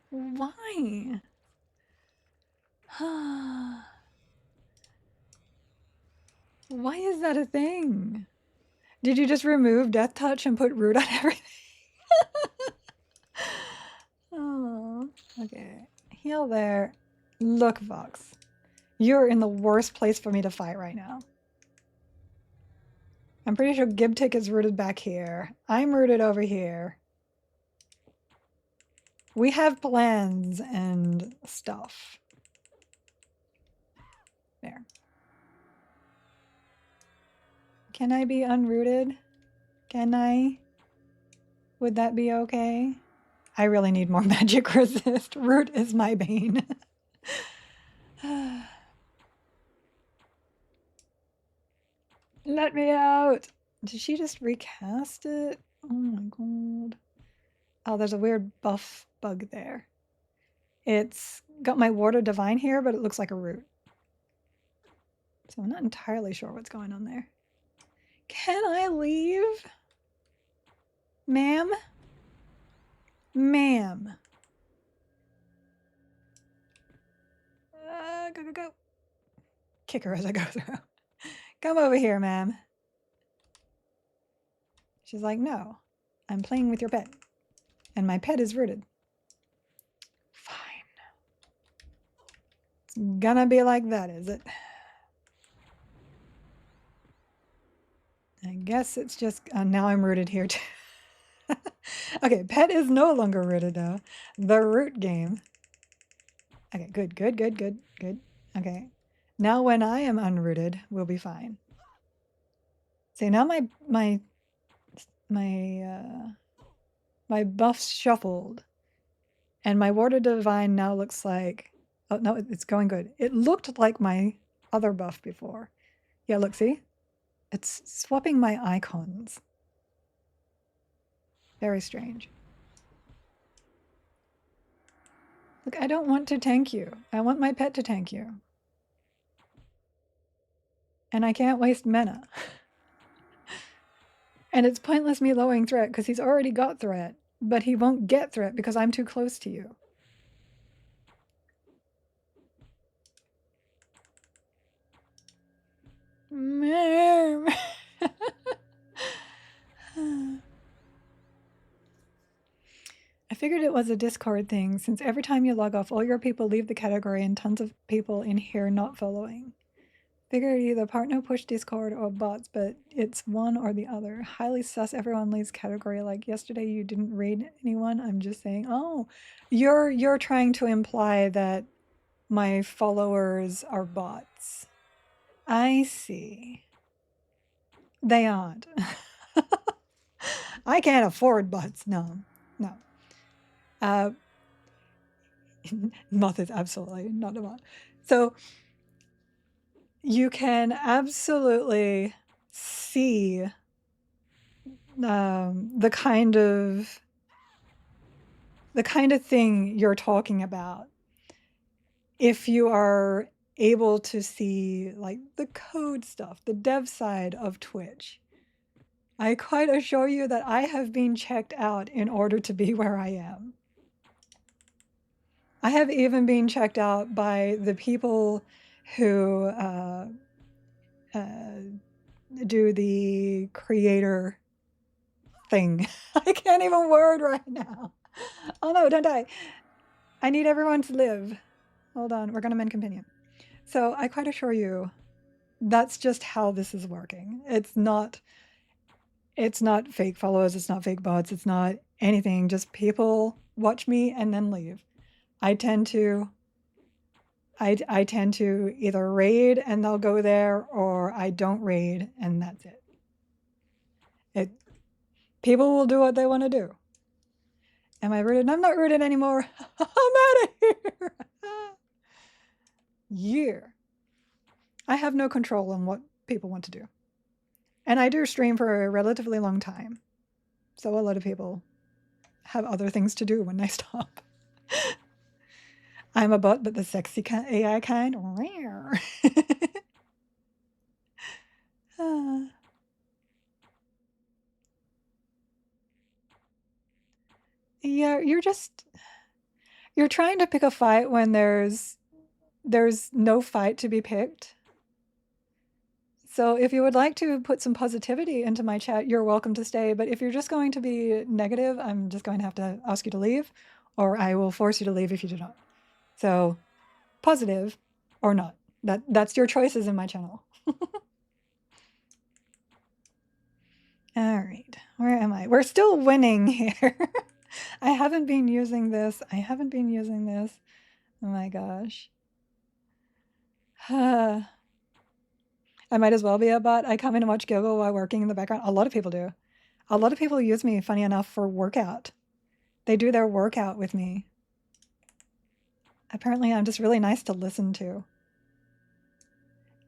Why? Why is that a thing? Did you just remove Death Touch and put root on everything? Oh, okay. Heal there. Look, Vox. You're in the worst place for me to fight right now. I'm pretty sure Gibtick is rooted back here. I'm rooted over here. We have plans and stuff. There. Can I be unrooted? Can I? Would that be okay? I really need more magic resist. Root is my bane. Let me out. Did she just recast it? Oh my god. Oh, there's a weird buff bug there. It's got my Ward of Divine here, but it looks like a root. So I'm not entirely sure what's going on there. Can I leave? Ma'am? Ma'am. Go, go, go. Kick her as I go through. Come over here, ma'am. She's like, no, I'm playing with your pet. And my pet is rooted. Fine. It's gonna be like that, is it? I guess it's just, now I'm rooted here too. Okay, pet is no longer rooted though. The root game. Okay, good, good, good, good, good. Okay. Now when I am unrooted, we'll be fine. See, now my buff's shuffled. And my Water Divine now looks like, oh no, it's going good. It looked like my other buff before. Yeah, look, see? It's swapping my icons. Very strange. Look, I don't want to tank you. I want my pet to tank you. And I can't waste mana. And it's pointless me lowering threat because he's already got threat, but he won't get threat because I'm too close to you. I figured it was a Discord thing, since every time you log off, all your people leave the category and tons of people in here not following. Figured either partner push Discord or bots, but it's one or the other. Highly sus everyone leaves category, like yesterday you didn't raid anyone. I'm just saying, oh, you're trying to imply that my followers are bots. I see. They aren't. I can't afford bots. No, no. Moth is absolutely not a bot. So you can absolutely see the kind of thing you're talking about if you are able to see like the code stuff, the dev side of Twitch. I quite assure you that I have been checked out in order to be where I am. I have even been checked out by the people who do the creator thing. I can't even word right now. Oh no, don't die. I need everyone to live. Hold on, we're gonna mend companion. So I quite assure you, that's just how this is working. It's not fake followers, it's not fake bots, it's not anything, just people watch me and then leave. I tend to either raid and they'll go there, or I don't raid and that's it. People will do what they want to do. Am I rooted? I'm not rooted anymore. I'm out of here. Yeah. I have no control on what people want to do. And I do stream for a relatively long time. So a lot of people have other things to do when they stop. I'm a bot, but the sexy AI kind. Rare. Yeah, you're trying to pick a fight when there's no fight to be picked. So if you would like to put some positivity into my chat, you're welcome to stay. But if you're just going to be negative, I'm just going to have to ask you to leave, or I will force you to leave if you do not. So positive or not. That's your choices in my channel. All right, where am I? We're still winning here. I haven't been using this. Oh my gosh. I might as well be a bot. I come in and watch Google while working in the background. A lot of people do. A lot of people use me, funny enough, for workout. They do their workout with me. Apparently, I'm just really nice to listen to.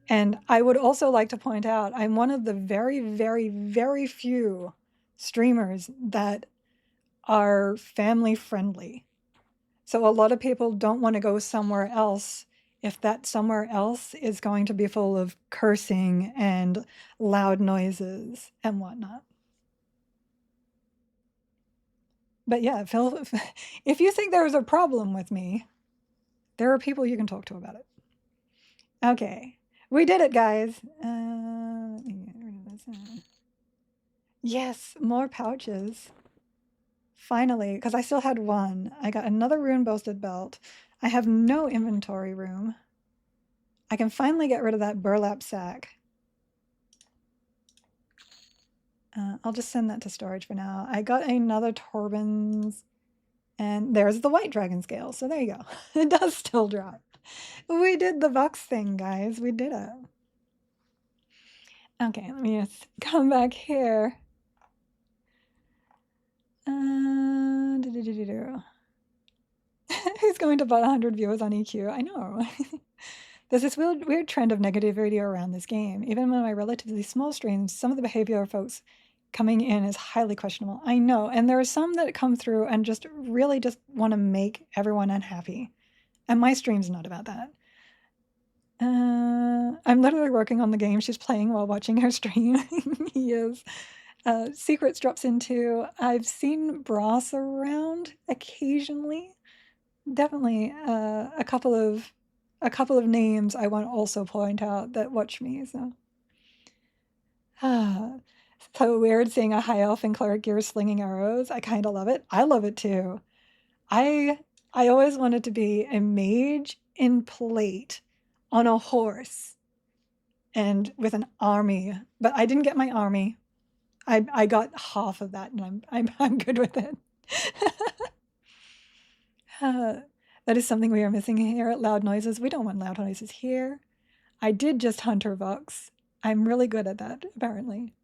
And I would also like to point out, I'm one of the very, very, very few streamers that are family friendly. So a lot of people don't want to go somewhere else if that somewhere else is going to be full of cursing and loud noises and whatnot. But yeah, Phil, if you think there's a problem with me, there are people you can talk to about it. Okay, we did it, guys. Yes, more pouches. Finally, because I still had one. I got another rune boasted belt. I have no inventory room. I can finally get rid of that burlap sack. I'll just send that to storage for now. I got another Torben's, and there's the white dragon scale. So there you go. It does still drop. We did the box thing, guys. We did it. Okay, let me just come back here. Who's going to buy 100 viewers on EQ? I know. There's this weird trend of negativity around this game. Even in my relatively small streams, some of the behavior of folks coming in is highly questionable. I know, and there are some that come through and just really just want to make everyone unhappy. And my stream's not about that. I'm literally working on the game she's playing while watching her stream. He is. Secrets drops into. I've seen Brass around occasionally. Definitely a couple of names I want to also point out that watch me. So, so weird seeing a high elf in cleric gear slinging arrows. I kind of love it. I love it too. I always wanted to be a mage in plate on a horse and with an army, but I didn't get my army. I got half of that, and I'm good with it. That is something we are missing here. Loud noises. We don't want loud noises here. I did just Hunter Vox. I'm really good at that, apparently.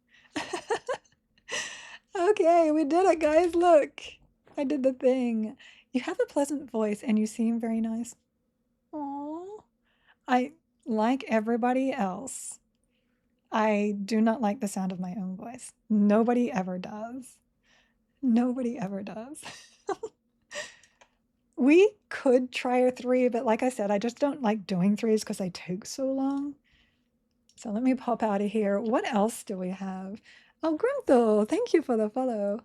Okay, we did it, guys. Look, I did the thing. You have a pleasant voice, and you seem very nice. Aww. Like everybody else, I do not like the sound of my own voice. Nobody ever does. Nobody ever does. We could try a 3, but like I said, I just don't like doing 3s because they take so long. So let me pop out of here. What else do we have? Oh, Grimthal, thank you for the follow.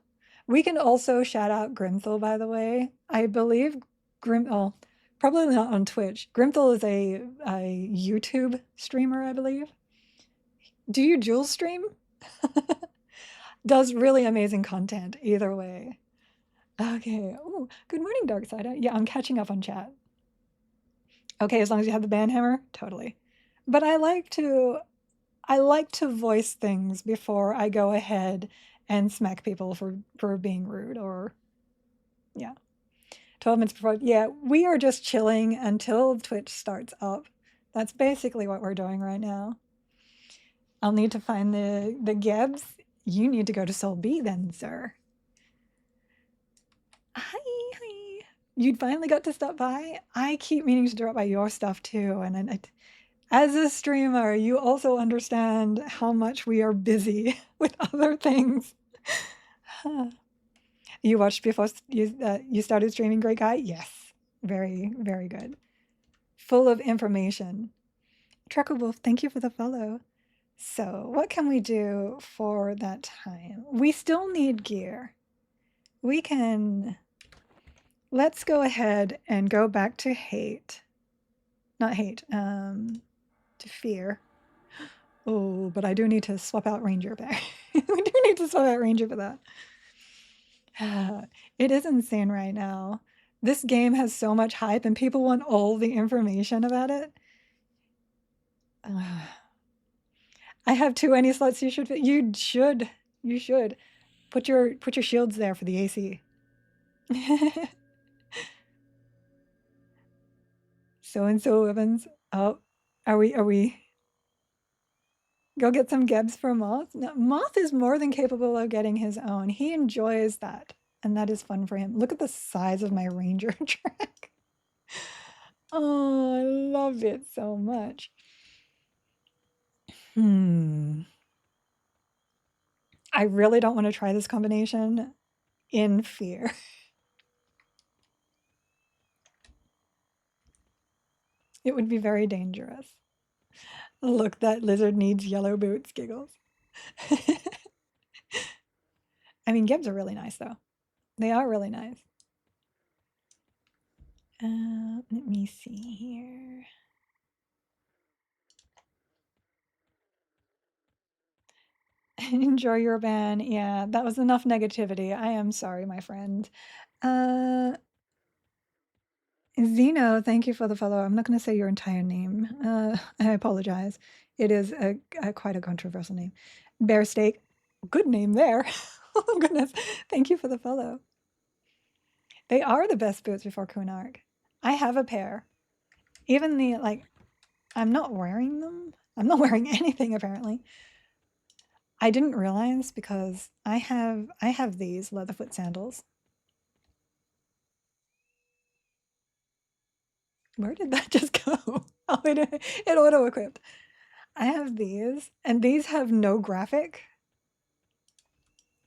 We can also shout out Grimthal, by the way. I believe Grimthal, probably not on Twitch. Grimthal is a YouTube streamer, I believe. Do you dual stream? Does really amazing content either way. Okay. Oh, good morning, Darksider. Yeah, I'm catching up on chat. Okay, as long as you have the banhammer, totally. But I like to voice things before I go ahead and smack people for being rude or yeah. 12 minutes before. Yeah, we are just chilling until Twitch starts up. That's basically what we're doing right now. I'll need to find the Gebs. You need to go to Soul B then, sir. Hi. You finally got to stop by? I keep meaning to drop by your stuff too, and as a streamer, you also understand how much we are busy with other things. You watched before you started streaming, Great Guy? Yes. Very, very good. Full of information. Trucker Wolf, thank you for the follow. So, what can we do for that time? We still need gear. We can... Let's go ahead and go back to hate. Not hate, to fear. Oh, but I do need to swap out Ranger back. We do need to swap out Ranger for that. It is insane right now. This game has so much hype and people want all the information about it. I have 2 any slots you should fit. You should. Put your shields there for the AC. So-and-so weapons. Oh, are we? Go get some Gebs for Moth? No, Moth is more than capable of getting his own. He enjoys that, and that is fun for him. Look at the size of my Ranger track. Oh, I love it so much. I really don't want to try this combination in fear. It would be very dangerous. Look, that lizard needs yellow boots, giggles. I mean, Gibbs are really nice, though. They are really nice. Let me see here. Enjoy your ban. Yeah, that was enough negativity. I am sorry, my friend. Uh, Zeno, thank you for the follow. I'm not going to say your entire name. I apologize. It is quite a controversial name. Bear Steak, good name there. Oh goodness, thank you for the follow. They are the best boots before Kunark. I have a pair. Even the like, I'm not wearing them. I'm not wearing anything apparently. I didn't realize because I have these Leatherfoot sandals. Where did that just go? Oh, it auto-equipped. I have these, and these have no graphic.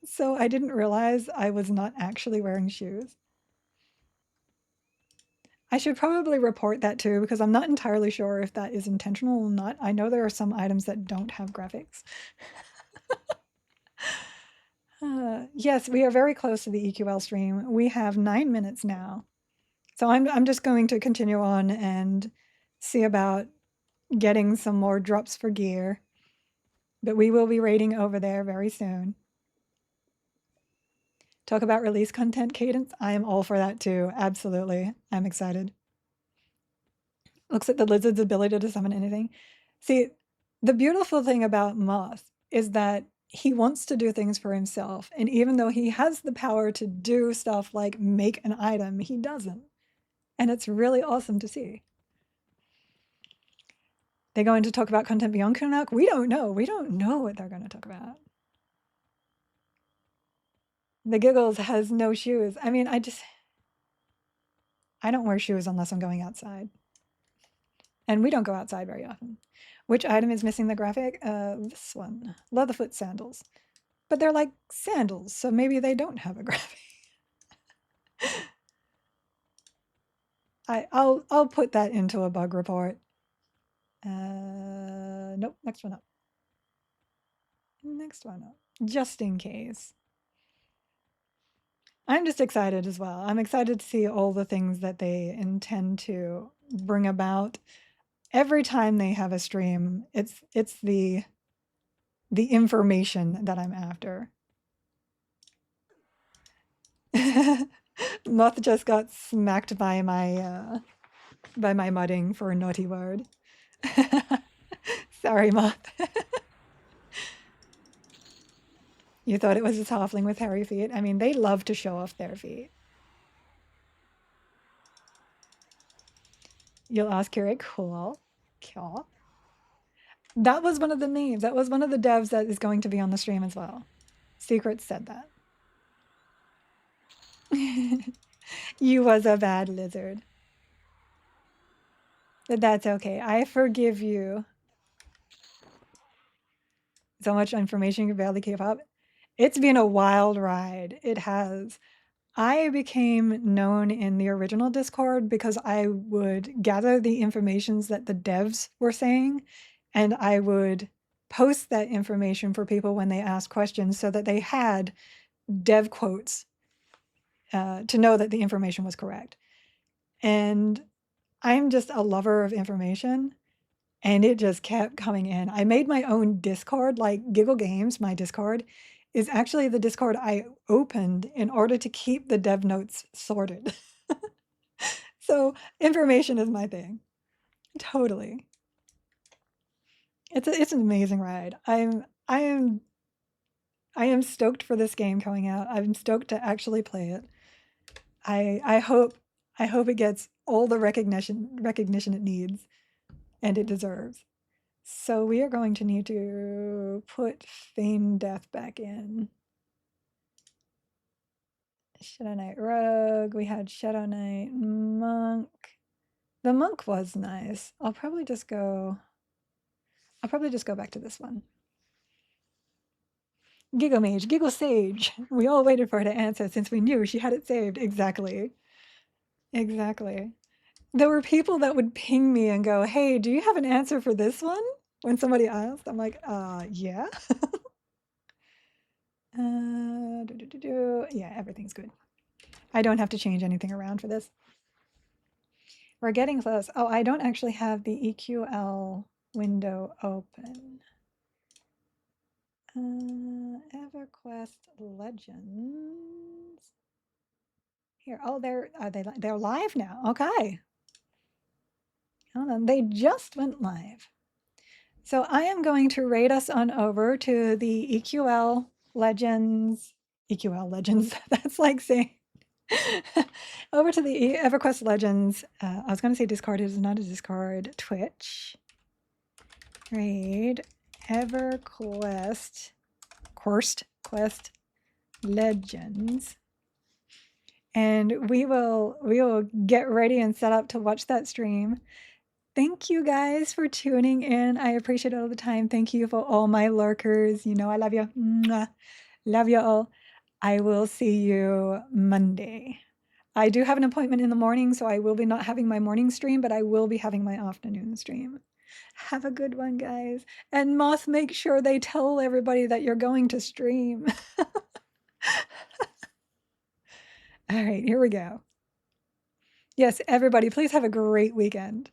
So I didn't realize I was not actually wearing shoes. I should probably report that too, because I'm not entirely sure if that is intentional or not. I know there are some items that don't have graphics. Yes, we are very close to the EQL stream. We have 9 minutes now. So I'm just going to continue on and see about getting some more drops for gear. But we will be raiding over there very soon. Talk about release content cadence. I am all for that too. Absolutely. I'm excited. Looks at the lizard's ability to summon anything. See, the beautiful thing about Moth is that he wants to do things for himself. And even though he has the power to do stuff like make an item, he doesn't. And it's really awesome to see. They're going to talk about content beyond Kunuk? We don't know. We don't know what they're going to talk about. The Giggles has no shoes. I mean, I don't wear shoes unless I'm going outside. And we don't go outside very often. Which item is missing the graphic? This one. Leatherfoot sandals. But they're like sandals, so maybe they don't have a graphic. I'll put that into a bug report. Nope, next one up. Next one up. Just in case. I'm just excited as well. I'm excited to see all the things that they intend to bring about. Every time they have a stream, it's the information that I'm after. Moth just got smacked by my mudding for a naughty word. Sorry, Moth. You thought it was a halfling with hairy feet? I mean, they love to show off their feet. You'll ask Keurig, cool. Cool. That was one of the names. That was one of the devs that is going to be on the stream as well. Secret said that. You was a bad lizard. But that's okay. I forgive you. So much information you barely keep up. It's been a wild ride. It has. I became known in the original Discord because I would gather the informations that the devs were saying, and I would post that information for people when they asked questions so that they had dev quotes to know that the information was correct. And I'm just a lover of information, and it just kept coming in. I made my own Discord, like Giggle Games, my Discord, is actually the Discord I opened in order to keep the dev notes sorted. So information is my thing. Totally. It's an amazing ride. I am stoked for this game coming out. I'm stoked to actually play it. I hope it gets all the recognition it needs and it deserves. So we are going to need to put Feign Death back in. Shadow Knight Rogue. We had Shadow Knight Monk. The Monk was nice. I'll probably just go back to this one. Giggle Mage, Giggle Sage. We all waited for her to answer since we knew she had it saved. Exactly. Exactly. There were people that would ping me and go, hey, do you have an answer for this one? When somebody asked, I'm like, yeah. Yeah, everything's good. I don't have to change anything around for this. We're getting close. Oh, I don't actually have the EQL window open. Everquest Legends. Here, oh, they're live now. Okay. Hold on, they just went live. So I am going to raid us on over to the EQL Legends. EQL Legends. That's like saying over to the EverQuest Legends. I was going to say Discord. It is not a Discord. Twitch. Raid EverQuest. Quest Legends. And we will get ready and set up to watch that stream. Thank you guys for tuning in. I appreciate it all the time. Thank you for all my lurkers. You know I love you. Mwah. Love you all. I will see you Monday. I do have an appointment in the morning, so I will be not having my morning stream, but I will be having my afternoon stream. Have a good one, guys. And Moth, make sure they tell everybody that you're going to stream. All right, here we go. Yes, everybody, please have a great weekend.